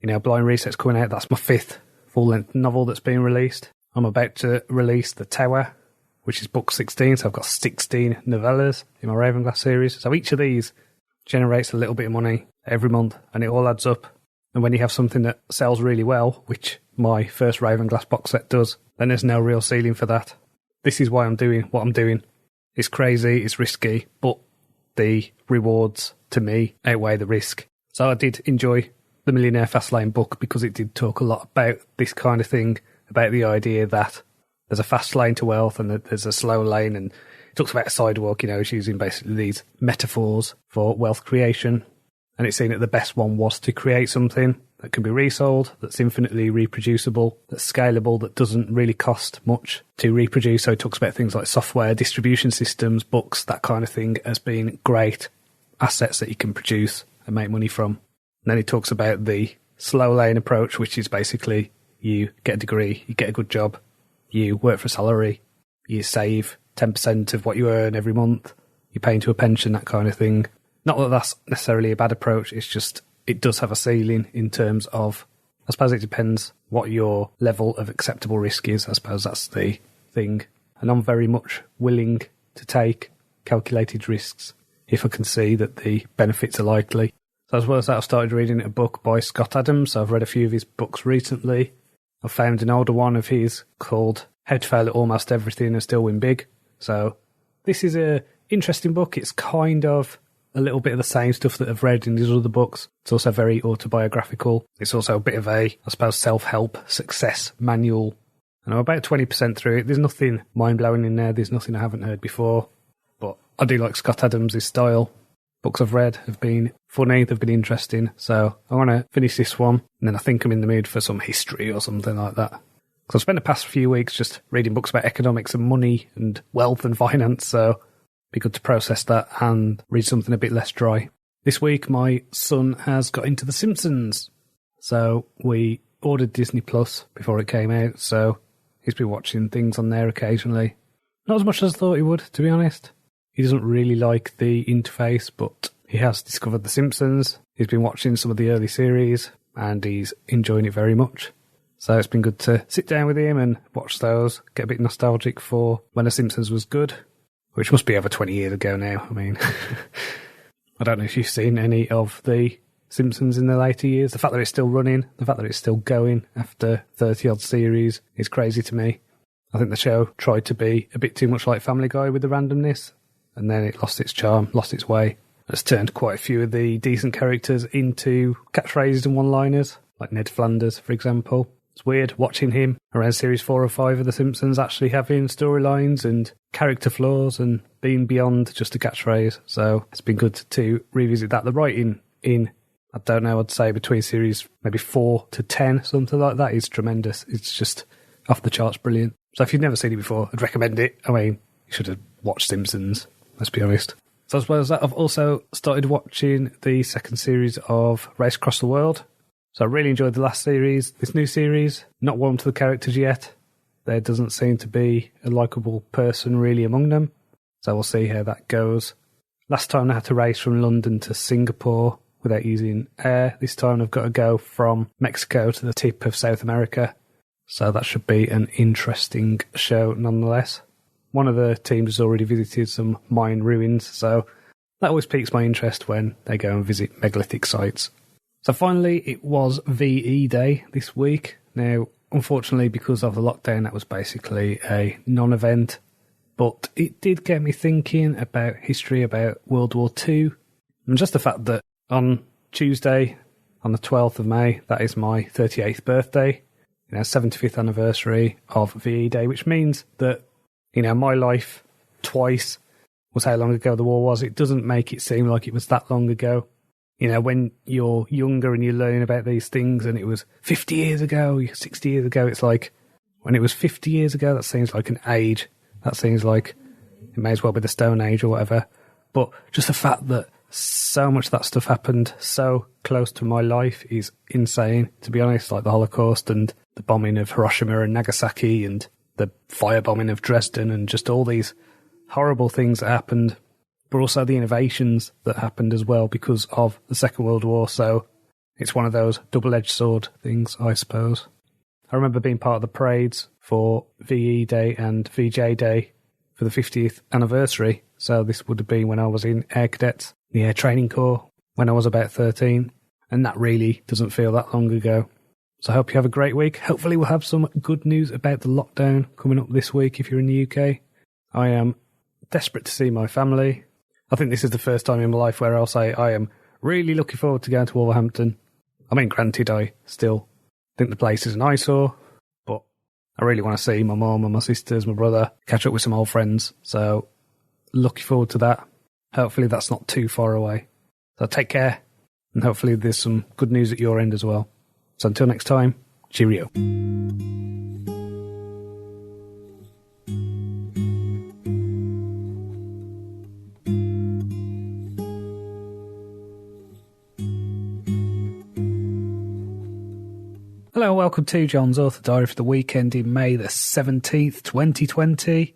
You know, Blind Reset's coming out, that's my 5th full-length novel that's being released. I'm about to release The Tower, which is book 16, so I've got 16 novellas in my Ravenglass series. So each of these generates a little bit of money every month, and it all adds up. And when you have something that sells really well, which my first Ravenglass box set does, then there's no real ceiling for that. This is why I'm doing what I'm doing. It's crazy, it's risky, but the rewards to me outweigh the risk. So I did enjoy the Millionaire Fastlane book because it did talk a lot about this kind of thing, about the idea that there's a fast lane to wealth and that there's a slow lane, and it talks about a sidewalk, you know, it's using basically these metaphors for wealth creation. And it's saying that the best one was to create something that can be resold, that's infinitely reproducible, that's scalable, that doesn't really cost much to reproduce. So it talks about things like software, distribution systems, books, that kind of thing as being great assets that you can produce and make money from. And then he talks about the slow lane approach, which is basically you get a degree, you get a good job, you work for a salary, you save 10% of what you earn every month, you pay into a pension, that kind of thing. Not that that's necessarily a bad approach, it's just it does have a ceiling in terms of, I suppose it depends what your level of acceptable risk is. I suppose that's the thing. And I'm very much willing to take calculated risks if I can see that the benefits are likely. So as well as that, I've started reading a book by Scott Adams. So I've read a few of his books recently. I've found an older one of his called How to Fail at Almost Everything and Still Win Big. So this is a interesting book. It's kind of a little bit of the same stuff that I've read in these other books. It's also very autobiographical. It's also a bit of a, I suppose, self-help success manual. And I'm about 20% through it. There's nothing mind-blowing in there. There's nothing I haven't heard before. But I do like Scott Adams' style. Books I've read have been funny, they've been interesting. So I want to finish this one, and then I think I'm in the mood for some history or something like that. Because I've spent the past few weeks just reading books about economics and money and wealth and finance, so be good to process that and read something a bit less dry. This week, my son has got into The Simpsons. So we ordered Disney Plus before it came out, so he's been watching things on there occasionally. Not as much as I thought he would, to be honest. He doesn't really like the interface, but he has discovered The Simpsons. He's been watching some of the early series, and he's enjoying it very much. So it's been good to sit down with him and watch those, get a bit nostalgic for when The Simpsons was good. Which must be over 20 years ago now. I mean, I don't know if you've seen any of The Simpsons in the later years. The fact that it's still running, the fact that it's still going after 30-odd series is crazy to me. I think the show tried to be a bit too much like Family Guy with the randomness, and then it lost its charm, lost its way. It's turned quite a few of the decent characters into catchphrases and one-liners, like Ned Flanders, for example. It's weird watching him around series 4 or 5 of The Simpsons actually having storylines and character flaws and being beyond just a catchphrase. So it's been good to revisit that. The writing in, I don't know, I'd say between series maybe 4 to 10, something like that, is tremendous. It's just off the charts brilliant. So if you've never seen it before, I'd recommend it. I mean, you should have watched Simpsons, let's be honest. So as well as that, I've also started watching the second series of Race Across the World. So I really enjoyed the last series. This new series, not warm to the characters yet. There doesn't seem to be a likeable person really among them. So we'll see how that goes. Last time I had to race from London to Singapore without using air. This time I've got to go from Mexico to the tip of South America. So that should be an interesting show nonetheless. One of the teams has already visited some Mayan ruins, so that always piques my interest when they go and visit megalithic sites. So finally, it was VE Day this week. Now, unfortunately, because of the lockdown, that was basically a non-event. But it did get me thinking about history, about World War II. And just the fact that on Tuesday, on the 12th of May. That is my 38th birthday, 75th anniversary of VE Day, which means that, my life twice was how long ago the war was. It doesn't make it seem like it was that long ago. When you're younger and you learn about these things and it was 50 years ago, 60 years ago, it's like, when it was 50 years ago, that seems like an age. That seems like it may as well be the Stone Age or whatever. But just the fact that so much of that stuff happened so close to my life is insane, to be honest, like the Holocaust and the bombing of Hiroshima and Nagasaki and the firebombing of Dresden and just all these horrible things that happened, but also the innovations that happened as well because of the Second World War. So it's one of those double-edged sword things, I suppose. I remember being part of the parades for VE Day and VJ Day for the 50th anniversary. So this would have been when I was in Air Cadets, the Air Training Corps, when I was about 13. And that really doesn't feel that long ago. So I hope you have a great week. Hopefully we'll have some good news about the lockdown coming up this week if you're in the UK. I am desperate to see my family. I think this is the first time in my life where I'll say I am really looking forward to going to Wolverhampton. I mean, granted, I still think the place is an eyesore, but I really want to see my mum and my sisters, my brother, catch up with some old friends. So looking forward to that. Hopefully that's not too far away. So take care, and hopefully there's some good news at your end as well. So until next time, cheerio. Hello and welcome to Jon's Author Diary for the weekend in May the 17th, 2020.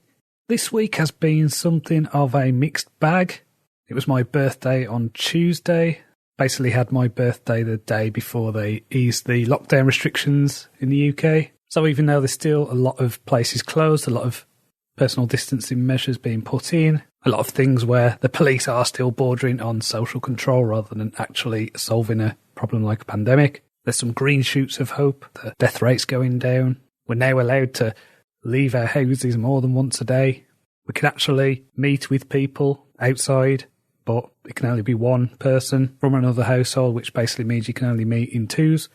This week has been something of a mixed bag. It was my birthday on Tuesday. Basically had my birthday the day before they eased the lockdown restrictions in the UK. So even though there's still a lot of places closed, a lot of personal distancing measures being put in, a lot of things where the police are still bordering on social control rather than actually solving a problem like a pandemic, there's some green shoots of hope. The death rate's going down. We're now allowed to leave our houses more than once a day. We can actually meet with people outside, but it can only be one person from another household, which basically means you can only meet in twos,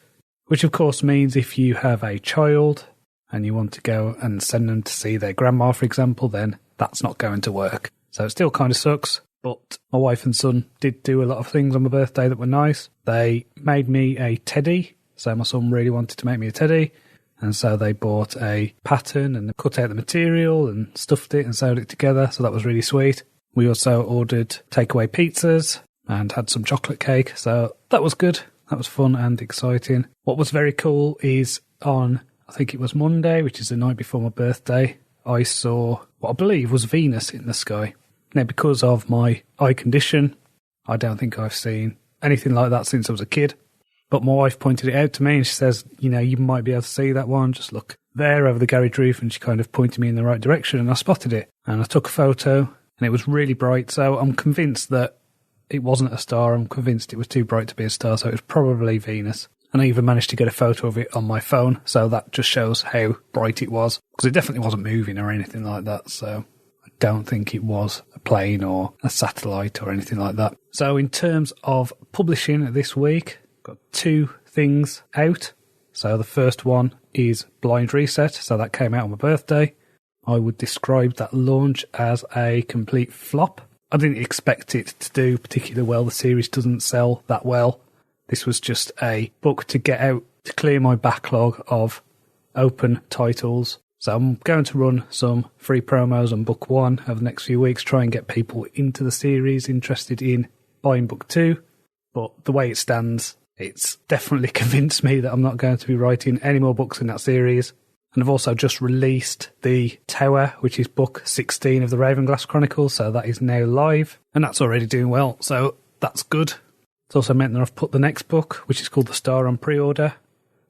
which of course means if you have a child and you want to go and send them to see their grandma, for example, then that's not going to work. So it still kind of sucks. But my wife and son did do a lot of things on my birthday that were nice. They made me a teddy. So my son really wanted to make me a teddy. And so they bought a pattern and cut out the material and stuffed it and sewed it together. So that was really sweet. We also ordered takeaway pizzas and had some chocolate cake. So that was good. That was fun and exciting. What was very cool is on, I think it was Monday, which is the night before my birthday, I saw what I believe was Venus in the sky. Now, because of my eye condition, I don't think I've seen anything like that since I was a kid. But my wife pointed it out to me and she says, you might be able to see that one. Just look there over the garage roof. And she kind of pointed me in the right direction and I spotted it. And I took a photo and it was really bright. So I'm convinced that it wasn't a star. I'm convinced it was too bright to be a star. So it was probably Venus. And I even managed to get a photo of it on my phone. So that just shows how bright it was. Because it definitely wasn't moving or anything like that. So don't think it was a plane or a satellite or anything like that. So in terms of publishing this week, got two things out. So the first one is Blind Reset. So that came out on my birthday. I would describe that launch as a complete flop. I didn't expect it to do particularly well. The series doesn't sell that well. This was just a book to get out to clear my backlog of open titles. So I'm going to run some free promos on book one over the next few weeks, try and get people into the series interested in buying book two. But the way it stands, it's definitely convinced me that I'm not going to be writing any more books in that series. And I've also just released The Tower, which is book 16 of the Ravenglass Chronicles. So that is now live and that's already doing well. So that's good. It's also meant that I've put the next book, which is called The Star, on pre-order.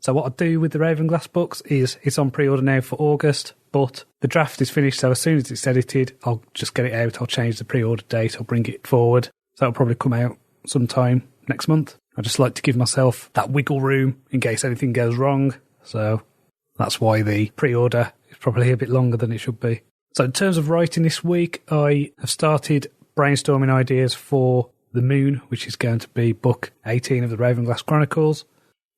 So what I do with the Ravenglass books is it's on pre-order now for August, but the draft is finished, so as soon as it's edited, I'll just get it out. I'll change the pre-order date. I'll bring it forward. So it'll probably come out sometime next month. I just like to give myself that wiggle room in case anything goes wrong. So that's why the pre-order is probably a bit longer than it should be. So in terms of writing this week, I have started brainstorming ideas for The Moon, which is going to be book 18 of the Ravenglass Chronicles.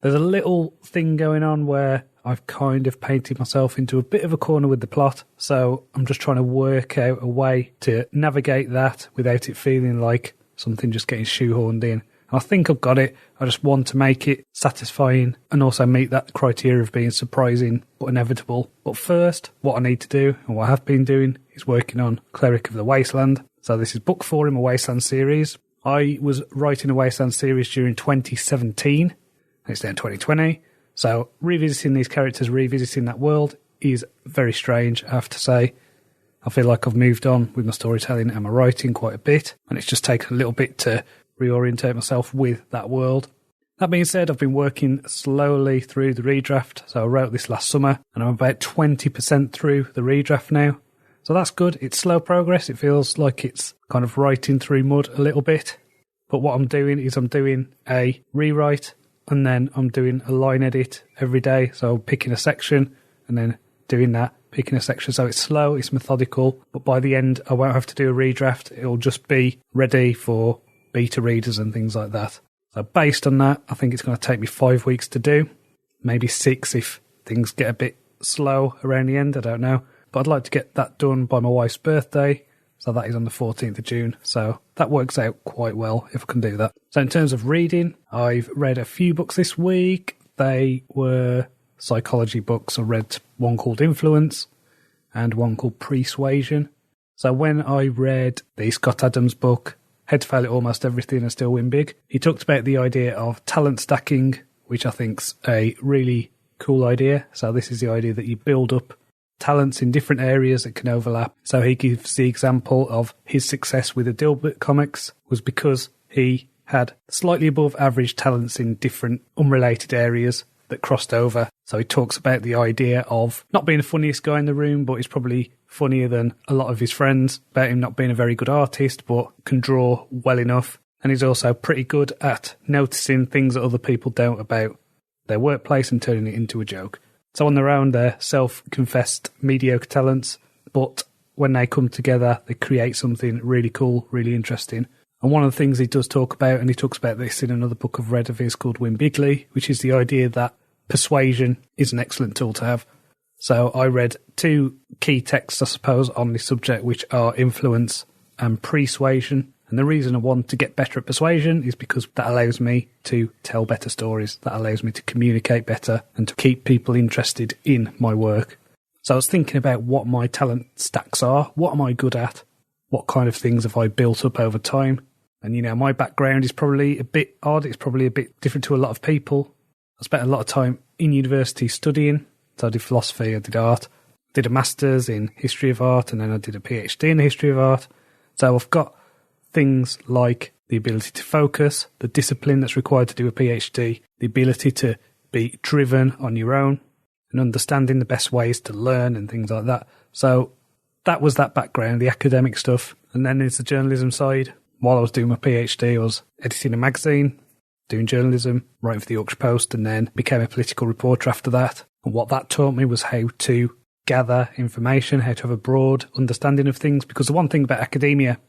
There's a little thing going on where I've kind of painted myself into a bit of a corner with the plot, so I'm just trying to work out a way to navigate that without it feeling like something just getting shoehorned in. I think I've got it. I just want to make it satisfying and also meet that criteria of being surprising but inevitable. But first, what I need to do, and what I have been doing, is working on Cleric of the Wasteland. So this is book 4 in my Wasteland series. I was writing a Wasteland series during 2017, and it's now 2020. So revisiting these characters, revisiting that world is very strange, I have to say. I feel like I've moved on with my storytelling and my writing quite a bit, and it's just taken a little bit to reorientate myself with that world. That being said, I've been working slowly through the redraft. So I wrote this last summer and I'm about 20% through the redraft now. So that's good. It's slow progress. It feels like it's kind of writing through mud a little bit. But what I'm doing is I'm doing a rewrite and then I'm doing a line edit every day. So I'm picking a section and then doing that, picking a section. So it's slow, it's methodical, but by the end I won't have to do a redraft. It'll just be ready for beta readers and things like that. So based on that, I think it's going to take me 5 weeks to do, maybe 6 if things get a bit slow around the end, I don't know. But I'd like to get that done by my wife's birthday, so that is on the 14th of June. So that works out quite well if I can do that. So in terms of reading, I've read a few books this week. They were psychology books. I read one called Influence and one called Persuasion. So when I read the Scott Adams book, Head to Fail at Almost Everything and Still Win Big, he talked about the idea of talent stacking, which I think's a really cool idea. So this is the idea that you build up talents in different areas that can overlap. So he gives the example of his success with the Dilbert comics was because he had slightly above average talents in different unrelated areas that crossed over. So he talks about the idea of not being the funniest guy in the room, but he's probably funnier than a lot of his friends, about him not being a very good artist, but can draw well enough. And he's also pretty good at noticing things that other people don't about their workplace and turning it into a joke. So on their own, they're self-confessed mediocre talents, but when they come together, they create something really cool, really interesting. And one of the things he does talk about, and he talks about this in another book I've read of his called Win Bigly, which is the idea that persuasion is an excellent tool to have. So I read 2 key texts, I suppose, on this subject, which are Influence and Persuasion. And the reason I want to get better at persuasion is because that allows me to tell better stories. That allows me to communicate better and to keep people interested in my work. So I was thinking about what my talent stacks are. What am I good at? What kind of things have I built up over time? And, you know, my background is probably a bit odd. It's probably a bit different to a lot of people. I spent a lot of time in university studying. So I did philosophy, I did art, did a master's in history of art, and then I did a PhD in the history of art. So I've got things like the ability to focus, the discipline that's required to do a PhD, the ability to be driven on your own, and understanding the best ways to learn and things like that. So that was that background, the academic stuff. And then there's the journalism side. While I was doing my PhD, I was editing a magazine, doing journalism, writing for the Yorkshire Post, and then became a political reporter after that. And what that taught me was how to gather information, how to have a broad understanding of things. Because the one thing about academia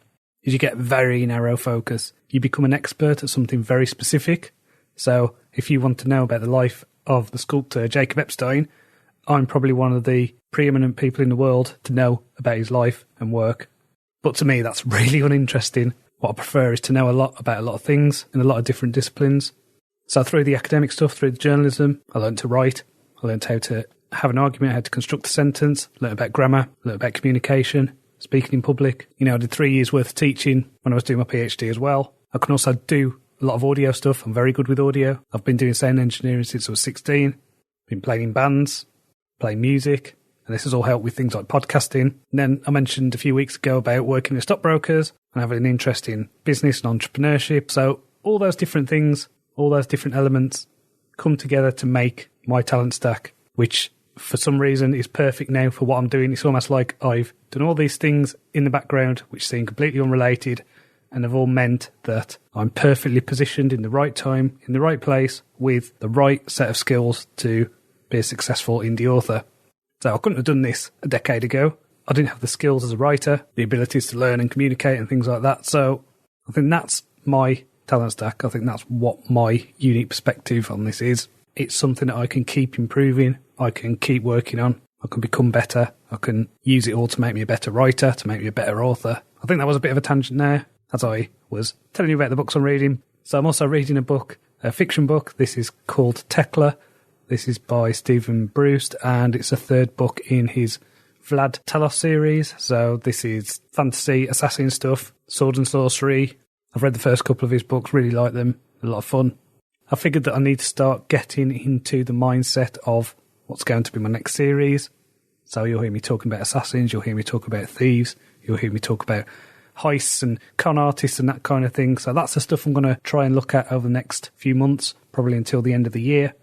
is you get very narrow focus. You become an expert at something very specific. So if you want to know about the life of the sculptor Jacob Epstein, I'm probably one of the preeminent people in the world to know about his life and work. But to me, that's really uninteresting. What I prefer is to know a lot about a lot of things in a lot of different disciplines. So through the academic stuff, through the journalism, I learned to write. I learned how to have an argument, how to construct a sentence, learned about grammar, learned about communication, speaking in public. You know, I did 3 years worth of teaching when I was doing my PhD as well. I can also do a lot of audio stuff. I'm very good with audio. I've been doing sound engineering since I was 16. Been playing in bands, playing music, and this has all helped with things like podcasting. And then I mentioned a few weeks ago about working with stockbrokers and having an interest in business and entrepreneurship. So all those different things, all those different elements come together to make my talent stack, which for some reason is perfect now for what I'm doing. It's almost like I've done all these things in the background which seem completely unrelated and have all meant that I'm perfectly positioned in the right time, in the right place, with the right set of skills to be a successful indie author. So I couldn't have done this a decade ago. I didn't have the skills as a writer, the abilities to learn and communicate and things like that. So I think that's my talent stack. I think that's what my unique perspective on this is. It's something that I can keep improving, I can keep working on, I can become better, I can use it all to make me a better writer, to make me a better author. I think that was a bit of a tangent there, as I was telling you about the books I'm reading. So I'm also reading a book, a fiction book. This is called Tekla. This is by Stephen Bruce, and it's a third book in his Vlad Telos series. So this is fantasy, assassin stuff, sword and sorcery. I've read the first couple of his books, really like them, a lot of fun. I figured that I need to start getting into the mindset of what's going to be my next series. So you'll hear me talking about assassins, you'll hear me talk about thieves, you'll hear me talk about heists and con artists and that kind of thing. So that's the stuff I'm going to try and look at over the next few months, probably until the end of the year.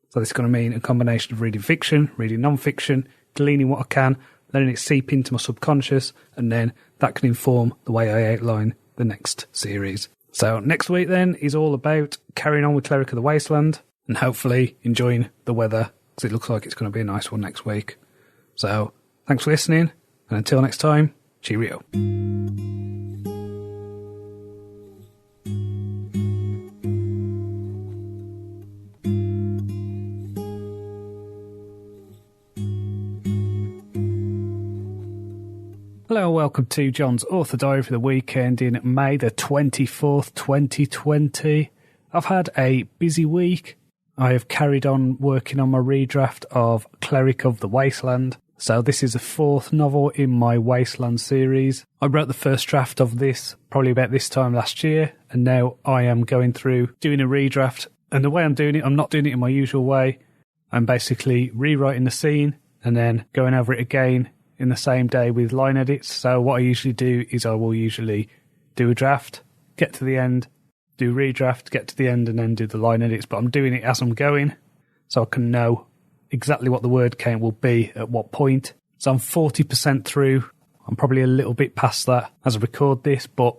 So this is going to mean a combination of reading fiction, reading non-fiction, gleaning what I can, letting it seep into my subconscious, and then that can inform the way I outline the next series. So next week then is all about carrying on with Cleric of the Wasteland and hopefully enjoying the weather, because it looks like it's going to be a nice one next week. So thanks for listening, and until next time, cheerio. Hello, welcome to John's Author Diary for the weekend in May the 24th, 2020. I've had a busy week. I have carried on working on my redraft of Cleric of the Wasteland. So this is the fourth novel in my Wasteland series. I wrote the first draft of this probably about this time last year, and now I am going through doing a redraft. And the way I'm doing it, I'm not doing it in my usual way. I'm basically rewriting the scene and then going over it again in the same day with line edits. So what I usually do is I will usually do a draft, get to the end, do redraft, get to the end, and then do the line edits. But I'm doing it as I'm going, so I can know exactly what the word count will be at what point. So I'm 40% through. I'm probably a little bit past that as I record this, but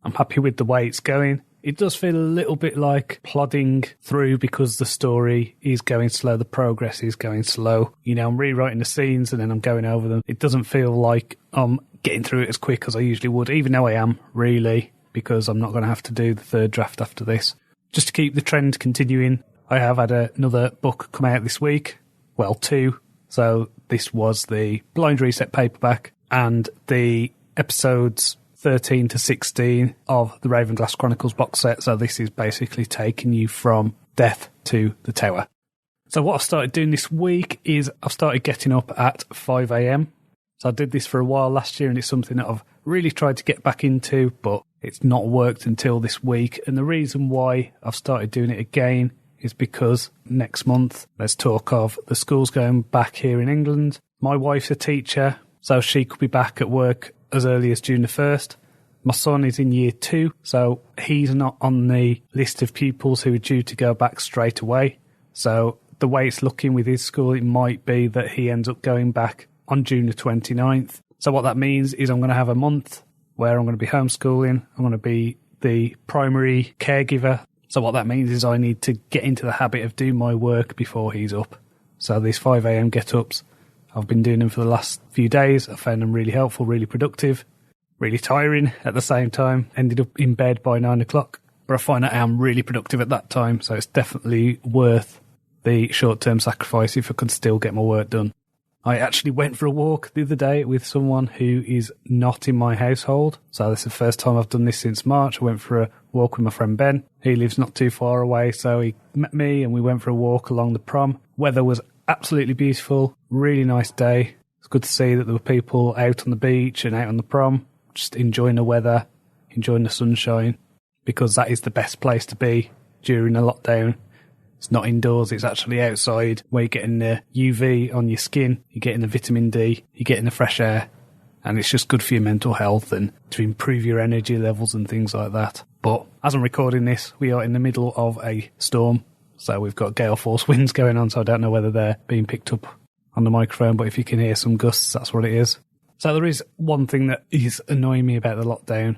I'm happy with the way it's going. It does feel a little bit like plodding through because the story is going slow, the progress is going slow. You know, I'm rewriting the scenes and then I'm going over them. It doesn't feel like I'm getting through it as quick as I usually would, even though I am, really, because I'm not going to have to do the third draft after this. Just to keep the trend continuing, I have had another book come out this week. Well, two. So this was the Blind Reset paperback and the episodes 13 to 16 of the Ravenglass Chronicles box set. So this is basically taking you from death to the tower. So what I've started doing this week is I've started getting up at 5 a.m. So I did this for a while last year, and it's something that I've really tried to get back into, but it's not worked until this week. And the reason why I've started doing it again is because next month there's talk of the schools going back here in England. My wife's a teacher, so she could be back at work as early as June the 1st. My son is in year 2, so he's not on the list of pupils who are due to go back straight away. So the way it's looking with his school, it might be that he ends up going back on June the 29th. So what that means is I'm going to have a month where I'm going to be homeschooling. I'm going to be the primary caregiver. So what that means is I need to get into the habit of doing my work before he's up. So these 5 a.m. get-ups, I've been doing them for the last few days. I found them really helpful, really productive, really tiring at the same time. Ended up in bed by 9 o'clock. But I find that I am really productive at that time, so it's definitely worth the short-term sacrifice if I can still get my work done. I actually went for a walk the other day with someone who is not in my household. So this is the first time I've done this since March. I went for a walk with my friend Ben. He lives not too far away, so he met me and we went for a walk along the prom. Weather was absolutely beautiful, really nice day. It's good to see that there were people out on the beach and out on the prom, just enjoying the weather, enjoying the sunshine, because that is the best place to be during a lockdown. It's not indoors, it's actually outside, where you're getting the UV on your skin, you're getting the vitamin D, you're getting the fresh air, and it's just good for your mental health and to improve your energy levels and things like that. But as I'm recording this, we are in the middle of a storm, so we've got gale force winds going on, so I don't know whether they're being picked up on the microphone, but if you can hear some gusts, that's what it is. So there is one thing that is annoying me about the lockdown,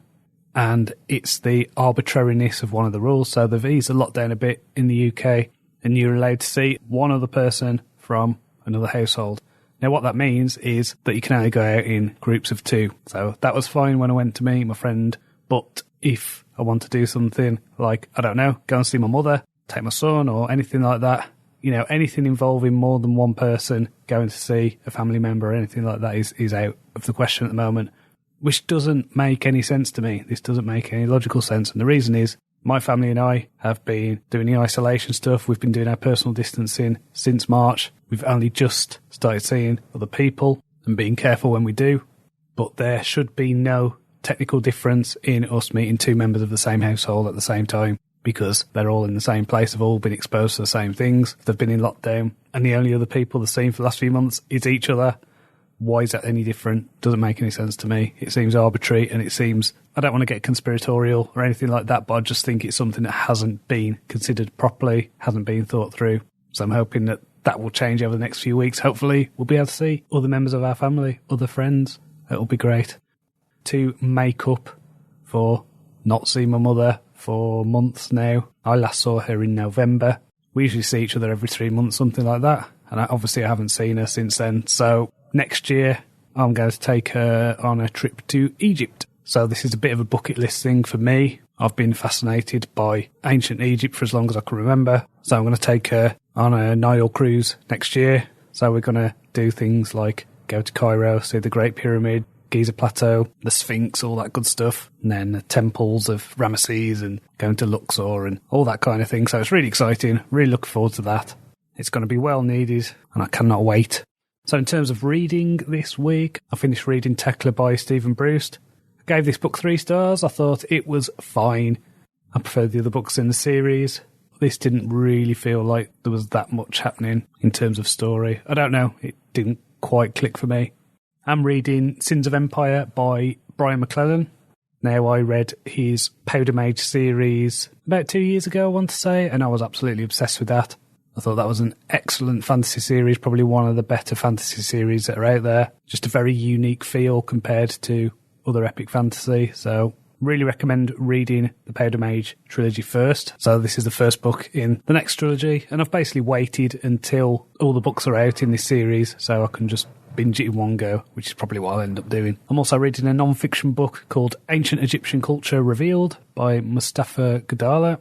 and it's the arbitrariness of one of the rules. So they've eased the lockdown a bit in the UK, and you're allowed to see one other person from another household. Now, what that means is that you can only go out in groups of 2. So that was fine when I went to meet my friend But if I want to do something like, I don't know, go and see my mother, take my son or anything like that, anything involving more than one person going to see a family member or anything like that is out of the question at the moment, which doesn't make any sense to me. This doesn't make any logical sense. And the reason is my family and I have been doing the isolation stuff. We've been doing our personal distancing since March. We've only just started seeing other people and being careful when we do. But there should be no technical difference in us meeting two members of the same household at the same time, because they're all in the same place, have all been exposed to the same things, they've been in lockdown, and the only other people they've seen for the last few months is each other. Why is that any different? Doesn't make any sense to me. It seems arbitrary, and it seems, I don't want to get conspiratorial or anything like that, but I just think it's something that hasn't been considered properly, hasn't been thought through. So I'm hoping that will change over the next few weeks. Hopefully we'll be able to see other members of our family, other friends. It'll be great. To make up for not seeing my mother for months now. I last saw her in November. We usually see each other every 3 months, something like that. And obviously I haven't seen her since then. So next year I'm going to take her on a trip to Egypt. So this is a bit of a bucket list thing for me. I've been fascinated by ancient Egypt for as long as I can remember. So I'm going to take her on a Nile cruise next year. So we're going to do things like go to Cairo, see the Great Pyramid, Giza Plateau, the Sphinx, all that good stuff, and then the temples of Ramesses and going to Luxor and all that kind of thing. So it's really exciting. Really looking forward to that. It's going to be well needed, and I cannot wait. So in terms of reading this week, I finished reading Tekla by Stephen Bruce. I gave this book 3 stars. I thought it was fine. I preferred the other books in the series. This didn't really feel like there was that much happening in terms of story. I don't know. It didn't quite click for me. I'm reading Sins of Empire by Brian McClellan. Now, I read his Powder Mage series about 2 years ago, I want to say, and I was absolutely obsessed with that. I thought that was an excellent fantasy series, probably one of the better fantasy series that are out there. Just a very unique feel compared to other epic fantasy. So really recommend reading the Powder Mage trilogy first. So this is the first book in the next trilogy, and I've basically waited until all the books are out in this series so I can just binge it in one go, which is probably what I'll end up doing. I'm also reading a non-fiction book called Ancient Egyptian Culture Revealed by Mustafa Gadala.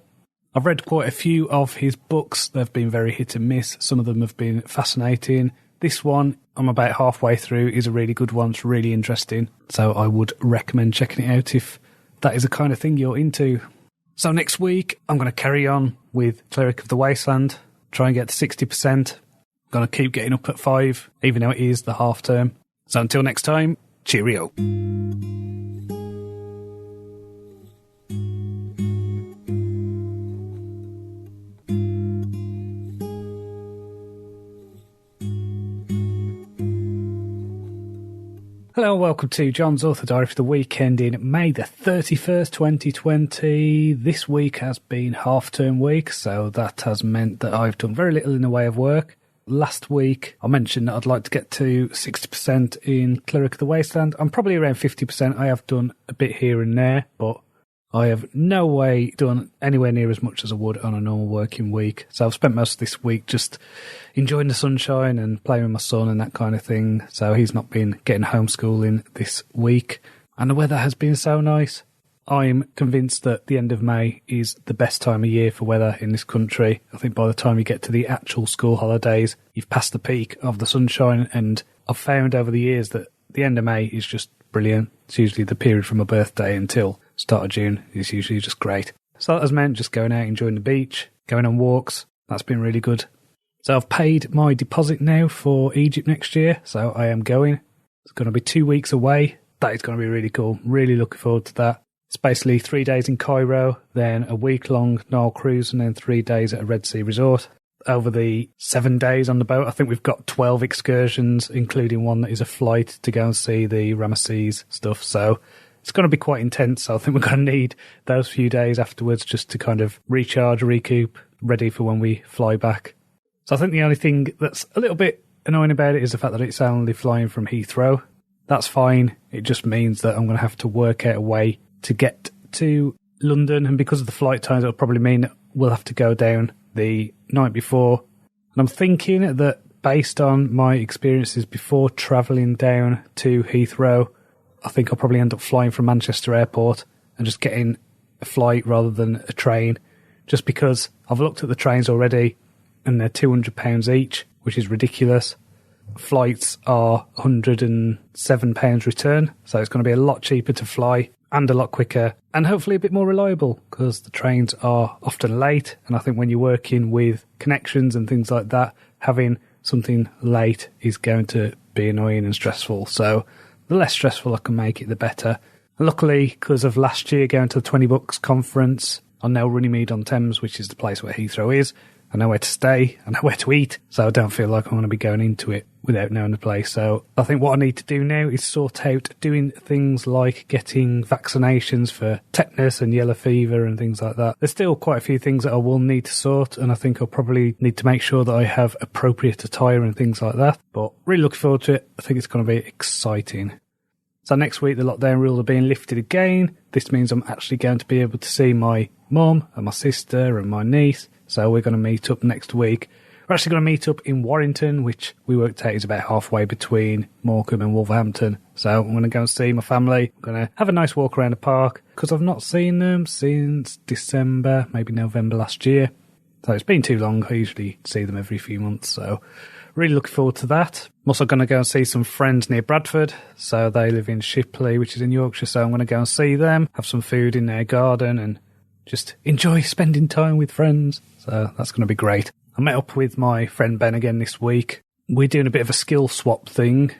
I've read quite a few of his books. They've been very hit and miss. Some of them have been fascinating. This one, I'm about halfway through, is a really good one. It's really interesting. So I would recommend checking it out if that is the kind of thing you're into. So next week, I'm going to carry on with Cleric of the Wasteland, try and get to 60%. Going to keep getting up at 5, even though it is the half term. So until next time, cheerio. Hello and welcome to John's Author Diary for the week ending May the 31st, 2020. This week has been half-term week, so that has meant that I've done very little in the way of work. Last week, I mentioned that I'd like to get to 60% in Cleric of the Wasteland. I'm probably around 50%. I have done a bit here and there, but I have no way done anywhere near as much as I would on a normal working week. So I've spent most of this week just enjoying the sunshine and playing with my son and that kind of thing. So he's not been getting homeschooling this week. And the weather has been so nice. I'm convinced that the end of May is the best time of year for weather in this country. I think by the time you get to the actual school holidays, you've passed the peak of the sunshine, and I've found over the years that the end of May is just brilliant. It's usually the period from my birthday until start of June is usually just great. So that has meant just going out, enjoying the beach, going on walks. That's been really good. So I've paid my deposit now for Egypt next year, so I am going. It's going to be 2 weeks away. That is going to be really cool. Really looking forward to that. It's basically 3 days in Cairo, then a week-long Nile cruise, and then 3 days at a Red Sea resort. Over the 7 days on the boat, I think we've got 12 excursions, including one that is a flight to go and see the Ramesses stuff. So it's going to be quite intense. So I think we're going to need those few days afterwards just to kind of recharge, recoup, ready for when we fly back. So I think the only thing that's a little bit annoying about it is the fact that it's only flying from Heathrow. That's fine. It just means that I'm going to have to work out a way to get to London, and because of the flight times, it'll probably mean that we'll have to go down the night before. And I'm thinking that based on my experiences before travelling down to Heathrow, I think I'll probably end up flying from Manchester Airport and just getting a flight rather than a train, just because I've looked at the trains already and they're £200 each, which is ridiculous. Flights are £107 return, so it's going to be a lot cheaper to fly and a lot quicker and hopefully a bit more reliable, because the trains are often late, and I think when you're working with connections and things like that, having something late is going to be annoying and stressful. So the less stressful I can make it, the better. And luckily, because of last year going to the 20 Books conference on now Runnymede-on-Thames, which is the place where Heathrow is, I know where to stay, I know where to eat, so I don't feel like I'm going to be going into it without knowing the place. So I think what I need to do now is sort out doing things like getting vaccinations for tetanus and yellow fever and things like that. There's still quite a few things that I will need to sort, and I think I'll probably need to make sure that I have appropriate attire and things like that. But really looking forward to it. I think it's going to be exciting. So next week, the lockdown rules are being lifted again. This means I'm actually going to be able to see my mum and my sister and my niece. So we're going to meet up next week. We're actually going to meet up in Warrington, which we worked out is about halfway between Morecambe and Wolverhampton. So I'm going to go and see my family. I'm going to have a nice walk around the park, because I've not seen them since December, maybe November last year. So it's been too long. I usually see them every few months. So really looking forward to that. I'm also going to go and see some friends near Bradford. So they live in Shipley, which is in Yorkshire. So I'm going to go and see them, have some food in their garden, and just enjoy spending time with friends. So that's going to be great. I met up with my friend Ben again this week. We're doing a bit of a skill swap thing,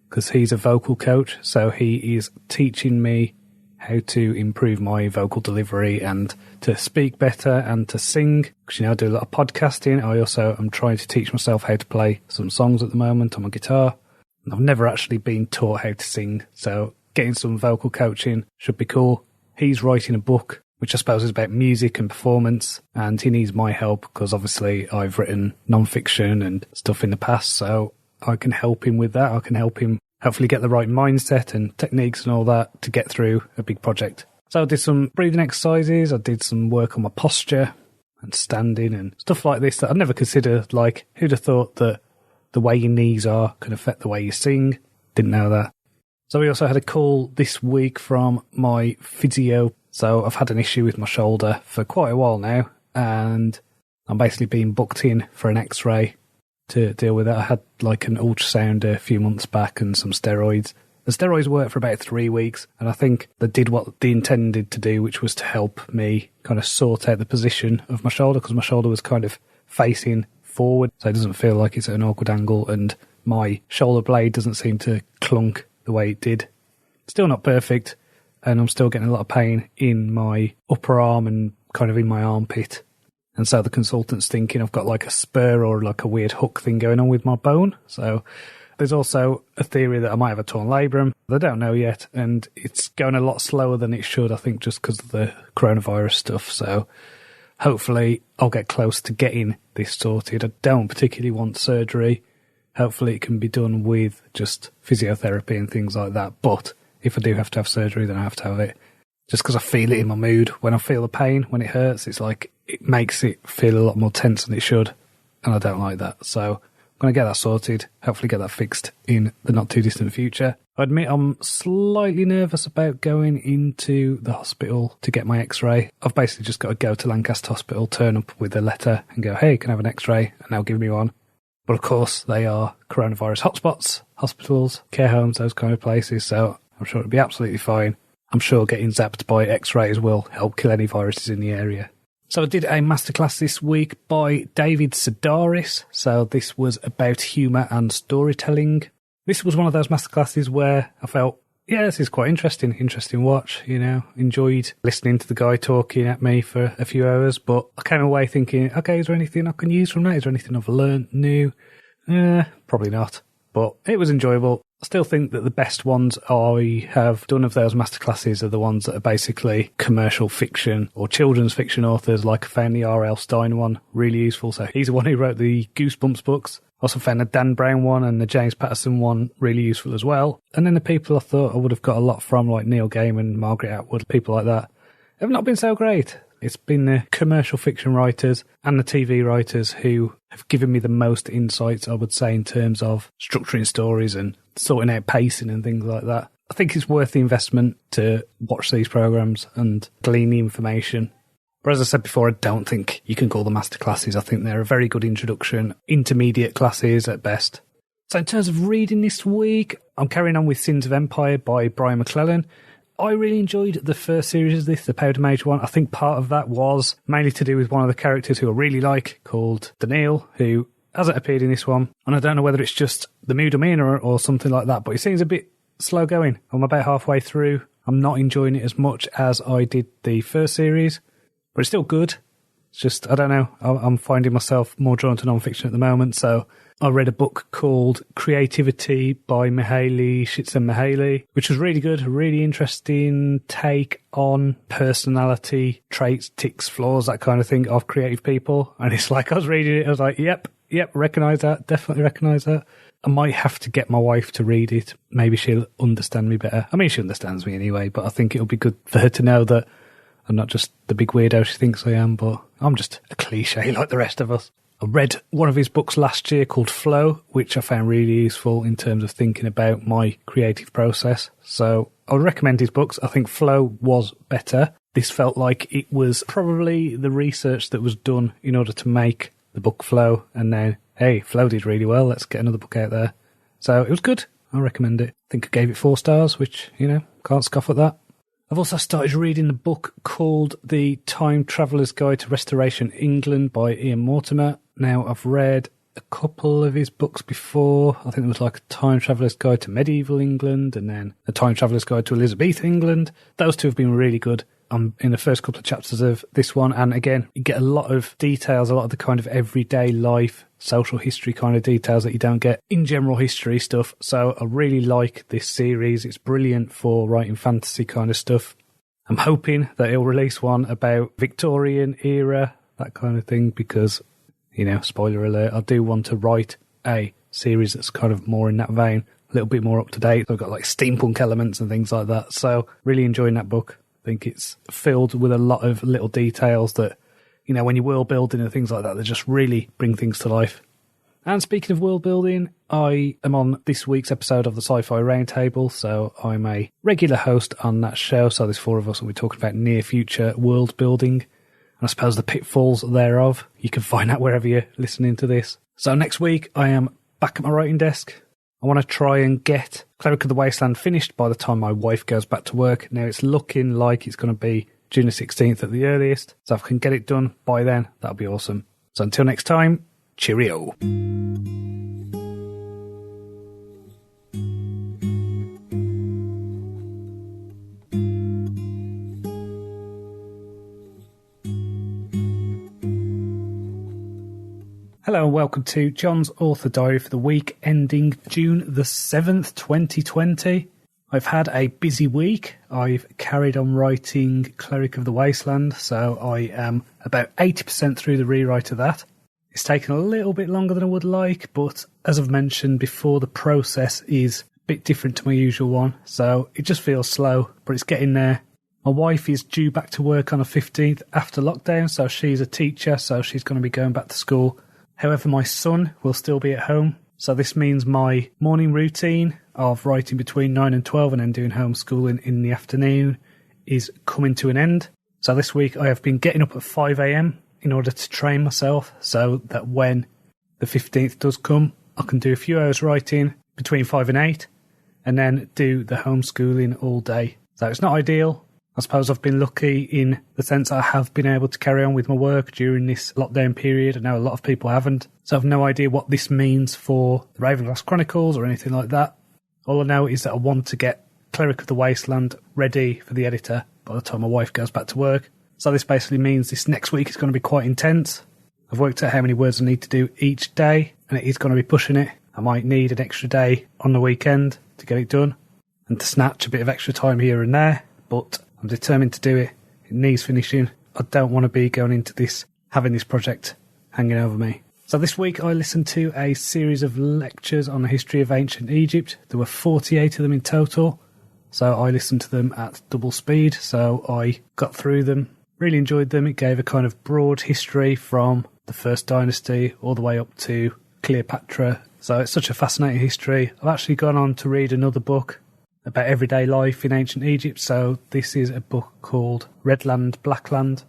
because he's a vocal coach. So he is teaching me how to improve my vocal delivery and to speak better and to sing. Because, I do a lot of podcasting. I also am trying to teach myself how to play some songs at the moment on my guitar. And I've never actually been taught how to sing. So getting some vocal coaching should be cool. He's writing a book, which I suppose is about music and performance, and he needs my help because obviously I've written non-fiction and stuff in the past, so I can help him with that. I can help him hopefully get the right mindset and techniques and all that to get through a big project. So I did some breathing exercises, I did some work on my posture and standing and stuff like this that I'd never considered. Like, who'd have thought that the way your knees are can affect the way you sing? Didn't know that. So we also had a call this week from my physio. So I've had an issue with my shoulder for quite a while now, and I'm basically being booked in for an X-ray to deal with it. I had like an ultrasound a few months back and some steroids. The steroids worked for about 3 weeks, and I think they did what they intended to do, which was to help me kind of sort out the position of my shoulder, because my shoulder was kind of facing forward, so it doesn't feel like it's at an awkward angle, and my shoulder blade doesn't seem to clunk the way it did. Still not perfect, and I'm still getting a lot of pain in my upper arm and kind of in my armpit. And so the consultant's thinking I've got like a spur or like a weird hook thing going on with my bone. So there's also a theory that I might have a torn labrum. They don't know yet, and it's going a lot slower than it should, I think, just because of the coronavirus stuff. So hopefully I'll get close to getting this sorted. I don't particularly want surgery. Hopefully it can be done with just physiotherapy and things like that. But if I do have to have surgery, then I have to have it. Just because I feel it in my mood. When I feel the pain, when it hurts, it's like it makes it feel a lot more tense than it should. And I don't like that. So I'm going to get that sorted, hopefully get that fixed in the not too distant future. I admit I'm slightly nervous about going into the hospital to get my X-ray. I've basically just got to go to Lancaster Hospital, turn up with a letter and go, hey, can I have an X-ray? And they'll give me one. But of course, they are coronavirus hotspots, hospitals, care homes, those kind of places. So I'm sure it'll be absolutely fine. I'm sure getting zapped by X-rays will help kill any viruses in the area. So I did a masterclass this week by David Sedaris. So this was about humour and storytelling. This was one of those masterclasses where I felt, yeah, this is quite interesting watch, enjoyed listening to the guy talking at me for a few hours, but I came away thinking, okay, is there anything I can use from that? Is there anything I've learned new? Probably not, but it was enjoyable. I still think that the best ones I have done of those masterclasses are the ones that are basically commercial fiction or children's fiction authors, like I found the R.L. Stine one really useful. So he's the one who wrote the Goosebumps books. Also found the Dan Brown one and the James Patterson one really useful as well. And then the people I thought I would have got a lot from, like Neil Gaiman, Margaret Atwood, people like that, have not been so great. It's been the commercial fiction writers and the TV writers who have given me the most insights, I would say, in terms of structuring stories and sorting out pacing and things like that. I think it's worth the investment to watch these programs and glean the information. But as I said before, I don't think you can call them masterclasses. I think they're a very good introduction, intermediate classes at best. So in terms of reading this week, I'm carrying on with Sins of Empire by Brian McClellan. I really enjoyed the first series of this, the Powder Mage one. I think part of that was mainly to do with one of the characters who I really like, called Daniil, who hasn't appeared in this one. And I don't know whether it's just the mood I'm in or something like that, but it seems a bit slow going. I'm about halfway through. I'm not enjoying it as much as I did the first series, but it's still good. It's just, I don't know, I'm finding myself more drawn to non-fiction at the moment, so I read a book called Creativity by Mihaly Csikszentmihalyi, which was really good, a really interesting take on personality traits, tics, flaws, that kind of thing of creative people. And it's like, I was reading it, I was like, yep, recognise that, definitely recognise that. I might have to get my wife to read it. Maybe she'll understand me better. I mean, she understands me anyway, but I think it'll be good for her to know that I'm not just the big weirdo she thinks I am, but I'm just a cliche like the rest of us. I read one of his books last year called Flow, which I found really useful in terms of thinking about my creative process. So I would recommend his books. I think Flow was better. This felt like it was probably the research that was done in order to make the book Flow. And then, hey, Flow did really well. Let's get another book out there. So it was good. I recommend it. I think I gave it 4 stars, which, can't scoff at that. I've also started reading the book called The Time Traveller's Guide to Restoration England by Ian Mortimer. Now, I've read a couple of his books before. I think there was like a Time Traveller's Guide to Medieval England and then a Time Traveller's Guide to Elizabethan England. Those two have been really good. I'm in the first couple of chapters of this one, and again, you get a lot of details, a lot of the kind of everyday life, social history kind of details that you don't get in general history stuff. So I really like this series. It's brilliant for writing fantasy kind of stuff. I'm hoping that it'll release one about Victorian era, that kind of thing, because, spoiler alert, I do want to write a series that's kind of more in that vein, a little bit more up to date. I've got like steampunk elements and things like that. So really enjoying that book. I think it's filled with a lot of little details that, when you're world building and things like that, they just really bring things to life. And speaking of world building, I am on this week's episode of the Sci-Fi Roundtable, so I'm a regular host on that show. So there's 4 of us and we're talking about near future world building. And I suppose the pitfalls thereof, you can find out wherever you're listening to this. So next week, I am back at my writing desk. I want to try and get Cleric of the Wasteland finished by the time my wife goes back to work. Now, it's looking like it's going to be June the 16th at the earliest. So if I can get it done by then, that'll be awesome. So until next time, cheerio. Hello and welcome to Jon's Author Diary for the week ending June the 7th, 2020. I've had a busy week. I've carried on writing Cleric of the Wasteland, so I am about 80% through the rewrite of that. It's taken a little bit longer than I would like, but as I've mentioned before, the process is a bit different to my usual one, so it just feels slow, but it's getting there. My wife is due back to work on the 15th after lockdown, so she's a teacher, so she's going to be going back to school. However, my son will still be at home, so this means my morning routine of writing between 9 and 12 and then doing homeschooling in the afternoon is coming to an end. So this week I have been getting up at 5 a.m. in order to train myself so that when the 15th does come, I can do a few hours writing between 5 and 8 and then do the homeschooling all day. So it's not ideal. I suppose I've been lucky in the sense I have been able to carry on with my work during this lockdown period. I know a lot of people haven't, so I've no idea what this means for the Ravenglass Chronicles or anything like that. All I know is that I want to get Cleric of the Wasteland ready for the editor by the time my wife goes back to work. So this basically means this next week is going to be quite intense. I've worked out how many words I need to do each day, and it is going to be pushing it. I might need an extra day on the weekend to get it done and to snatch a bit of extra time here and there, but I'm determined to do it. It needs finishing. I don't want to be going into this, having this project hanging over me. So this week I listened to a series of lectures on the history of ancient Egypt. There were 48 of them in total. So I listened to them at double speed. So I got through them, really enjoyed them. It gave a kind of broad history from the First Dynasty all the way up to Cleopatra. So it's such a fascinating history. I've actually gone on to read another book about everyday life in ancient Egypt. So this is a book called Redland, Blackland.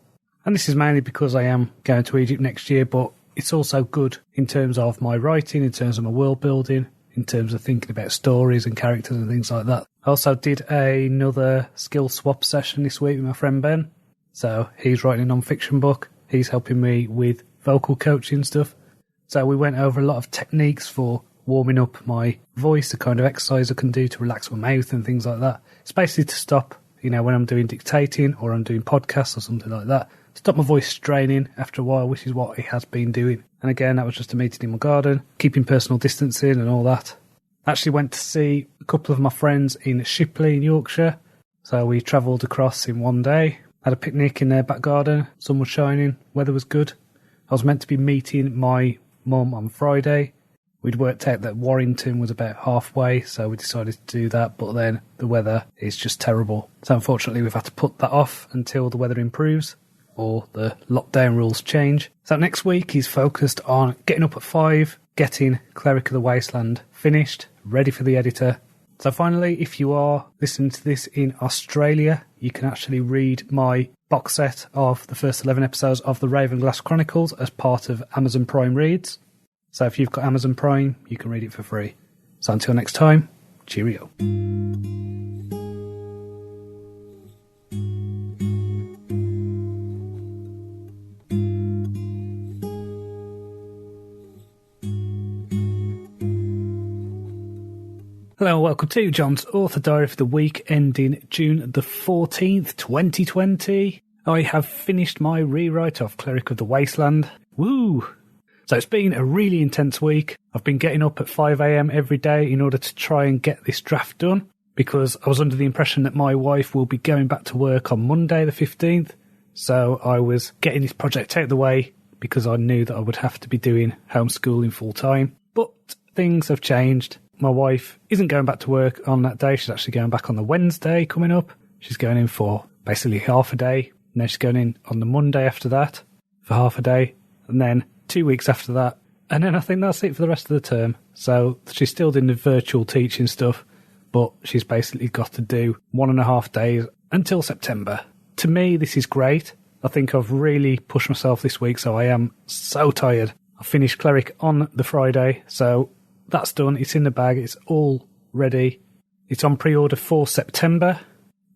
And this is mainly because I am going to Egypt next year, but it's also good in terms of my writing, in terms of my world building, in terms of thinking about stories and characters and things like that. I also did another skill swap session this week with my friend Ben. So he's writing a non-fiction book. He's helping me with vocal coaching stuff. So we went over a lot of techniques for warming up my voice, the kind of exercise I can do to relax my mouth and things like that. It's basically to stop, when I'm doing dictating or I'm doing podcasts or something like that, stop my voice straining after a while, which is what it has been doing. And again, that was just a meeting in my garden, keeping personal distancing and all that. I actually went to see a couple of my friends in Shipley in Yorkshire. So we travelled across in one day, had a picnic in their back garden, sun was shining, weather was good. I was meant to be meeting my mum on Friday. We'd worked out that Warrington was about halfway, so we decided to do that, but then the weather is just terrible. So unfortunately we've had to put that off until the weather improves or the lockdown rules change. So next week is focused on getting up at 5, getting Cleric of the Wasteland finished, ready for the editor. So finally, if you are listening to this in Australia, you can actually read my box set of the first 11 episodes of the Ravenglass Chronicles as part of Amazon Prime Reads. So if you've got Amazon Prime, you can read it for free. So until next time, cheerio. Hello and welcome to Jon's Author Diary for the week ending June the 14th, 2020. I have finished my rewrite of Cleric of the Wasteland. Woo! So it's been a really intense week. I've been getting up at 5 a.m. every day in order to try and get this draft done, because I was under the impression that my wife will be going back to work on Monday the 15th. So I was getting this project out of the way because I knew that I would have to be doing homeschooling full time. But things have changed. My wife isn't going back to work on that day. She's actually going back on the Wednesday coming up. She's going in for basically half a day. And then she's going in on the Monday after that for half a day. And then 2 weeks after that. And then I think that's it for the rest of the term. So she's still doing the virtual teaching stuff, but she's basically got to do 1.5 days until September. To me, this is great. I think I've really pushed myself this week, so I am so tired. I finished Cleric on the Friday, so that's done. It's in the bag. It's all ready. It's on pre-order for September.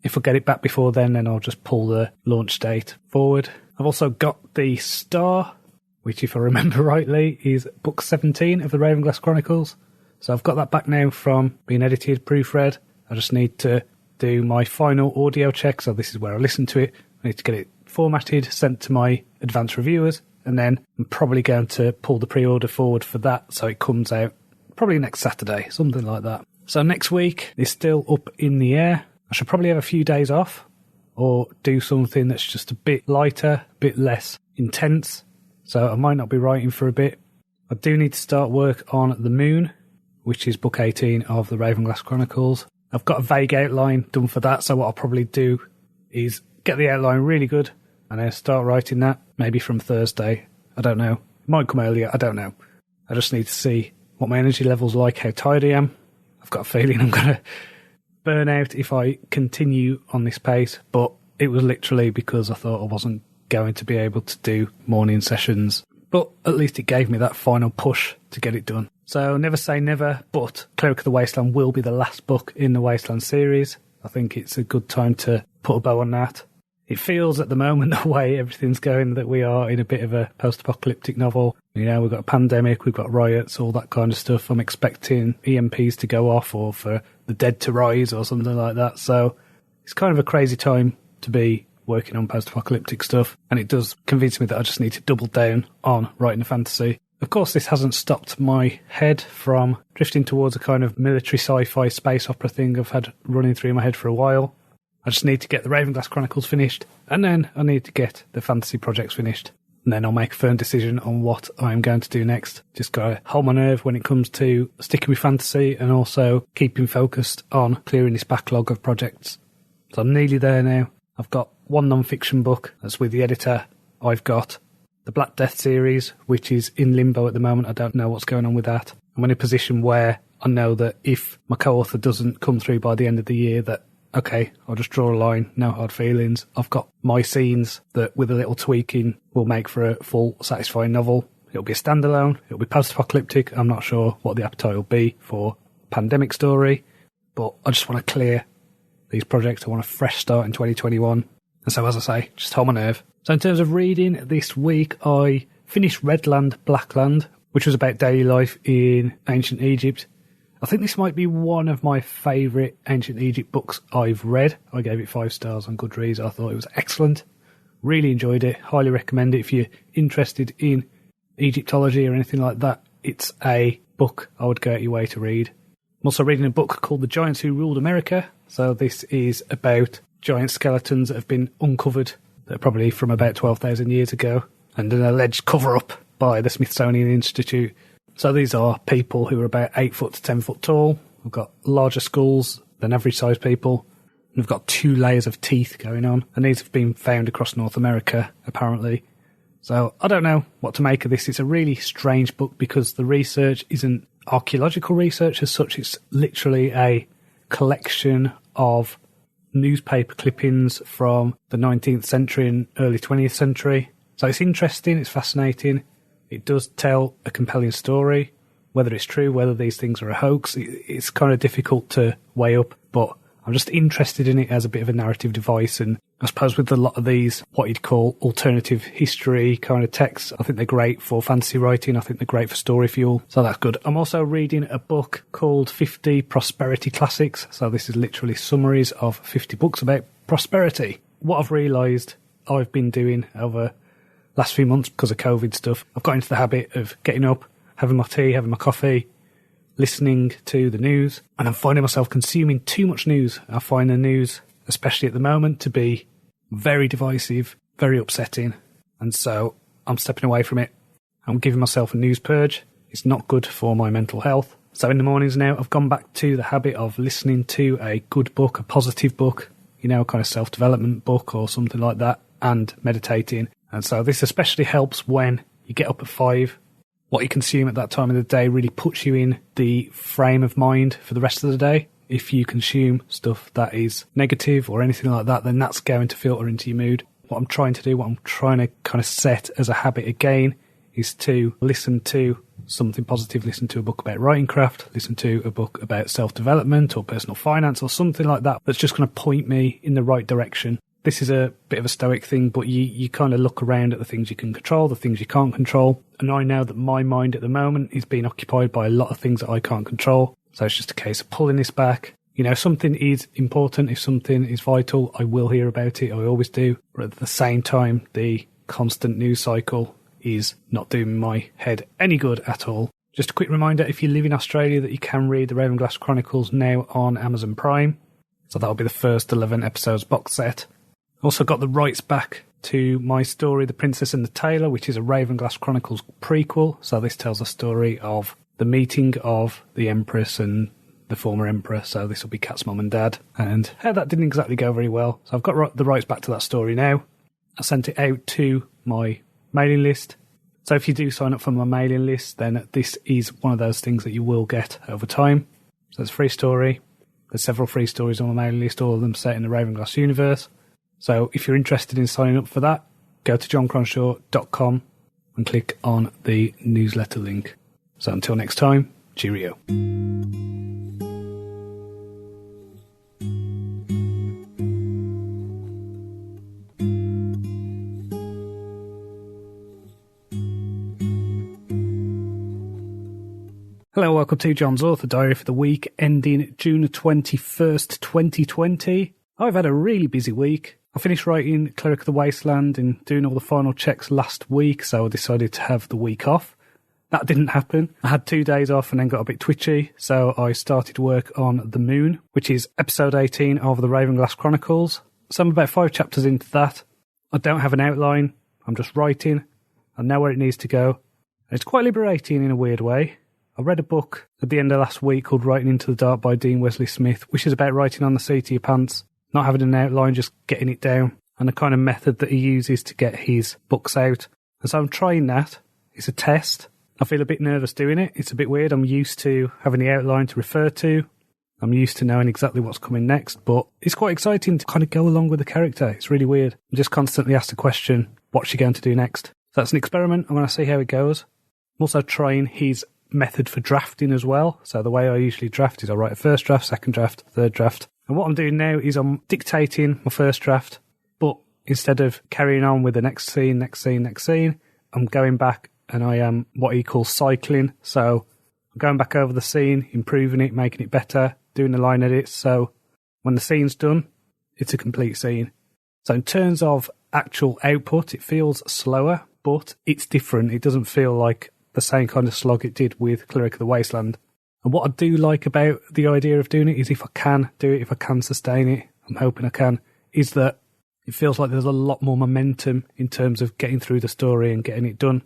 If I get it back before then I'll just pull the launch date forward. I've also got the Star, which, if I remember rightly, is book 17 of the Ravenglass Chronicles. So I've got that back now from being edited, proofread. I just need to do my final audio check. So this is where I listen to it. I need to get it formatted, sent to my advanced reviewers, and then I'm probably going to pull the pre-order forward for that so it comes out probably next Saturday, something like that. So next week is still up in the air. I should probably have a few days off or do something that's just a bit lighter, a bit less intense. So I might not be writing for a bit. I do need to start work on The Moon, which is book 18 of the Ravenglass Chronicles. I've got a vague outline done for that, so what I'll probably do is get the outline really good and then start writing that, maybe from Thursday. I don't know. It might come earlier, I don't know. I just need to see what my energy level's like, how tired I am. I've got a feeling I'm going to burn out if I continue on this pace, but it was literally because I thought I wasn't going to be able to do morning sessions. But at least it gave me that final push to get it done. So never say never, but Cleric of the Wasteland will be the last book in the Wasteland series. I think it's a good time to put a bow on that. It feels at the moment, the way everything's going, that we are in a bit of a post-apocalyptic novel. We've got a pandemic, we've got riots, all that kind of stuff. I'm expecting EMPs to go off or for the dead to rise or something like that. So it's kind of a crazy time to be working on post-apocalyptic stuff. And it does convince me that I just need to double down on writing a fantasy. Of course, this hasn't stopped my head from drifting towards a kind of military sci-fi space opera thing I've had running through my head for a while. I just need to get the Ravenglass Chronicles finished, and then I need to get the fantasy projects finished. And then I'll make a firm decision on what I'm going to do next. Just got to hold my nerve when it comes to sticking with fantasy and also keeping focused on clearing this backlog of projects. So I'm nearly there now. I've got one non-fiction book that's with the editor. I've got the Black Death series, which is in limbo at the moment. I don't know what's going on with that. I'm in a position where I know that if my co-author doesn't come through by the end of the year, that, okay, I'll just draw a line, no hard feelings. I've got my scenes that, with a little tweaking, will make for a full, satisfying novel. It'll be a standalone, it'll be post-apocalyptic. I'm not sure what the appetite will be for a pandemic story, but I just want to clear these projects. I want a fresh start in 2021. And so, as I say, just hold my nerve. So in terms of reading this week, I finished Redland, Blackland, which was about daily life in ancient Egypt. I think this might be one of my favourite ancient Egypt books I've read. I gave it 5 stars on Goodreads. I thought it was excellent. Really enjoyed it. Highly recommend it if you're interested in Egyptology or anything like that. It's a book I would go out your way to read. I'm also reading a book called The Giants Who Ruled America. So this is about giant skeletons that have been uncovered, that are probably from about 12,000 years ago, and an alleged cover-up by the Smithsonian Institute. So these are people who are about 8 foot to 10 foot tall. We've got larger skulls than average sized people. And we've got 2 layers of teeth going on. And these have been found across North America, apparently. So I don't know what to make of this. It's a really strange book because the research isn't archaeological research as such. It's literally a collection of newspaper clippings from the 19th century and early 20th century. So it's interesting, it's fascinating. It does tell a compelling story. Whether it's true, whether these things are a hoax, it's kind of difficult to weigh up, but I'm just interested in it as a bit of a narrative device. And I suppose with a lot of these, what you'd call alternative history kind of texts, I think they're great for fantasy writing. I think they're great for story fuel. So that's good. I'm also reading a book called 50 Prosperity Classics. So this is literally summaries of 50 books about prosperity. What I've realised I've been doing over last few months because of COVID stuff, I've got into the habit of getting up, having my tea, having my coffee, listening to the news, and I'm finding myself consuming too much news. I find the news, especially at the moment, to be very divisive, very upsetting, and so I'm stepping away from it. I'm giving myself a news purge. It's not good for my mental health. So in the mornings now, I've gone back to the habit of listening to a good book, a positive book, you know, kind of self-development book or something like that, and meditating. And so this especially helps when you get up at 5. What you consume at that time of the day really puts you in the frame of mind for the rest of the day. If you consume stuff that is negative or anything like that, then that's going to filter into your mood. What I'm trying to do, what I'm trying to kind of set as a habit again, is to listen to something positive, listen to a book about writing craft, listen to a book about self-development or personal finance or something like that that's just going to point me in the right direction. This is a bit of a Stoic thing, but you kind of look around at the things you can control, the things you can't control. And I know that my mind at the moment is being occupied by a lot of things that I can't control. So it's just a case of pulling this back. You know, if something is important, if something is vital, I will hear about it. I always do. But at the same time, the constant news cycle is not doing my head any good at all. Just a quick reminder, if you live in Australia, that you can read the Ravenglass Chronicles now on Amazon Prime. So that'll be the first 11 episodes box set. Also got the rights back to my story, The Princess and the Tailor, which is a Ravenglass Chronicles prequel. So this tells a story of the meeting of the Empress and the former Emperor. So this will be Kat's mum and dad. And that didn't exactly go very well. So I've got the rights back to that story now. I sent it out to my mailing list. So if you do sign up for my mailing list, then this is one of those things that you will get over time. So it's a free story. There's several free stories on my mailing list, all of them set in the Ravenglass universe. So if you're interested in signing up for that, go to joncronshaw.com and click on the newsletter link. So until next time, cheerio. Hello, welcome to John's Author Diary for the week ending June 21st, 2020. I've had a really busy week. I finished writing Cleric of the Wasteland and doing all the final checks last week, so I decided to have the week off. That didn't happen. I had 2 days off and then got a bit twitchy, so I started work on The Moon, which is episode 18 of the Ravenglass Chronicles. So I'm about 5 chapters into that. I don't have an outline. I'm just writing. I know where it needs to go. And it's quite liberating in a weird way. I read a book at the end of last week called Writing into the Dark by Dean Wesley Smith, which is about writing on the seat of your pants. Not having an outline, just getting it down, and the kind of method that he uses to get his books out. And so I'm trying that. It's a test. I feel a bit nervous doing it. It's a bit weird. I'm used to having the outline to refer to. I'm used to knowing exactly what's coming next, but it's quite exciting to kind of go along with the character. It's really weird. I'm just constantly asked the question, what's she going to do next? So that's an experiment. I'm going to see how it goes. I'm also trying his method for drafting as well. So the way I usually draft is I write a first draft, second draft, third draft. And what I'm doing now is I'm dictating my first draft, but instead of carrying on with the next scene, I'm going back and I am what he calls cycling. So I'm going back over the scene, improving it, making it better, doing the line edits. So when the scene's done, it's a complete scene. So in terms of actual output, it feels slower, but it's different. It doesn't feel like the same kind of slog it did with Cleric of the Wasteland. And what I do like about the idea of doing it is if I can do it, if I can sustain it, I'm hoping I can, is that it feels like there's a lot more momentum in terms of getting through the story and getting it done.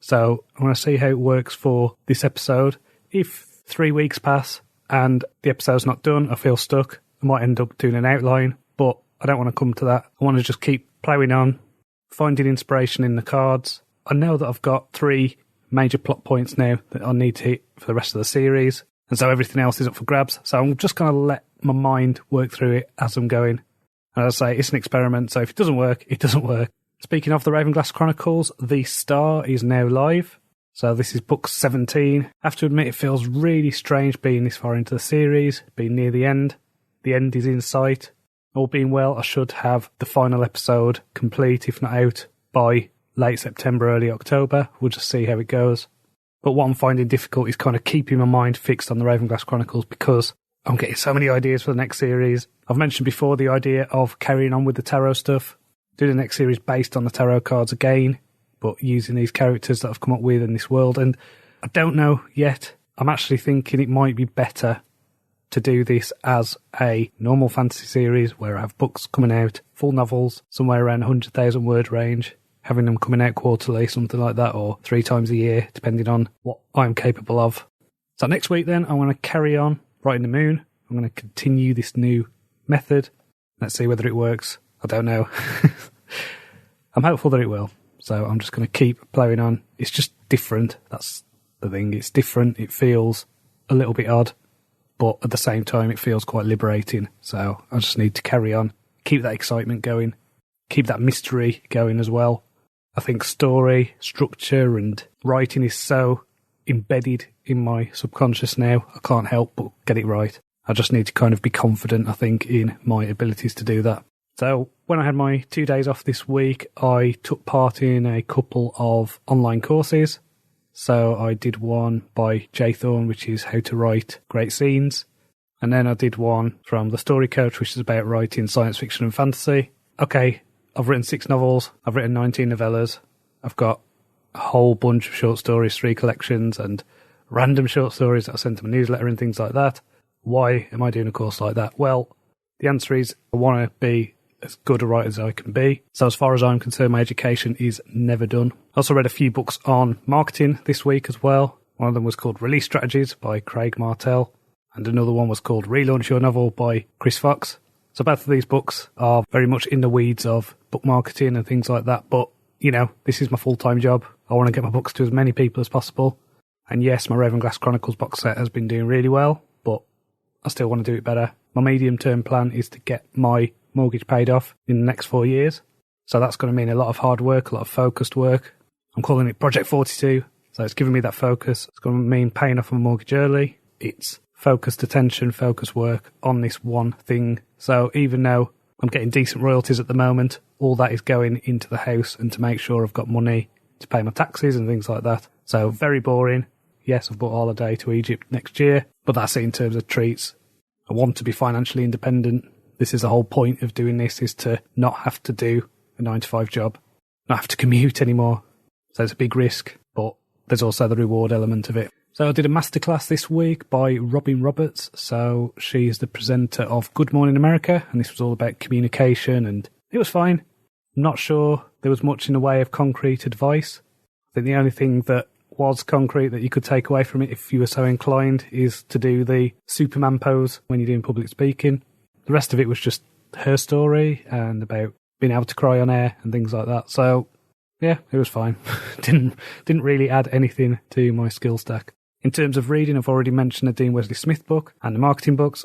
So I want to see how it works for this episode. If 3 weeks pass and the episode's not done, I feel stuck. I might end up doing an outline, but I don't want to come to that. I want to just keep ploughing on, finding inspiration in the cards. I know that I've got 3 major plot points now that I need to hit for the rest of the series, and so everything else is up for grabs. So I'm just going to let my mind work through it as I'm going. And as I say, it's an experiment, so if it doesn't work, it doesn't work. Speaking of the Ravenglass Chronicles, The Star is now live. So this is book 17. I have to admit, it feels really strange being this far into the series, being near the end. The end is in sight. All being well, I should have the final episode complete, if not out, by late September, early October. We'll just see how it goes. But what I'm finding difficult is kind of keeping my mind fixed on the Ravenglass Chronicles because I'm getting so many ideas for the next series. I've mentioned before the idea of carrying on with the tarot stuff, do the next series based on the tarot cards again, but using these characters that I've come up with in this world. And I don't know yet. I'm actually thinking it might be better to do this as a normal fantasy series where I have books coming out, full novels, somewhere around 100,000 word range, having them coming out quarterly, something like that, or 3 times a year, depending on what I'm capable of. So next week then, I'm going to carry on writing the moon. I'm going to continue this new method. Let's see whether it works. I don't know. I'm hopeful that it will. So I'm just going to keep ploughing on. It's just different. That's the thing. It's different. It feels a little bit odd, but at the same time, it feels quite liberating. So I just need to carry on, keep that excitement going, keep that mystery going as well. I think story, structure, and writing is so embedded in my subconscious now. I can't help but get it right. I just need to kind of be confident, I think, in my abilities to do that. So when I had my 2 days off this week, I took part in a couple of online courses. So I did one by Jay Thorne, which is how to write great scenes. And then I did one from The Story Coach, which is about writing science fiction and fantasy. Okay, I've written 6 novels. I've written 19 novellas. I've got a whole bunch of short stories, 3 collections, and random short stories that I sent to my newsletter and things like that. Why am I doing a course like that? Well, the answer is I want to be as good a writer as I can be. So as far as I'm concerned, my education is never done. I also read a few books on marketing this week as well. One of them was called Release Strategies by Craig Martell, and another one was called Relaunch Your Novel by Chris Fox. So both of these books are very much in the weeds of book marketing and things like that. But, you know, this is my full-time job. I want to get my books to as many people as possible. And yes, my Ravenglass Chronicles box set has been doing really well, but I still want to do it better. My medium-term plan is to get my mortgage paid off in the next 4 years. So that's going to mean a lot of hard work, a lot of focused work. I'm calling it Project 42. So it's giving me that focus. It's going to mean paying off my mortgage early. It's focused attention, focused work on this one thing. So even though I'm getting decent royalties at the moment, all that is going into the house and to make sure I've got money to pay my taxes and things like that. So very boring. Yes, I've booked a holiday to Egypt next year, but that's it in terms of treats. I want to be financially independent. This is the whole point of doing this, is to not have to do a 9-to-5 job, not have to commute anymore. So it's a big risk, but there's also the reward element of it. So I did a masterclass this week by Robin Roberts. So she is the presenter of Good Morning America, and this was all about communication, and it was fine. I'm not sure there was much in the way of concrete advice. I think the only thing that was concrete that you could take away from it, if you were so inclined, is to do the Superman pose when you're doing public speaking. The rest of it was just her story and about being able to cry on air and things like that. So Yeah, it was fine. Didn't really add anything to my skill stack. In terms of reading, I've already mentioned the Dean Wesley Smith book and the marketing books.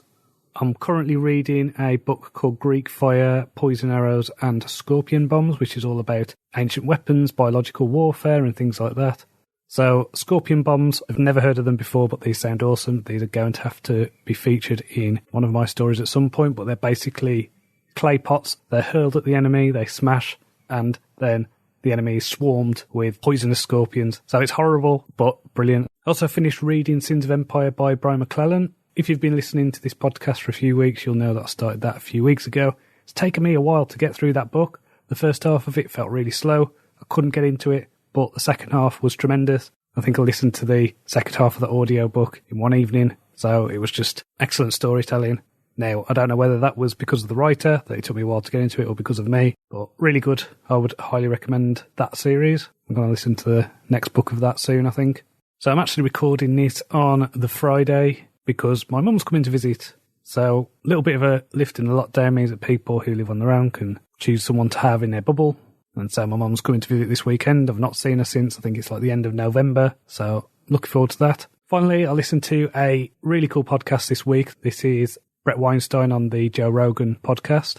I'm currently reading a book called Greek Fire, Poison Arrows and Scorpion Bombs, which is all about ancient weapons, biological warfare and things like that. So Scorpion Bombs, I've never heard of them before, but these sound awesome. These are going to have to be featured in one of my stories at some point, but they're basically clay pots. They're hurled at the enemy, they smash, and then the enemy is swarmed with poisonous scorpions. So it's horrible, but brilliant. Also finished reading Sins of Empire by Brian McClellan. If you've been listening to this podcast for a few weeks, you'll know that I started that a few weeks ago. It's taken me a while to get through that book. The first half of it felt really slow. I couldn't get into it, but the second half was tremendous. I think I listened to the second half of the audio book in one evening, so it was just excellent storytelling. Now, I don't know whether that was because of the writer, that it took me a while to get into it, or because of me, but really good. I would highly recommend that series. I'm going to listen to the next book of that soon, I think. So I'm actually recording this on the Friday because my mum's coming to visit. So a little bit of a lift in the lockdown means that people who live on their own can choose someone to have in their bubble. And so my mum's coming to visit this weekend. I've not seen her since, I think it's like the end of November. So looking forward to that. Finally, I listened to a really cool podcast this week. This is Brett Weinstein on the Joe Rogan podcast.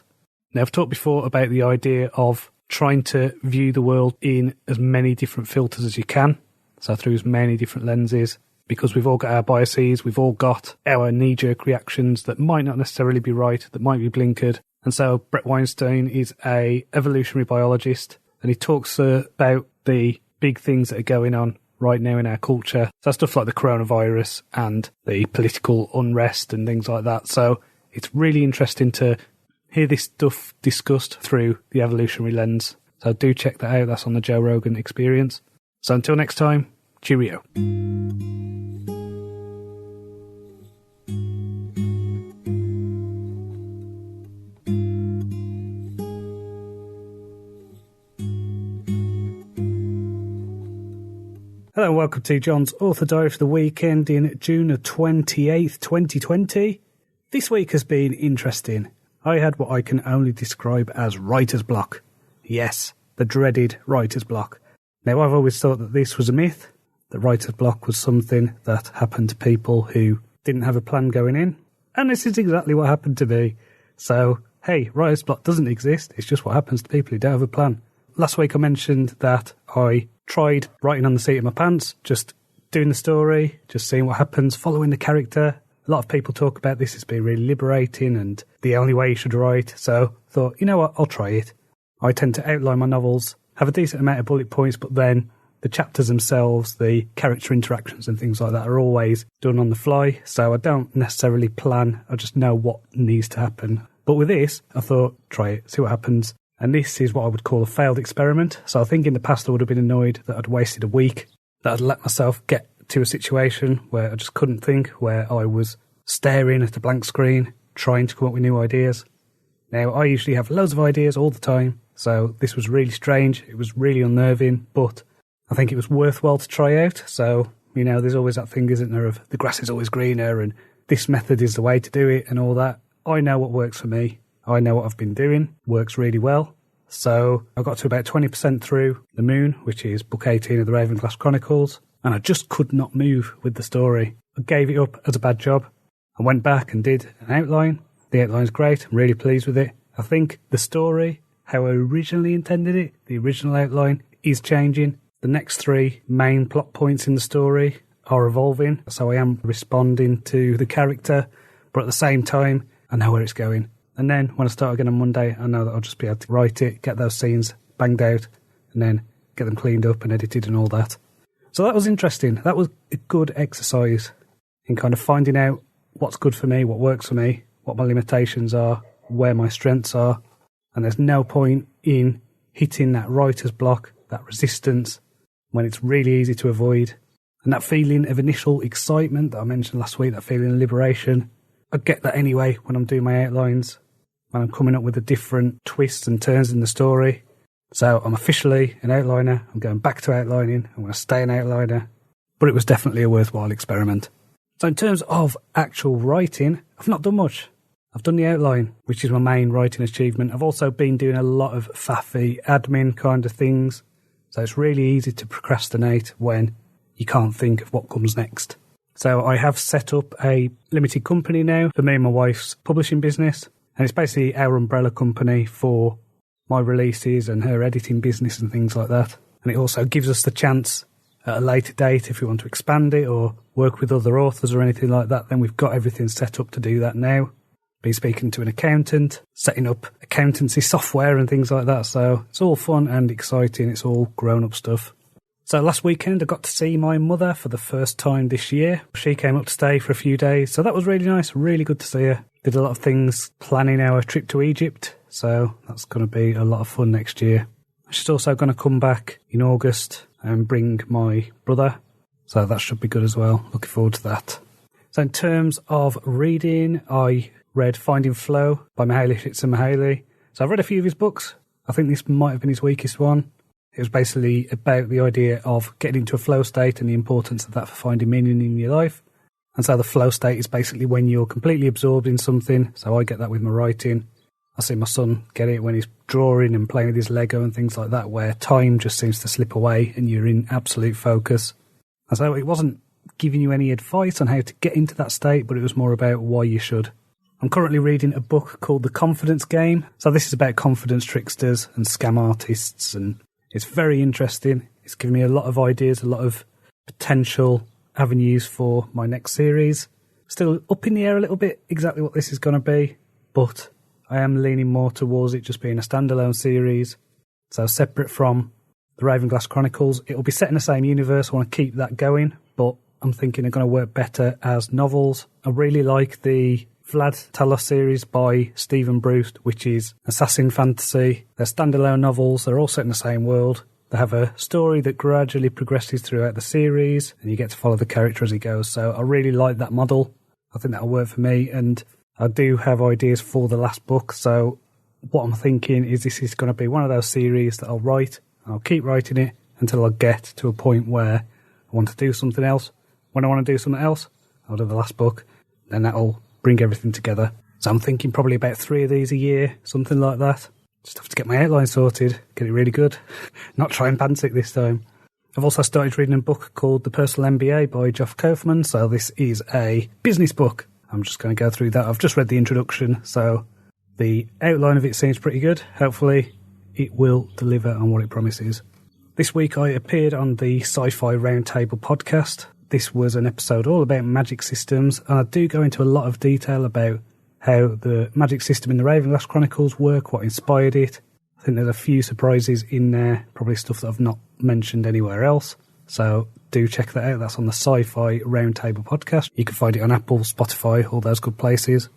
Now, I've talked before about the idea of trying to view the world in as many different filters as you can. So through as many different lenses, because we've all got our biases, we've all got our knee-jerk reactions that might not necessarily be right, that might be blinkered. And so Brett Weinstein is a evolutionary biologist, and he talks about the big things that are going on right now in our culture. So stuff like the coronavirus and the political unrest and things like that. So it's really interesting to hear this stuff discussed through the evolutionary lens. So do check that out. That's on the Joe Rogan Experience. So until next time, cheerio. Hello and welcome to Jon's Author Diary for the weekend in June 28th, 2020. This week has been interesting. I had what I can only describe as writer's block. Yes, the dreaded writer's block. Now, I've always thought that this was a myth, that writer's block was something that happened to people who didn't have a plan going in. And this is exactly what happened to me. So, hey, writer's block doesn't exist. It's just what happens to people who don't have a plan. Last week I mentioned that I tried writing on the seat of my pants, just doing the story, just seeing what happens, following the character. A lot of people talk about this as being really liberating and the only way you should write. So I thought, you know what, I'll try it. I tend to outline my novels, have a decent amount of bullet points, but then the chapters themselves, the character interactions and things like that are always done on the fly. So I don't necessarily plan, I just know what needs to happen. But with this, I thought, try it, see what happens. And this is what I would call a failed experiment. So I think in the past I would have been annoyed that I'd wasted a week, that I'd let myself get to a situation where I just couldn't think, where I was staring at a blank screen, trying to come up with new ideas. Now, I usually have loads of ideas all the time, so this was really strange. It was really unnerving, but I think it was worthwhile to try out. So, you know, there's always that thing, isn't there, of the grass is always greener and this method is the way to do it and all that. I know what works for me. I know what I've been doing, works really well. So I got to about 20% through The Moon, which is book 18 of the Ravenglass Chronicles, and I just could not move with the story. I gave it up as a bad job. I went back and did an outline. The outline's great. I'm really pleased with it. I think the story, how I originally intended it, the original outline, is changing. The next three main plot points in the story are evolving, so I am responding to the character, but at the same time, I know where it's going. And then when I start again on Monday, I know that I'll just be able to write it, get those scenes banged out, and then get them cleaned up and edited and all that. So that was interesting. That was a good exercise in kind of finding out what's good for me, what works for me, what my limitations are, where my strengths are. And there's no point in hitting that writer's block, that resistance, when it's really easy to avoid. And that feeling of initial excitement that I mentioned last week, that feeling of liberation, I get that anyway when I'm doing my outlines, when I'm coming up with the different twists and turns in the story. So I'm officially an outliner. I'm going back to outlining. I'm going to stay an outliner. But it was definitely a worthwhile experiment. So in terms of actual writing, I've not done much. I've done the outline, which is my main writing achievement. I've also been doing a lot of faffy admin kind of things. So it's really easy to procrastinate when you can't think of what comes next. So I have set up a limited company now for me and my wife's publishing business. And it's basically our umbrella company for my releases and her editing business and things like that. And it also gives us the chance at a later date, if we want to expand it or work with other authors or anything like that, then we've got everything set up to do that now. Been speaking to an accountant, setting up accountancy software and things like that. So it's all fun and exciting. It's all grown-up stuff. So last weekend I got to see my mother for the first time this year. She came up to stay for a few days. So that was really nice. Really good to see her. Did a lot of things planning our trip to Egypt. So that's going to be a lot of fun next year. She's also going to come back in August and bring my brother. So that should be good as well. Looking forward to that. So in terms of reading, I read Finding Flow by Mihaly Csikszentmihalyi. So I've read a few of his books. I think this might have been his weakest one. It was basically about the idea of getting into a flow state and the importance of that for finding meaning in your life. And so the flow state is basically when you're completely absorbed in something. So I get that with my writing. I see my son get it when he's drawing and playing with his Lego and things like that, where time just seems to slip away and you're in absolute focus. And so it wasn't giving you any advice on how to get into that state, but it was more about why you should. I'm currently reading a book called The Confidence Game. So this is about confidence tricksters and scam artists, and it's very interesting. It's given me a lot of ideas, a lot of potential avenues for my next series. Still up in the air a little bit exactly what this is going to be, but I am leaning more towards it just being a standalone series. So separate from the Ravenglass Chronicles. It'll be set in the same universe. I want to keep that going, but I'm thinking they're going to work better as novels. I really like the Vlad Talos series by Stephen Bruce, which is assassin fantasy. They're standalone novels. They're all set in the same world. They have a story that gradually progresses throughout the series, and you get to follow the character as he goes. So I really like that model. I think that'll work for me, and I do have ideas for the last book. So what I'm thinking is this is going to be one of those series that I'll write, and I'll keep writing it until I get to a point where I want to do something else. When I want to do something else, I'll do the last book, then that'll bring everything together. So I'm thinking probably about 3 of these a year, something like that. Just have to get my outline sorted, get it really good. Not try and pants it this time. I've also started reading a book called The Personal MBA by Geoff Kaufman. So this is a business book. I'm just going to go through that. I've just read the introduction, so the outline of it seems pretty good. Hopefully it will deliver on what it promises. This week I appeared on the Sci-Fi Roundtable podcast. This was an episode all about magic systems, and I do go into a lot of detail about how the magic system in the Ravenglass Chronicles work, what inspired it. I think there's a few surprises in there, probably stuff that I've not mentioned anywhere else. So do check that out. That's on the Sci-Fi Roundtable podcast. You can find it on Apple, Spotify, all those good places.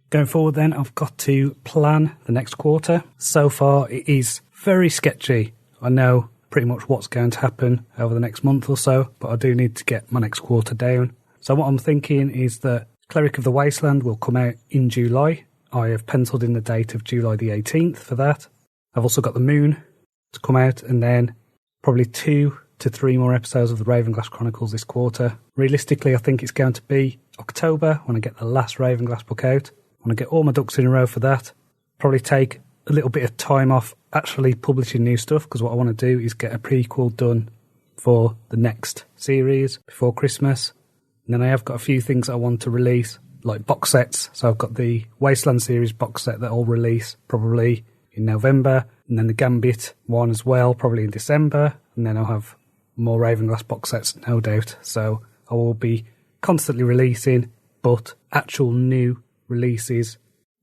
Going forward then, I've got to plan the next quarter. So far, it is very sketchy. I know pretty much what's going to happen over the next month or so, but I do need to get my next quarter down. So what I'm thinking is that Cleric of the Wasteland will come out in July. I have penciled in the date of July the 18th for that. I've also got The Moon to come out, and then probably 2 to 3 more episodes of the Ravenglass Chronicles this quarter. Realistically, I think it's going to be October when I get the last Ravenglass book out. I want to get all my ducks in a row for that. Probably take a little bit of time off actually publishing new stuff, because what I want to do is get a prequel done for the next series before Christmas. And then I have got a few things I want to release, like box sets. So I've got the Wasteland series box set that I'll release probably in November, and then the Gambit one as well, probably in December. And then I'll have more Ravenglass box sets, no doubt. So I will be constantly releasing, but actual new releases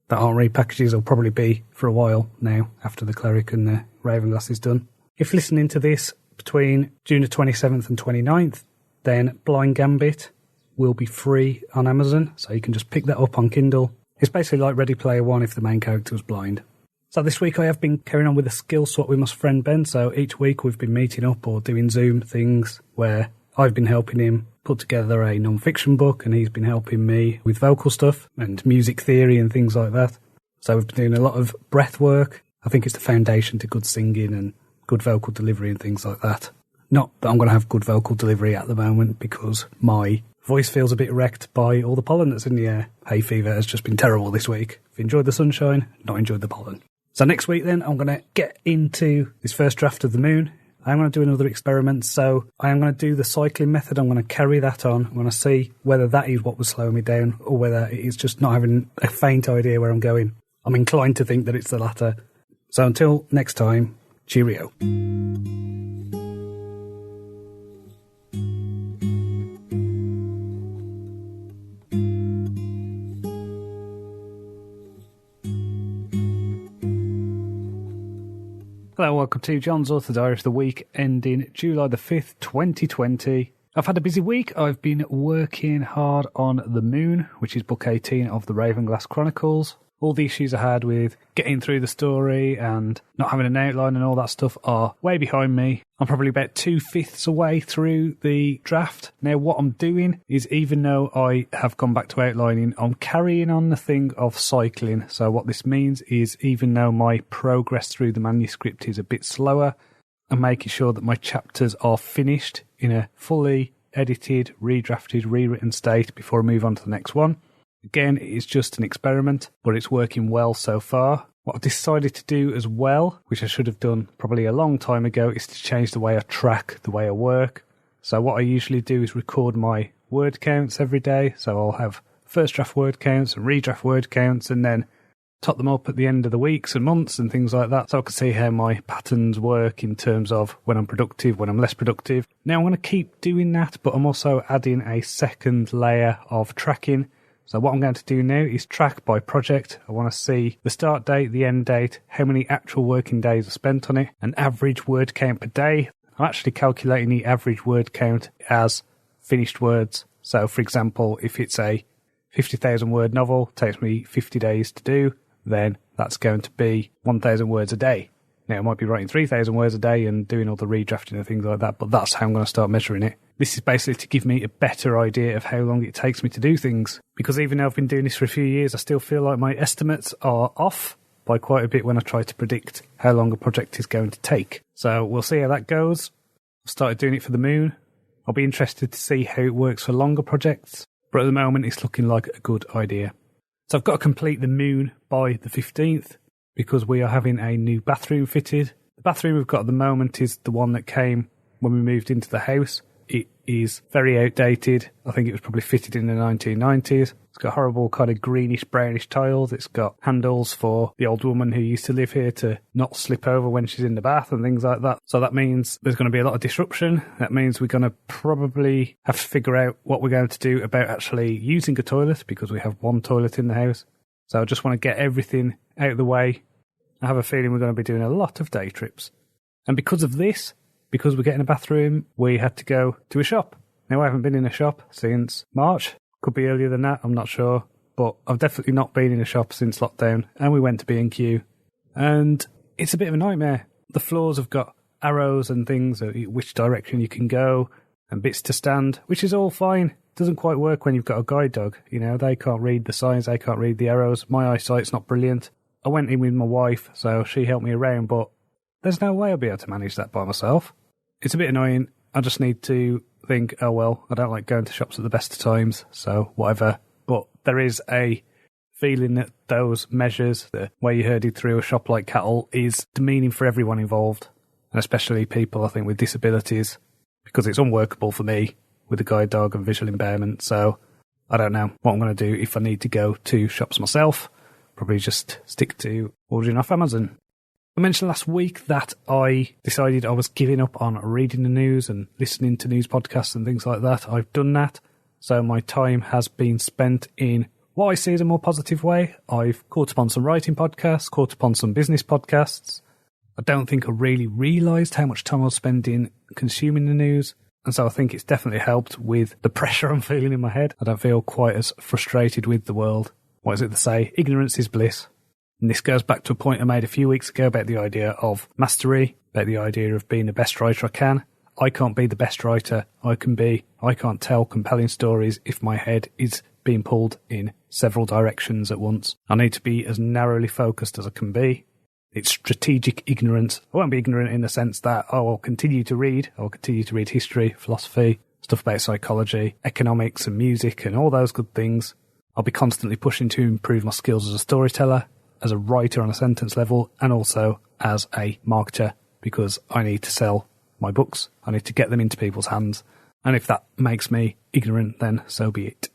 that aren't repackages will probably be for a while now, after the Cleric and the Ravenglass is done. If listening to this between June the 27th and 29th, then Blind Gambit will be free on Amazon, so you can just pick that up on Kindle. It's basically like Ready Player One if the main character was blind. So this week I have been carrying on with a skill swap with my friend Ben, so each week we've been meeting up or doing Zoom things where I've been helping him put together a non-fiction book, and he's been helping me with vocal stuff and music theory and things like that. So we've been doing a lot of breath work. I think it's the foundation to good singing and good vocal delivery and things like that. Not that I'm going to have good vocal delivery at the moment, because my voice feels a bit wrecked by all the pollen that's in the air. Hay fever has just been terrible this week. I've enjoyed the sunshine, not enjoyed the pollen. So next week then, I'm going to get into this first draft of The Moon. I'm going to do another experiment. So I am going to do the cycling method. I'm going to carry that on. I'm going to see whether that is what was slowing me down or whether it is just not having a faint idea where I'm going. I'm inclined to think that it's the latter. So until next time, cheerio. Hello, welcome to Jon's Author Diary for the week ending July the 5th, 2020. I've had a busy week. I've been working hard on The Moon, which is book 18 of the Ravenglass Chronicles. All the issues I had with getting through the story and not having an outline and all that stuff are way behind me. I'm probably about 2/5 away through the draft. Now, what I'm doing is, even though I have gone back to outlining, I'm carrying on the thing of cycling. So what this means is, even though my progress through the manuscript is a bit slower, I'm making sure that my chapters are finished in a fully edited, redrafted, rewritten state before I move on to the next one. Again, it is just an experiment, but it's working well so far. What I've decided to do as well, which I should have done probably a long time ago, is to change the way I track, the way I work. So what I usually do is record my word counts every day. So I'll have first draft word counts and redraft word counts, and then tot them up at the end of the weeks and months and things like that, so I can see how my patterns work in terms of when I'm productive, when I'm less productive. Now I'm going to keep doing that, but I'm also adding a second layer of tracking. So what I'm going to do now is track by project. I want to see the start date, the end date, how many actual working days are spent on it, an average word count per day. I'm actually calculating the average word count as finished words. So, for example, if it's a 50,000 word novel, takes me 50 days to do, then that's going to be 1,000 words a day. Now, I might be writing 3,000 words a day and doing all the redrafting and things like that, but that's how I'm going to start measuring it. This is basically to give me a better idea of how long it takes me to do things. Because even though I've been doing this for a few years, I still feel like my estimates are off by quite a bit when I try to predict how long a project is going to take. So we'll see how that goes. I've started doing it for The Moon. I'll be interested to see how it works for longer projects. But at the moment, it's looking like a good idea. So I've got to complete The Moon by the 15th. Because we are having a new bathroom fitted. The bathroom we've got at the moment is the one that came when we moved into the house. It is very outdated. I think it was probably fitted in the 1990s. It's got horrible kind of greenish, brownish tiles. It's got handles for the old woman who used to live here to not slip over when she's in the bath and things like that. So that means there's going to be a lot of disruption. That means we're going to probably have to figure out what we're going to do about actually using a toilet, because we have one toilet in the house. So I just want to get everything out of the way. I have a feeling we're going to be doing a lot of day trips. And because of this, because we're getting a bathroom, we had to go to a shop. Now, I haven't been in a shop since March. Could be earlier than that, I'm not sure. But I've definitely not been in a shop since lockdown. And we went to B&Q. And it's a bit of a nightmare. The floors have got arrows and things, which direction you can go, and bits to stand, which is all fine. Doesn't quite work when you've got a guide dog. You know, they can't read the signs, they can't read the arrows. My eyesight's not brilliant. I went in with my wife, so she helped me around, but there's no way I'll be able to manage that by myself. It's a bit annoying. I just need to think, oh well, I don't like going to shops at the best of times, so whatever. But there is a feeling that those measures, the way you're herded through a shop like cattle, is demeaning for everyone involved, and especially people, I think, with disabilities, because it's unworkable for me with a guide dog and visual impairment. So I don't know what I'm going to do if I need to go to shops myself. Probably just stick to ordering off Amazon. I mentioned last week that I decided I was giving up on reading the news and listening to news podcasts and things like that. I've done that. So my time has been spent in what I see as a more positive way. I've caught up on some writing podcasts, caught up on some business podcasts. I don't think I really realised how much time I was spending consuming the news. And so I think it's definitely helped with the pressure I'm feeling in my head. I don't feel quite as frustrated with the world. What is it to say? Ignorance is bliss. And this goes back to a point I made a few weeks ago about the idea of mastery, about the idea of being the best writer I can. I can't be the best writer I can't tell compelling stories if my head is being pulled in several directions at once. I need to be as narrowly focused as I can be. It's strategic ignorance. I won't be ignorant in the sense that, I'll continue to read. I'll continue to read history, philosophy, stuff about psychology, economics and music and all those good things. I'll be constantly pushing to improve my skills as a storyteller, as a writer on a sentence level, and also as a marketer, because I need to sell my books. I need to get them into people's hands. And if that makes me ignorant, then so be it.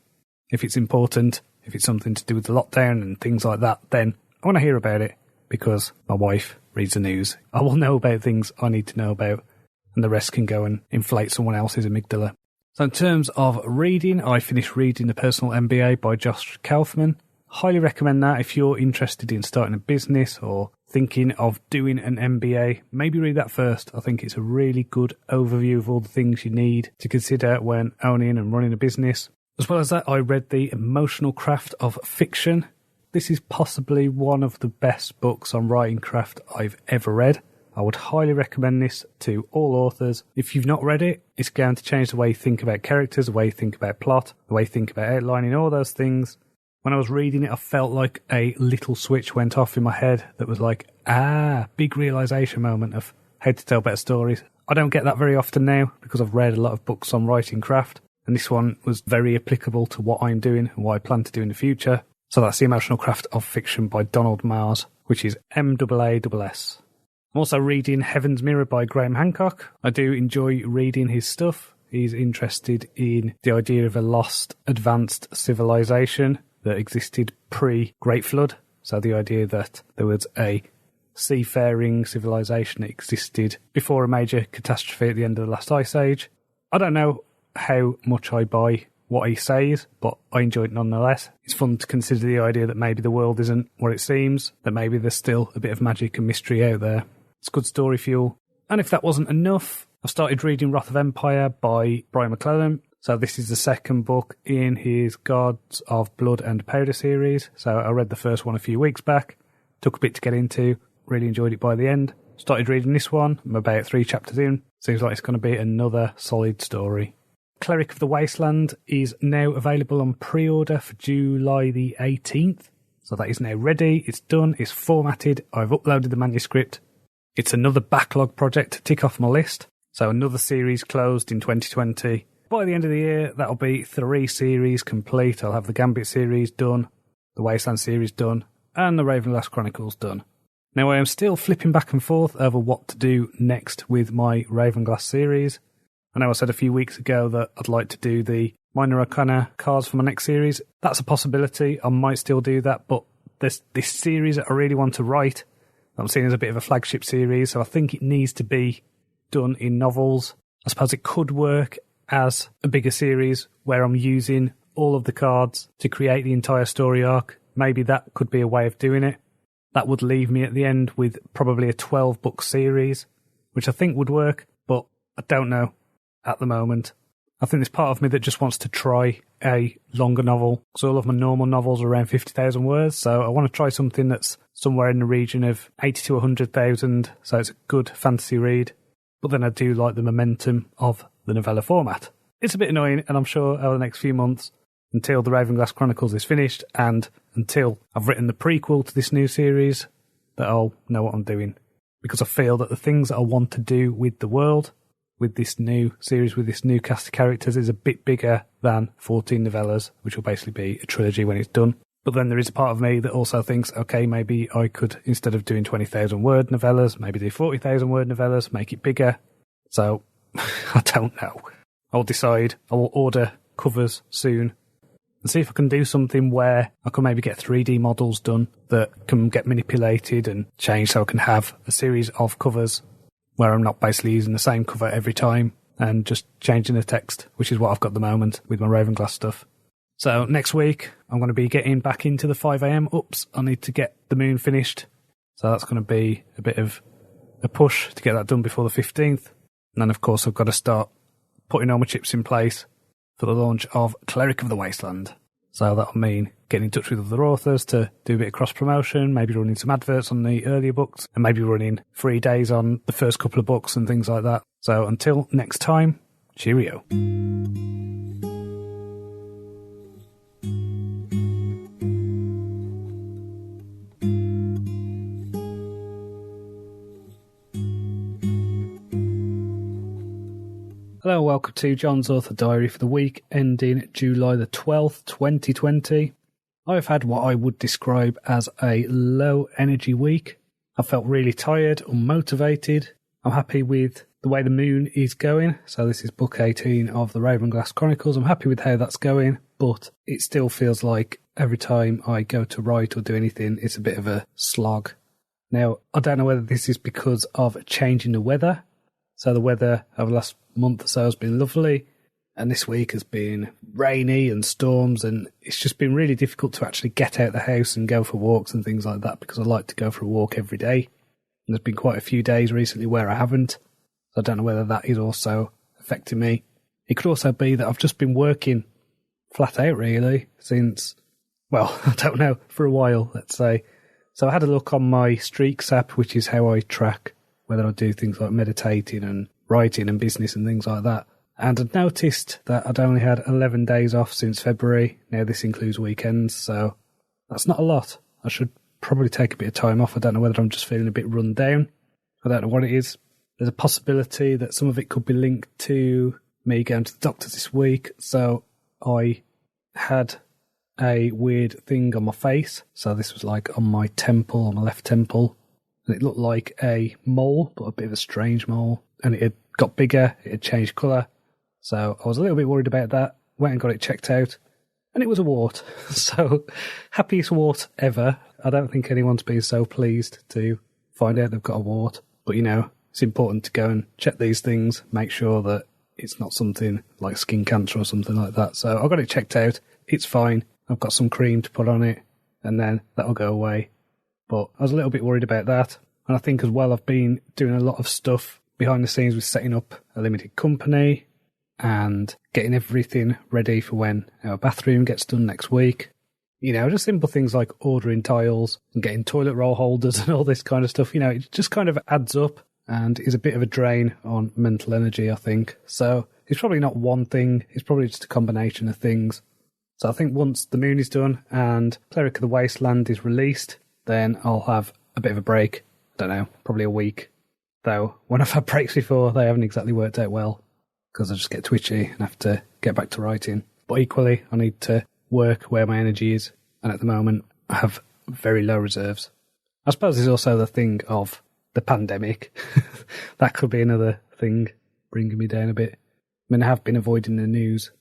If it's important, if it's something to do with the lockdown and things like that, then I want to hear about it because my wife reads the news. I will know about things I need to know about, and the rest can go and inflate someone else's amygdala. So in terms of reading, I finished reading The Personal MBA by Josh Kaufman. Highly recommend that if you're interested in starting a business or thinking of doing an MBA. Maybe read that first. I think it's a really good overview of all the things you need to consider when owning and running a business. As well as that, I read The Emotional Craft of Fiction. This is possibly one of the best books on writing craft I've ever read. I would highly recommend this to all authors. If you've not read it, it's going to change the way you think about characters, the way you think about plot, the way you think about outlining, all those things. When I was reading it, I felt like a little switch went off in my head that was like, big realisation moment of how to tell better stories. I don't get that very often now because I've read a lot of books on writing craft, and this one was very applicable to what I'm doing and what I plan to do in the future. So that's The Emotional Craft of Fiction by Donald Mars, which is MAAS. I'm also reading Heaven's Mirror by Graham Hancock. I do enjoy reading his stuff. He's interested in the idea of a lost, advanced civilization that existed pre-Great Flood. So the idea that there was a seafaring civilization that existed before a major catastrophe at the end of the last ice age. I don't know how much I buy what he says, but I enjoy it nonetheless. It's fun to consider the idea that maybe the world isn't what it seems, that maybe there's still a bit of magic and mystery out there. It's good story fuel. And if that wasn't enough, I've started reading Wrath of Empire by Brian McClellan. So this is the second book in his Gods of Blood and Powder series. So I read the first one a few weeks back. Took a bit to get into. Really enjoyed it by the end. Started reading this one. I'm about 3 chapters in. Seems like it's going to be another solid story. Cleric of the Wasteland is now available on pre-order for July the 18th. So that is now ready. It's done. It's formatted. I've uploaded the manuscript. It's another backlog project to tick off my list. So another series closed in 2020. By the end of the year, that'll be 3 series complete. I'll have the Gambit series done, the Wasteland series done, and the Ravenglass Chronicles done. Now, I am still flipping back and forth over what to do next with my Ravenglass series. I know I said a few weeks ago that I'd like to do the Minor Arcana cards for my next series. That's a possibility. I might still do that, but this series that I really want to write, I'm seeing as a bit of a flagship series, so I think it needs to be done in novels. I suppose it could work as a bigger series where I'm using all of the cards to create the entire story arc. Maybe that could be a way of doing it. That would leave me at the end with probably a 12-book series, which I think would work, but I don't know at the moment. I think there's part of me that just wants to try a longer novel, because all of my normal novels are around 50,000 words, so I want to try something that's somewhere in the region of 80 to 100,000, so it's a good fantasy read. But then I do like the momentum of the novella format. It's a bit annoying, and I'm sure over the next few months, until the Ravenglass Chronicles is finished, and until I've written the prequel to this new series, that I'll know what I'm doing. Because I feel that the things that I want to do with the world, with this new series, with this new cast of characters, is a bit bigger than 14 novellas, which will basically be a trilogy when it's done. But then there is a part of me that also thinks, okay, maybe I could, instead of doing 20,000 word novellas, maybe do 40,000 word novellas, make it bigger. So, I don't know. I'll decide. I will order covers soon and see if I can do something where I can maybe get 3D models done that can get manipulated and changed, so I can have a series of covers where I'm not basically using the same cover every time and just changing the text, which is what I've got at the moment with my Ravenglass stuff. So next week, I'm going to be getting back into the 5am. Oops, I need to get the moon finished. So that's going to be a bit of a push to get that done before the 15th. And then, of course, I've got to start putting all my chips in place for the launch of Cleric of the Wasteland. So that'll mean getting in touch with other authors to do a bit of cross-promotion, maybe running some adverts on the earlier books, and maybe running free days on the first couple of books and things like that. So until next time, cheerio. Hello, welcome to John's Author Diary for the week ending July the 12th, 2020. I've had what I would describe as a low energy week. I felt really tired, unmotivated. I'm happy with the way the moon is going. So this is book 18 of the Ravenglass Chronicles. I'm happy with how that's going, but it still feels like every time I go to write or do anything, it's a bit of a slog. Now, I don't know whether this is because of a change in the weather. So the weather over the last month or so has been lovely, and this week has been rainy and storms, and it's just been really difficult to actually get out the house and go for walks and things like that, because I like to go for a walk every day. And there's been quite a few days recently where I haven't. So I don't know whether that is also affecting me. It could also be that I've just been working flat out, really, since, well, I don't know, for a while, let's say. So I had a look on my Streaks app, which is how I track whether I do things like meditating and writing and business and things like that. And I'd noticed that I'd only had 11 days off since February. Now this includes weekends, so that's not a lot. I should probably take a bit of time off. I don't know whether I'm just feeling a bit run down. I don't know what it is. There's a possibility that some of it could be linked to me going to the doctor this week. So I had a weird thing on my face. So this was like on my temple, on my left temple. And it looked like a mole, but a bit of a strange mole. And it had got bigger, it had changed colour. So I was a little bit worried about that. Went and got it checked out. And it was a wart. So, happiest wart ever. I don't think anyone's been so pleased to find out they've got a wart. But, you know, it's important to go and check these things, make sure that it's not something like skin cancer or something like that. So I got it checked out. It's fine. I've got some cream to put on it, and then that'll go away. But I was a little bit worried about that. And I think as well, I've been doing a lot of stuff behind the scenes with setting up a limited company and getting everything ready for when our bathroom gets done next week. You know, just simple things like ordering tiles and getting toilet roll holders and all this kind of stuff. You know, it just kind of adds up and is a bit of a drain on mental energy, I think. So it's probably not one thing. It's probably just a combination of things. So I think once the moon is done and Cleric of the Wasteland is released, then I'll have a bit of a break. I don't know, probably a week. Though, when I've had breaks before, they haven't exactly worked out well, because I just get twitchy and have to get back to writing. But equally, I need to work where my energy is, and at the moment, I have very low reserves. I suppose there's also the thing of the pandemic. That could be another thing bringing me down a bit. I mean, I have been avoiding the news.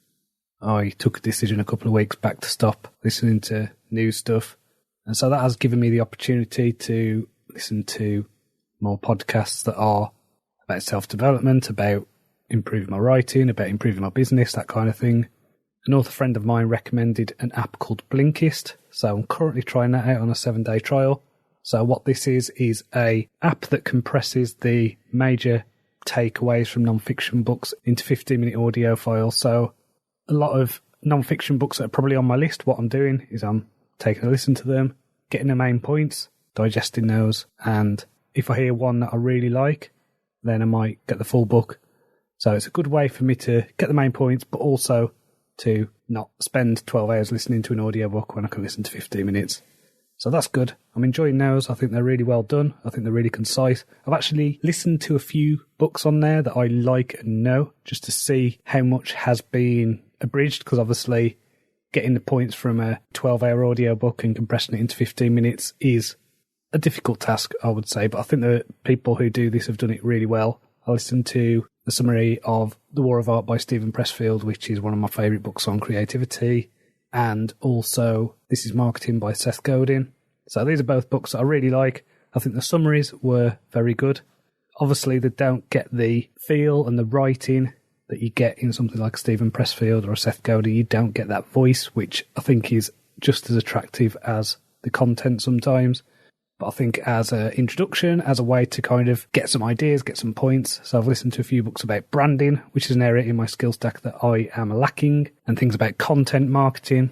I took a decision a couple of weeks back to stop listening to news stuff. And so that has given me the opportunity to listen to more podcasts that are about self-development, about improving my writing, about improving my business, that kind of thing. An author friend of mine recommended an app called Blinkist. So I'm currently trying that out on a 7-day trial. So what this is a app that compresses the major takeaways from non-fiction books into 15-minute audio files. So a lot of non-fiction books that are probably on my list, what I'm doing is I'm taking a listen to them, getting the main points, digesting those, and if I hear one that I really like, then I might get the full book. So it's a good way for me to get the main points, but also to not spend 12 hours listening to an audiobook when I can listen to 15 minutes. So that's good. I'm enjoying those. I think they're really well done. I think they're really concise. I've actually listened to a few books on there that I like and know, just to see how much has been abridged, because obviously getting the points from a 12-hour audiobook and compressing it into 15 minutes is a difficult task, I would say. But I think the people who do this have done it really well. I listened to the summary of The War of Art by Stephen Pressfield, which is one of my favourite books on creativity, and also This is Marketing by Seth Godin. So these are both books that I really like. I think the summaries were very good. Obviously, they don't get the feel and the writing that you get in something like Stephen Pressfield or a Seth Godin. You don't get that voice, which I think is just as attractive as the content sometimes. But I think as an introduction, as a way to kind of get some ideas, get some points. So I've listened to a few books about branding, which is an area in my skill stack that I am lacking, and things about content marketing,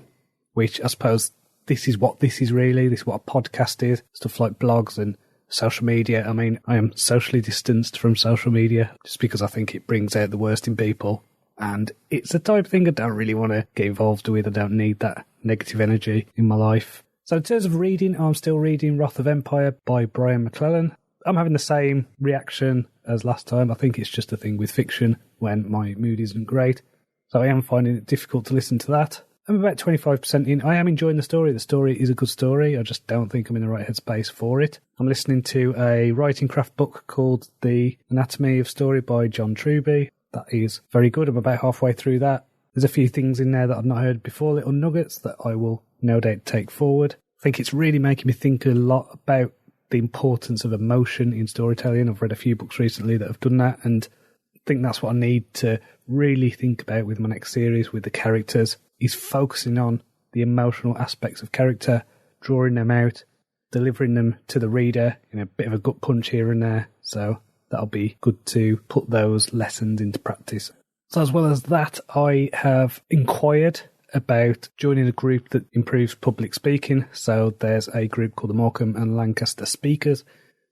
which I suppose this is what this is really. This is what a podcast is. Stuff like blogs and social media. I mean, I am socially distanced from social media just because I think it brings out the worst in people. And it's the type of thing I don't really want to get involved with. I don't need that negative energy in my life. So in terms of reading, I'm still reading Wrath of Empire by Brian McClellan. I'm having the same reaction as last time. I think it's just a thing with fiction when my mood isn't great. So I am finding it difficult to listen to that. I'm about 25% in. I am enjoying the story. The story is a good story. I just don't think I'm in the right headspace for it. I'm listening to a writing craft book called The Anatomy of Story by Jon Cronshaw. That is very good. I'm about halfway through that. There's a few things in there that I've not heard before, little nuggets that I will no doubt take forward. I think it's really making me think a lot about the importance of emotion in storytelling. I've read a few books recently that have done that, and I think that's what I need to really think about with my next series, with the characters, is focusing on the emotional aspects of character, drawing them out, delivering them to the reader in a bit of a gut punch here and there. So that'll be good to put those lessons into practice. So as well as that, I have inquired about joining a group that improves public speaking. So there's a group called the Morecambe and Lancaster Speakers,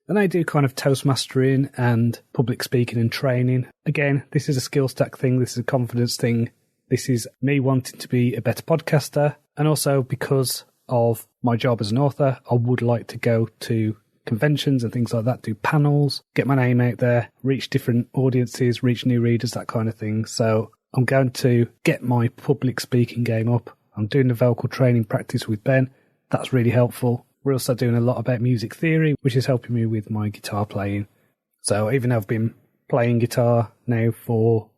and they do kind of Toastmastering and public speaking and training. Again, this is a skill stack thing. This is a confidence thing. This is me wanting to be a better podcaster. And also because of my job as an author, I would like to go to conventions and things like that, do panels, get my name out there, reach different audiences, reach new readers, that kind of thing. So I'm going to get my public speaking game up. I'm doing the vocal training practice with Ben. That's really helpful. We're also doing a lot about music theory, which is helping me with my guitar playing. So even though I've been playing guitar now for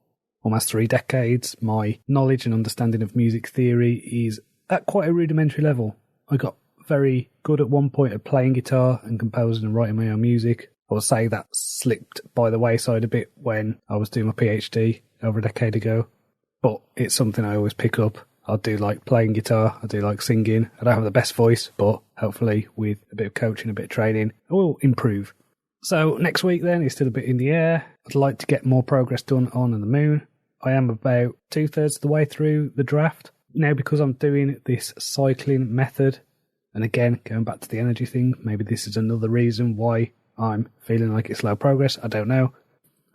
almost 3 decades, my knowledge and understanding of music theory is at quite a rudimentary level. I got very good at one point at playing guitar and composing and writing my own music. I would say that slipped by the wayside a bit when I was doing my PhD over a decade ago, but it's something I always pick up. I do like playing guitar, I do like singing. I don't have the best voice, but hopefully with a bit of coaching, a bit of training, I will improve. So next week then is still a bit in the air. I'd like to get more progress done on the moon. I am about 2/3 of the way through the draft. Now, because I'm doing this cycling method, and again, going back to the energy thing, maybe this is another reason why I'm feeling like it's slow progress. I don't know.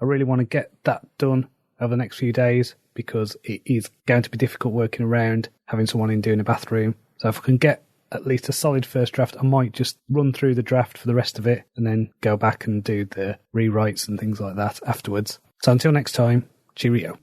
I really want to get that done over the next few days because it is going to be difficult working around having someone in doing a bathroom. So if I can get at least a solid first draft, I might just run through the draft for the rest of it and then go back and do the rewrites and things like that afterwards. So until next time, cheerio.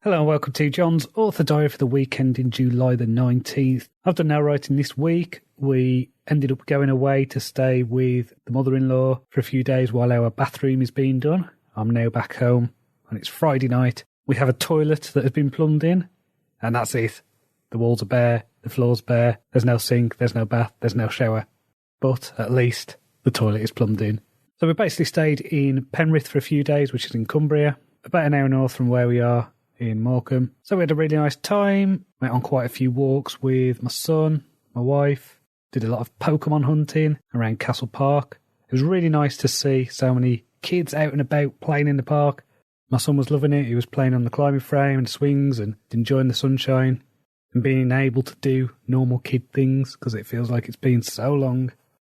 Hello and welcome to Jon's Author Diary for the weekend in July the 19th. I've done no writing this week. We ended up going away to stay with the mother-in-law for a few days while our bathroom is being done. I'm now back home and it's Friday night. We have a toilet that has been plumbed in and that's it. The walls are bare, the floor's bare, there's no sink, there's no bath, there's no shower. But at least the toilet is plumbed in. So we basically stayed in Penrith for a few days, which is in Cumbria, about an hour north from where we are in Morecambe. So we had a really nice time, went on quite a few walks with my son, my wife, did a lot of Pokemon hunting around Castle Park. It was really nice to see so many kids out and about playing in the park. My son was loving it. He was playing on the climbing frame and swings and enjoying the sunshine and being able to do normal kid things because it feels like it's been so long.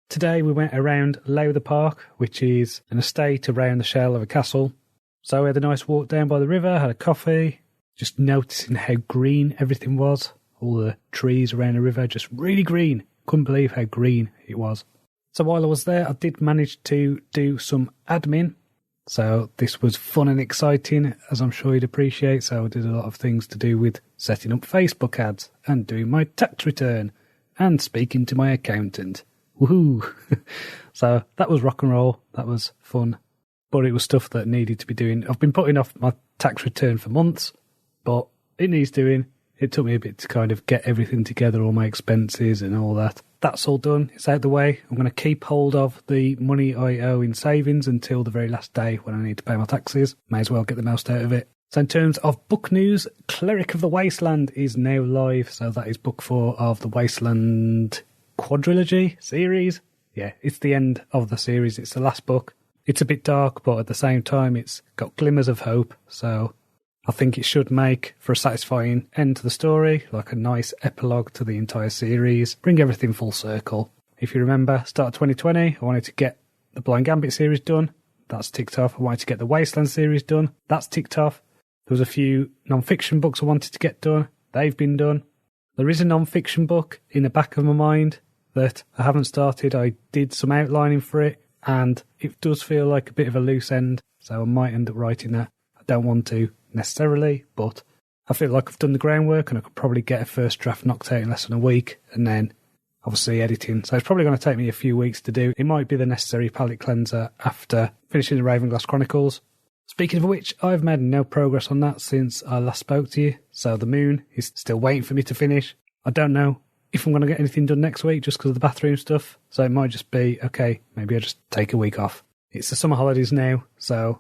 Today we went around Lowther Park, which is an estate around the shell of a castle. So we had a nice walk down by the river, had a coffee, just noticing how green everything was. All the trees around the river, just really green. Couldn't believe how green it was. So while I was there, I did manage to do some admin. So this was fun and exciting, as I'm sure you'd appreciate. So I did a lot of things to do with setting up Facebook ads and doing my tax return and speaking to my accountant. Woohoo! So that was rock and roll. That was fun. But it was stuff that needed to be doing. I've been putting off my tax return for months, but it needs doing. It took me a bit to kind of get everything together, all my expenses and all that. That's all done. It's out the way. I'm going to keep hold of the money I owe in savings until the very last day when I need to pay my taxes. May as well get the most out of it. So in terms of book news, Cleric of the Wasteland is now live. So that is book 4 of the Wasteland quadrilogy series. Yeah, it's the end of the series. It's the last book. It's a bit dark, but at the same time, it's got glimmers of hope. So I think it should make for a satisfying end to the story, like a nice epilogue to the entire series. Bring everything full circle. If you remember, start of 2020, I wanted to get the Blind Gambit series done. That's ticked off. I wanted to get the Wasteland series done. That's ticked off. There was a few non-fiction books I wanted to get done. They've been done. There is a non-fiction book in the back of my mind that I haven't started. I did some outlining for it, and it does feel like a bit of a loose end, so I might end up writing that. I don't want to necessarily, but I feel like I've done the groundwork and I could probably get a first draft knocked out in less than a week, and then obviously editing. So it's probably going to take me a few weeks to do. It might be the necessary palate cleanser after finishing the Ravenglass Chronicles. Speaking of which, I've made no progress on that since I last spoke to you, so the Moon is still waiting for me to finish. I don't know if I'm going to get anything done next week just because of the bathroom stuff, so it might just be, okay, maybe I just take a week off. It's the summer holidays now, so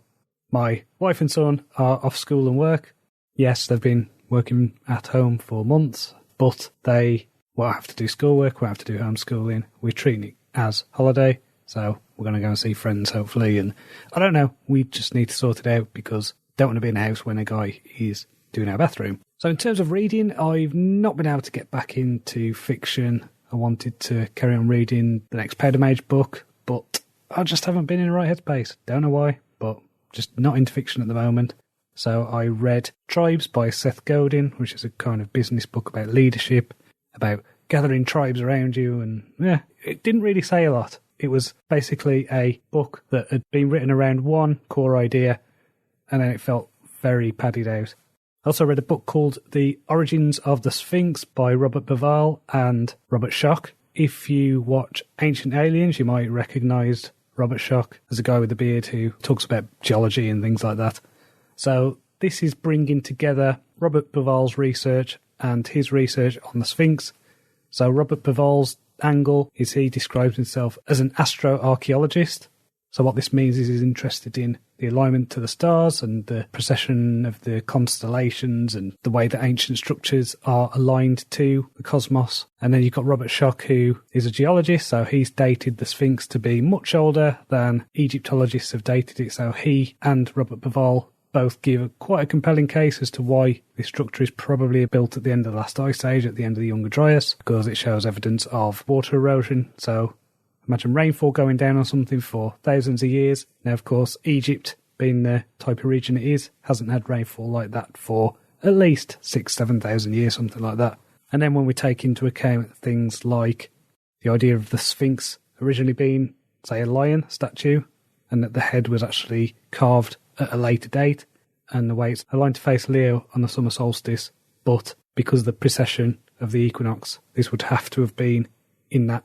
my wife and son are off school and work. Yes, they've been working at home for months, but they won't have to do schoolwork, won't have to do homeschooling. We're treating it as holiday, so we're going to go and see friends, hopefully. And I don't know, we just need to sort it out because I don't want to be in the house when a guy is doing our bathroom. So in terms of reading, I've not been able to get back into fiction. I wanted to carry on reading the next Powder Mage book, but I just haven't been in the right headspace. Don't know why, but just not into fiction at the moment. So I read Tribes by Seth Godin, which is a kind of business book about leadership, about gathering tribes around you, and yeah, it didn't really say a lot. It was basically a book that had been written around one core idea, and then it felt very padded out. I also read a book called The Origins of the Sphinx by Robert Bauval and Robert Schoch. If you watch Ancient Aliens, you might recognise Robert Schoch as a guy with a beard who talks about geology and things like that. So this is bringing together Robert Bauval's research and his research on the Sphinx. So Robert Bauval's angle is he describes himself as an astroarchaeologist. So what this means is he's interested in the alignment to the stars and the precession of the constellations and the way that ancient structures are aligned to the cosmos. And then you've got Robert Schoch, who is a geologist, so he's dated the Sphinx to be much older than Egyptologists have dated it. So he and Robert Bauval both give quite a compelling case as to why this structure is probably built at the end of the last ice age, at the end of the Younger Dryas, because it shows evidence of water erosion. So imagine rainfall going down on something for thousands of years. Now, of course, Egypt, being the type of region it is, hasn't had rainfall like that for at least 6,000-7,000 years, something like that. And then when we take into account things like the idea of the Sphinx originally being, say, a lion statue, and that the head was actually carved at a later date, and the way it's aligned to face Leo on the summer solstice, but because of the precession of the equinox, this would have to have been in that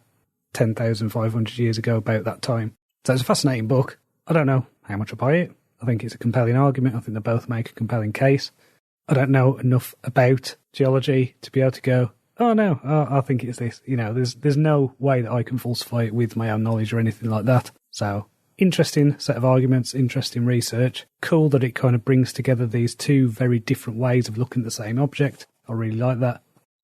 10,500 years ago, about that time. So it's a fascinating book. I don't know how much I buy it. I think it's a compelling argument. I think they both make a compelling case. I don't know enough about geology to be able to go, oh no, I think it's this. You know, there's no way that I can falsify it with my own knowledge or anything like that. So interesting set of arguments, interesting research. Cool that it kind of brings together these two very different ways of looking at the same object. I really like that.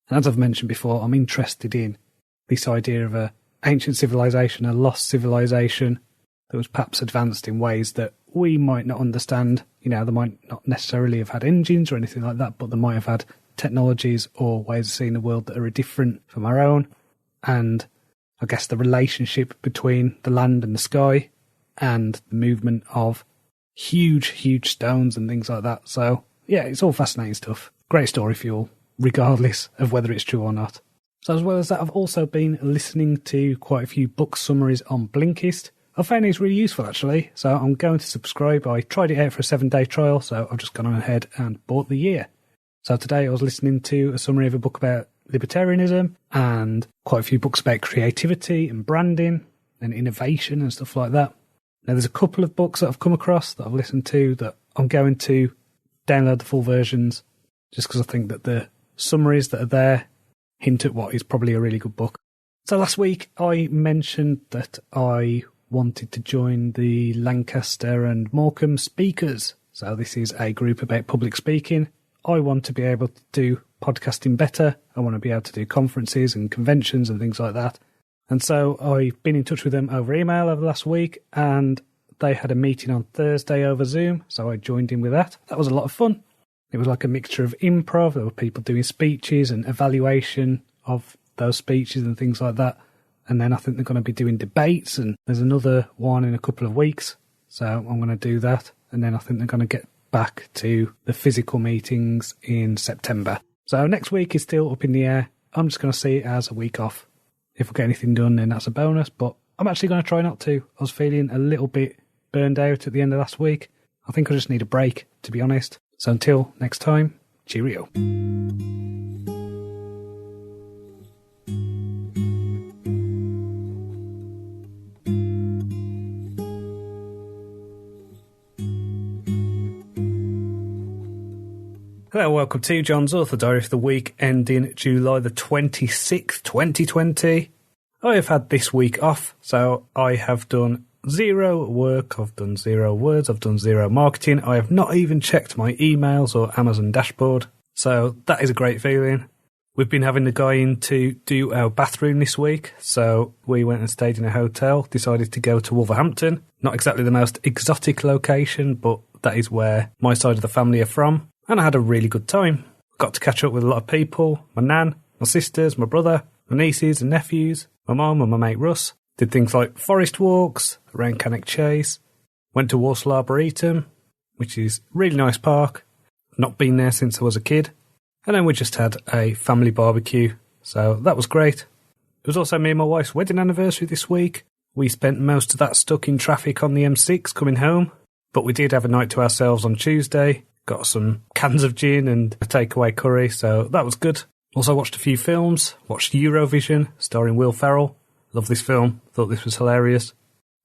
And as I've mentioned before, I'm interested in this idea of a ancient civilization, a lost civilization that was perhaps advanced in ways that we might not understand. You know, they might not necessarily have had engines or anything like that, but they might have had technologies or ways of seeing the world that are different from our own. And I guess the relationship between the land and the sky and the movement of huge stones and things like that. So, yeah, it's all fascinating stuff. Great story fuel, regardless of whether it's true or not. So as well as that, I've also been listening to quite a few book summaries on Blinkist. I found these really useful, actually, so I'm going to subscribe. I tried it out for a 7-day trial, so I've just gone on ahead and bought the year. So today I was listening to a summary of a book about libertarianism and quite a few books about creativity and branding and innovation and stuff like that. Now, there's a couple of books that I've come across that I've listened to that I'm going to download the full versions just because I think that the summaries that are there hint at what is probably a really good book. So last week I mentioned that I wanted to join the Lancaster and Morecambe Speakers. So this is a group about public speaking. I want to be able to do podcasting better. I want to be able to do conferences and conventions and things like that. And so I've been in touch with them over email over the last week, and they had a meeting on Thursday over Zoom, so I joined in with that. That was a lot of fun. It was like a mixture of improv. There were people doing speeches and evaluation of those speeches and things like that. And then I think they're going to be doing debates, and there's another one in a couple of weeks. So I'm going to do that. And then I think they're going to get back to the physical meetings in September. So next week is still up in the air. I'm just going to see it as a week off. If I get anything done, then that's a bonus, but I'm actually going to try not to. I was feeling a little bit burned out at the end of last week. I think I just need a break, to be honest. So until next time, cheerio. Hello, welcome to Jon's Author Diary for the week ending July the 26th, 2020. I have had this week off, so I have done zero work, I've done 0 words, I've done 0 marketing. I have not even checked my emails or Amazon dashboard, so that is a great feeling. We've been having the guy in to do our bathroom this week, so we went and stayed in a hotel, decided to go to Wolverhampton. Not exactly the most exotic location, but that is where my side of the family are from. And I had a really good time. Got to catch up with a lot of people. My nan, my sisters, my brother, my nieces and nephews, my mum and my mate Russ. Did things like forest walks around Cannock Chase. Went to Walsall Arboretum, which is a really nice park. Not been there since I was a kid. And then we just had a family barbecue. So that was great. It was also me and my wife's wedding anniversary this week. We spent most of that stuck in traffic on the M6 coming home. But we did have a night to ourselves on Tuesday. Got some cans of gin and a takeaway curry, so that was good. Also watched a few films, watched Eurovision, starring Will Ferrell. Love this film, thought this was hilarious.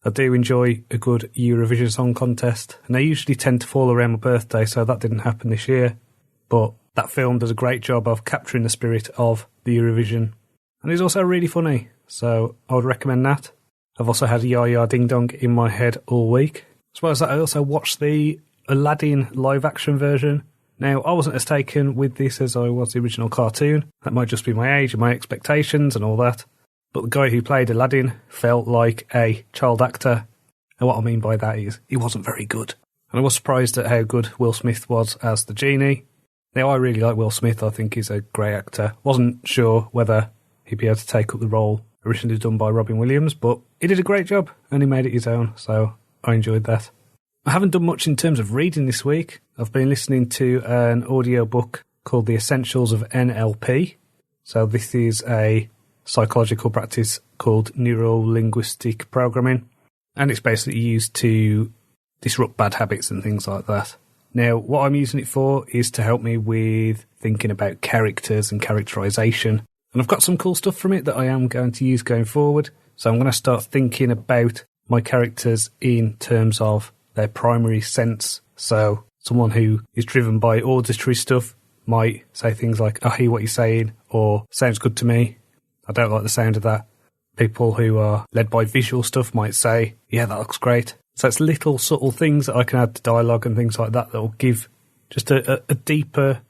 I do enjoy a good Eurovision Song Contest, and they usually tend to fall around my birthday, so that didn't happen this year. But that film does a great job of capturing the spirit of the Eurovision. And it's also really funny, so I would recommend that. I've also had Ya Ya Ding Dong in my head all week. As well as that, I also watched the Aladdin live-action version. Now, I wasn't as taken with this as I was the original cartoon. That might just be my age and my expectations and all that. But the guy who played Aladdin felt like a child actor. And what I mean by that is he wasn't very good. And I was surprised at how good Will Smith was as the genie. Now, I really like Will Smith. I think he's a great actor. Wasn't sure whether he'd be able to take up the role originally done by Robin Williams, but he did a great job and he made it his own, so I enjoyed that. I haven't done much in terms of reading this week. I've been listening to an audiobook called The Essentials of NLP. So this is a psychological practice called neuro-linguistic programming. And it's basically used to disrupt bad habits and things like that. Now, what I'm using it for is to help me with thinking about characters and characterization. And I've got some cool stuff from it that I am going to use going forward. So I'm going to start thinking about my characters in terms of their primary sense. So someone who is driven by auditory stuff might say things like, I hear what you're saying, or sounds good to me. I don't like the sound of that. People who are led by visual stuff might say, yeah, that looks great. So it's little subtle things that I can add to dialogue and things like that that will give just a deeper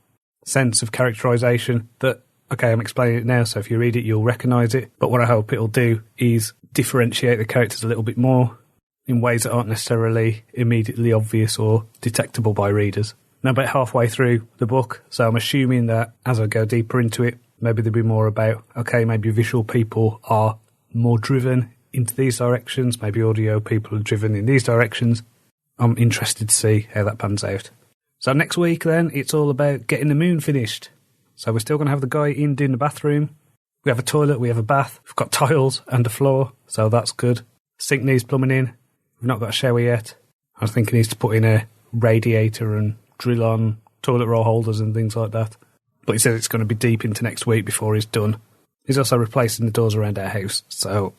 sense of characterization that, okay, I'm explaining it now, so if you read it, you'll recognise it. But what I hope it'll do is differentiate the characters a little bit more in ways that aren't necessarily immediately obvious or detectable by readers. I'm about halfway through the book, so I'm assuming that as I go deeper into it, maybe there'll be more about, okay, maybe visual people are more driven into these directions, maybe audio people are driven in these directions. I'm interested to see how that pans out. So next week then, it's all about getting the moon finished. So we're still going to have the guy in doing the bathroom. We have a toilet, we have a bath, we've got tiles and a floor, so that's good. Sink needs plumbing in. We've not got a shower yet. I was thinking he needs to put in a radiator and drill on toilet roll holders and things like that. But he says it's going to be deep into next week before he's done. He's also replacing the doors around our house, so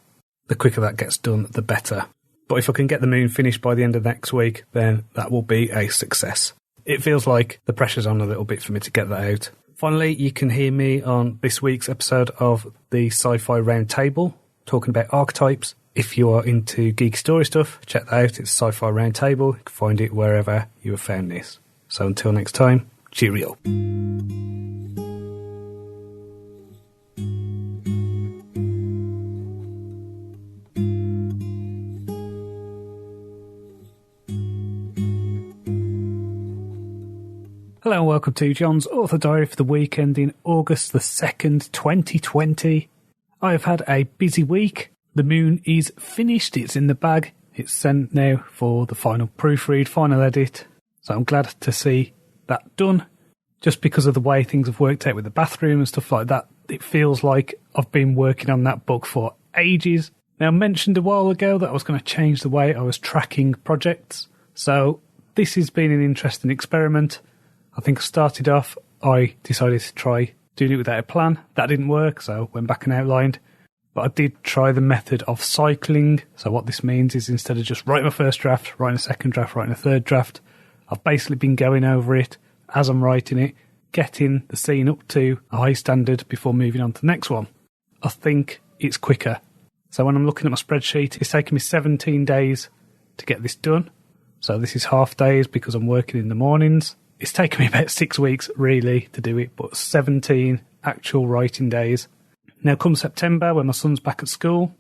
the quicker that gets done, the better. But if I can get the moon finished by the end of next week, then that will be a success. It feels like the pressure's on a little bit for me to get that out. Finally, you can hear me on this week's episode of the Sci-Fi Roundtable, talking about archetypes. If you are into geek story stuff, check that out. It's Sci-Fi Roundtable. You can find it wherever you have found this. So until next time, cheerio. Hello and welcome to Jon's Author Diary for the week ending August the 2nd, 2020. I have had a busy week. The moon is finished, it's in the bag, it's sent now for the final proofread, final edit. So I'm glad to see that done. just because of the way things have worked out with the bathroom and stuff like that. It feels like I've been working on that book for ages. Now, I mentioned a while ago that I was going to change the way I was tracking projects. So this has been an interesting experiment. I think I started off, I decided to try doing it without a plan. That didn't work, so went back and outlined. But I did try the method of cycling. So what this means is instead of just writing my first draft, writing a second draft, writing a third draft, I've basically been going over it as I'm writing it, getting the scene up to a high standard before moving on to the next one. I think it's quicker. So when I'm looking at my spreadsheet, it's taken me 17 days to get this done. So this is half days because I'm working in the mornings. It's taken me about 6 weeks, really, to do it, but 17 actual writing days. Now, come September, when my son's back at school,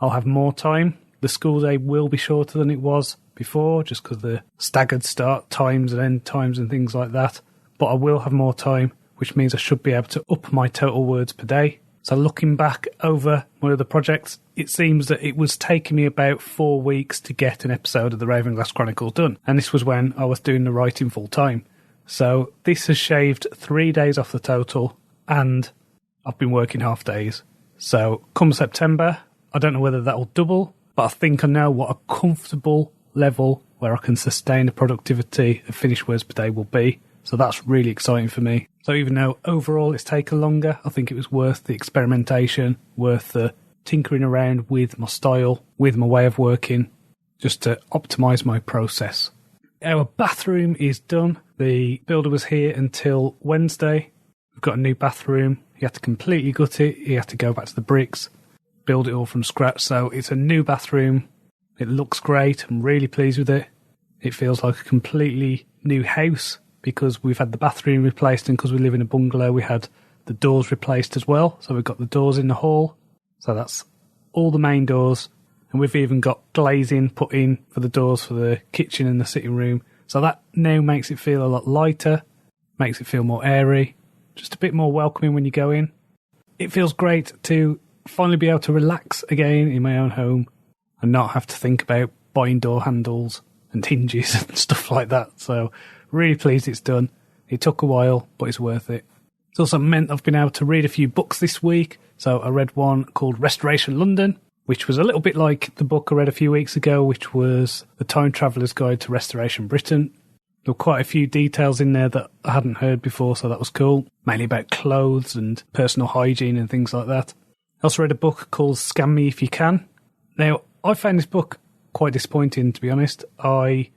I'll have more time. The school day will be shorter than it was before, just because of the staggered start times and end times and things like that. But I will have more time, which means I should be able to up my total words per day. So looking back over my other projects, it seems that it was taking me about 4 weeks to get an episode of the Ravenglass Chronicles done. And this was when I was doing the writing full time. So this has shaved 3 days off the total, and I've been working half days. So come September, I don't know whether that will double, but I think I know what a comfortable level where I can sustain the productivity of finished words per day will be. So that's really exciting for me. So even though overall it's taken longer, I think it was worth the experimentation, worth the tinkering around with my style, with my way of working, just to optimise my process. Our bathroom is done. The builder was here until Wednesday. We've got a new bathroom. He had to completely gut it. He had to go back to the bricks, build it all from scratch. So it's a new bathroom. It looks great. I'm really pleased with it. It feels like a completely new house because we've had the bathroom replaced, and because we live in a bungalow, we had the doors replaced as well. So we've got the doors in the hall. So that's all the main doors. And we've even got glazing put in for the doors for the kitchen and the sitting room. So that now makes it feel a lot lighter, makes it feel more airy, just a bit more welcoming when you go in. It feels great to finally be able to relax again in my own home and not have to think about buying door handles and hinges and stuff like that. So really pleased it's done. It took a while, but it's worth it. It's also meant I've been able to read a few books this week. So I read one called Restoration London, which was a little bit like the book I read a few weeks ago, which was The Time Traveller's Guide to Restoration Britain. There were quite a few details in there that I hadn't heard before, so that was cool. Mainly about clothes and personal hygiene and things like that. I also read a book called Scam Me If You Can. Now, I found this book quite disappointing, to be honest. I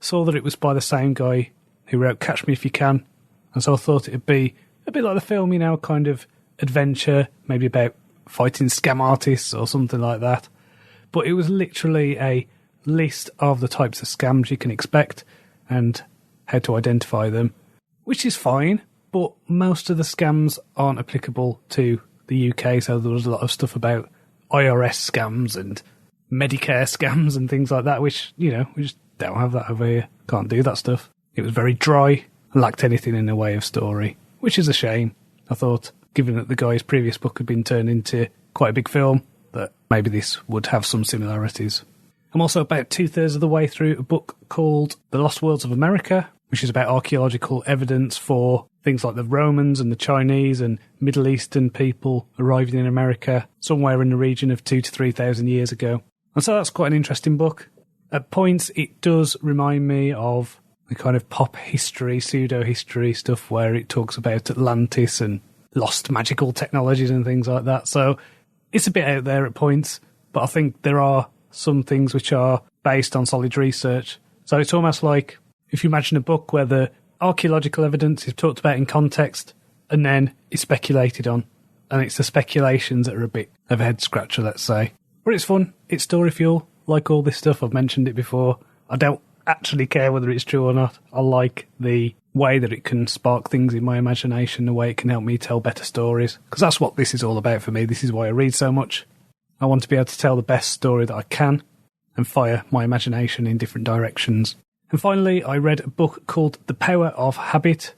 saw that it was by the same guy who wrote Catch Me If You Can, and so I thought it'd be a bit like the film, you know, kind of adventure, maybe about fighting scam artists or something like that. But it was literally a list of the types of scams you can expect and how to identify them, which is fine, but most of the scams aren't applicable to the UK, so there was a lot of stuff about IRS scams and Medicare scams and things like that, which, you know, we just don't have that over here. Can't do that stuff. It was very dry and lacked anything in the way of story, which is a shame. I thought, given that the guy's previous book had been turned into quite a big film, that maybe this would have some similarities. I'm also about 2/3 of the way through a book called The Lost Worlds of America, which is about archaeological evidence for things like the Romans and the Chinese and Middle Eastern people arriving in America somewhere in the region of 2,000 to 3,000 years ago. And so that's quite an interesting book. At points, it does remind me of the kind of pop history, pseudo-history stuff where it talks about Atlantis and lost magical technologies and things like that. So it's a bit out there at points, but I think there are some things which are based on solid research. So it's almost like if you imagine a book where the archaeological evidence is talked about in context and then is speculated on, and it's the speculations that are a bit of a head scratcher, let's say. But it's fun, it's story fuel, like all this stuff, I've mentioned it before. I don't actually care whether it's true or not. I like the way that it can spark things in my imagination, the way it can help me tell better stories, because that's what this is all about for me. This is why I read so much. I want to be able to tell the best story that I can and fire my imagination in different directions. And finally, I read a book called The Power of Habit.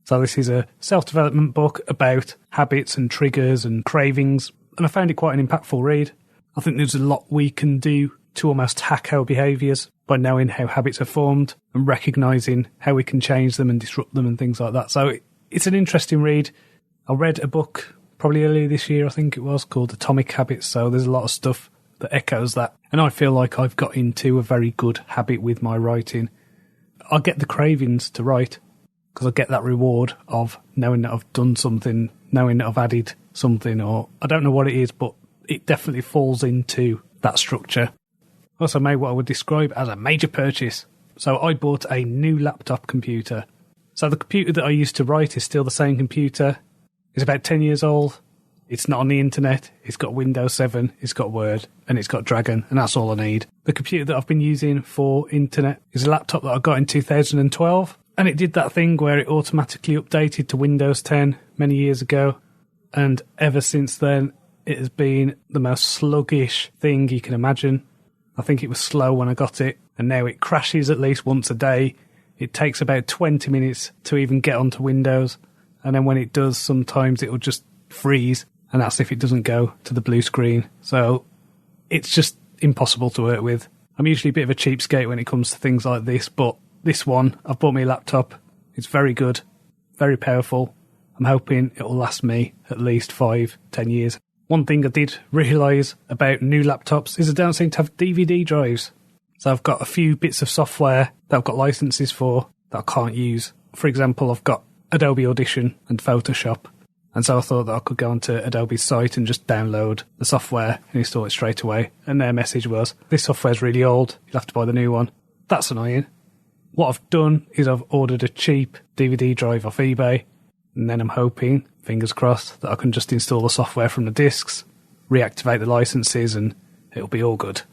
So this is a self-development book about habits and triggers and cravings, and I found it quite an impactful read. I think there's a lot we can do to almost hack our behaviours by knowing how habits are formed and recognising how we can change them and disrupt them and things like that. So it's an interesting read. I read a book probably earlier this year, I think it was, called Atomic Habits, so there's a lot of stuff that echoes that. And I feel like I've got into a very good habit with my writing. I get the cravings to write because I get that reward of knowing that I've done something, knowing that I've added something, or I don't know what it is, but it definitely falls into that structure. I also made what I would describe as a major purchase. So I bought a new laptop computer. So the computer that I used to write is still the same computer. It's about 10 years old. It's not on the internet. It's got Windows 7, it's got Word, and it's got Dragon, and that's all I need. The computer that I've been using for internet is a laptop that I got in 2012, and it did that thing where it automatically updated to Windows 10 many years ago, and ever since then, it has been the most sluggish thing you can imagine. I think it was slow when I got it, and now it crashes at least once a day. It takes about 20 minutes to even get onto Windows, and then when it does, sometimes it will just freeze, and that's if it doesn't go to the blue screen. So it's just impossible to work with. I'm usually a bit of a cheapskate when it comes to things like this, but this one, I've bought me a laptop. It's very good, very powerful. I'm hoping it will last me at least 5-10 years. One thing I did realise about new laptops is they don't seem to have DVD drives. So I've got a few bits of software that I've got licenses for that I can't use. For example, I've got Adobe Audition and Photoshop. And so I thought that I could go onto Adobe's site and just download the software and install it straight away. And their message was, this software's really old, you'll have to buy the new one. That's annoying. What I've done is I've ordered a cheap DVD drive off eBay, and then I'm hoping, fingers crossed, that I can just install the software from the discs, reactivate the licenses, and it'll be all good.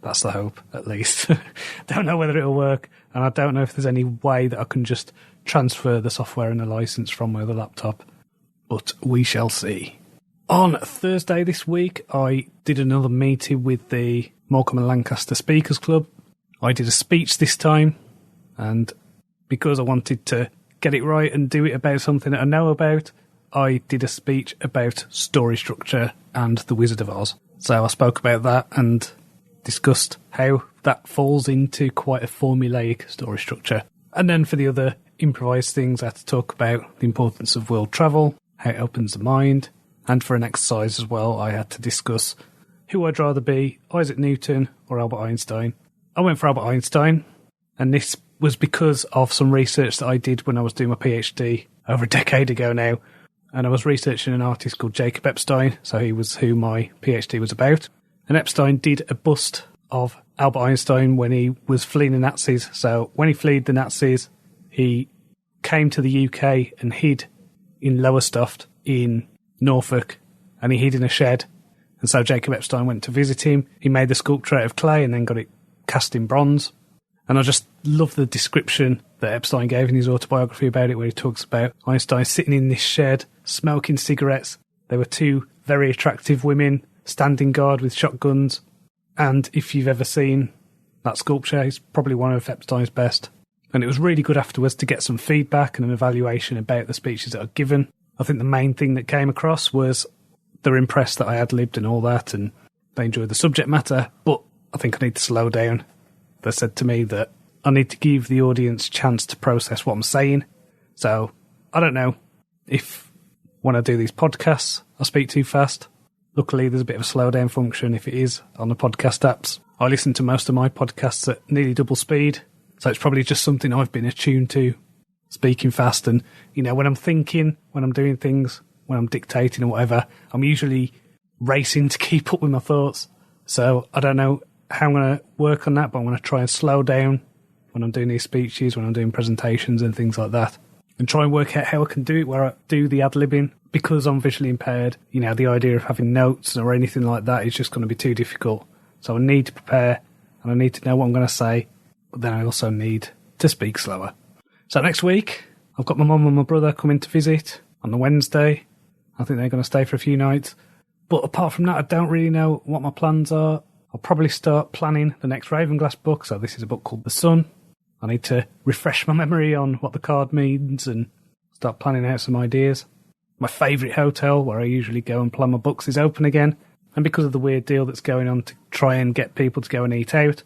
That's the hope, at least. Don't know whether it'll work, and I don't know if there's any way that I can just transfer the software and the license from my other laptop. But we shall see. On Thursday this week, I did another meeting with the Morecambe and Lancaster Speakers Club. I did a speech this time, and because I wanted to get it right and do it about something that I know about, I did a speech about story structure and The Wizard of Oz. So I spoke about that and discussed how that falls into quite a formulaic story structure. And then for the other improvised things, I had to talk about the importance of world travel, how it opens the mind, and for an exercise as well, I had to discuss who I'd rather be, Isaac Newton or Albert Einstein. I went for Albert Einstein, and this was because of some research that I did when I was doing my PhD over a decade ago now, and I was researching an artist called Jacob Epstein, so he was who my PhD was about. And Epstein did a bust of Albert Einstein when he was fleeing the Nazis. So when he fled the Nazis, he came to the UK and hid in Lowestoft in Norfolk, and he hid in a shed. And so Jacob Epstein went to visit him. He made the sculpture out of clay and then got it cast in bronze. And I just love the description that Epstein gave in his autobiography about it, where he talks about Einstein sitting in this shed, smoking cigarettes. There were two very attractive women standing guard with shotguns. And if you've ever seen that sculpture, it's probably one of Epstein's best. And it was really good afterwards to get some feedback and an evaluation about the speeches that I'd given. I think the main thing that came across was they were impressed that I ad-libbed and all that, and they enjoyed the subject matter, but I think I need to slow down. They said to me that I need to give the audience a chance to process what I'm saying. So I don't know if when I do these podcasts I speak too fast. Luckily there's a bit of a slow down function if it is on the podcast apps. I listen to most of my podcasts at nearly double speed, so it's probably just something I've been attuned to, speaking fast. And, you know, when I'm thinking, when I'm doing things, when I'm dictating or whatever, I'm usually racing to keep up with my thoughts. So I don't know how I'm going to work on that, but I'm going to try and slow down when I'm doing these speeches, when I'm doing presentations and things like that, and try and work out how I can do it where I do the ad-libbing. Because I'm visually impaired, you know, the idea of having notes or anything like that is just going to be too difficult. So I need to prepare, and I need to know what I'm going to say, but then I also need to speak slower. So next week, I've got my mum and my brother coming to visit on the Wednesday. I think they're going to stay for a few nights. But apart from that, I don't really know what my plans are. I'll probably start planning the next Ravenglass book. So this is a book called The Sun. I need to refresh my memory on what the card means and start planning out some ideas. My favourite hotel, where I usually go and plan my books, is open again. And because of the weird deal that's going on to try and get people to go and eat out,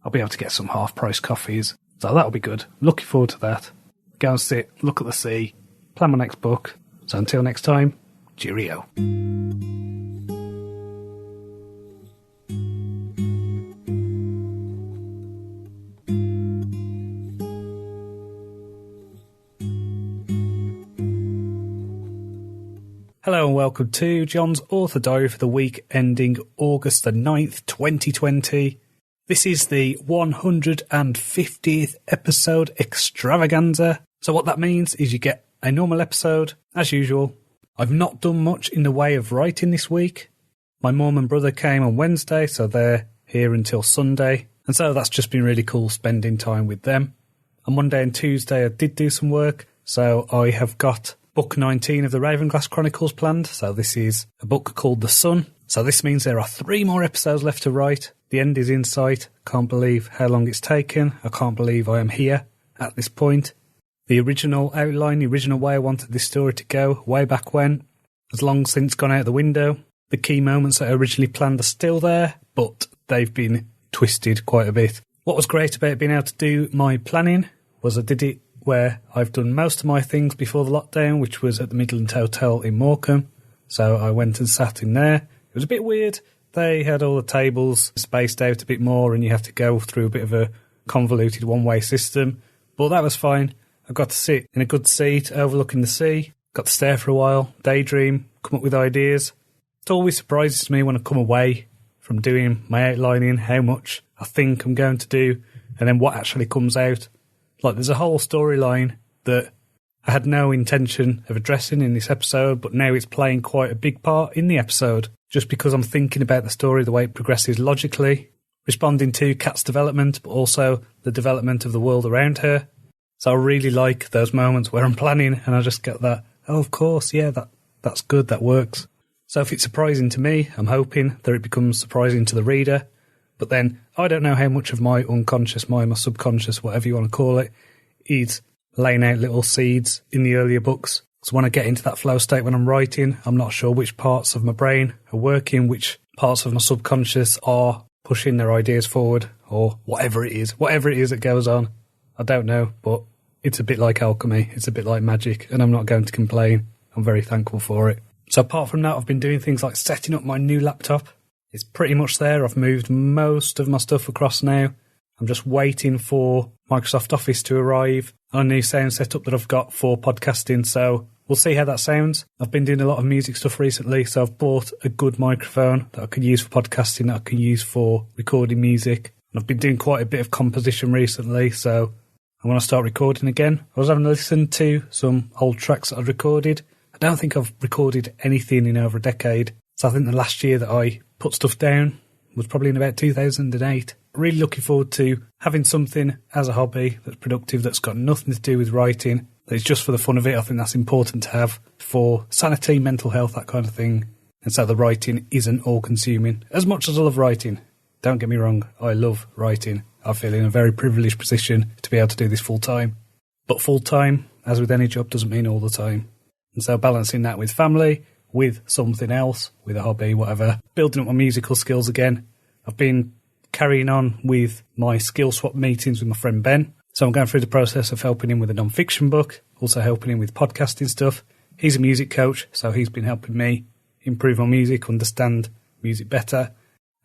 I'll be able to get some half-price coffees. So that'll be good. Looking forward to that. Go and sit, look at the sea, plan my next book. So until next time, cheerio. Hello and welcome to Jon's Author Diary for the week ending August the 9th, 2020. This is the 150th episode extravaganza. So what that means is you get a normal episode, as usual. I've not done much in the way of writing this week. My mum and brother came on Wednesday, so they're here until Sunday. And so that's just been really cool spending time with them. On Monday and Tuesday I did do some work, so I have got Book 19 of the Ravenglass Chronicles planned. So this is a book called The Sun. So this means there are 3 more episodes left to write. The end is in sight. Can't believe how long it's taken. I can't believe I am here at this point. The original outline, the original way I wanted this story to go, way back when, has long since gone out the window. The key moments that I originally planned are still there, but they've been twisted quite a bit. What was great about being able to do my planning was I did it where I've done most of my things before the lockdown, which was at the Midland Hotel in Morecambe. So I went and sat in there. It was a bit weird. They had all the tables spaced out a bit more and you have to go through a bit of a convoluted one-way system. But that was fine. I got to sit in a good seat overlooking the sea, got to stare for a while, daydream, come up with ideas. It always surprises me when I come away from doing my outlining how much I think I'm going to do and then what actually comes out. Like, there's a whole storyline that I had no intention of addressing in this episode, but now it's playing quite a big part in the episode, just because I'm thinking about the story, the way it progresses logically, responding to Kat's development, but also the development of the world around her. So I really like those moments where I'm planning and I just get that, oh, of course, yeah, that's good, that works. So if it's surprising to me, I'm hoping that it becomes surprising to the reader. But then I don't know how much of my unconscious mind, my subconscious, whatever you want to call it, is laying out little seeds in the earlier books. So when I get into that flow state when I'm writing, I'm not sure which parts of my brain are working, which parts of my subconscious are pushing their ideas forward, or whatever it is that goes on. I don't know, but it's a bit like alchemy. It's a bit like magic, and I'm not going to complain. I'm very thankful for it. So apart from that, I've been doing things like setting up my new laptop. It's pretty much there. I've moved most of my stuff across now. I'm just waiting for Microsoft Office to arrive on a new sound setup that I've got for podcasting, so we'll see how that sounds. I've been doing a lot of music stuff recently, so I've bought a good microphone that I can use for podcasting, that I can use for recording music. And I've been doing quite a bit of composition recently, so I want to start recording again. I was having a listen to some old tracks that I'd recorded. I don't think I've recorded anything in over a decade, so I think the last year that I put stuff down was probably in about 2008. Really looking forward to having something as a hobby that's productive, that's got nothing to do with writing, that is just for the fun of it. I think that's important to have for sanity, mental health, that kind of thing. And so the writing isn't all-consuming. As much as I love writing, don't get me wrong, I love writing. I feel in a very privileged position to be able to do this full-time. But full-time, as with any job, doesn't mean all the time. And so balancing that with family, with something else, with a hobby, whatever, building up my musical skills again. I've been carrying on with my skill swap meetings with my friend Ben. So I'm going through the process of helping him with a non-fiction book, also helping him with podcasting stuff. He's a music coach, so he's been helping me improve my music, understand music better.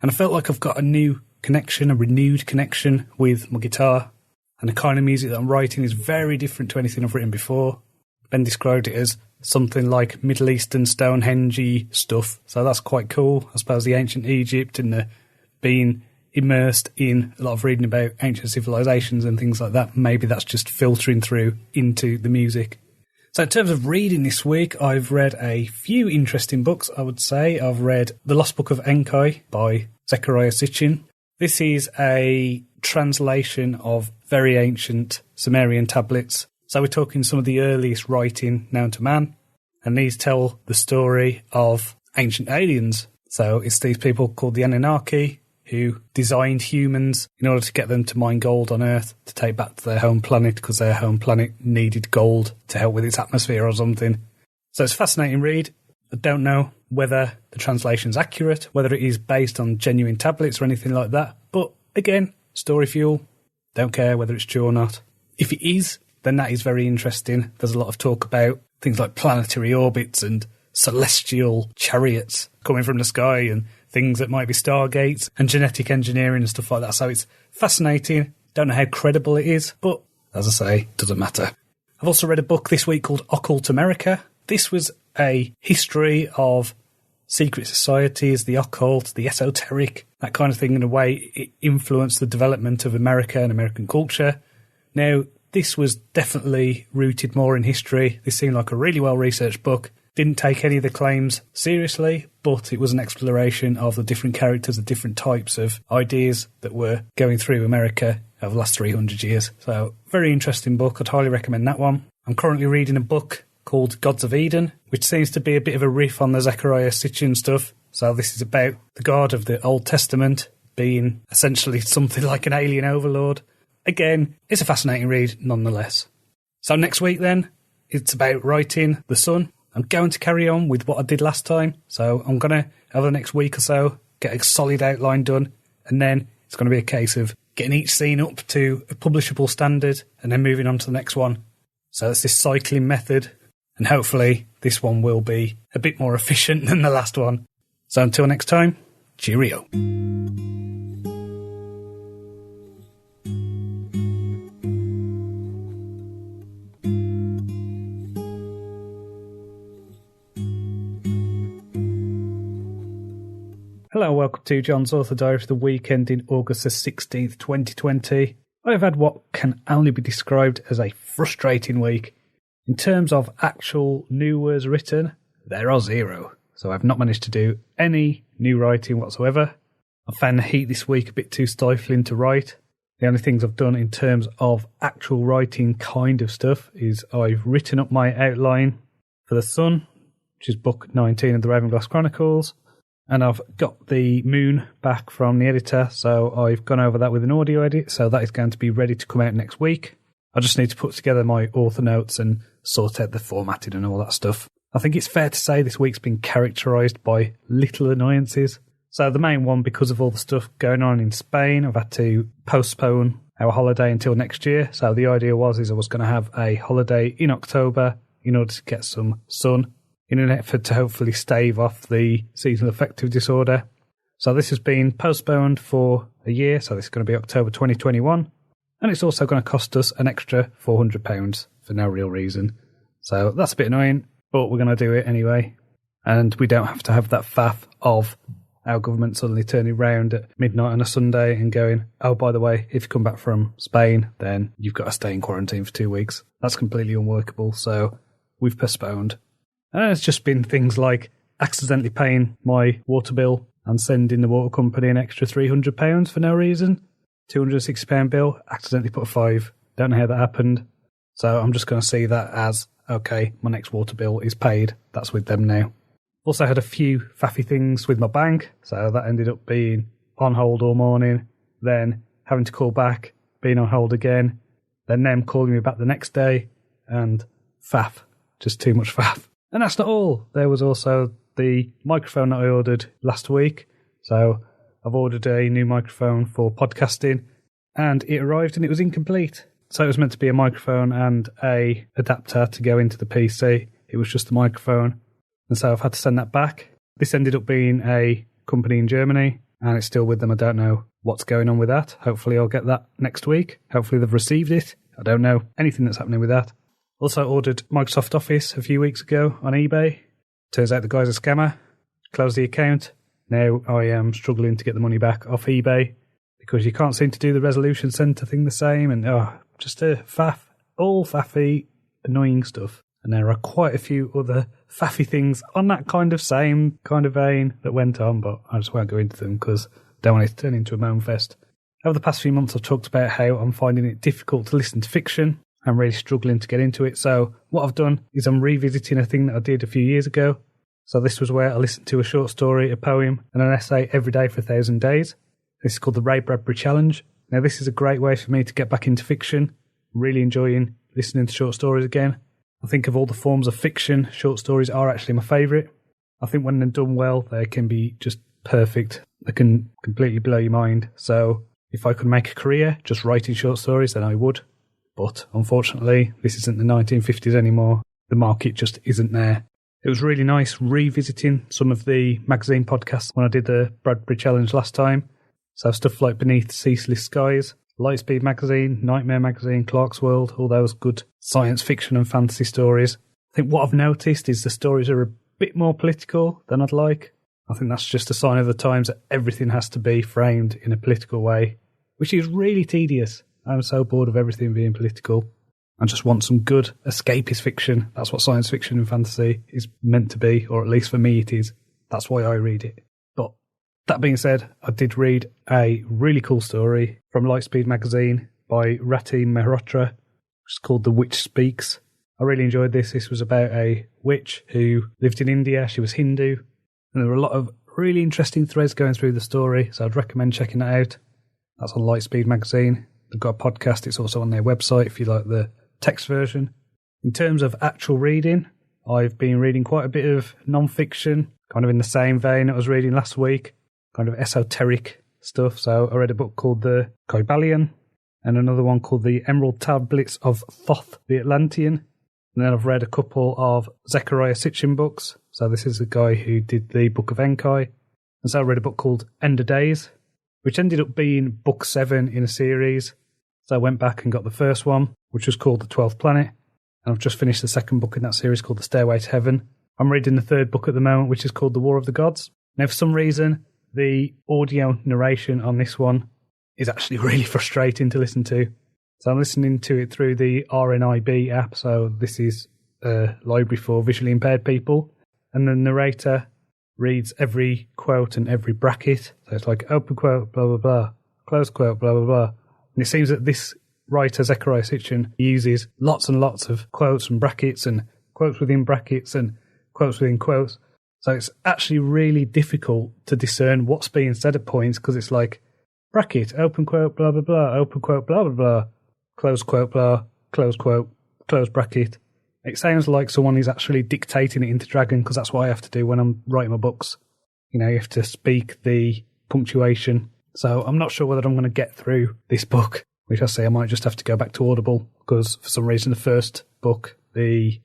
And I felt like I've got a new connection, a renewed connection with my guitar. And the kind of music that I'm writing is very different to anything I've written before. Ben described it as something like Middle Eastern Stonehenge stuff. So that's quite cool. I suppose the ancient Egypt and the being immersed in a lot of reading about ancient civilizations and things like that. Maybe that's just filtering through into the music. So in terms of reading this week, I've read a few interesting books, I would say. I've read The Lost Book of Enkai by Zecharia Sitchin. This is a translation of very ancient Sumerian tablets. So we're talking some of the earliest writing known to man. And these tell the story of ancient aliens. So it's these people called the Anunnaki who designed humans in order to get them to mine gold on Earth to take back to their home planet because their home planet needed gold to help with its atmosphere or something. So it's a fascinating read. I don't know whether the translation's accurate, whether it is based on genuine tablets or anything like that. But again, story fuel. Don't care whether it's true or not. If it is, then that is very interesting. There's a lot of talk about things like planetary orbits and celestial chariots coming from the sky and things that might be stargates and genetic engineering and stuff like that. So it's fascinating. Don't know how credible it is, but as I say, doesn't matter. I've also read a book this week called Occult America. This was a history of secret societies, the occult, the esoteric, that kind of thing, in a way it influenced the development of America and American culture. Now, this was definitely rooted more in history. This seemed like a really well-researched book. Didn't take any of the claims seriously, but it was an exploration of the different characters, the different types of ideas that were going through America over the last 300 years. So, very interesting book. I'd highly recommend that one. I'm currently reading a book called Gods of Eden, which seems to be a bit of a riff on the Zechariah Sitchin stuff. So this is about the God of the Old Testament being essentially something like an alien overlord. Again, it's a fascinating read nonetheless. So next week then, it's about writing The Sun. I'm going to carry on with what I did last time. So I'm going to, over the next week or so, get a solid outline done. And then it's going to be a case of getting each scene up to a publishable standard and then moving on to the next one. So it's this cycling method. And hopefully this one will be a bit more efficient than the last one. So until next time, cheerio. Hello and welcome to Jon's Author Diary for the week ending August the 16th, 2020. I have had what can only be described as a frustrating week. In terms of actual new words written, there are zero. So I've not managed to do any new writing whatsoever. I found the heat this week a bit too stifling to write. The only things I've done in terms of actual writing kind of stuff is I've written up my outline for The Sun, which is book 19 of the Ravenglass Chronicles. And I've got the moon back from the editor, so I've gone over that with an audio edit, so that is going to be ready to come out next week. I just need to put together my author notes and sort out the formatting and all that stuff. I think it's fair to say this week's been characterised by little annoyances. So the main one, because of all the stuff going on in Spain, I've had to postpone our holiday until next year. So the idea was I was going to have a holiday in October in order to get some sun, in an effort to hopefully stave off the seasonal affective disorder. So this has been postponed for a year, so this is going to be October 2021, and it's also going to cost us an extra £400 for no real reason. So that's a bit annoying, but we're going to do it anyway, and we don't have to have that faff of our government suddenly turning round at midnight on a Sunday and going, oh, by the way, if you come back from Spain, then you've got to stay in quarantine for 2 weeks. That's completely unworkable, so we've postponed. And it's just been things like accidentally paying my water bill and sending the water company an extra £300 for no reason. £260 bill, accidentally put a 5. Don't know how that happened. So I'm just going to see that as, okay, my next water bill is paid. That's with them now. Also had a few faffy things with my bank. So that ended up being on hold all morning. Then having to call back, being on hold again. Then them calling me back the next day. And faff. Just too much faff. And that's not all. There was also the microphone that I ordered last week. So I've ordered a new microphone for podcasting, and it arrived and it was incomplete. So it was meant to be a microphone and a adapter to go into the PC. It was just the microphone. And so I've had to send that back. This ended up being a company in Germany, and it's still with them. I don't know what's going on with that. Hopefully I'll get that next week. Hopefully they've received it. I don't know anything that's happening with that. Also ordered Microsoft Office a few weeks ago on eBay. Turns out the guy's a scammer. Closed the account. Now I am struggling to get the money back off eBay because you can't seem to do the resolution centre thing the same. And just a faff. All faffy, annoying stuff. And there are quite a few other faffy things on that kind of same kind of vein that went on, but I just won't go into them because I don't want it to turn into a moan fest. Over the past few months I've talked about how I'm finding it difficult to listen to fiction. I'm really struggling to get into it. So what I've done is I'm revisiting a thing that I did a few years ago. So this was where I listened to a short story, a poem, and an essay every day for 1,000 days. This is called the Ray Bradbury Challenge. Now this is a great way for me to get back into fiction. Really enjoying listening to short stories again. I think of all the forms of fiction, short stories are actually my favourite. I think when they're done well, they can be just perfect. They can completely blow your mind. So if I could make a career just writing short stories, then I would. But unfortunately, this isn't the 1950s anymore. the market just isn't there. It was really nice revisiting some of the magazine podcasts when I did the Bradbury Challenge last time. So stuff like Beneath Ceaseless Skies, Lightspeed Magazine, Nightmare Magazine, Clark's World, all those good science fiction and fantasy stories. I think what I've noticed is the stories are a bit more political than I'd like. I think that's just a sign of the times that everything has to be framed in a political way, which is really tedious. I'm so bored of everything being political. I just want some good escapist fiction. That's what science fiction and fantasy is meant to be, or at least for me it is. That's why I read it. But that being said, I did read a really cool story from Lightspeed Magazine by Rati Mehrotra, which is called The Witch Speaks. I really enjoyed this. This was about a witch who lived in India. She was Hindu. And there were a lot of really interesting threads going through the story, so I'd recommend checking that out. That's on Lightspeed Magazine. They've got a podcast. It's also on their website if you like the text version. In terms of actual reading, I've been reading quite a bit of non-fiction, kind of in the same vein I was reading last week, kind of esoteric stuff. So I read a book called The Kybalion and another one called The Emerald Tablets of Thoth the Atlantean. And then I've read a couple of Zecharia Sitchin books. So this is the guy who did the Book of Enkai. And so I read a book called End of Days, which ended up being book 7 in a series. So I went back and got the first one, which was called The 12th Planet. And I've just finished the second book in that series called The Stairway to Heaven. I'm reading the third book at the moment, which is called The War of the Gods. Now, for some reason, the audio narration on this one is actually really frustrating to listen to. So I'm listening to it through the RNIB app. So this is a library for visually impaired people. And the narrator reads every quote and every bracket. So it's like open quote, blah, blah, blah, close quote, blah, blah, blah. And it seems that this writer, Zecharia Sitchin, uses lots and lots of quotes and brackets and quotes within brackets and quotes within quotes. So it's actually really difficult to discern what's being said at points because it's like bracket, open quote, blah, blah, blah, open quote, blah, blah, blah, close quote, blah, close quote, close bracket. It sounds like someone is actually dictating it into Dragon because that's what I have to do when I'm writing my books. You know, you have to speak the punctuation. So I'm not sure whether I'm going to get through this book, which I say I might just have to go back to Audible because for some reason the first book, The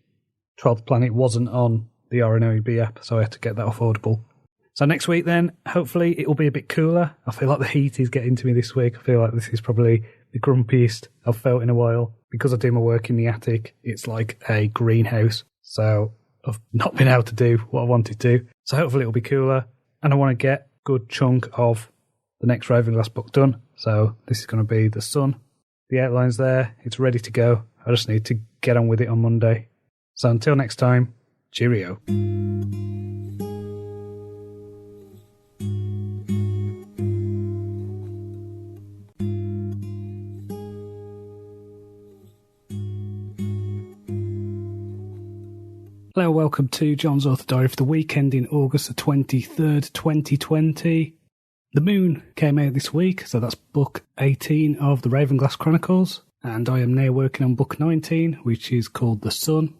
12th Planet, wasn't on the RNOEB app, so I had to get that off Audible. So next week then, hopefully it will be a bit cooler. I feel like the heat is getting to me this week. I feel like this is probably the grumpiest I've felt in a while. Because I do my work in the attic, it's like a greenhouse. So I've not been able to do what I wanted to. So hopefully it'll be cooler. And I want to get a good chunk of the next Ravenglass book done. So this is going to be The Sun. The outline's there. It's ready to go. I just need to get on with it on Monday. So until next time, cheerio. Hello, welcome to John's Author Diary for the weekend in August the 23rd, 2020. The Moon came out this week, so that's book 18 of the Ravenglass Chronicles, and I am now working on book 19, which is called The Sun.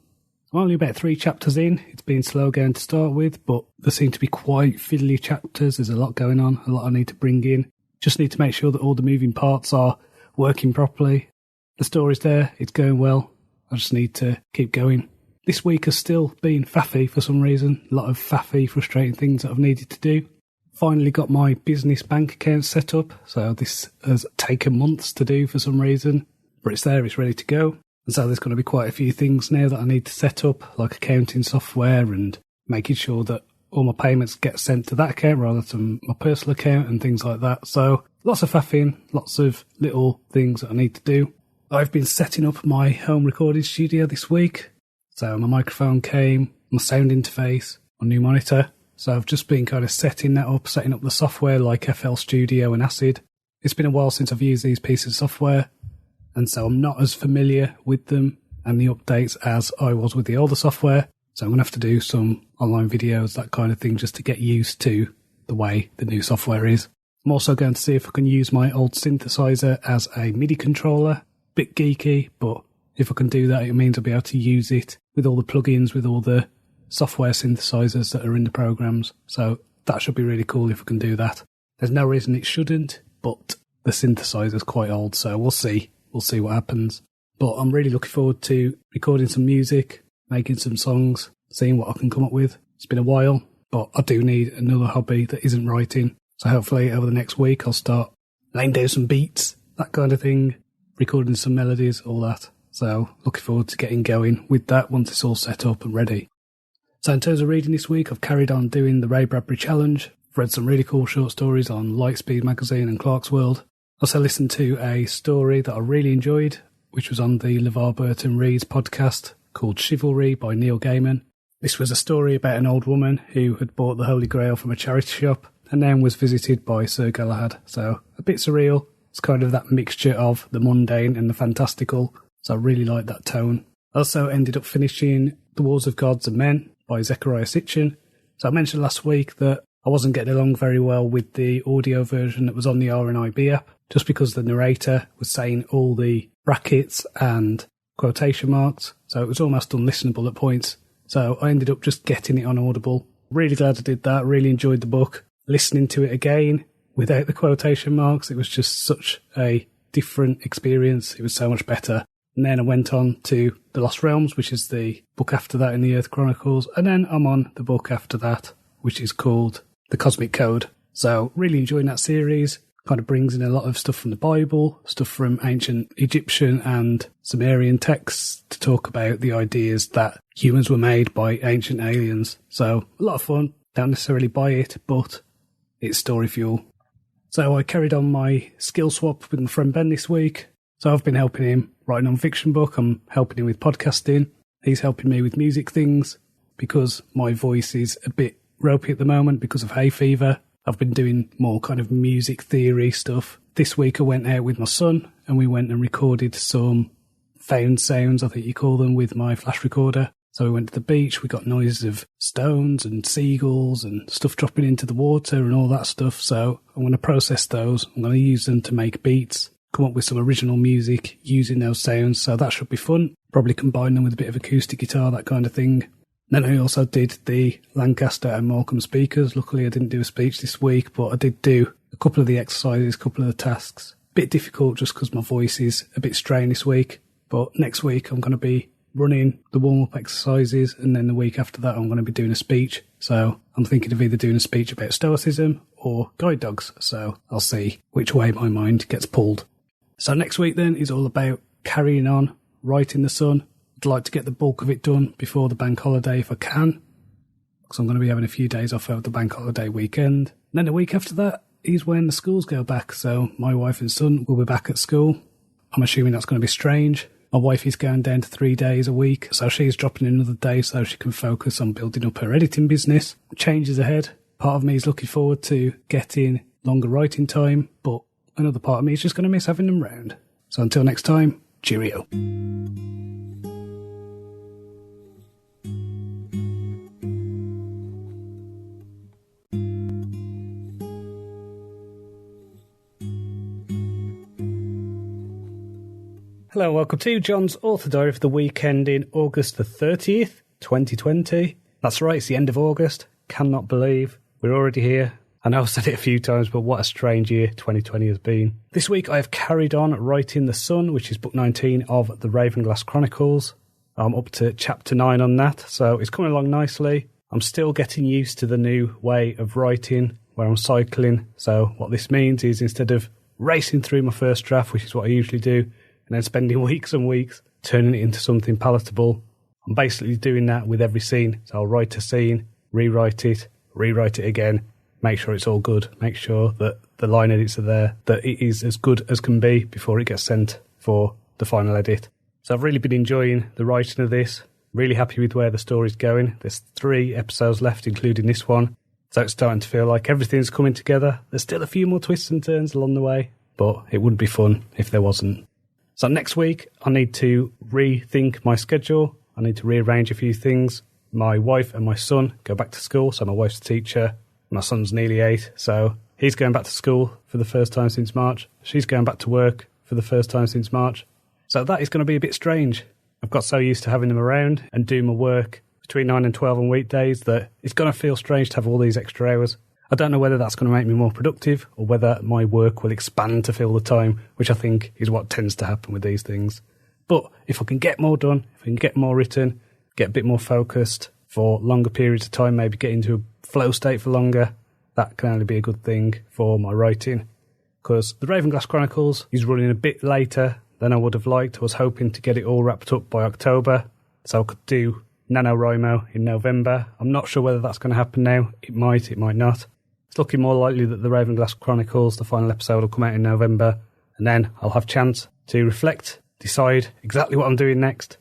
I'm only about 3 chapters in. It's been slow going to start with, but there seem to be quite fiddly chapters. There's a lot going on, a lot I need to bring in. Just need to make sure that all the moving parts are working properly. The story's there, it's going well. I just need to keep going. This week has still been faffy for some reason. A lot of faffy, frustrating things that I've needed to do. Finally got my business bank account set up, so this has taken months to do for some reason. But it's there, it's ready to go. And so there's going to be quite a few things now that I need to set up, like accounting software and making sure that all my payments get sent to that account rather than my personal account and things like that. So lots of faffing, lots of little things that I need to do. I've been setting up my home recording studio this week. So my microphone came, my sound interface, my new monitor. So I've just been kind of setting that up, setting up the software like FL Studio and Acid. It's been a while since I've used these pieces of software, and so I'm not as familiar with them and the updates as I was with the older software. So I'm going to have to do some online videos, that kind of thing, just to get used to the way the new software is. I'm also going to see if I can use my old synthesizer as a MIDI controller. Bit geeky, but if I can do that, it means I'll be able to use it with all the plugins, with all the software synthesizers that are in the programs. So that should be really cool if I can do that. There's no reason it shouldn't, but the synthesizer's quite old, so we'll see. We'll see what happens. But I'm really looking forward to recording some music making some songs, seeing what I can come up with. It's been a while, but I do need another hobby that isn't writing. So hopefully over the next week I'll start laying down some beats, that kind of thing, recording some melodies, all that. So looking forward to getting going with that once it's all set up and ready. So in terms of reading this week, I've carried on doing the Ray Bradbury Challenge. I've read some really cool short stories on Lightspeed magazine and Clark's World. Also listened to a story that I really enjoyed, which was on the LeVar Burton Reads podcast called Chivalry by Neil Gaiman. This was a story about an old woman who had bought the Holy Grail from a charity shop and then was visited by Sir Galahad. So a bit surreal. It's kind of that mixture of the mundane and the fantastical. So I really like that tone. I also ended up finishing The Wars of Gods and Men by Zecharia Sitchin. So I mentioned last week that I wasn't getting along very well with the audio version that was on the RNIB app, just because the narrator was saying all the brackets and quotation marks. So it was almost unlistenable at points. So I ended up just getting it on Audible. Really glad I did that. Really enjoyed the book. Listening to it again without the quotation marks, it was just such a different experience. It was so much better. And then I went on to The Lost Realms, which is the book after that in the Earth Chronicles. And then I'm on the book after that, which is called The Cosmic Code. So really enjoying that series. Kind of brings in a lot of stuff from the Bible, stuff from ancient Egyptian and Sumerian texts to talk about the ideas that humans were made by ancient aliens. So a lot of fun. Don't necessarily buy it, but it's story fuel. So I carried on my skill swap with my friend Ben this week. So I've been helping him write a non-fiction book. I'm helping him with podcasting. He's helping me with music things because my voice is a bit ropey at the moment because of hay fever. I've been doing more kind of music theory stuff. This week I went out with my son and we went and recorded some found sounds, I think you call them, with my flash recorder. So we went to the beach, we got noises of stones and seagulls and stuff dropping into the water and all that stuff. So I'm going to process those. I'm going to use them to make beats, come up with some original music using those sounds. So that should be fun. Probably combine them with a bit of acoustic guitar, that kind of thing. Then I also did the Lancaster and Morecambe speakers. Luckily I didn't do a speech this week, but I did do a couple of the exercises, a couple of the tasks. Bit difficult just because my voice is a bit strained this week. But next week I'm going to be running the warm-up exercises, and then the week after that I'm going to be doing a speech. So I'm thinking of either doing a speech about Stoicism or guide dogs. So I'll see which way my mind gets pulled. So next week then is all about carrying on, writing The Sun. I'd like to get the bulk of it done before the bank holiday if I can, because I'm going to be having a few days off over the bank holiday weekend. And then the week after that is when the schools go back, so my wife and son will be back at school. I'm assuming that's going to be strange. My wife is going down to 3 days a week, so she's dropping in another day so she can focus on building up her editing business. Changes ahead. Part of me is looking forward to getting longer writing time, but another part of me is just going to miss having them round. So until next time, cheerio. Hello and welcome to John's Author Diary for the weekend in August the 30th, 2020. That's right, it's the end of August. Cannot believe we're already here. I know I've said it a few times, but what a strange year 2020 has been. This week I have carried on writing The Sun, which is book 19 of the Ravenglass Chronicles. I'm up to chapter 9 on that, so it's coming along nicely. I'm still getting used to the new way of writing, where I'm cycling. So what this means is instead of racing through my first draft, which is what I usually do, and then spending weeks and weeks turning it into something palatable, I'm basically doing that with every scene. So I'll write a scene, rewrite it again, make sure it's all good, make sure that the line edits are there, that it is as good as can be before it gets sent for the final edit. So I've really been enjoying the writing of this, really happy with where the story's going. There's 3 episodes left, including this one. So it's starting to feel like everything's coming together. There's still a few more twists and turns along the way, but it wouldn't be fun if there wasn't. So next week, I need to rethink my schedule. I need to rearrange a few things. My wife and my son go back to school. So my wife's a teacher. My son's nearly 8. So he's going back to school for the first time since March. She's going back to work for the first time since March. So that is going to be a bit strange. I've got so used to having them around and doing my work between 9 and 12 on weekdays that it's going to feel strange to have all these extra hours. I don't know whether that's going to make me more productive or whether my work will expand to fill the time, which I think is what tends to happen with these things. But if I can get more done, if I can get more written, get a bit more focused for longer periods of time, maybe get into a flow state for longer. That can only be a good thing for my writing. Because the Ravenglass Chronicles is running a bit later than I would have liked. I was hoping to get it all wrapped up by October, so I could do NaNoWriMo in November. I'm not sure whether that's going to happen now. It might not. It's looking more likely that the Ravenglass Chronicles, the final episode, will come out in November, and then I'll have a chance to reflect, decide exactly what I'm doing next.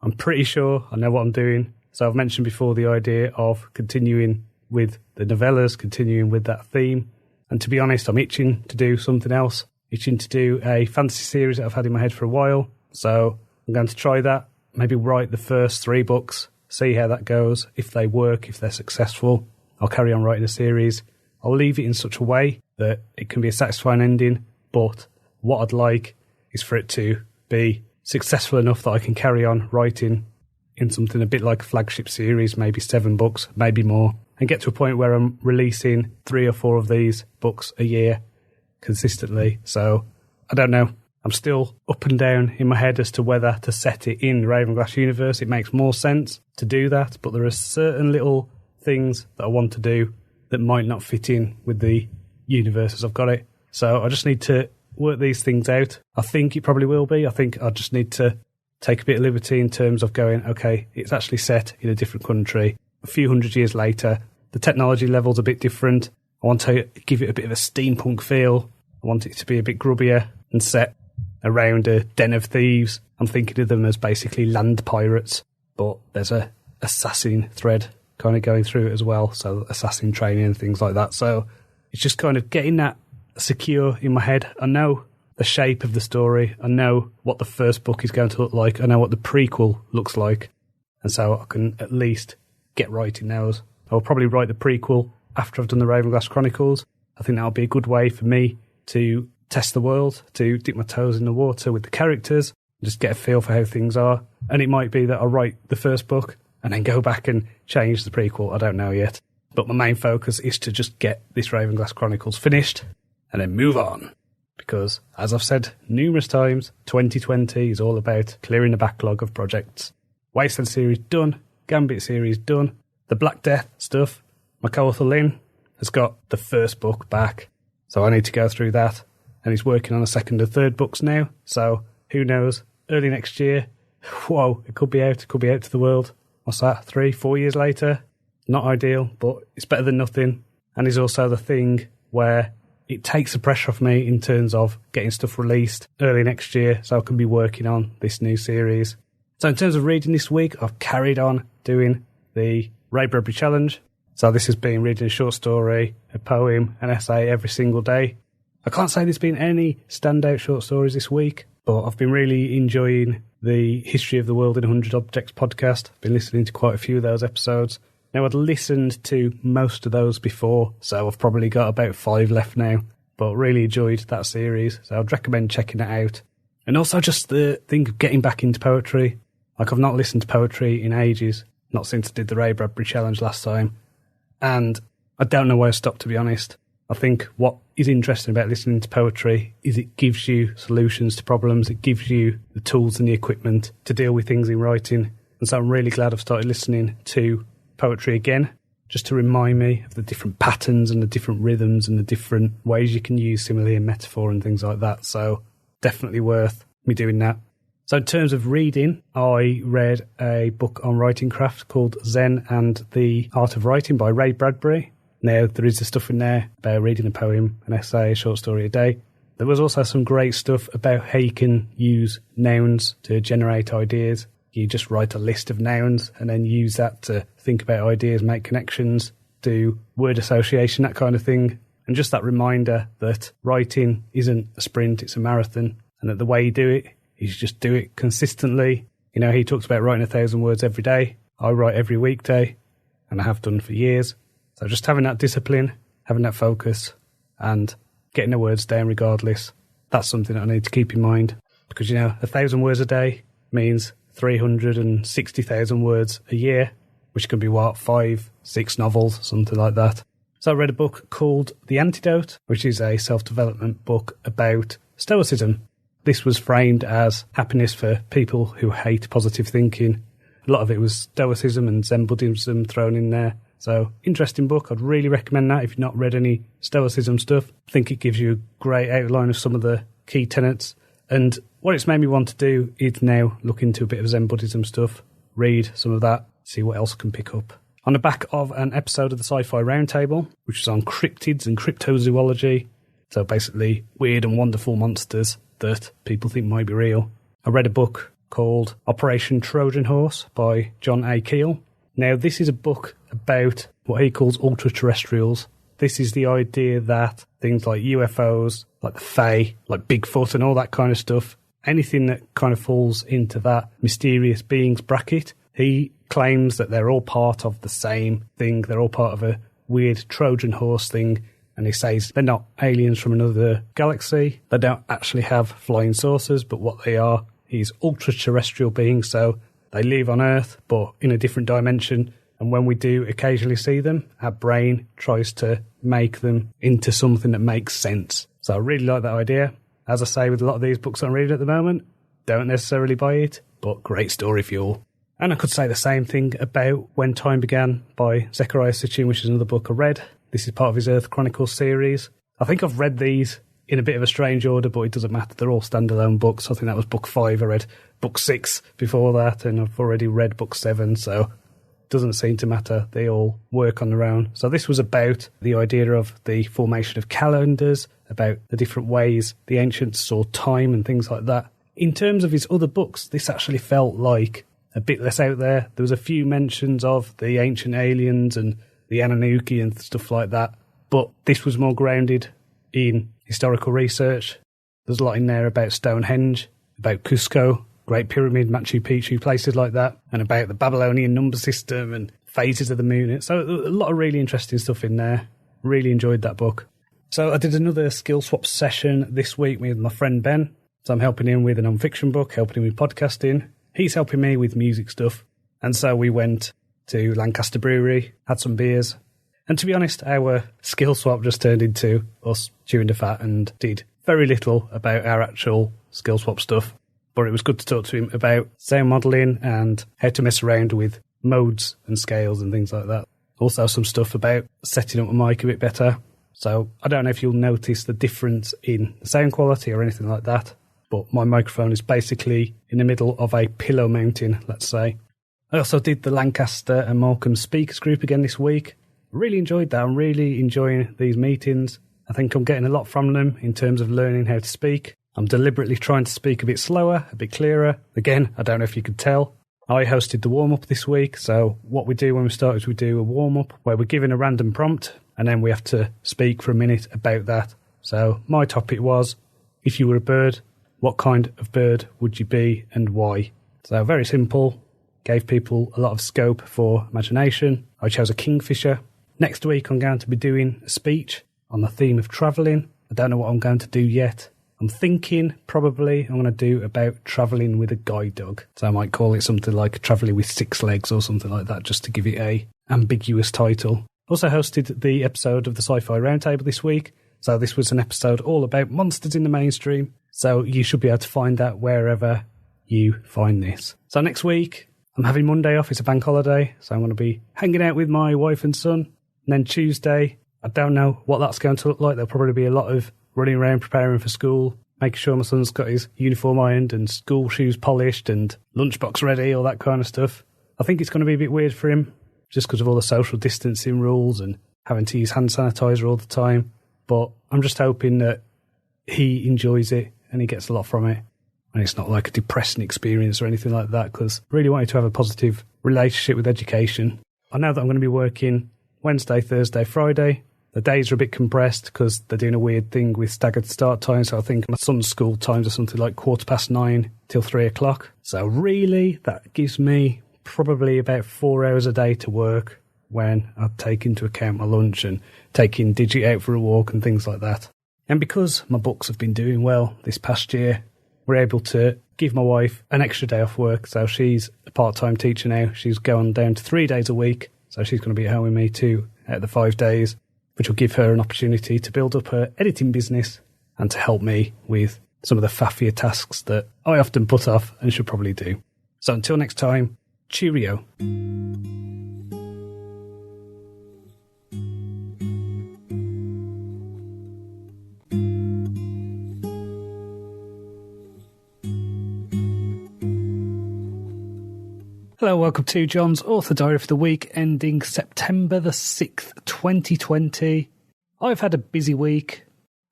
I'm pretty sure I know what I'm doing. So I've mentioned before the idea of continuing with the novellas, continuing with that theme. And to be honest, I'm itching to do something else, itching to do a fantasy series that I've had in my head for a while. So I'm going to try that, maybe write the first 3 books, see how that goes. If they work, if they're successful, I'll carry on writing a series. I'll leave it in such a way that it can be a satisfying ending, but what I'd like is for it to be successful enough that I can carry on writing in something a bit like a flagship series, maybe 7 books, maybe more, and get to a point where I'm releasing 3 or 4 of these books a year consistently. So I don't know. I'm still up and down in my head as to whether to set it in the Ravenglass universe. It makes more sense to do that, but there are certain little things that I want to do that might not fit in with the universe as I've got it. So I just need to work these things out. I think it probably will be. I think I just need to take a bit of liberty in terms of going, okay, it's actually set in a different country. A few hundred years later, the technology level's a bit different. I want to give it a bit of a steampunk feel. I want it to be a bit grubbier and set around a den of thieves. I'm thinking of them as basically land pirates, but there's a assassin thread kind of going through it as well, so assassin training and things like that. So it's just kind of getting that secure in my head. I know the shape of the story. I know what the first book is going to look like. I know what the prequel looks like. And so I can at least get writing those. I'll probably write the prequel after I've done the Ravenglass Chronicles. I think that'll be a good way for me to test the world, to dip my toes in the water with the characters, just get a feel for how things are. And it might be that I'll write the first book and then go back and change the prequel. I don't know yet. But my main focus is to just get this Ravenglass Chronicles finished and then move on. Because, as I've said numerous times, 2020 is all about clearing the backlog of projects. Wasteland series done, Gambit series done, the Black Death stuff. My co-author Lynn has got the first book back, so I need to go through that. And he's working on the second and third books now, so who knows, early next year, whoa, it could be out to the world. What's that, 3-4 years later? Not ideal, but it's better than nothing. And it's also the thing where it takes the pressure off me in terms of getting stuff released early next year, so I can be working on this new series. So in terms of reading this week, I've carried on doing the Ray Bradbury Challenge. So this has been reading a short story, a poem, an essay every single day. I can't say there's been any standout short stories this week, but I've been really enjoying the History of the World in 100 Objects podcast. I've been listening to quite a few of those episodes. Now, I'd listened to most of those before, so I've probably got about 5 left now, but really enjoyed that series, so I'd recommend checking it out. And also just the thing of getting back into poetry. Like, I've not listened to poetry in ages, not since I did the Ray Bradbury Challenge last time, and I don't know why I stopped, to be honest. I think what is interesting about listening to poetry is it gives you solutions to problems, it gives you the tools and the equipment to deal with things in writing, and so I'm really glad I've started listening to poetry again, just to remind me of the different patterns and the different rhythms and the different ways you can use simile and metaphor and things like that. So definitely worth me doing that. So in terms of reading, I read a book on writing craft called Zen and the Art of Writing by Ray Bradbury. Now, there is the stuff in there about reading a poem, an essay, a short story a day. There was also some great stuff about how you can use nouns to generate ideas. You just write a list of nouns and then use that to think about ideas, make connections, do word association, that kind of thing. And just that reminder that writing isn't a sprint, it's a marathon. And that the way you do it is just do it consistently. You know, he talks about writing 1,000 words every day. I write every weekday, and I have done for years. So just having that discipline, having that focus, and getting the words down regardless, that's something that I need to keep in mind. Because, you know, 1,000 words a day means 360,000 words a year, which can be, 5-6 novels, something like that. So I read a book called The Antidote, which is a self-development book about Stoicism. This was framed as happiness for people who hate positive thinking, A lot of it was Stoicism and Zen Buddhism thrown in there. So, interesting book. I'd really recommend that if you've not read any Stoicism stuff. I think it gives you a great outline of some of the key tenets. And what it's made me want to do is now look into a bit of Zen Buddhism stuff, read some of that, see what else I can pick up. On the back of an episode of the Sci-Fi Roundtable, which is on cryptids and cryptozoology, so basically weird and wonderful monsters that people think might be real, I read a book called Operation Trojan Horse by John A. Keel. Now, this is a book about what he calls ultra-terrestrials. This is the idea that things like UFOs, like the Fae, like Bigfoot and all that kind of stuff, anything that kind of falls into that mysterious beings bracket, he claims that they're all part of the same thing. They're all part of a weird Trojan horse thing. And he says they're not aliens from another galaxy. They don't actually have flying saucers, but what they are is ultra-terrestrial beings. So they live on Earth, but in a different dimension. And when we do occasionally see them, our brain tries to make them into something that makes sense. So I really like that idea. As I say with a lot of these books I'm reading at the moment, don't necessarily buy it, but great story fuel. And I could say the same thing about When Time Began by Zecharia Sitchin, which is another book I read. This is part of his Earth Chronicles series. I think I've read these in a bit of a strange order, but it doesn't matter. They're all standalone books. I think that was book 5. I read book 6 before that, and I've already read book 7, so it doesn't seem to matter. They all work on their own. So this was about the idea of the formation of calendars, about the different ways the ancients saw time and things like that. In terms of his other books, this actually felt like a bit less out there. There was a few mentions of the ancient aliens and the Anunnaki and stuff like that, but this was more grounded in historical research. There's a lot in there about Stonehenge, about Cusco, Great Pyramid, Machu Picchu, places like that, and about the Babylonian number system and phases of the moon. So a lot of really interesting stuff in there. Really enjoyed that book. So I did another skill swap session this week with my friend Ben. So I'm helping him with a non-fiction book, helping him with podcasting. He's helping me with music stuff. And so we went to Lancaster Brewery, had some beers. And to be honest, our skill swap just turned into us chewing the fat and did very little about our actual skill swap stuff. But it was good to talk to him about sound modelling and how to mess around with modes and scales and things like that. Also some stuff about setting up a mic a bit better. So I don't know if you'll notice the difference in the sound quality or anything like that, but my microphone is basically in the middle of a pillow mountain, let's say. I also did the Lancaster and Morecambe Speakers Group again this week. Really enjoyed that. I'm really enjoying these meetings. I think I'm getting a lot from them in terms of learning how to speak. I'm deliberately trying to speak a bit slower, a bit clearer. Again, I don't know if you could tell. I hosted the warm-up this week, so what we do when we start is we do a warm-up where we're given a random prompt and then we have to speak for a minute about that. So my topic was, if you were a bird, what kind of bird would you be and why? So very simple. Gave people a lot of scope for imagination. I chose a kingfisher. Next week I'm going to be doing a speech on the theme of travelling. I don't know what I'm going to do yet. I'm thinking probably I'm going to do about travelling with a guide dog. So I might call it something like Travelling with 6 Legs or something like that, just to give it a ambiguous title. Also hosted the episode of the Sci-Fi Roundtable this week. So this was an episode all about monsters in the mainstream. So you should be able to find that wherever you find this. So next week, I'm having Monday off. It's a bank holiday. So I'm going to be hanging out with my wife and son. And then Tuesday, I don't know what that's going to look like. There'll probably be a lot of running around preparing for school, making sure my son's got his uniform ironed and school shoes polished and lunchbox ready, all that kind of stuff. I think it's going to be a bit weird for him just because of all the social distancing rules and having to use hand sanitizer all the time. But I'm just hoping that he enjoys it and he gets a lot from it. And it's not like a depressing experience or anything like that, because I really wanted to have a positive relationship with education. I know that I'm going to be working Wednesday, Thursday, Friday. The days are a bit compressed because they're doing a weird thing with staggered start time. So I think my son's school times are something like 9:15 till 3 o'clock. So really, that gives me probably about 4 hours a day to work when I take into account my lunch and taking Digit out for a walk and things like that. And because my books have been doing well this past year, we're able to give my wife an extra day off work. So she's a part-time teacher now. She's going down to 3 days a week. So she's going to be at home with me 2 out of the 5 days, which will give her an opportunity to build up her editing business and to help me with some of the faffier tasks that I often put off and should probably do. So until next time, Cheerio. Hello, welcome to Jon's Author Diary for the week ending September the 6th, 2020. I've had a busy week.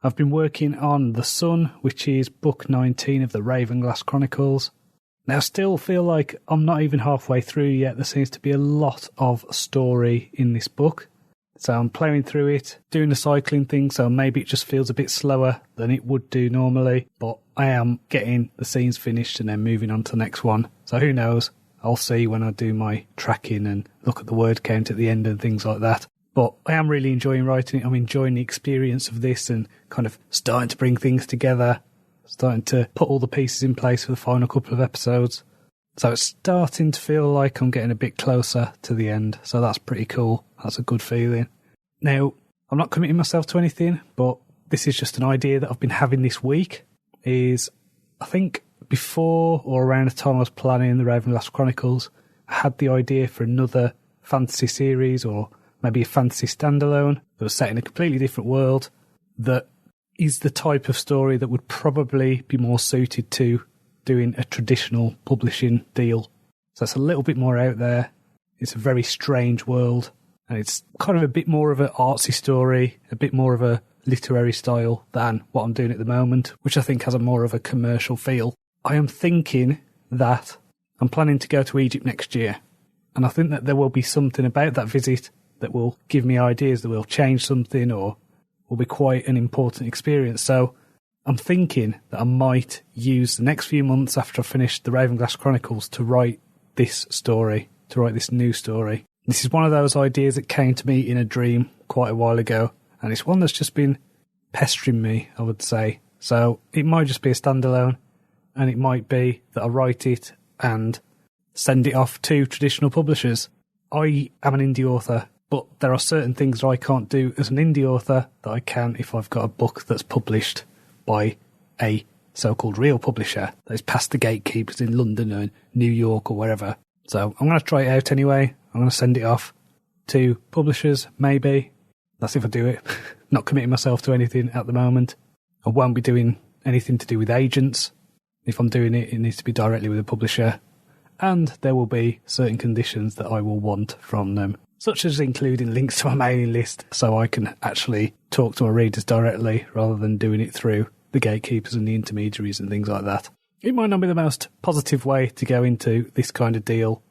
I've been working on The Sun, which is book 19 of the Ravenglass Chronicles. Now, I still feel like I'm not even halfway through yet. There seems to be a lot of story in this book. So I'm ploughing through it, doing the cycling thing, so maybe it just feels a bit slower than it would do normally. But I am getting the scenes finished and then moving on to the next one. So who knows? I'll see when I do my tracking and look at the word count at the end and things like that. But I am really enjoying writing it. I'm enjoying the experience of this and kind of starting to bring things together, starting to put all the pieces in place for the final couple of episodes. So it's starting to feel like I'm getting a bit closer to the end. So that's pretty cool. That's a good feeling. Now, I'm not committing myself to anything, but this is just an idea that I've been having this week. I think before or around the time I was planning the Ravenglass Chronicles, I had the idea for another fantasy series or maybe a fantasy standalone that was set in a completely different world that is the type of story that would probably be more suited to doing a traditional publishing deal. So it's a little bit more out there. It's a very strange world, and it's kind of a bit more of an artsy story, a bit more of a literary style than what I'm doing at the moment, which I think has a more of a commercial feel. I am thinking that I'm planning to go to Egypt next year, and I think that there will be something about that visit that will give me ideas that will change something or will be quite an important experience. So I'm thinking that I might use the next few months after I've finished the Ravenglass Chronicles to write this story, to write this new story. This is one of those ideas that came to me in a dream quite a while ago, and it's one that's just been pestering me, I would say. So it might just be a standalone, and it might be that I write it and send it off to traditional publishers. I am an indie author, but there are certain things that I can't do as an indie author that I can if I've got a book that's published by a so-called real publisher that is past the gatekeepers in London or New York or wherever. So I'm going to try it out anyway. I'm going to send it off to publishers, maybe. That's if I do it. Not committing myself to anything at the moment. I won't be doing anything to do with agents. If I'm doing it, it needs to be directly with a publisher. And there will be certain conditions that I will want from them, such as including links to my mailing list so I can actually talk to my readers directly rather than doing it through the gatekeepers and the intermediaries and things like that. It might not be the most positive way to go into this kind of deal,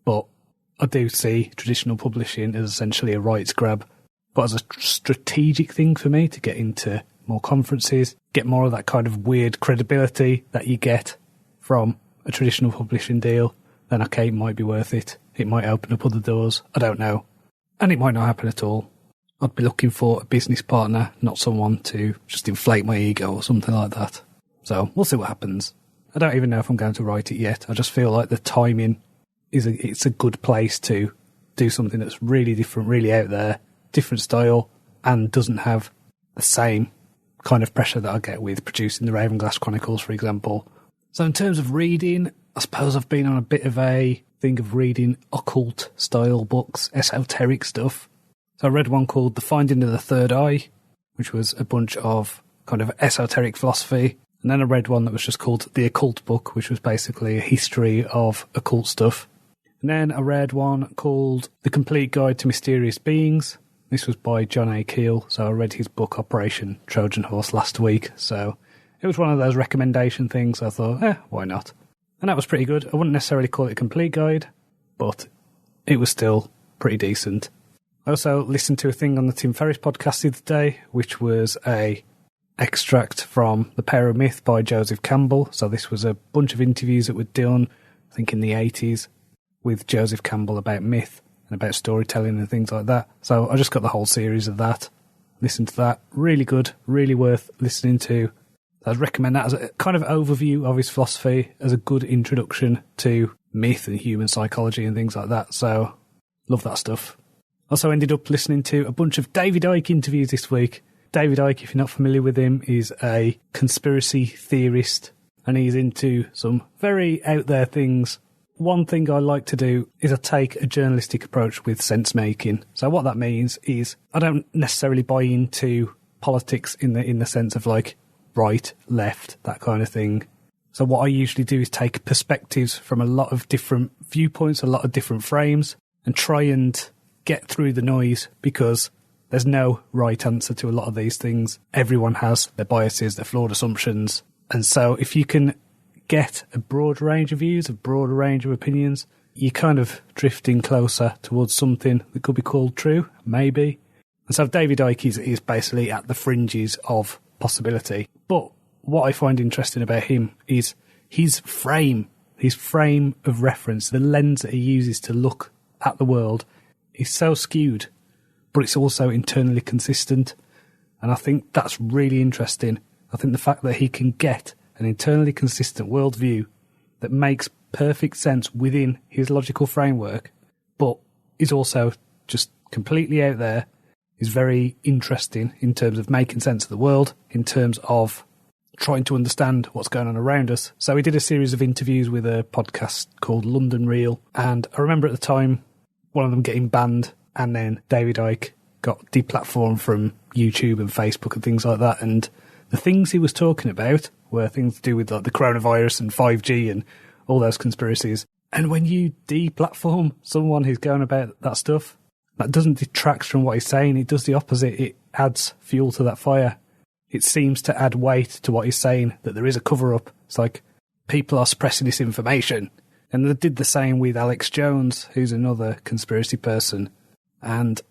but I do see traditional publishing as essentially a rights grab, but as a strategic thing for me to get into more conferences, get more of that kind of weird credibility that you get from a traditional publishing deal, then okay, it might be worth it. It might open up other doors. I don't know. And it might not happen at all. I'd be looking for a business partner, not someone to just inflate my ego or something like that. So we'll see what happens. I don't even know if I'm going to write it yet. I just feel like the timing it's a good place to do something that's really different, really out there, different style, and doesn't have the same kind of pressure that I get with producing the Ravenglass Chronicles, for example. So in terms of reading, I suppose I've been on a bit of a thing of reading occult style books, esoteric stuff. So I read one called The Finding of the Third Eye, which was a bunch of kind of esoteric philosophy. And then I read one that was just called The Occult Book, which was basically a history of occult stuff. And then I read one called The Complete Guide to Mysterious Beings. This was by John A. Keel. So I read his book Operation Trojan Horse last week. So it was one of those recommendation things. I thought, why not? And that was pretty good. I wouldn't necessarily call it a complete guide, but it was still pretty decent. I also listened to a thing on the Tim Ferriss podcast the other day, which was a extract from The Power of Myth by Joseph Campbell. So this was a bunch of interviews that were done, I think in the 80s, with Joseph Campbell about myth and about storytelling and things like that. So I just got the whole series of that. Listened to that. Really good, really worth listening to. I'd recommend that as a kind of overview of his philosophy, as a good introduction to myth and human psychology and things like that. So, love that stuff. Also ended up listening to a bunch of David Icke interviews this week. David Icke, if you're not familiar with him, is a conspiracy theorist, and he's into some very out there things one thing I like to do is I take a journalistic approach with sense making. So what that means is I don't necessarily buy into politics in the sense of like right, left, that kind of thing. So what I usually do is take perspectives from a lot of different viewpoints, a lot of different frames, and try and get through the noise, because there's no right answer to a lot of these things. Everyone has their biases, their flawed assumptions. And so if you can get a broad range of views, a broader range of opinions, you're kind of drifting closer towards something that could be called true, maybe. And so David Icke is basically at the fringes of possibility. But what I find interesting about him is his frame of reference, the lens that he uses to look at the world is so skewed, but it's also internally consistent. And I think that's really interesting. I think the fact that he can get an internally consistent worldview that makes perfect sense within his logical framework, but is also just completely out there, is very interesting in terms of making sense of the world, in terms of trying to understand what's going on around us. So we did a series of interviews with a podcast called London Real, and I remember at the time one of them getting banned, and then David Icke got deplatformed from YouTube and Facebook and things like that, and the things he was talking about were things to do with like the coronavirus and 5G and all those conspiracies. And when you deplatform someone who's going about that stuff, that doesn't detract from what he's saying. It does the opposite. It adds fuel to that fire. It seems to add weight to what he's saying, that there is a cover-up. It's like people are suppressing this information. And they did the same with Alex Jones, who's another conspiracy person. And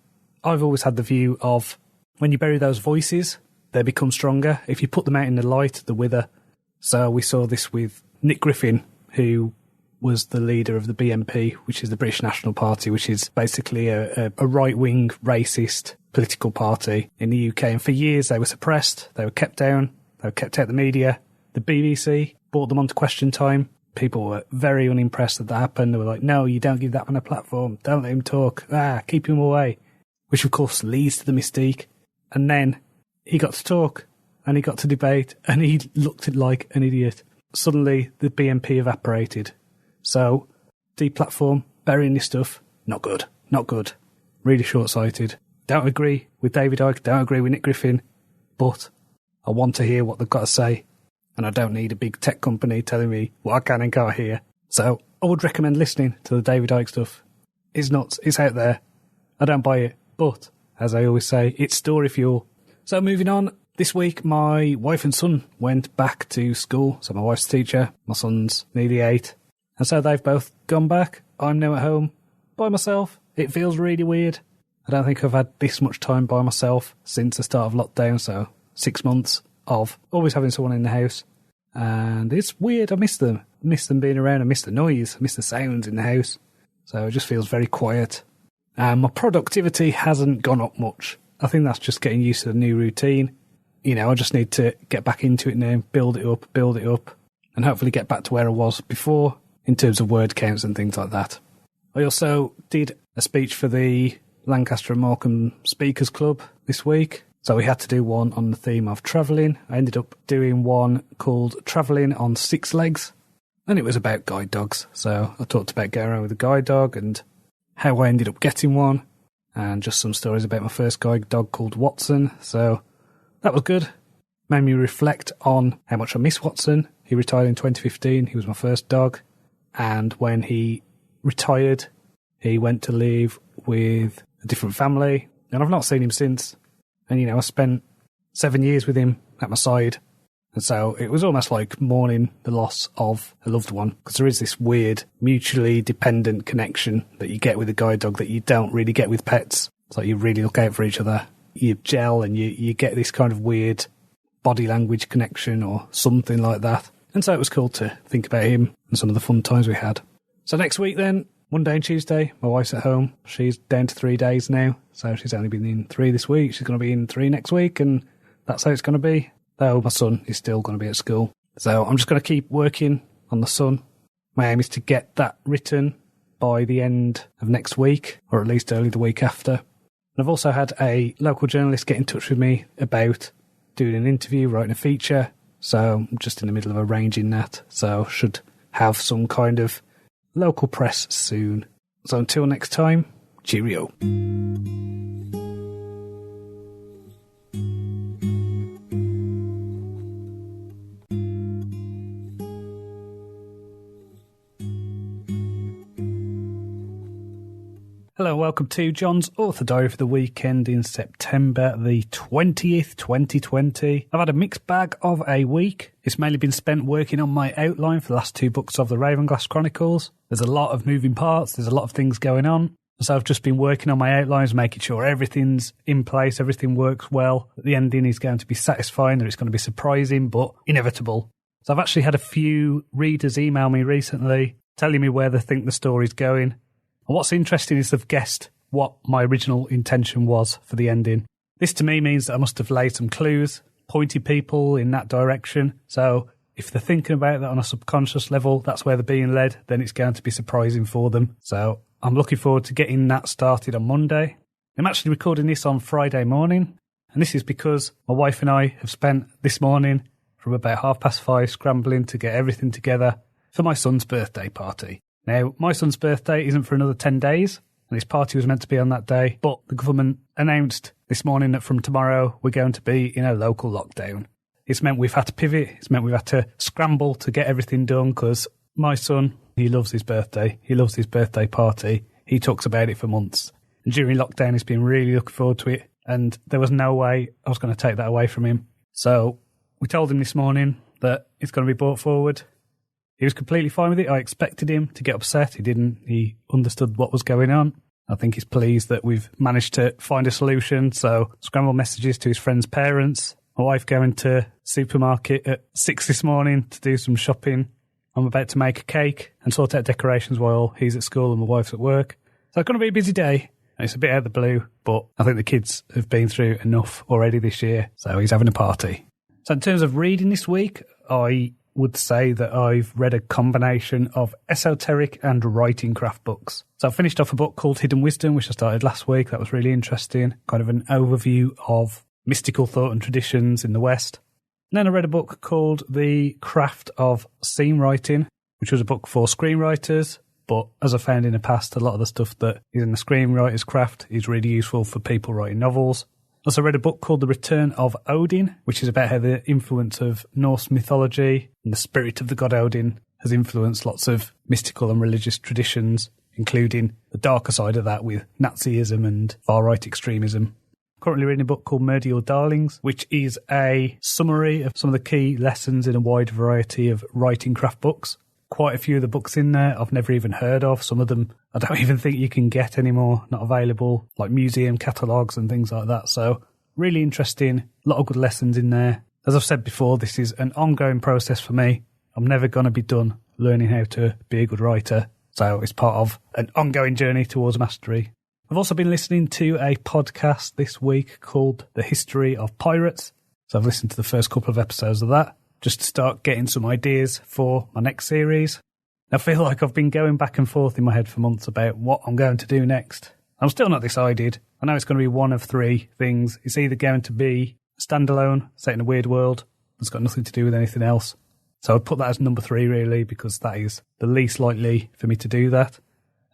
I've always had the view of when you bury those voices, they become stronger. If you put them out in the light, they wither. So we saw this with Nick Griffin, who was the leader of the BNP, which is the British National Party, which is basically a right-wing, racist political party in the UK. And for years they were suppressed, they were kept down, they were kept out of the media. The BBC brought them onto Question Time. People were very unimpressed that happened. They were like, no, you don't give that man a platform. Don't let him talk. Keep him away. Which, of course, leads to the mystique. And then he got to talk, and he got to debate, and he looked like an idiot. Suddenly, the BNP evaporated. So, deplatform, burying this stuff, not good. Not good. Really short-sighted. Don't agree with David Icke, don't agree with Nick Griffin, but I want to hear what they've got to say, and I don't need a big tech company telling me what I can and can't hear. So, I would recommend listening to the David Icke stuff. It's nuts. It's out there. I don't buy it. But, as I always say, it's story fuel. So moving on, this week my wife and son went back to school. So my wife's a teacher, my son's nearly 8. And so they've both gone back. I'm now at home by myself. It feels really weird. I don't think I've had this much time by myself since the start of lockdown. So 6 months of always having someone in the house. And it's weird. I miss them. I miss them being around. I miss the noise. I miss the sounds in the house. So it just feels very quiet. And my productivity hasn't gone up much. I think that's just getting used to the new routine. You know, I just need to get back into it now, build it up, and hopefully get back to where I was before in terms of word counts and things like that. I also did a speech for the Lancaster and Morecambe Speakers Club this week. So we had to do one on the theme of travelling. I ended up doing one called Travelling on 6 Legs, and it was about guide dogs. So I talked about going around with a guide dog and how I ended up getting one, and just some stories about my first guide dog called Watson. So that was good. Made me reflect on how much I miss Watson. He retired in 2015. He was my first dog. And when he retired, he went to live with a different family. And I've not seen him since. And, you know, I spent 7 years with him at my side. And so it was almost like mourning the loss of a loved one, because there is this weird mutually dependent connection that you get with a guide dog that you don't really get with pets. It's like you really look out for each other. You gel and you get this kind of weird body language connection or something like that. And so it was cool to think about him and some of the fun times we had. So next week then, Monday and Tuesday, my wife's at home. She's down to 3 days now. So she's only been in 3 this week. She's going to be in 3 next week, and that's how it's going to be. Though my son is still going to be at school. So I'm just going to keep working on the son. My aim is to get that written by the end of next week, or at least early the week after. And I've also had a local journalist get in touch with me about doing an interview, writing a feature. So I'm just in the middle of arranging that. So should have some kind of local press soon. So until next time, cheerio. Hello and welcome to Jon's Author Diary for the weekend in September the 20th, 2020. I've had a mixed bag of a week. It's mainly been spent working on my outline for the last 2 books of the Ravenglass Chronicles. There's a lot of moving parts, there's a lot of things going on. So I've just been working on my outlines, making sure everything's in place, everything works well. That the ending is going to be satisfying, that it's going to be surprising but inevitable. So I've actually had a few readers email me recently telling me where they think the story's going. And what's interesting is they've guessed what my original intention was for the ending. This to me means that I must have laid some clues, pointed people in that direction. So if they're thinking about that on a subconscious level, that's where they're being led, then it's going to be surprising for them. So I'm looking forward to getting that started on Monday. I'm actually recording this on Friday morning. And this is because my wife and I have spent this morning from about 5:30 scrambling to get everything together for my son's birthday party. Now, my son's birthday isn't for another 10 days, and his party was meant to be on that day, but the government announced this morning that from tomorrow we're going to be in a local lockdown. It's meant we've had to pivot, it's meant we've had to scramble to get everything done, because my son, he loves his birthday, he loves his birthday party, he talks about it for months. And during lockdown he's been really looking forward to it, and there was no way I was going to take that away from him. So we told him this morning that it's going to be brought forward. He was completely fine with it. I expected him to get upset. He didn't. He understood what was going on. I think he's pleased that we've managed to find a solution. So scramble messages to his friends' parents. My wife going to supermarket at 6 this morning to do some shopping. I'm about to make a cake and sort out decorations while he's at school and my wife's at work. So it's going to be a busy day. And it's a bit out of the blue, but I think the kids have been through enough already this year. So he's having a party. So in terms of reading this week, I would say that I've read a combination of esoteric and writing craft books. So I finished off a book called Hidden Wisdom, which I started last week. That was really interesting. Kind of an overview of mystical thought and traditions in the West. And then I read a book called The Craft of Scene Writing, which was a book for screenwriters. But as I found in the past, a lot of the stuff that is in the screenwriter's craft is really useful for people writing novels. I also read a book called The Return of Odin, which is about how the influence of Norse mythology and the spirit of the god Odin has influenced lots of mystical and religious traditions, including the darker side of that with Nazism and far-right extremism. I'm currently reading a book called Murder Your Darlings, which is a summary of some of the key lessons in a wide variety of writing craft books. Quite a few of the books in there I've never even heard of. Some of them I don't even think you can get anymore, not available, like museum catalogues and things like that. So really interesting, a lot of good lessons in there. As I've said before, this is an ongoing process for me. I'm never going to be done learning how to be a good writer. So it's part of an ongoing journey towards mastery. I've also been listening to a podcast this week called The History of Pirates. So I've listened to the first couple of episodes of that, just to start getting some ideas for my next series. I feel like I've been going back and forth in my head for months about what I'm going to do next. I'm still not decided. I know it's going to be one of 3 things. It's either going to be a standalone, set in a weird world, that's got nothing to do with anything else. So I'd put that as number 3 really, because that is the least likely for me to do that.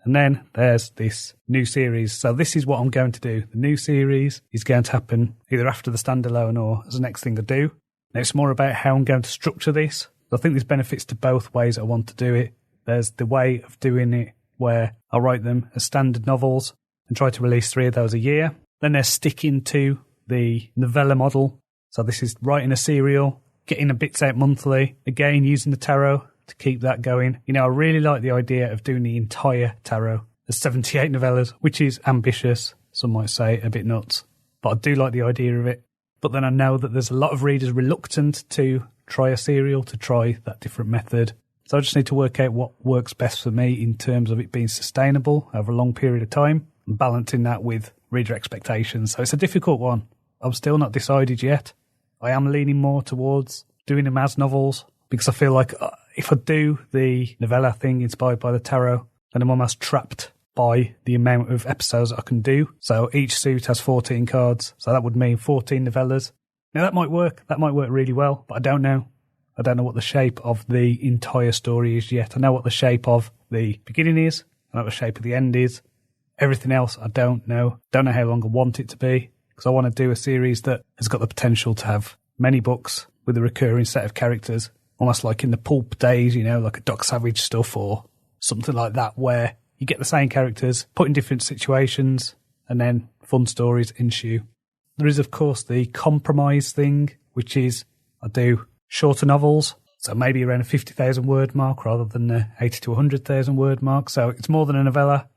And then there's this new series. So this is what I'm going to do. The new series is going to happen either after the standalone or as the next thing I do. Now, it's more about how I'm going to structure this. I think there's benefits to both ways I want to do it. There's the way of doing it where I write them as standard novels and try to release 3 of those a year. Then there's sticking to the novella model. So this is writing a serial, getting the bits out monthly, again using the tarot to keep that going. You know, I really like the idea of doing the entire tarot. There's 78 novellas, which is ambitious. Some might say a bit nuts, but I do like the idea of it. But then I know that there's a lot of readers reluctant to try a serial, to try that different method. So I just need to work out what works best for me in terms of it being sustainable over a long period of time and balancing that with reader expectations. So it's a difficult one. I'm still not decided yet. I am leaning more towards doing them as novels because I feel like if I do the novella thing inspired by the tarot, then I'm almost trapped by the amount of episodes I can do. So each suit has 14 cards. So that would mean 14 novellas. Now that might work. That might work really well, but I don't know. I don't know what the shape of the entire story is yet. I know what the shape of the beginning is. I know what the shape of the end is. Everything else, I don't know. Don't know how long I want it to be, because I want to do a series that has got the potential to have many books with a recurring set of characters, almost like in the pulp days, like a Doc Savage stuff or something like that, where you get the same characters put in different situations and then fun stories ensue. There is, of course, the compromise thing, which is I do shorter novels, so maybe around a 50,000 word mark rather than the 80 to 100,000 word mark. So it's more than a novella,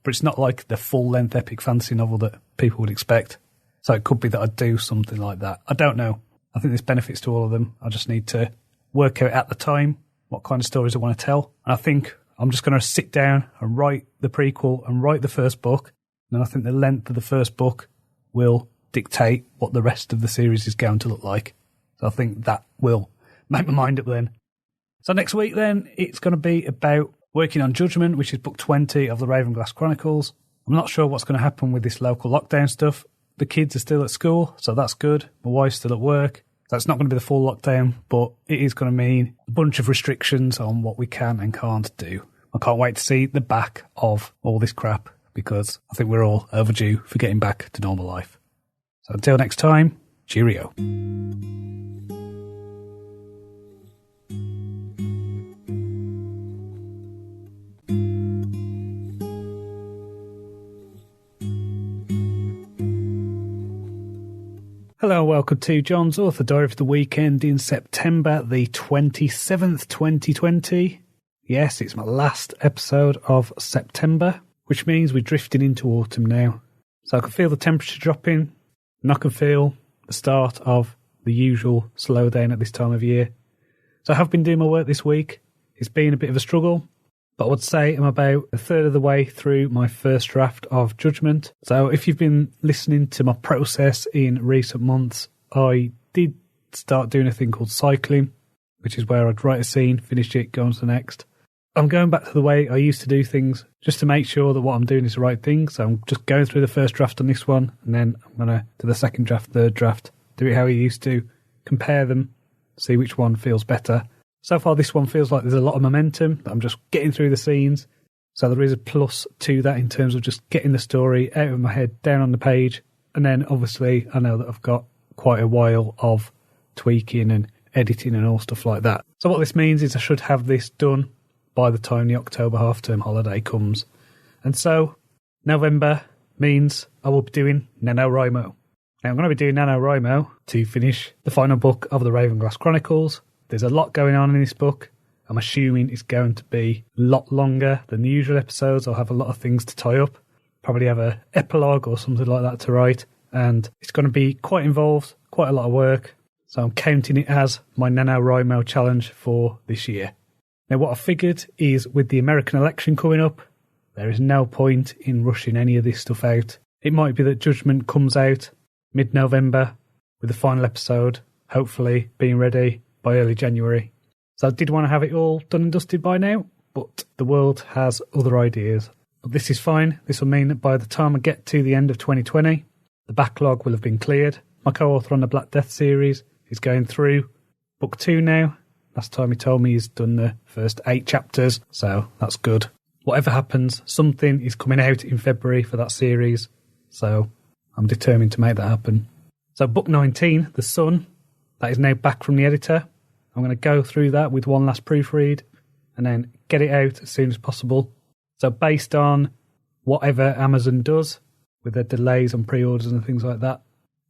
but it's not like the full-length epic fantasy novel that people would expect. So it could be that I do something like that. I don't know. I think there's benefits to all of them. I just need to work out at the time what kind of stories I want to tell. And I think I'm just going to sit down and write the prequel and write the first book. And I think the length of the first book will dictate what the rest of the series is going to look like. So I think that will make my mind up then. So next week then, it's going to be about working on Judgment, which is book 20 of the Ravenglass Chronicles. I'm not sure what's going to happen with this local lockdown stuff. The kids are still at school, so that's good. My wife's still at work. So it's not going to be the full lockdown, but it is going to mean a bunch of restrictions on what we can and can't do. I can't wait to see the back of all this crap, because I think we're all overdue for getting back to normal life. So until next time, cheerio. Hello and welcome to Jon's Author Diary for the weekend in September the 27th, 2020. Yes, it's my last episode of September, which means we're drifting into autumn now. So I can feel the temperature dropping, and I can feel the start of the usual slowdown at this time of year. So I have been doing my work this week. It's been a bit of a struggle, but I would say I'm about a third of the way through my first draft of Judgment. So if you've been listening to my process in recent months, I did start doing a thing called cycling, which is where I'd write a scene, finish it, go on to the next. I'm going back to the way I used to do things just to make sure that what I'm doing is the right thing. So I'm just going through the first draft on this one, and then I'm going to do the second draft, third draft, do it how I used to, compare them, see which one feels better. So far, this one feels like there's a lot of momentum. I'm just getting through the scenes. So there is a plus to that in terms of just getting the story out of my head, down on the page. And then, obviously, I know that I've got quite a while of tweaking and editing and all stuff like that. So what this means is I should have this done by the time the October half-term holiday comes. And so, November means I will be doing NaNoWriMo. Now, I'm going to be doing NaNoWriMo to finish the final book of the Ravenglass Chronicles. There's a lot going on in this book. I'm assuming it's going to be a lot longer than the usual episodes. I'll have a lot of things to tie up. Probably have an epilogue or something like that to write. And it's going to be quite involved, quite a lot of work. So I'm counting it as my NaNoWriMo challenge for this year. Now, what I figured is with the American election coming up, there is no point in rushing any of this stuff out. It might be that Judgment comes out mid-November with the final episode, hopefully being ready by early January. So I did want to have it all done and dusted by now, but the world has other ideas. But this is fine. This will mean that by the time I get to the end of 2020, the backlog will have been cleared. My co-author on the Black Death series is going through book 2 now. Last time he told me he's done the first 8 chapters, so that's good. Whatever happens, something is coming out in February for that series, so I'm determined to make that happen. So book 19, The Sun, that is now back from the editor. I'm going to go through that with one last proofread and then get it out as soon as possible. So based on whatever Amazon does with their delays on pre-orders and things like that,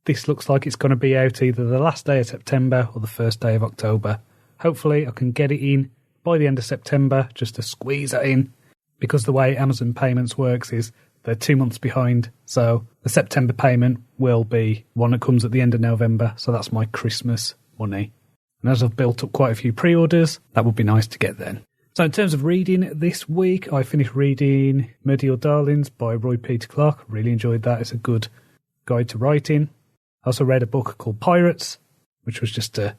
this looks like it's going to be out either the last day of September or the first day of October. Hopefully I can get it in by the end of September just to squeeze that in, because the way Amazon payments works is they're 2 months behind. So the September payment will be one that comes at the end of November. So that's my Christmas money. And as I've built up quite a few pre-orders, that would be nice to get then. So in terms of reading this week, I finished reading Murder Your Darlings by Roy Peter Clarke. Really enjoyed that. It's a good guide to writing. I also read a book called Pirates, which was just a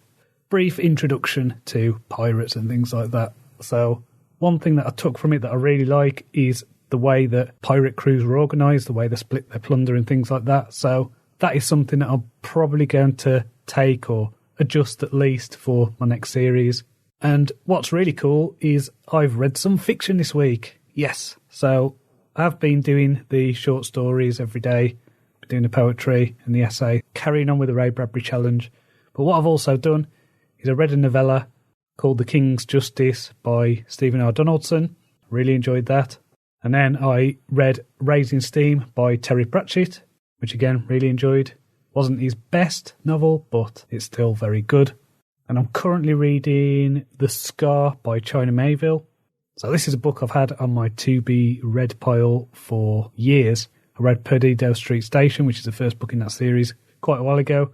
brief introduction to pirates and things like that. So one thing that I took from it that I really like is the way that pirate crews were organised, the way they split their plunder and things like that. So that is something that I'm probably going to take or adjust at least for my next series. And what's really cool is I've read some fiction this week. Yes, so I've been doing the short stories every day, doing the poetry and the essay, carrying on with the Ray Bradbury challenge. But what I've also done is I read a novella called The King's Justice by Stephen R. Donaldson. Really enjoyed that. And then I read Raising Steam by Terry Pratchett, which again, really enjoyed. Wasn't his best novel, but it's still very good. And I'm currently reading The Scar by China Mayville. So this is a book I've had on my to-be-read pile for years. I read Perdido Street Station, which is the first book in that series, quite a while ago.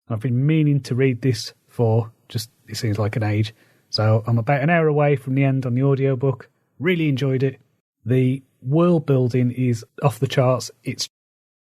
And I've been meaning to read this for just, it seems like an age. So I'm about an hour away from the end on the audiobook. Really enjoyed it. The world building is off the charts. It's